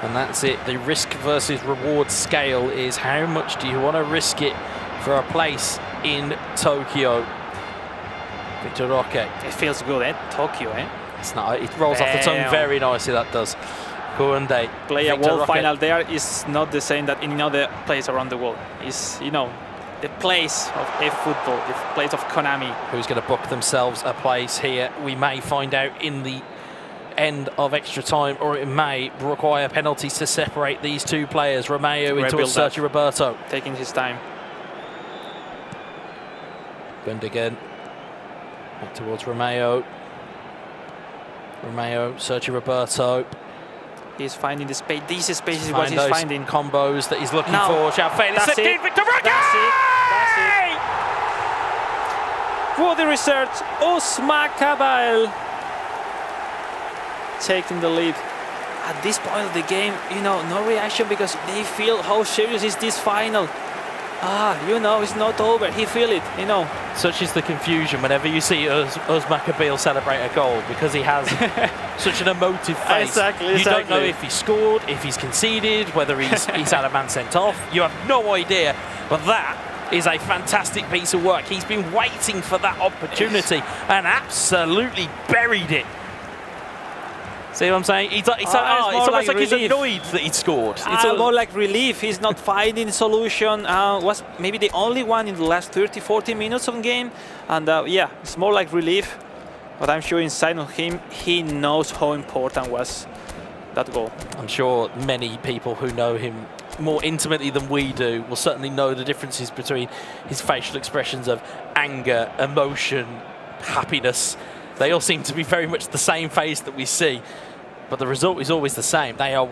And that's it. The risk versus reward scale is how much do you want to risk it for a place in Tokyo. Victor Roque. It feels good, eh? Tokyo, eh? It's not. It rolls off the tongue very nicely, that does. Koundé. Play a world final there is not the same that in another place around the world. It's, you know, the place of eFootball, the place of Konami. Who's going to book themselves a place here? We may find out in the end of extra time, or it may require penalties to separate these two players. Romeo into Sergio Roberto. Taking his time. Gundogan. Back towards Romeo. Romeo, Sergio Roberto. He's finding the space. This space is what he's finding. Combos that he's looking for. João Felix. That's it. Victor Roque! That's it. For the research, Osma Cabal taking the lead. At this point of the game, you know, no reaction because they feel how serious is this final. You know, it's not over. He feel it, you know. Such is the confusion whenever you see Osma Cabal celebrate a goal because he has such an emotive face. Exactly. You don't know if he scored, if he's conceded, whether he's had a man sent off. You have no idea. But that is a fantastic piece of work. He's been waiting for that opportunity and absolutely buried it. See what I'm saying? It's almost like he's annoyed that he scored. It's more like relief. He's not finding solution. Was maybe the only one in the last 30-40 minutes of the game. And yeah, it's more like relief. But I'm sure inside of him, he knows how important was that goal. I'm sure many people who know him more intimately than we do will certainly know the differences between his facial expressions of anger, emotion, happiness. They all seem to be very much the same face that we see. But the result is always the same. They are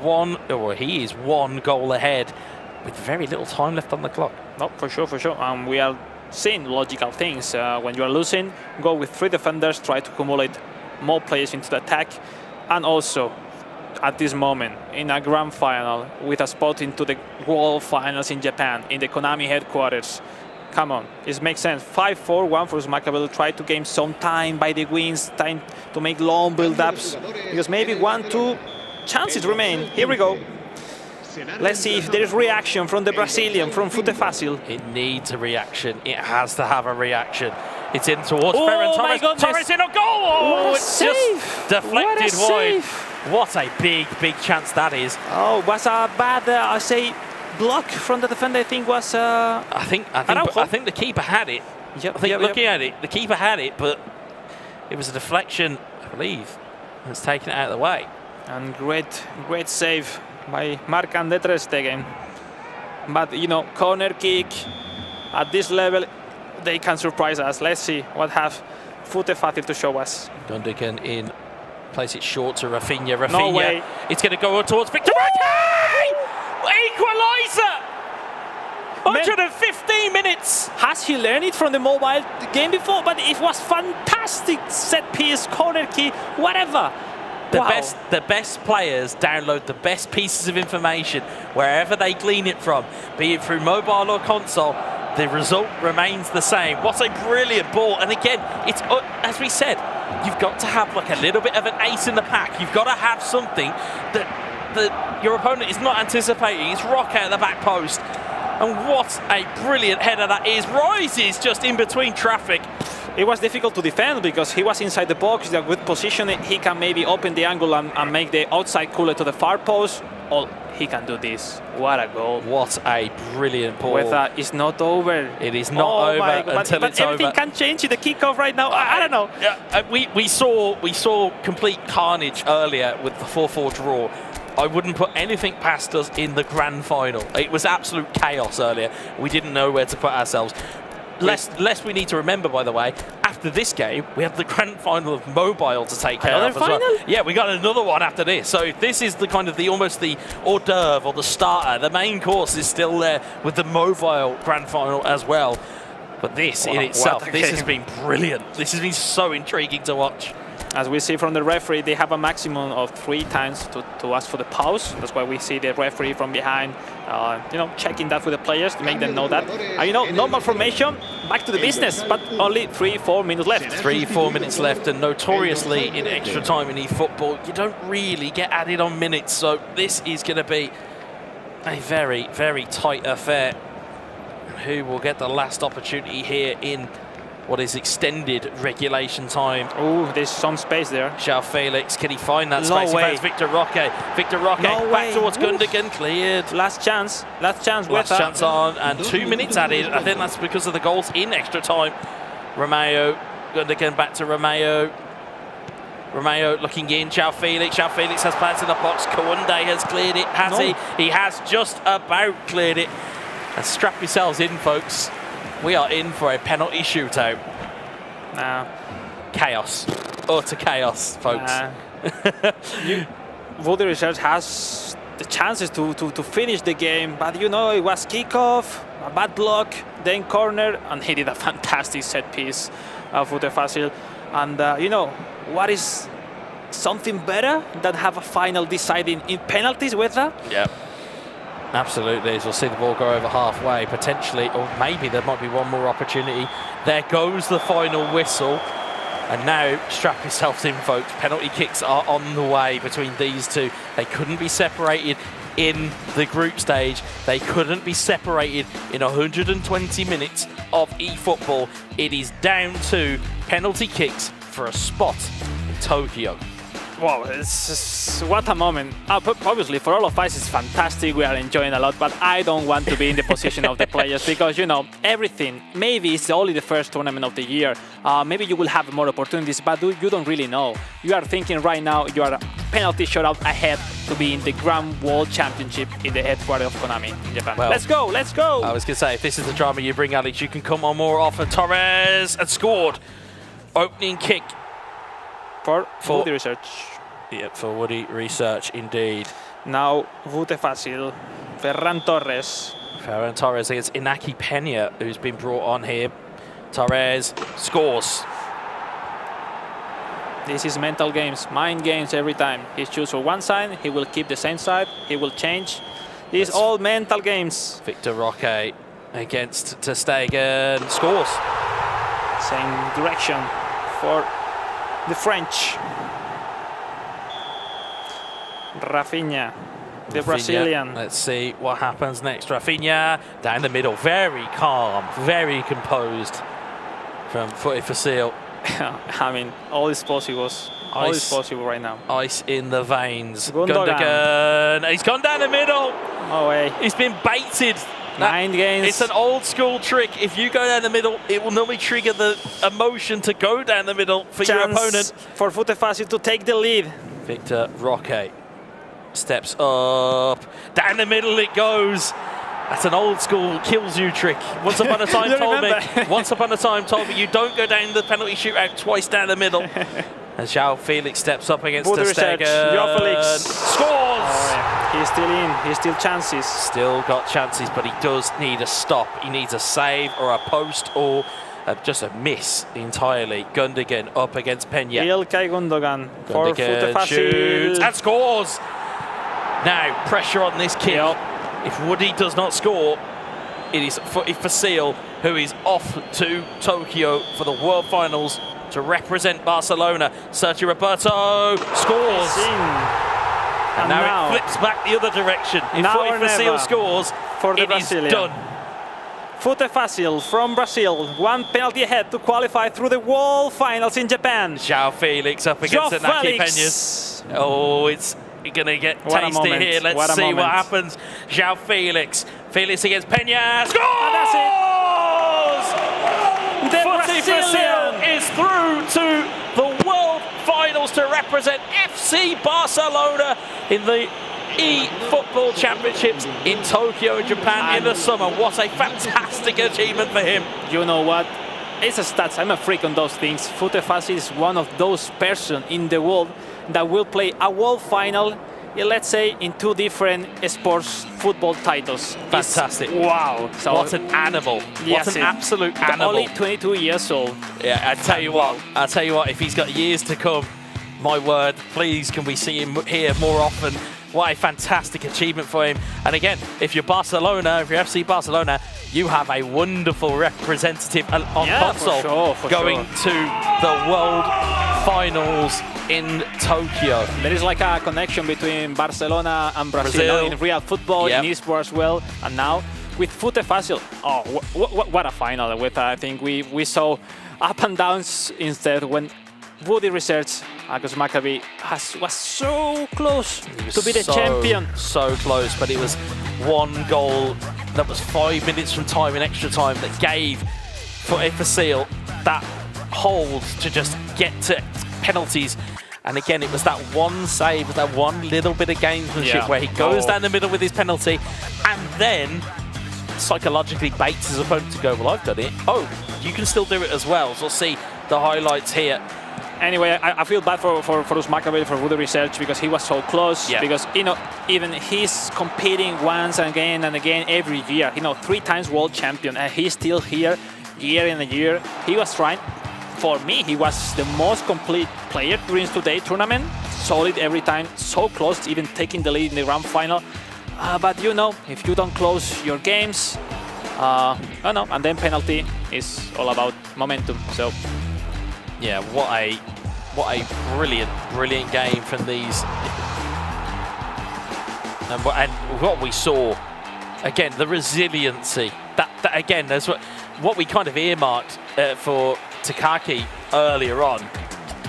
he is one goal ahead with very little time left on the clock. No, for sure. We are seeing logical things. When you are losing, go with 3 defenders, try to accumulate more players into the attack. And also, at this moment, in a grand final, with a spot into the World Finals in Japan, in the Konami headquarters, come on, it makes sense. 5-4-1 for Macabel. Try to gain some time by the wings, time to make long build-ups, because maybe 1-2 chances remain. Here we go. Let's see if there is reaction from the Brazilian, from FuTeFacil. It needs a reaction. It has to have a reaction. It's in towards Ferran Torres. Torres in a goal! Oh, it's just deflected wide. What a big chance that is. Oh, was a bad, I say, block from the defender. I think was. I think the keeper had it. Looking at it, the keeper had it, but it was a deflection, I believe. It's taken it out of the way. And great save by Marc-André ter Stegen. But you know, corner kick at this level, they can surprise us. Let's see what have FuTeFacil to show us. Gundogan in, place it short to Rafinha. Rafinha, no way. It's going to go towards Victor Roque! Equaliser! 115 minutes. Has he learned it from the mobile game before? But it was fantastic set piece, corner kick, whatever. The best players download the best pieces of information wherever they glean it from, be it through mobile or console. The result remains the same. What a brilliant ball! And again, it's as we said, you've got to have like a little bit of an ace in the pack. You've got to have something that your opponent is not anticipating. It's Roque at the back post, and what a brilliant header that is! Rises just in between traffic. It was difficult to defend because he was inside the box, in a good position. He can maybe open the angle and make the outside cooler to the far post. Or he can do this. What a goal. What a brilliant ball. It's not over. It is not over until it's over. But everything can change in the kickoff right now. I don't know. We saw complete carnage earlier with the 4-4 draw. I wouldn't put anything past us in the grand final. It was absolute chaos earlier. We didn't know where to put ourselves. Lest we need to remember, by the way, after this game, we have the grand final of mobile to take care of as well. Yeah, we got another one after this. So this is the kind of almost the hors d'oeuvre or the starter. The main course is still there with the mobile grand final as well. But this in itself, this has been brilliant. This has been so intriguing to watch. As we see from the referee, they have a maximum of 3 times to ask for the pause. That's why we see the referee from behind, checking that with the players to make them know that. Normal formation, back to the business, but only 3-4 minutes left. 3-4 minutes left, and notoriously in extra time in eFootball, you don't really get added on minutes. So this is going to be a very, very tight affair. Who will get the last opportunity here in what is extended regulation time? Oh, there's some space there. João Felix, can he find that space? Way. He finds Victor Roque. Victor Roque back towards Gundogan, cleared. Last chance on, and 2 minutes added. I think that's because of the goals in extra time. Romeo, Gundogan back to Romeo. Romeo looking in, João Felix. João Felix has plans in the box. Kounde has cleared it, has he? He has just about cleared it. And strap yourselves in, folks. We are in for a penalty shootout. Chaos. Utter chaos, folks. FuTeFacil has the chances to finish the game, but it was kickoff, a bad block, then corner, and he did a fantastic set piece of FuTeFacil. And what is something better than have a final deciding in penalties with that? Yeah. Absolutely, as we'll see the ball go over halfway, potentially, or maybe there might be one more opportunity. There goes the final whistle. And now, strap yourselves in, folks. Penalty kicks are on the way between these two. They couldn't be separated in the group stage. They couldn't be separated in 120 minutes of eFootball. It is down to penalty kicks for a spot in Tokyo. Wow, what a moment. Obviously, for all of us, it's fantastic. We are enjoying a lot, but I don't want to be in the position of the players because, everything. Maybe it's only the first tournament of the year. Maybe you will have more opportunities, but you don't really know. You are thinking right now you are a penalty shootout ahead to be in the Grand World Championship in the headquarters of Konami in Japan. Well, let's go! I was going to say, if this is the drama you bring, Alex, you can come on more often. Torres and scored. Opening kick. For Woody Research. Yeah, for Woody Research, indeed. Now, FuTeFacil, Ferran Torres. Ferran Torres against Inaki Peña, who's been brought on here. Torres scores. This is mental games, mind games every time. He chooses for one side, he will keep the same side, he will change. These all mental games. Victor Roque against Ter Stegen, scores. Same direction for the French. Rafinha, the Brazilian. Let's see what happens next. Rafinha down the middle, very calm, very composed from FuTeFacil. I mean, all is possible. All is possible right now. Ice in the veins. Gundogan. He's gone down the middle. No way. He's been baited. 9 games. It's an old school trick. If you go down the middle, it will normally trigger the emotion to go down the middle for your opponent. For FuTeFacil to take the lead. Victor Roque steps up. Down the middle it goes. That's an old school kills you trick. Once upon a time told me you don't go down the penalty shootout twice down the middle. As João Felix steps up against Ter Stegen. João Felix scores! Oh, yeah. He's still in. He's still chances. Still got chances, but he does need a stop. He needs a save or a post or just a miss entirely. Gundogan up against Peña. Ilkay Gundogan for Gundogan FuTeFacil. shoots and scores. Now pressure on this kid. If Woody does not score, it is FuTeFacil who is off to Tokyo for the World Finals to represent Barcelona. Sergio Roberto scores. And now it flips back the other direction. If FuTeFacil scores, for the it is Brazilian. done. FuTeFacil from Brazil, one penalty ahead to qualify through the World Finals in Japan. João Felix up against Takaki Peñas. Oh, it's going to get tasty here. Let's see what happens. João Felix. Felix against Peña. Scores! FuTeFacil is through to the World Finals to represent FC Barcelona in the eFootball Championships in Tokyo, Japan in the summer. What a fantastic achievement for him. You know what? It's a stats. I'm a freak on those things. FuTeFacil is one of those persons in the world that will play a world final, let's say, in 2 different sports football titles. Fantastic. Wow. So what an animal. Yes, what an absolute animal. Only 22 years old. Yeah, I tell you what, if he's got years to come, my word, please can we see him here more often. What a fantastic achievement for him. And again, if you're Barcelona, if you're FC Barcelona, you have a wonderful representative on console going to the World Finals in Tokyo. There is like a connection between Barcelona and Brazil. In real football, in esports as well. And now with FuTeFacil, what a final. With I think we saw up and downs instead when Woody Research, Agus Maccabi, was so close to be the champion. So close, but it was one goal that was 5 minutes from time in extra time that gave FuTeFacil that hold to just get to penalties. And again, it was that one save, that one little bit of gamesmanship where he goes down the middle with his penalty and then psychologically baits his opponent to go, well, I've done it. Oh, you can still do it as well. So we'll see the highlights here. Anyway, I feel bad for Usmakabel, for Woody Research, because he was so close. Because, you know, even he's competing once and again every year. You know, 3 times world champion, and he's still here year in a year. He was trying. For me, he was the most complete player during today's tournament. Solid every time, so close, even taking the lead in the grand final. But you know, if you don't close your games, and then penalty is all about momentum. So. Yeah, what a brilliant game from these. And what we saw, again, the resiliency. That again, that's what we kind of earmarked for Takaki earlier on.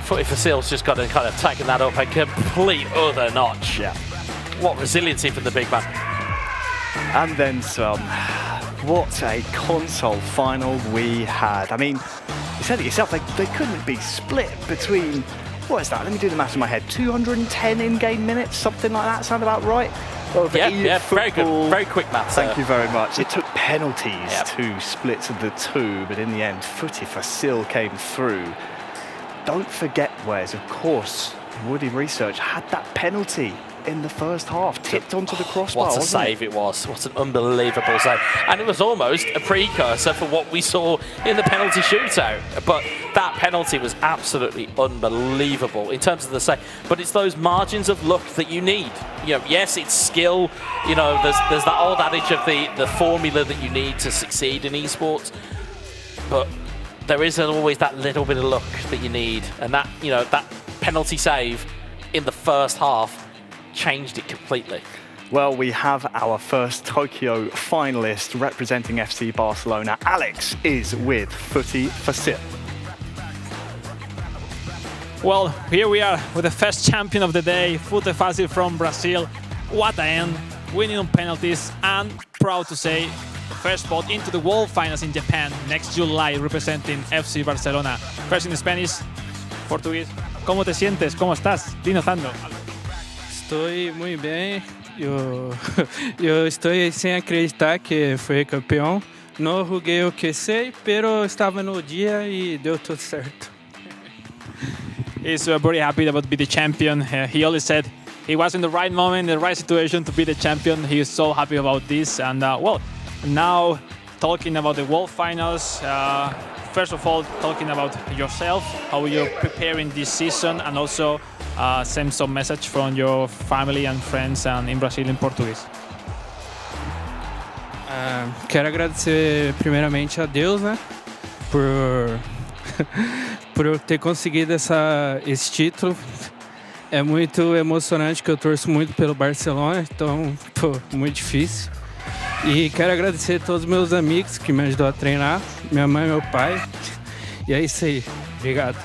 FuTeFacil's just got to kind of taken that up a complete other notch. Yeah. What resiliency from the big man. And then some. What a console final we had. I mean, you said it yourself, they couldn't be split between, what is that? Let me do the math in my head. 210 in-game minutes, something like that. Sound about right? Yeah, very good. Very quick maths. Thank you very much. It took penalties to split the 2, but in the end, FuTeFacil came through. Don't forget, Wes, of course, Woody Research had that penalty in the first half, tipped onto the crossbar. What a save it was. What an unbelievable save. And it was almost a precursor for what we saw in the penalty shootout. But that penalty was absolutely unbelievable in terms of the save. But it's those margins of luck that you need. You know, yes, it's skill. You know, there's that old adage of the formula that you need to succeed in esports. But there is always that little bit of luck that you need. And that, you know, that penalty save in the first half changed it completely. Well, we have our first Tokyo finalist representing FC Barcelona. Alex is with FuTeFacil. Well, here we are with the first champion of the day, FuTeFacil from Brazil. What a end, winning on penalties, and proud to say, first spot into the World Finals in Japan next July, representing FC Barcelona. First in Spanish, Portuguese. ¿Cómo te sientes? ¿Cómo estás? Dinos, Sandro. Estoy muy bem. Eu estou sem acreditar que fui campeão. Não joguei o que sei, pero estava no dia e deu tudo certo. He's very happy about being the champion. He always said he was in the right moment, in the right situation to be the champion. He is so happy about this. And well, now talking about the World Finals, first of all, talking about yourself, how you're preparing this season, and also send some message from your family and friends in Brazil in Portuguese. Quero agradecer primeiramente a Deus, né, por por eu ter conseguido esse título. É muito emocionante, que eu torço muito pelo Barcelona, então, pô, muito difícil. E quero agradecer a todos os meus amigos que me ajudou a treinar, minha mãe e meu pai. E é isso aí. Obrigado.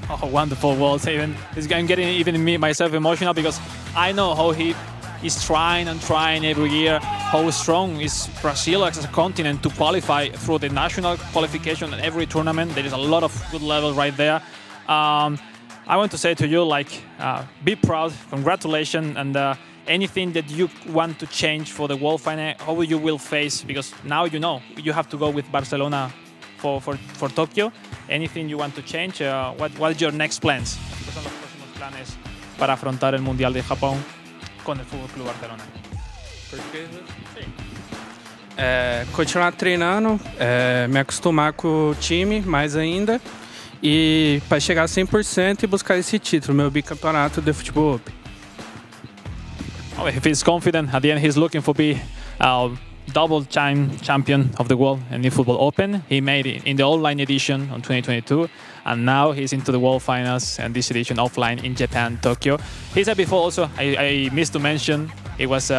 Oh, wonderful words. I'm getting even myself emotional because I know how he is trying and trying every year. How strong is Brazil as a continent to qualify through the national qualification in every tournament. There is a lot of good level right there. I want to say to you, be proud, congratulations, and anything that you want to change for the World Final, how you will face, because now you know you have to go with Barcelona for Tokyo. Anything you want to change? What are your next plans? ¿Cuáles son los próximos planes para afrontar el Mundial de Japón con el Fútbol Club Barcelona? Continuar treinando, me acostumar com o time mais ainda, e para chegar a 100% e buscar esse título, meu bicampeonato de futebol open. Oh, he feels confident. At the end, he's looking for be double-time champion of the world in eFootball Open. He made it in the online edition on 2022, and now he's into the World Finals and this edition offline in Japan, Tokyo. He said before also, I missed to mention, it was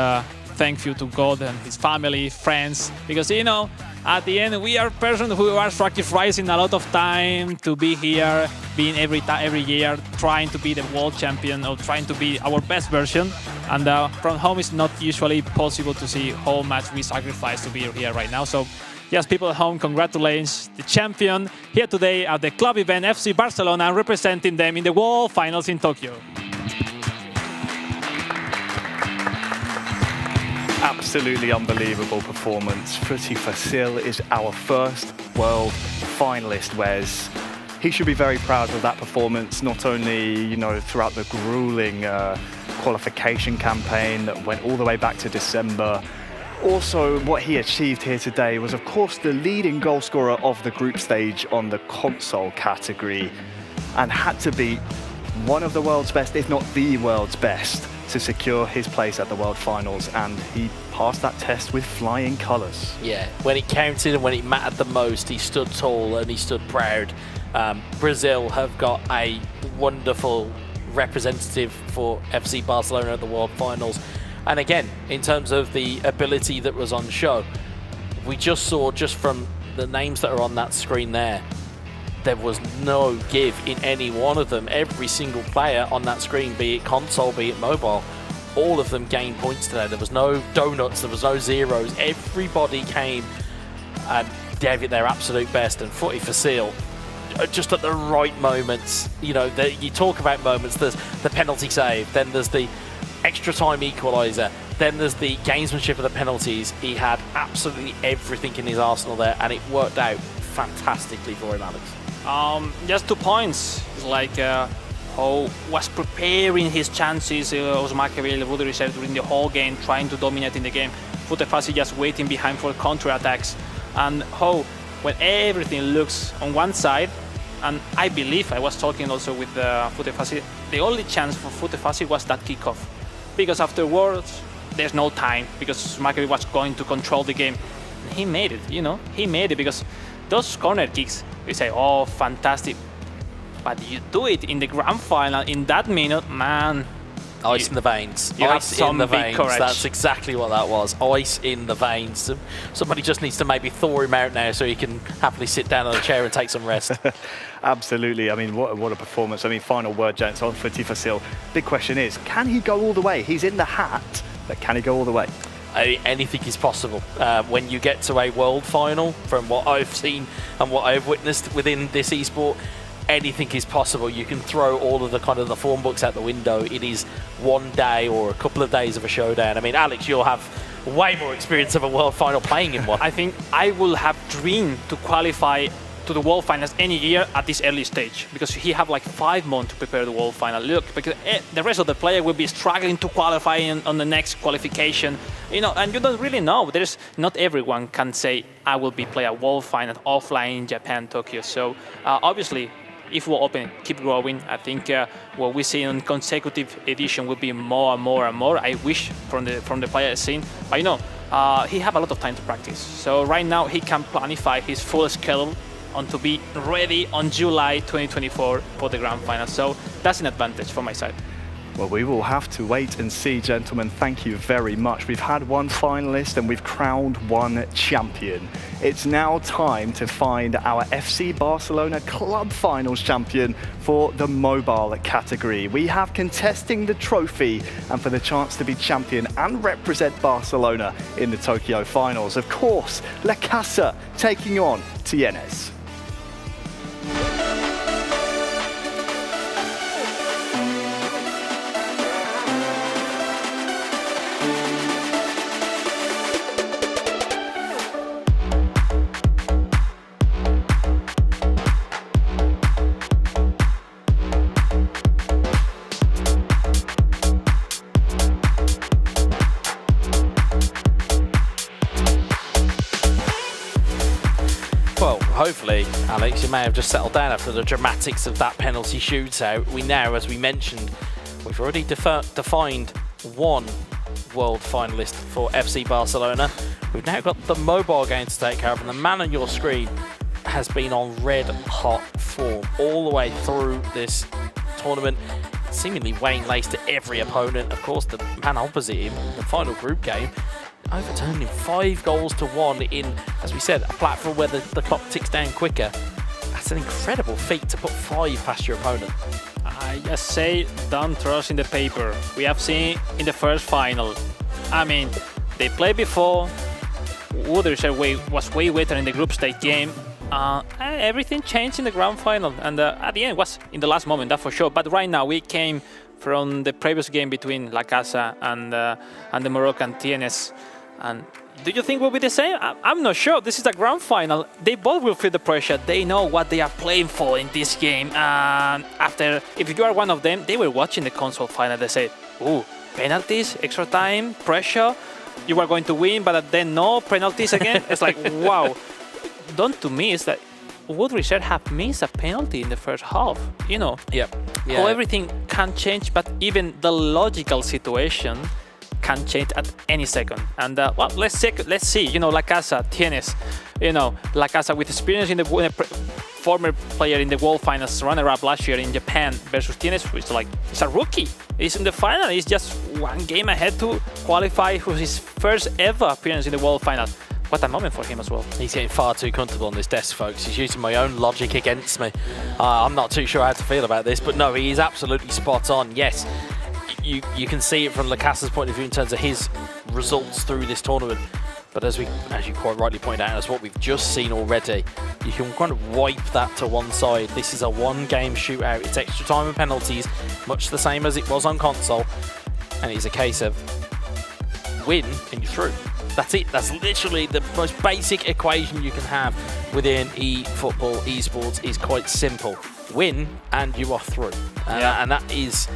thank you to God and his family, friends, because at the end we are persons who are sacrificing a lot of time to be here, being every year trying to be the world champion or trying to be our best version. And from home it's not usually possible to see how much we sacrifice to be here right now. So yes, people at home, congratulations, the champion here today at the club event FC Barcelona, representing them in the World Finals in Tokyo. Absolutely unbelievable performance. FuTeFacil is our first world finalist, Wes. He should be very proud of that performance, not only throughout the grueling qualification campaign that went all the way back to December. Also, what he achieved here today was, of course, the leading goal scorer of the group stage on the console category, and had to beat one of the world's best, if not the world's best, to secure his place at the World Finals, and he passed that test with flying colours. Yeah, when it counted and when it mattered the most, he stood tall and he stood proud. Brazil have got a wonderful representative for FC Barcelona at the World Finals. And again, in terms of the ability that was on show, we just saw, just from the names that are on that screen there was no give in any one of them. Every single player on that screen, be it console, be it mobile, all of them gained points today. There was no donuts, there was no zeros. Everybody came and gave it their absolute best, and FuTeFacil just at the right moments. You talk about moments, there's the penalty save, then there's the extra time equaliser, then there's the gamesmanship of the penalties. He had absolutely everything in his arsenal there, and it worked out fantastically for him, Alex. Just 2 points. It's like how was preparing his chances. Osmakaville, Rudy said during the whole game, trying to dominate in the game. FuTeFacil just waiting behind for counter-attacks. And how, when everything looks on one side, and I believe I was talking also with FuTeFacil, the only chance for FuTeFacil was that kickoff. Because afterwards, there's no time, because Osmakaville was going to control the game. And he made it, he made it, because those corner kicks, we say, oh, fantastic. But you do it in the grand final, in that minute, man. Ice in the veins. You have Ice some in the big veins. courage. That's exactly what that was. Ice in the veins. Somebody just needs to maybe thaw him out now so he can happily sit down on a chair and take some rest. Absolutely. I mean, what a performance. I mean, final word, gents, on FuTeFacil. Big question is, can he go all the way? He's in the hat, but can he go all the way? Anything is possible. When you get to a world final, from what I've seen and what I've witnessed within this esport, anything is possible. You can throw all of the form books out the window. It is one day or a couple of days of a showdown. I mean, Alex, you'll have way more experience of a world final playing in one. I think I will have dreamed to qualify to the World Finals any year at this early stage, because he have like 5 months to prepare the World Final. Look, because the rest of the player will be struggling to qualify on the next qualification, and you don't really know. Not everyone can say, I will be play a World Final offline in Japan, Tokyo. So obviously, if we're open, keep growing. I think what we see on consecutive edition will be more and more and more. I wish from the player scene, but he have a lot of time to practice. So right now he can planify his full schedule on to be ready on July 2024 for the Grand Final. So that's an advantage for my side. Well, we will have to wait and see, gentlemen. Thank you very much. We've had one finalist and we've crowned one champion. It's now time to find our FC Barcelona Club Finals champion for the mobile category. We have contesting the trophy and for the chance to be champion and represent Barcelona in the Tokyo Finals. Of course, LaCasAA taking on Tienes. Hopefully, Alex, you may have just settled down after the dramatics of that penalty shootout. We now, as we mentioned, we've already defined one world finalist for FC Barcelona. We've now got the mobile game to take care of, and the man on your screen has been on red-hot form all the way through this tournament, seemingly weighing lace to every opponent. Of course, the man opposite him, the final group game, overturning 5-1 in, as we said, a platform where the clock ticks down quicker. That's an incredible feat to put 5 past your opponent. I just say, don't trust in the paper. We have seen in the first final. I mean, they played before. Wooders was way better in the group stage game. Everything changed in the grand final, and at the end was in the last moment, that for sure. But right now we came from the previous game between LaCasAA and the Moroccan Tienes. And do you think will be the same? I'm not sure. This is a grand final. They both will feel the pressure. They know what they are playing for in this game. And after, if you are one of them, they were watching the console final. They say, "Ooh, penalties, extra time, pressure. You are going to win, but then no penalties again." It's like, wow. Don't to me, it's that would Richard have missed a penalty in the first half? Yeah. How everything can change, but even the logical situation can change at any second. And well, let's see. LaCasAA, Tienes, LaCasAA with experience in the former player in the World Finals, runner-up last year in Japan versus Tienes, who is like, he's a rookie. He's in the final. He's just one game ahead to qualify for his first ever appearance in the World Final. What a moment for him as well. He's getting far too comfortable on this desk, folks. He's using my own logic against me. I'm not too sure how to feel about this, but no, he is absolutely spot on. Yes, you can see it from LaCasAA's point of view in terms of his results through this tournament. But as you quite rightly pointed out, as what we've just seen already, you can kind of wipe that to one side. This is a one-game shootout. It's extra time and penalties, much the same as it was on console. And it's a case of win and you're through. That's it. That's literally the most basic equation you can have within eFootball. Esports is quite simple. Win and you are through. And that is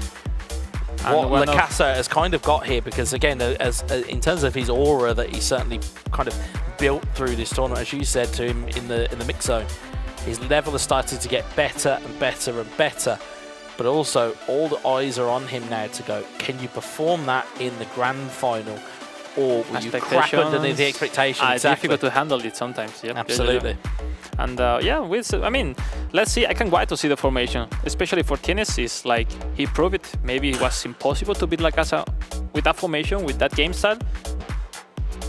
what LaCasAA has kind of got here, because again, as in terms of his aura that he certainly kind of built through this tournament, as you said to him in the mix zone, his level has started to get better and better and better. But also, all the eyes are on him now to go, can you perform that in the grand final? Or will you crack underneath the expectations? It's difficult to handle it sometimes. Yep. Absolutely. And I mean, let's see. I can't wait to see the formation, especially for Tienes. It's like he proved it. Maybe it was impossible to beat LaCasAA with that formation, with that game style.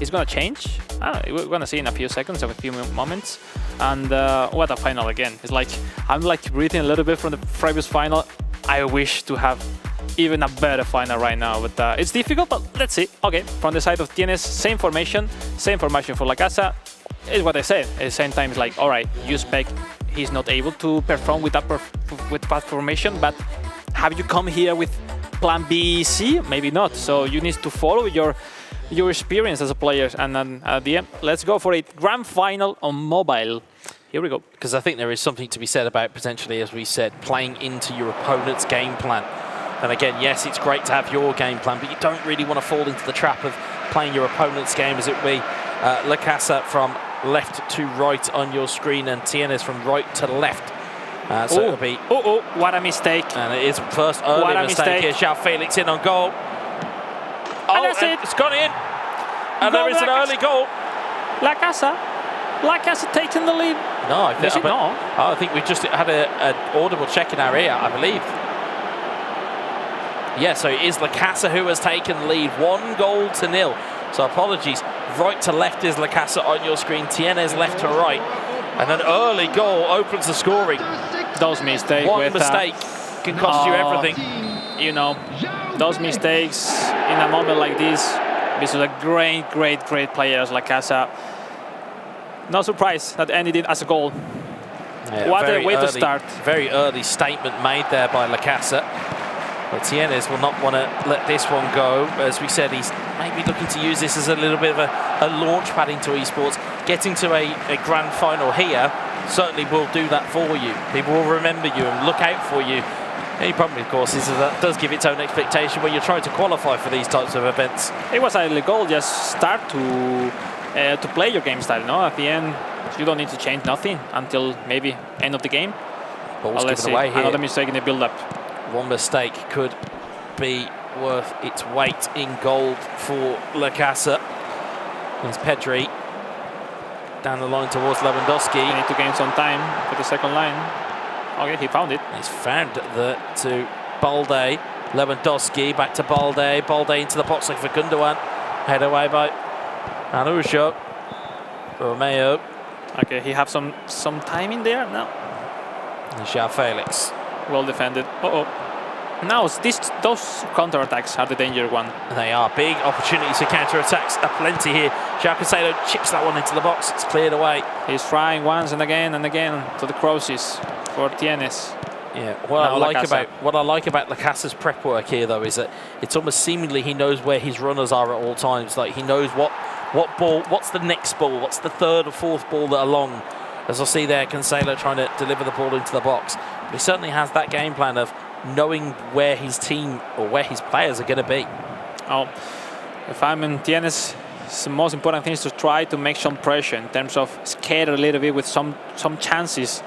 It's gonna change. We're gonna see in a few seconds, of a few moments. And what a final again! It's like I'm like breathing a little bit from the previous final. I wish to have even a better final right now, but it's difficult, but let's see. Okay, from the side of Tienes, same formation for LaCasAA. It's what I said. At the same time, it's like, all right, you expect he's not able to perform with that formation, but have you come here with plan B, C? Maybe not. So you need to follow your experience as a player. And then at the end, let's go for a grand final on mobile. Here we go. Because I think there is something to be said about potentially, as we said, playing into your opponent's game plan. And again, yes, it's great to have your game plan, but you don't really want to fall into the trap of playing your opponent's game, as it would be LaCasa from left to right on your screen and Tienes from right to left. So it'll be... what a mistake. And it is first early mistake here. João Felix in on goal. And that's it. It's gone in. And there is an early goal. LaCasa taking the lead. No, I think we just had an audible check in our ear, I believe. Yeah, so it is LaCasa who has taken the lead, 1-0. So apologies. Right to left is LaCasa on your screen. Tienes left to right. And an early goal opens the scoring. Those mistakes. One mistake can cost you everything. You know, those mistakes in a moment like this. This is a great player as LaCasa. No surprise that ended it as a goal. Yeah, what a way to start. Very early statement made there by LaCasa. But Tienes will not want to let this one go. As we said, he's maybe looking to use this as a little bit of a launch pad into esports. Getting to a grand final here certainly will do that for you. People will remember you and look out for you. The only problem, of course, is that does give its own expectation when you're trying to qualify for these types of events. It was a goal. Just start to play your game style. No, at the end, you don't need to change nothing until maybe end of the game. Ball's given away here. Another mistake in the build-up. One mistake could be worth its weight in gold for LaCasa. There's Pedri down the line towards Lewandowski. They need to gain some time for the second line. Okay, he found it. He's found that to Balde. Lewandowski back to Balde. Balde into the box like for Gundogan. Head away by Araujo. Romeo. Okay, he have some time in there now. And João Felix. Well defended. Now those counter-attacks are the danger one. They are big opportunities for counter-attacks. Plenty here. João Cancelo chips that one into the box. It's cleared away. He's trying once and again to the crosses for Tienes. Yeah. What I like about LaCasa's prep work here, though, is that it's almost seemingly he knows where his runners are at all times. Like he knows what ball, what's the next ball, what's the third or fourth ball that are long. As I see there, Cancelo trying to deliver the ball into the box. But he certainly has that game plan of knowing where his team or where his players are going to be. If I'm in Tienes, the most important thing is to try to make some pressure in terms of scare a little bit with some chances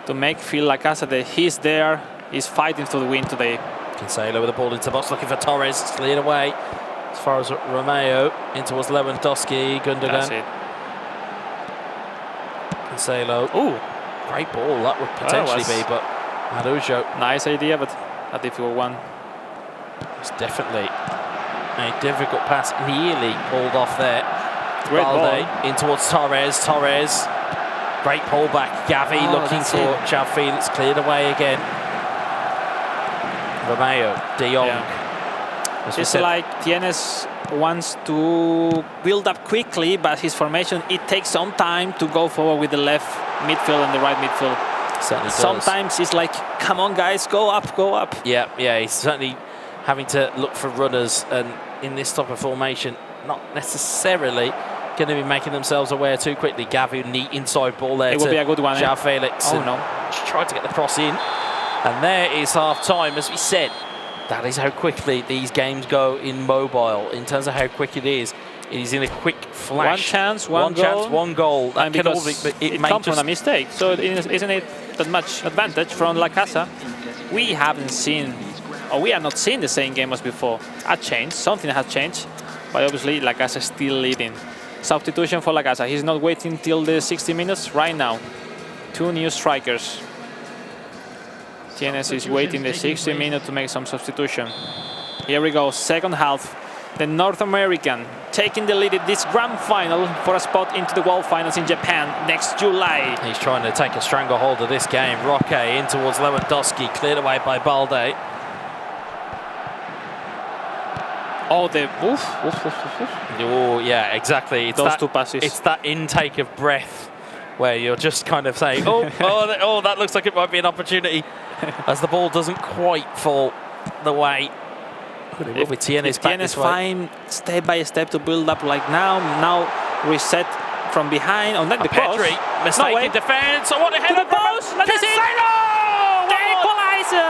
to make feel LaCasa that he's there, he's fighting for the win today. Cancelo with the ball into the box, looking for Torres. It's cleared away. As far as Romeo, in towards Lewandowski, Gundogan. That's it. Cancelo. Ooh, great ball that would potentially be, but Araujo. Nice idea, but a difficult one. It's definitely a difficult pass. Nearly pulled off there. Great Balde ball. in towards Torres. Torres. Great pull back. Gavi looking for João Felix. Cleared away again. Romeo. De Jong. Yeah. It's like Tienes wants to build up quickly, but his formation, it takes some time to go forward with the left midfield and the right midfield. Certainly does. Sometimes it's like, come on guys, go up, go up. Yeah, he's certainly having to look for runners, and in this type of formation, not necessarily going to be making themselves aware too quickly. Gavi, neat inside ball there. It would be a good one. João Felix. Oh no. Just tried to get the cross in. And there is half time. As we said, that is how quickly these games go in mobile. In terms of how quick it is in a quick flash. One chance, one goal. That and can all because be, it comes from a mistake. So isn't it that much advantage from LaCasa? We haven't seen, or we are not seeing the same game as before. A change, something has changed, but obviously LaCasa is still leading. Substitution for LaCasa. He's not waiting till the 60 minutes right now. Two new strikers. Tienes is waiting the 60 minutes to make some substitution. Here we go, second half. The North American taking the lead in this grand final for a spot into the World Finals in Japan next July. He's trying to take a stranglehold of this game. Roque in towards Lewandowski, cleared away by Balde. Oh, Oh, yeah, exactly. It's those two passes. It's that intake of breath where you're just kind of saying, that looks like it might be an opportunity, as the ball doesn't quite fall the way. If Tienes find step by step to build up like now reset from behind on that the Pedri, cross. mistake No way. in defence. Oh, what a To header the post. Let me see. The equalizer.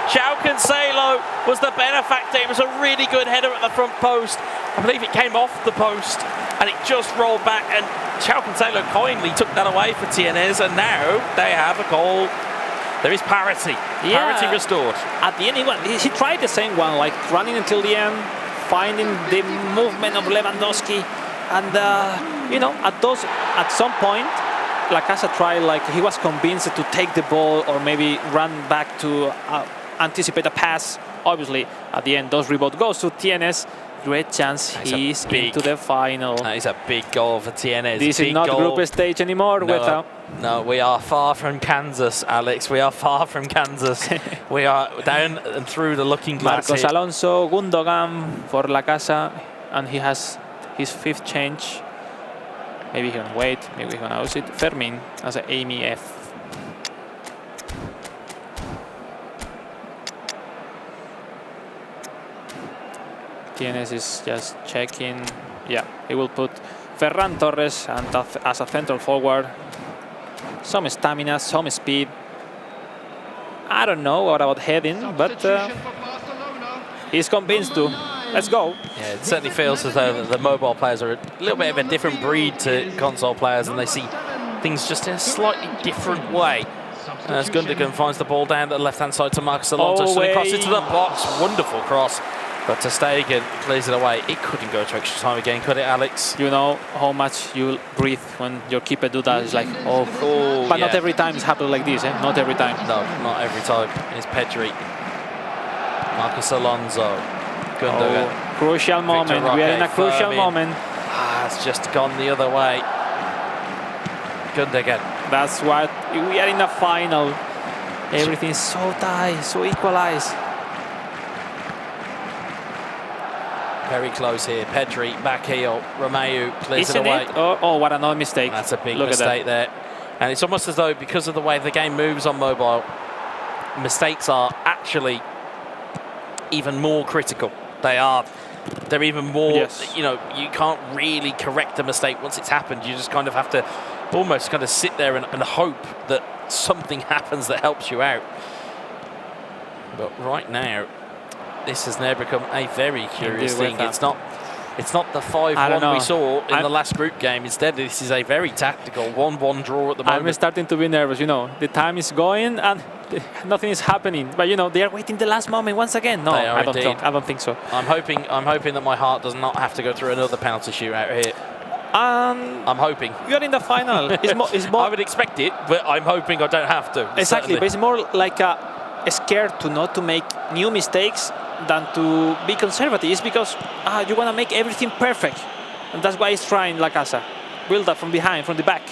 João Cancelo was the benefactor. It was a really good header at the front post. I believe it came off the post and it just rolled back, and João Cancelo kindly took that away for TNS, and now they have a goal. There is parity. Parity restored. At the end, he tried the same one, like running until the end, finding the movement of Lewandowski, and at some point, LaCasa tried, like he was convinced to take the ball or maybe run back to anticipate a pass. Obviously, at the end, those rebound goes to TNS. Great chance he's into the final. That is a big goal for TNS. This is not group stage anymore. No, we are far from Kansas, Alex. We are far from Kansas. We are down and through the looking glass Marcos here. Alonso, Gundogan for LaCasa, and he has his 5th change. Maybe he can wait, maybe he can use it. Fermin as an AMF. TNS is just checking. Yeah, he will put Ferran Torres and as a central forward. Some stamina, some speed. I don't know what about heading, but he's convinced to. Let's go. Yeah, it certainly feels as though the mobile players are a little bit of a different breed to console players, and they see things just in a slightly different way. As Gundogan finds the ball down the left-hand side to Marcos Alonso, sending cross into the box. Wonderful cross. But Ter Stegen clears it away. It couldn't go to extra time again, could it, Alex? You know how much you breathe when your keeper do that. It's like, but not every time it's happened like this, eh? Not every time. No, not every time. It's Pedri. Marcos Alonso. Gundogan. Crucial moment. We are in a crucial moment. It's just gone the other way. Gundogan. That's what we are in the final. Everything's so tight, so equalized. Very close here. Pedri, back heel. Romeu clears Isn't it away. it? Oh, what another mistake. That's a big Look mistake there. And it's almost as though, because of the way the game moves on mobile, mistakes are actually even more critical. They're even more, you know, you can't really correct a mistake once it's happened. You just kind of have to almost kind of sit there and hope that something happens that helps you out. But right now, this has now become a very curious thing. It's not the 5-1 we saw in the last group game. Instead, this is a very tactical 1-1 draw at the moment. I'm starting to be nervous, you know. The time is going and nothing is happening. But, you know, they are waiting the last moment once again. No, I don't think so. I'm hoping that my heart does not have to go through another penalty shootout here. I'm hoping. You're in the final. It's more I would expect it, but I'm hoping I don't have to. Exactly, but it's more like scared to not to make new mistakes than to be conservative. It's because you want to make everything perfect. And that's why he's trying LaCasa. Build up from behind, from the back.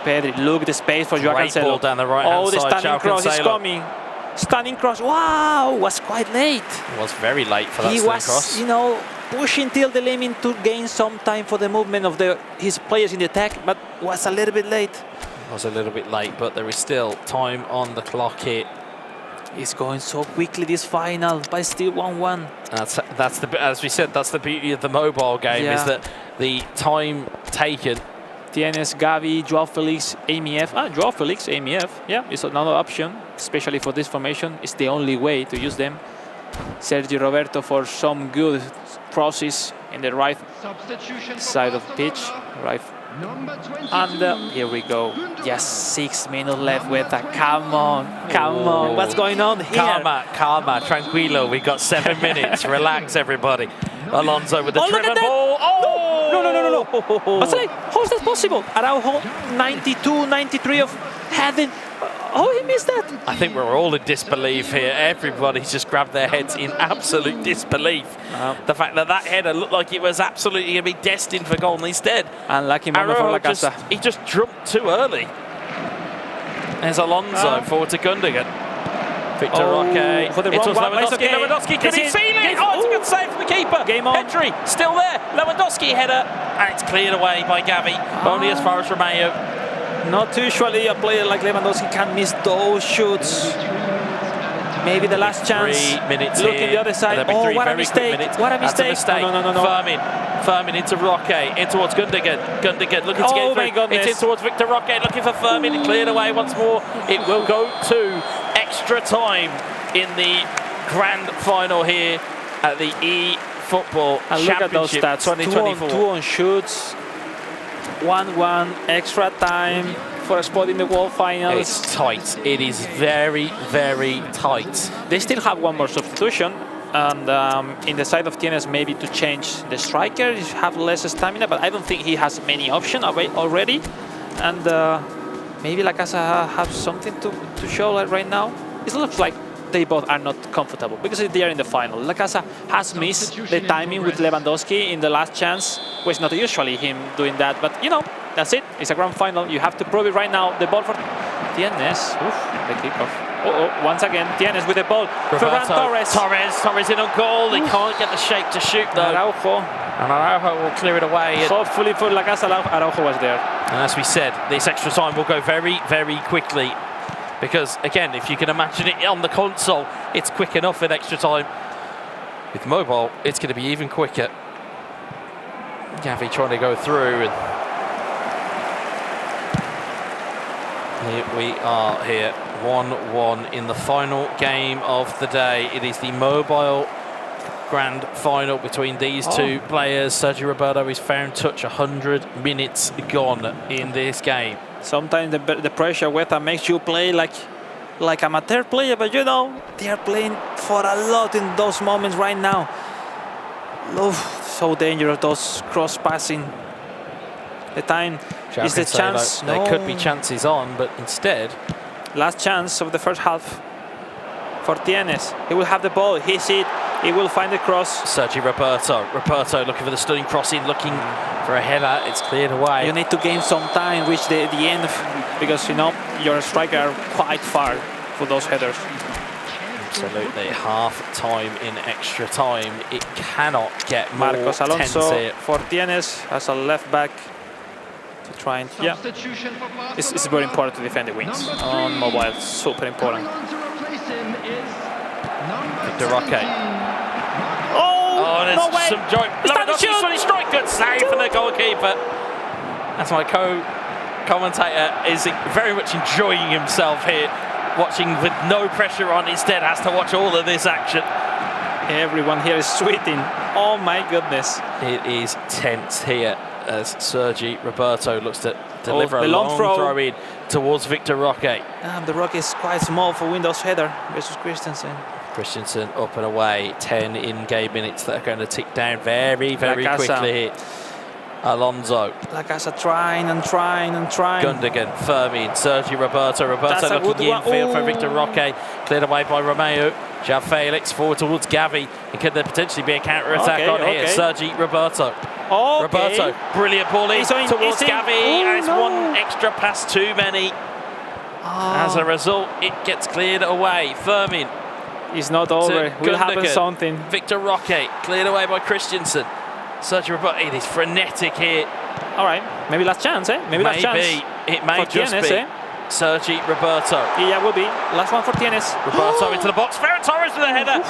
Pedri, look at the space for João Cancelo. Ball down the right-hand side. The standing cross is coming. Standing cross, wow, was quite late. It was very late for that standing cross. He was, you know, pushing till the limit to gain some time for the movement of his players in the attack, but was a little bit late. It was a little bit late, but there is still time on the clock here. It's going so quickly, this final, but still 1-1. That's as we said, that's the beauty of the mobile game, is that the time taken. TNS, Gavi, João Felix, AMF. João Felix, AMF. Yeah, it's another option, especially for this formation. It's the only way to use them. Sergio Roberto for some good crosses in the right side of the pitch. Right. And here we go. Just 6 minutes left with that. Come on. What's going on here? Calma, tranquilo. We've got 7 minutes. Relax, everybody. Alonso with the driven ball. No. But how is that possible? Araujo, 92, 93 of heading. How he missed that? I think we're all in disbelief here. Everybody's just grabbed their heads in absolute disbelief. The fact that header looked like it was absolutely going to be destined for goal, and instead, unlucky moment for LaCasa. He just jumped too early. There's Alonso forward to Gundogan. Victor Roque. For the it was Lewandowski. Okay. Lewandowski, can he seal it? Oh, it's a good save from the keeper. Game on. Pedri, still there. Lewandowski header. And it's cleared away by Gavi. Only as far as Romeu. Not usually a player like Lewandowski can miss those shoots. Maybe the last chance. 3 minutes Look here. at the other side. What a mistake. What a mistake. That's a mistake. No. Fermin into Roque, in towards Gundogan. Gundogan looking to get through. It's in towards Victor Roque, looking for Fermin, cleared away once more. It will go to extra time in the grand final here at the eFootball And look at those Championship stats. 2024. 2 on shoots, 1-1, extra time for a spot in the World Finals. It's tight. It is very, very tight. They still have one more substitution, and in the side of Tienes, maybe to change the striker, you have less stamina, but I don't think he has many options already. And maybe LaCasa have something to show right now. It looks like they both are not comfortable because they are in the final. LaCasa has missed the timing with Lewandowski in the last chance, which not usually him doing that, but you know, that's it. It's a grand final. You have to prove it right now. The ball for Tienes. Oof, the kickoff. Once again, Tienes with the ball. Ferran Torres. Torres in on goal. He can't get the shape to shoot though. Araujo. And Araujo will clear it away. Hopefully for LaCasa, Araujo was there. And as we said, this extra time will go very, very quickly. Because, again, if you can imagine it on the console, it's quick enough in extra time. With mobile, it's going to be even quicker. Gavi trying to go through. And here we are here, 1-1 in the final game of the day. It is the mobile grand final between these two players. Sergio Roberto is found touch, 100 minutes gone in this game. Sometimes the pressure weather makes you play like amateur player, but you know, they are playing for a lot in those moments right now. So dangerous, those cross passing. The time is the chance. There could be chances on, but instead, last chance of the first half for Tienes. He will have the ball, he sees it, he will find the cross. Sergio Roberto looking for the stunning crossing, looking for a header. It's cleared away. You need to gain some time, reach the end, because you know your striker are quite far for those headers. Absolutely, half time in extra time. It cannot get more Marcos tense Alonso here. for Tienes as a left back to try and it's very important to defend the wings on mobile. Super important. Victor Roque. Oh, there's no way! some joy. Lewandowski's Lewandowski's strike, good save from the goalkeeper. That's my co-commentator is very much enjoying himself here, watching with no pressure on. Instead, has to watch all of this action. Everyone here is sweating. Oh my goodness! It is tense here as Sergi Roberto looks to deliver a long throw in towards Victor Roque. The Roque is quite small for Windows header versus Christensen. Christensen up and away. 10 in-game minutes that are going to tick down very, very quickly here. Alonso. LaCasa trying and trying and trying. Gundogan, Fermin, Sergi Roberto. Roberto looking in field for Victor Roque. Cleared away by Romeo. João Felix forward towards Gavi. And could there potentially be a counter-attack on here? Sergi Roberto. Roberto, brilliant ball in towards Gavi. And it's one extra pass too many. As a result, it gets cleared away. Fermin. It's not over. Will happen something. Victor Roque cleared away by Christensen. Sergio Roberto. It is frenetic here. All right, maybe last chance, eh? Maybe last chance. It may just Tienes, be. Sergi Roberto. Yeah, will be last one for Tienes. Roberto into the box. Ferran Torres with a header.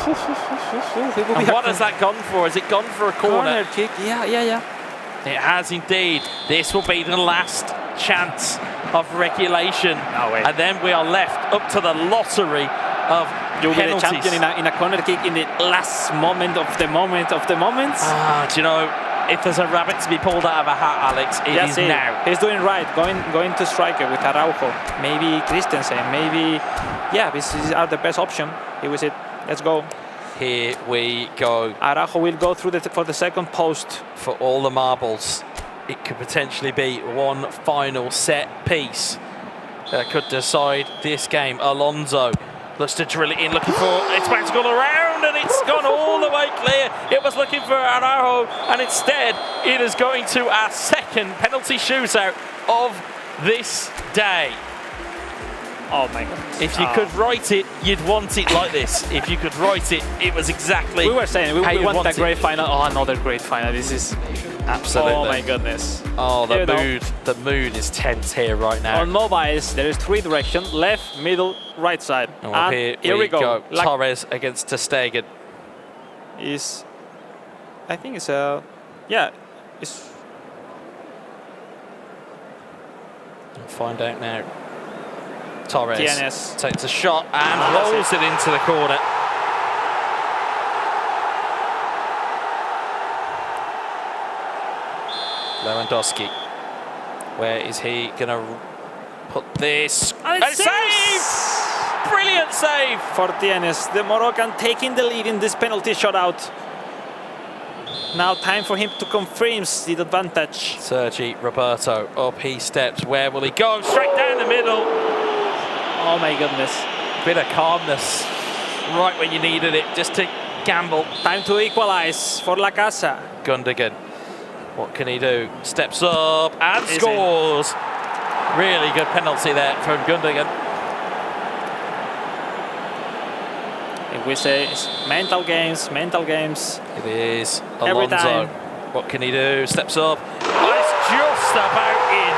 And what has that gone for? Has it gone for a corner? Kick. Yeah. It has indeed. This will be the last chance of regulation. And then we are left up to the lottery of You'll penalties. be the champion in a corner kick in the last moment of the moments. Do you know, if there's a rabbit to be pulled out of a hat, Alex, it is now. He's doing right, going to striker with Araujo. Maybe Christensen, maybe... Yeah, these are the best option. Here we sit. Let's go. Here we go. Araujo will go through for the second post. For all the marbles, it could potentially be one final set piece that could decide this game. Alonso looks to drill it in, looking for it's back to go around, and it's gone all the way clear. It was looking for Araujo, and instead it is going to our second penalty shootout of this day. Oh my goodness. If you could write it, you'd want it like this. If you could write it, it was exactly. We were saying we want a great final. Oh, another great final. This is absolutely. Oh my goodness. Oh, the mood is tense here right now. On mobiles, there is 3 directions: left, middle, right side. And here we go. Torres against ter Stegen. I think it's Find out now. Torres TNS takes a shot and rolls it into the corner. Lewandowski. Where is he going to put this? And it's save! Brilliant save! For TNS, the Moroccan taking the lead in this penalty shootout. Now time for him to confirm the advantage. Sergi Roberto, up he steps. Where will he go? Straight down the middle. Oh my goodness. Bit of calmness right when you needed it, just to gamble. Time to equalize for LaCasAA. Gundogan, what can he do? Steps up and scores. Really good penalty there from Gundogan. If we say it's mental games. It is Every Alonso. time. What can he do? Steps up. Oh, it's just about in.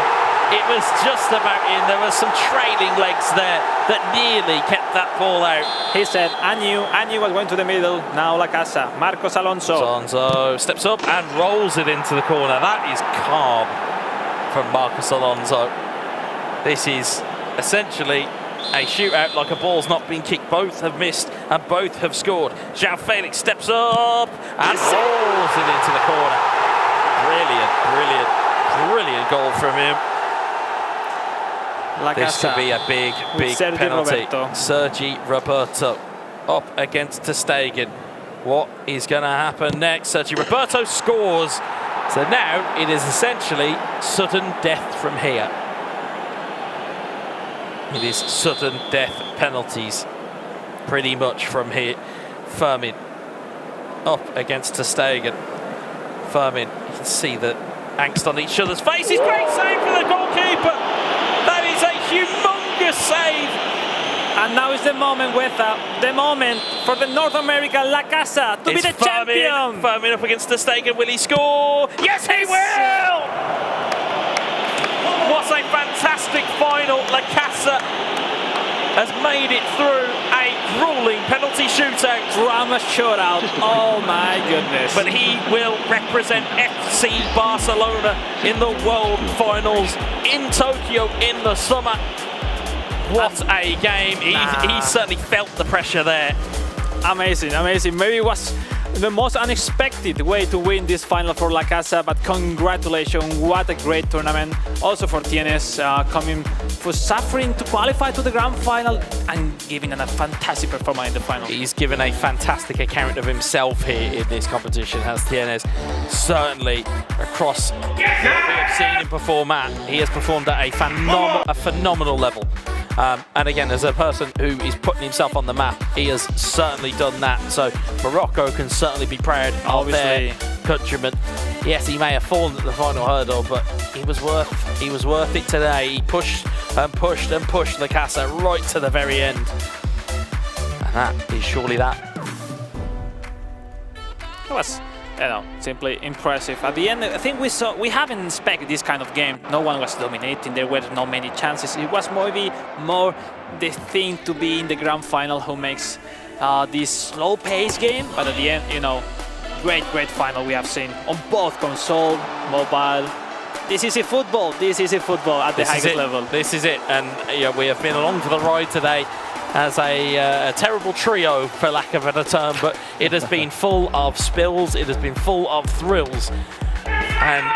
It was just about in. There were some trailing legs there that nearly kept that ball out. He said, I knew was going to the middle. Now LaCasAA, Marcos Alonso. Alonso steps up and rolls it into the corner. That is calm from Marcos Alonso. This is essentially a shootout like a ball's not been kicked. Both have missed and both have scored. João Felix steps up and rolls it into the corner. Brilliant goal from him. This could be a big penalty. Sergi Roberto up against ter Stegen. What is going to happen next? Sergi Roberto scores. So now it is essentially sudden death from here. It is sudden death penalties pretty much from here. Firmin up against ter Stegen. Firmin, you can see the angst on each other's faces. Great save for the goalkeeper. That is a humongous save. And now is the moment, the moment for the North America LaCasAA to be the champion. Firmin up against ter Stegen. Will he score? Yes, he will! What a fantastic final. LaCasAA has made it through a grueling penalty shootout. Drama shootout. Oh my goodness. But he will represent FC Barcelona in the World Finals in Tokyo in the summer. What a game. He certainly felt the pressure there. Amazing. Maybe it was the most unexpected way to win this final for LaCasAA, but congratulations, what a great tournament. Also for TNS, coming for suffering to qualify to the grand final and giving a fantastic performance in the final. He's given a fantastic account of himself here in this competition, has TNS. Certainly across what we have seen him perform at, he has performed at a phenomenal level. And again, as a person who is putting himself on the map, he has certainly done that. So Morocco can certainly be proud of their countrymen. Yes, he may have fallen at the final hurdle, but he was worth it today. He pushed and pushed and pushed LaCasAA right to the very end. And that is surely that. It was, simply impressive. At the end, I think we haven't expected this kind of game. No one was dominating. There were not many chances. It was maybe more the thing to be in the grand final who makes this slow-paced game. But at the end, great final we have seen on both console, mobile. This is eFootball. This is eFootball at the highest level. This is it. And we have been along for the ride today as a terrible trio, for lack of a better term, but it has been full of spills, it has been full of thrills, and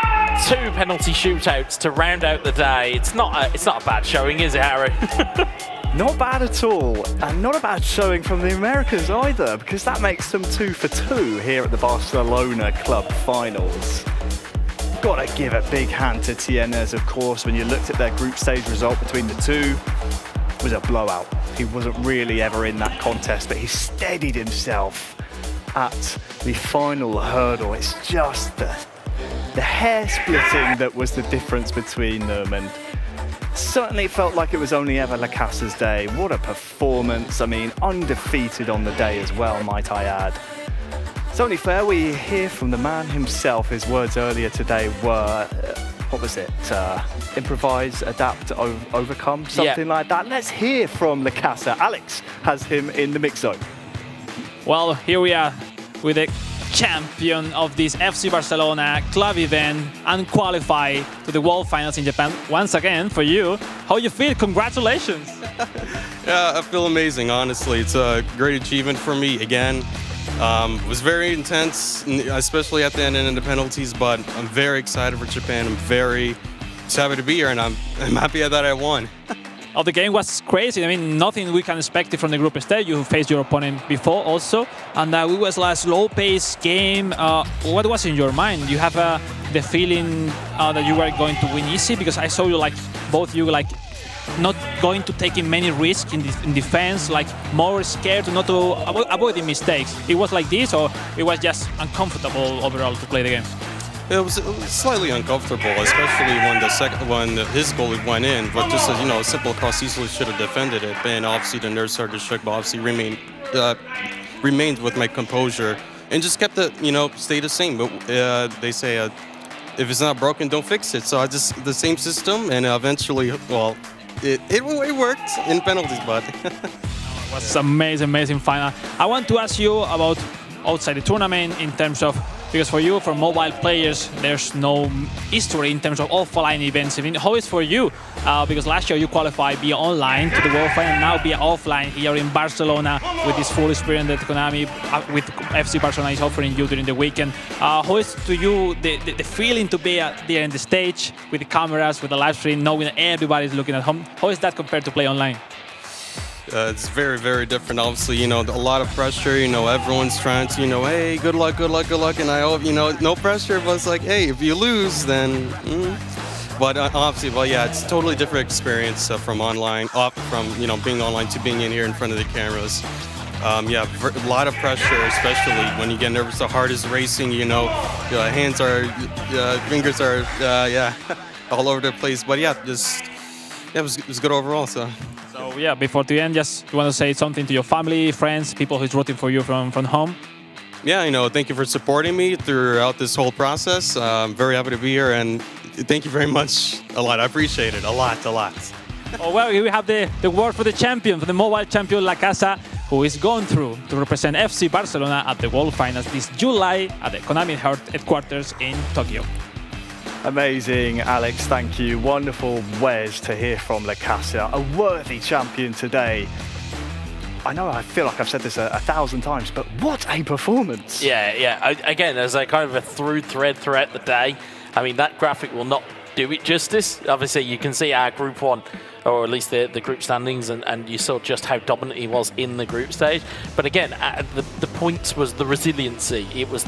2 penalty shootouts to round out the day. It's not a bad showing, is it, Harry? Not bad at all, and not a bad showing from the Americans either, because that makes them 2 for 2 here at the Barcelona Club Finals. Got to give a big hand to TNS, of course. When you looked at their group stage result between the two, it was a blowout. He wasn't really ever in that contest, but he steadied himself at the final hurdle. It's just the hair splitting that was the difference between them, and certainly felt like it was only ever LaCasAA's day. What a performance. I mean, undefeated on the day as well, might I add. It's only fair we hear from the man himself. His words earlier today were, what was it? Improvise, adapt, overcome, something like that. Let's hear from LaCasAA. Alex has him in the mix zone. Well, here we are with the champion of this FC Barcelona club event and qualify to the World Finals in Japan once again for you. How you feel? Congratulations. Yeah, I feel amazing, honestly. It's a great achievement for me again. It was very intense, especially at the end and the penalties, but I'm very excited for Japan. I'm very happy to be here, and I'm happy that I won. Oh, the game was crazy. I mean, nothing we can expect from the group stage. You faced your opponent before also, and it was a slow-paced game. What was in your mind? You have the feeling that you were going to win easy, because I saw you both not going to take in many risks in defense, more scared not to avoid the mistakes. It was like this, or it was just uncomfortable overall to play the game? It was slightly uncomfortable, especially when his goalie went in. But just as a simple cross, easily should have defended it. And obviously the nerves started to shake, but obviously remained with my composure and just kept it, stay the same. But they say if it's not broken, don't fix it. So I just the same system, and eventually, well, it worked in penalties, but it was amazing final. I want to ask you about outside the tournament in terms of, because for you, for mobile players, there's no history in terms of offline events. I mean, how is for you? Because last year you qualified via online to the World Final, now via offline here in Barcelona with this full experience that Konami with FC Barcelona is offering you during the weekend. How is to you the feeling to be there in the stage with the cameras, with the live stream, knowing that everybody's looking at home? How is that compared to play online? It's very different. Obviously, a lot of pressure. Everyone's trying to, hey, good luck, and I hope, no pressure. But it's like, hey, if you lose, then. But obviously, well, yeah, it's a totally different experience from online, from being online to being in here in front of the cameras. Yeah, a lot of pressure, especially when you get nervous. The heart is racing. Hands are, fingers are, yeah, all over the place. But yeah, it was good overall. So yeah, before the end, just you want to say something to your family, friends, people who's rooting for you from home? Yeah, thank you for supporting me throughout this whole process. I'm very happy to be here, and thank you very much a lot. I appreciate it a lot. Oh, well, here we have the word for the champion, for the mobile champion LaCasa, who is going through to represent FC Barcelona at the World Finals this July at the Konami headquarters in Tokyo. Amazing, Alex, thank you. Wonderful Wes to hear from LaCasa, a worthy champion today. I know I feel like I've said this 1,000 times, but what a performance. Yeah. Again, as a kind of a through thread throughout the day, I mean, that graphic will not do it justice. Obviously, you can see our Group 1, or at least the group standings, and you saw just how dominant he was in the group stage. But again, the point was the resiliency. It was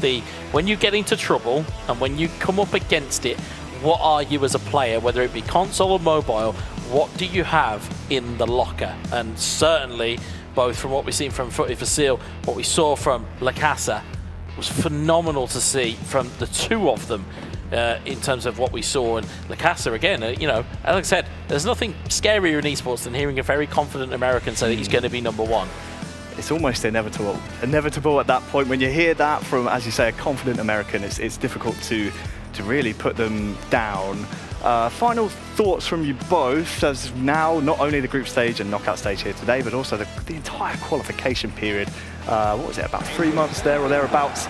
when you get into trouble and when you come up against it, what are you as a player, whether it be console or mobile, what do you have in the locker? And certainly, both from what we've seen from FuTeFacil, what we saw from LaCasa, was phenomenal to see from the two of them. In terms of what we saw, and LaCasa again, as I said, there's nothing scarier in esports than hearing a very confident American say that he's going to be #1. It's almost inevitable at that point. When you hear that from, as you say, a confident American, it's difficult to really put them down. Final thoughts from you both, as now not only the group stage and knockout stage here today, but also the entire qualification period. What was it, about 3 months there or thereabouts?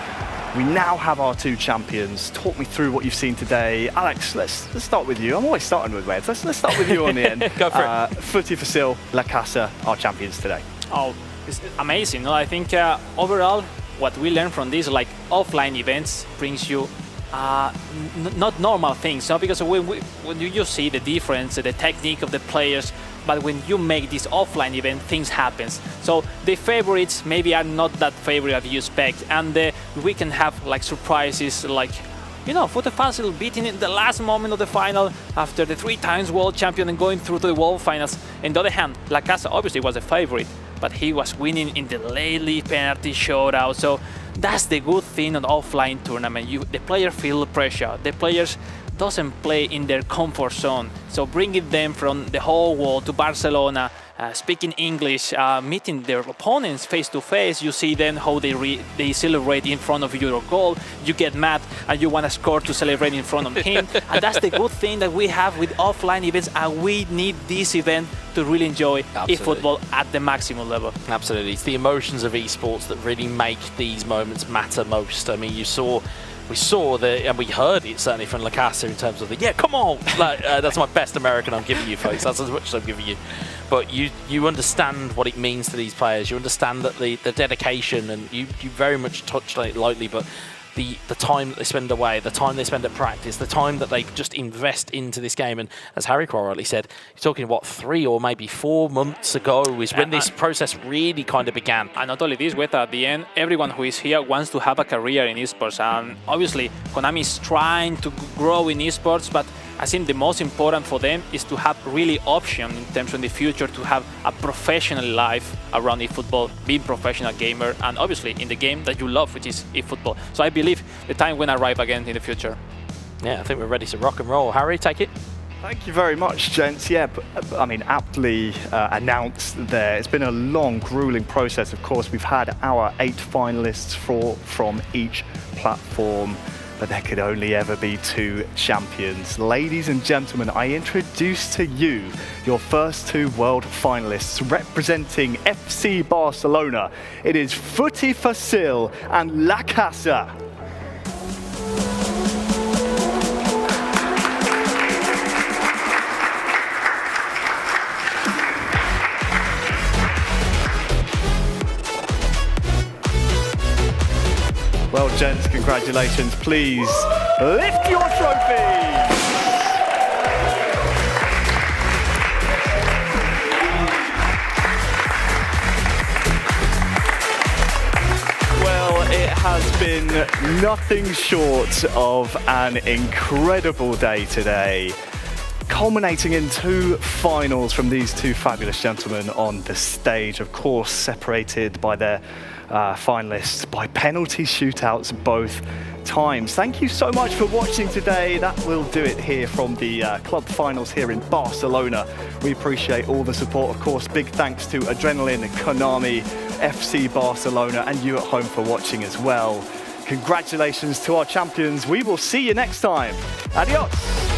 We now have our two champions. Talk me through what you've seen today. Alex, let's start with you. I'm always starting with Wes. Let's start with you on the end. Go for it. FuTeFacil, LaCasa, our champions today. Oh, it's amazing. I think overall, what we learned from these offline events brings you not normal things, because when you see the difference, the technique of the players, but when you make this offline event, things happen. So the favorites maybe are not that favorite that you expect, and we can have surprises FuTeFacil beating in the last moment of the final after the 3 times world champion and going through to the World Finals. On the other hand, LaCasa obviously was a favorite, but he was winning in the lately penalty shootout. So that's the good thing on offline tournament. The players feel pressure. The players doesn't play in their comfort zone. So bringing them from the whole world to Barcelona, speaking English, meeting their opponents face to face, you see then how they celebrate in front of your goal. You get mad and you want to score to celebrate in front of him. And that's the good thing that we have with offline events, and we need this event to really enjoy eFootball at the maximum level. Absolutely. It's the emotions of esports that really make these moments matter most. I mean, we saw and we heard it certainly from LaCasAA in terms of the, yeah, come on! Like, that's my best American I'm giving you, folks. That's as much as I'm giving you. But you understand what it means to these players. You understand that the dedication, and you very much touched on it lightly, but the time that they spend away, the time they spend at practice, the time that they just invest into this game. And as Harry quite rightly said, you're talking, what, 3 or maybe 4 months ago is when this process really kind of began. And not only this, at the end, everyone who is here wants to have a career in esports. And obviously, Konami is trying to grow in esports, but I think the most important for them is to have really option in terms of the future to have a professional life around eFootball, being professional gamer, and obviously in the game that you love, which is eFootball. So I believe the time will arrive again in the future. Yeah, I think we're ready to rock and roll. Harry, take it. Thank you very much, gents. Yeah, I mean, aptly announced there. It's been a long, grueling process. Of course, we've had our 8 finalists from each platform, but there could only ever be 2 champions. Ladies and gentlemen, I introduce to you your first 2 world finalists representing FC Barcelona. It is FuTeFacil and LaCasAA. Well, gents, congratulations. Please lift your trophies. Well, it has been nothing short of an incredible day today, culminating in 2 finals from these 2 fabulous gentlemen on the stage, of course separated by their finalists by penalty shootouts both times. Thank you so much for watching today. That will do it here from the club finals here in Barcelona. We appreciate all the support, of course. Big thanks to Adrenaline, Konami, FC Barcelona, and you at home for watching as well. Congratulations to our champions. We will see you next time. Adios.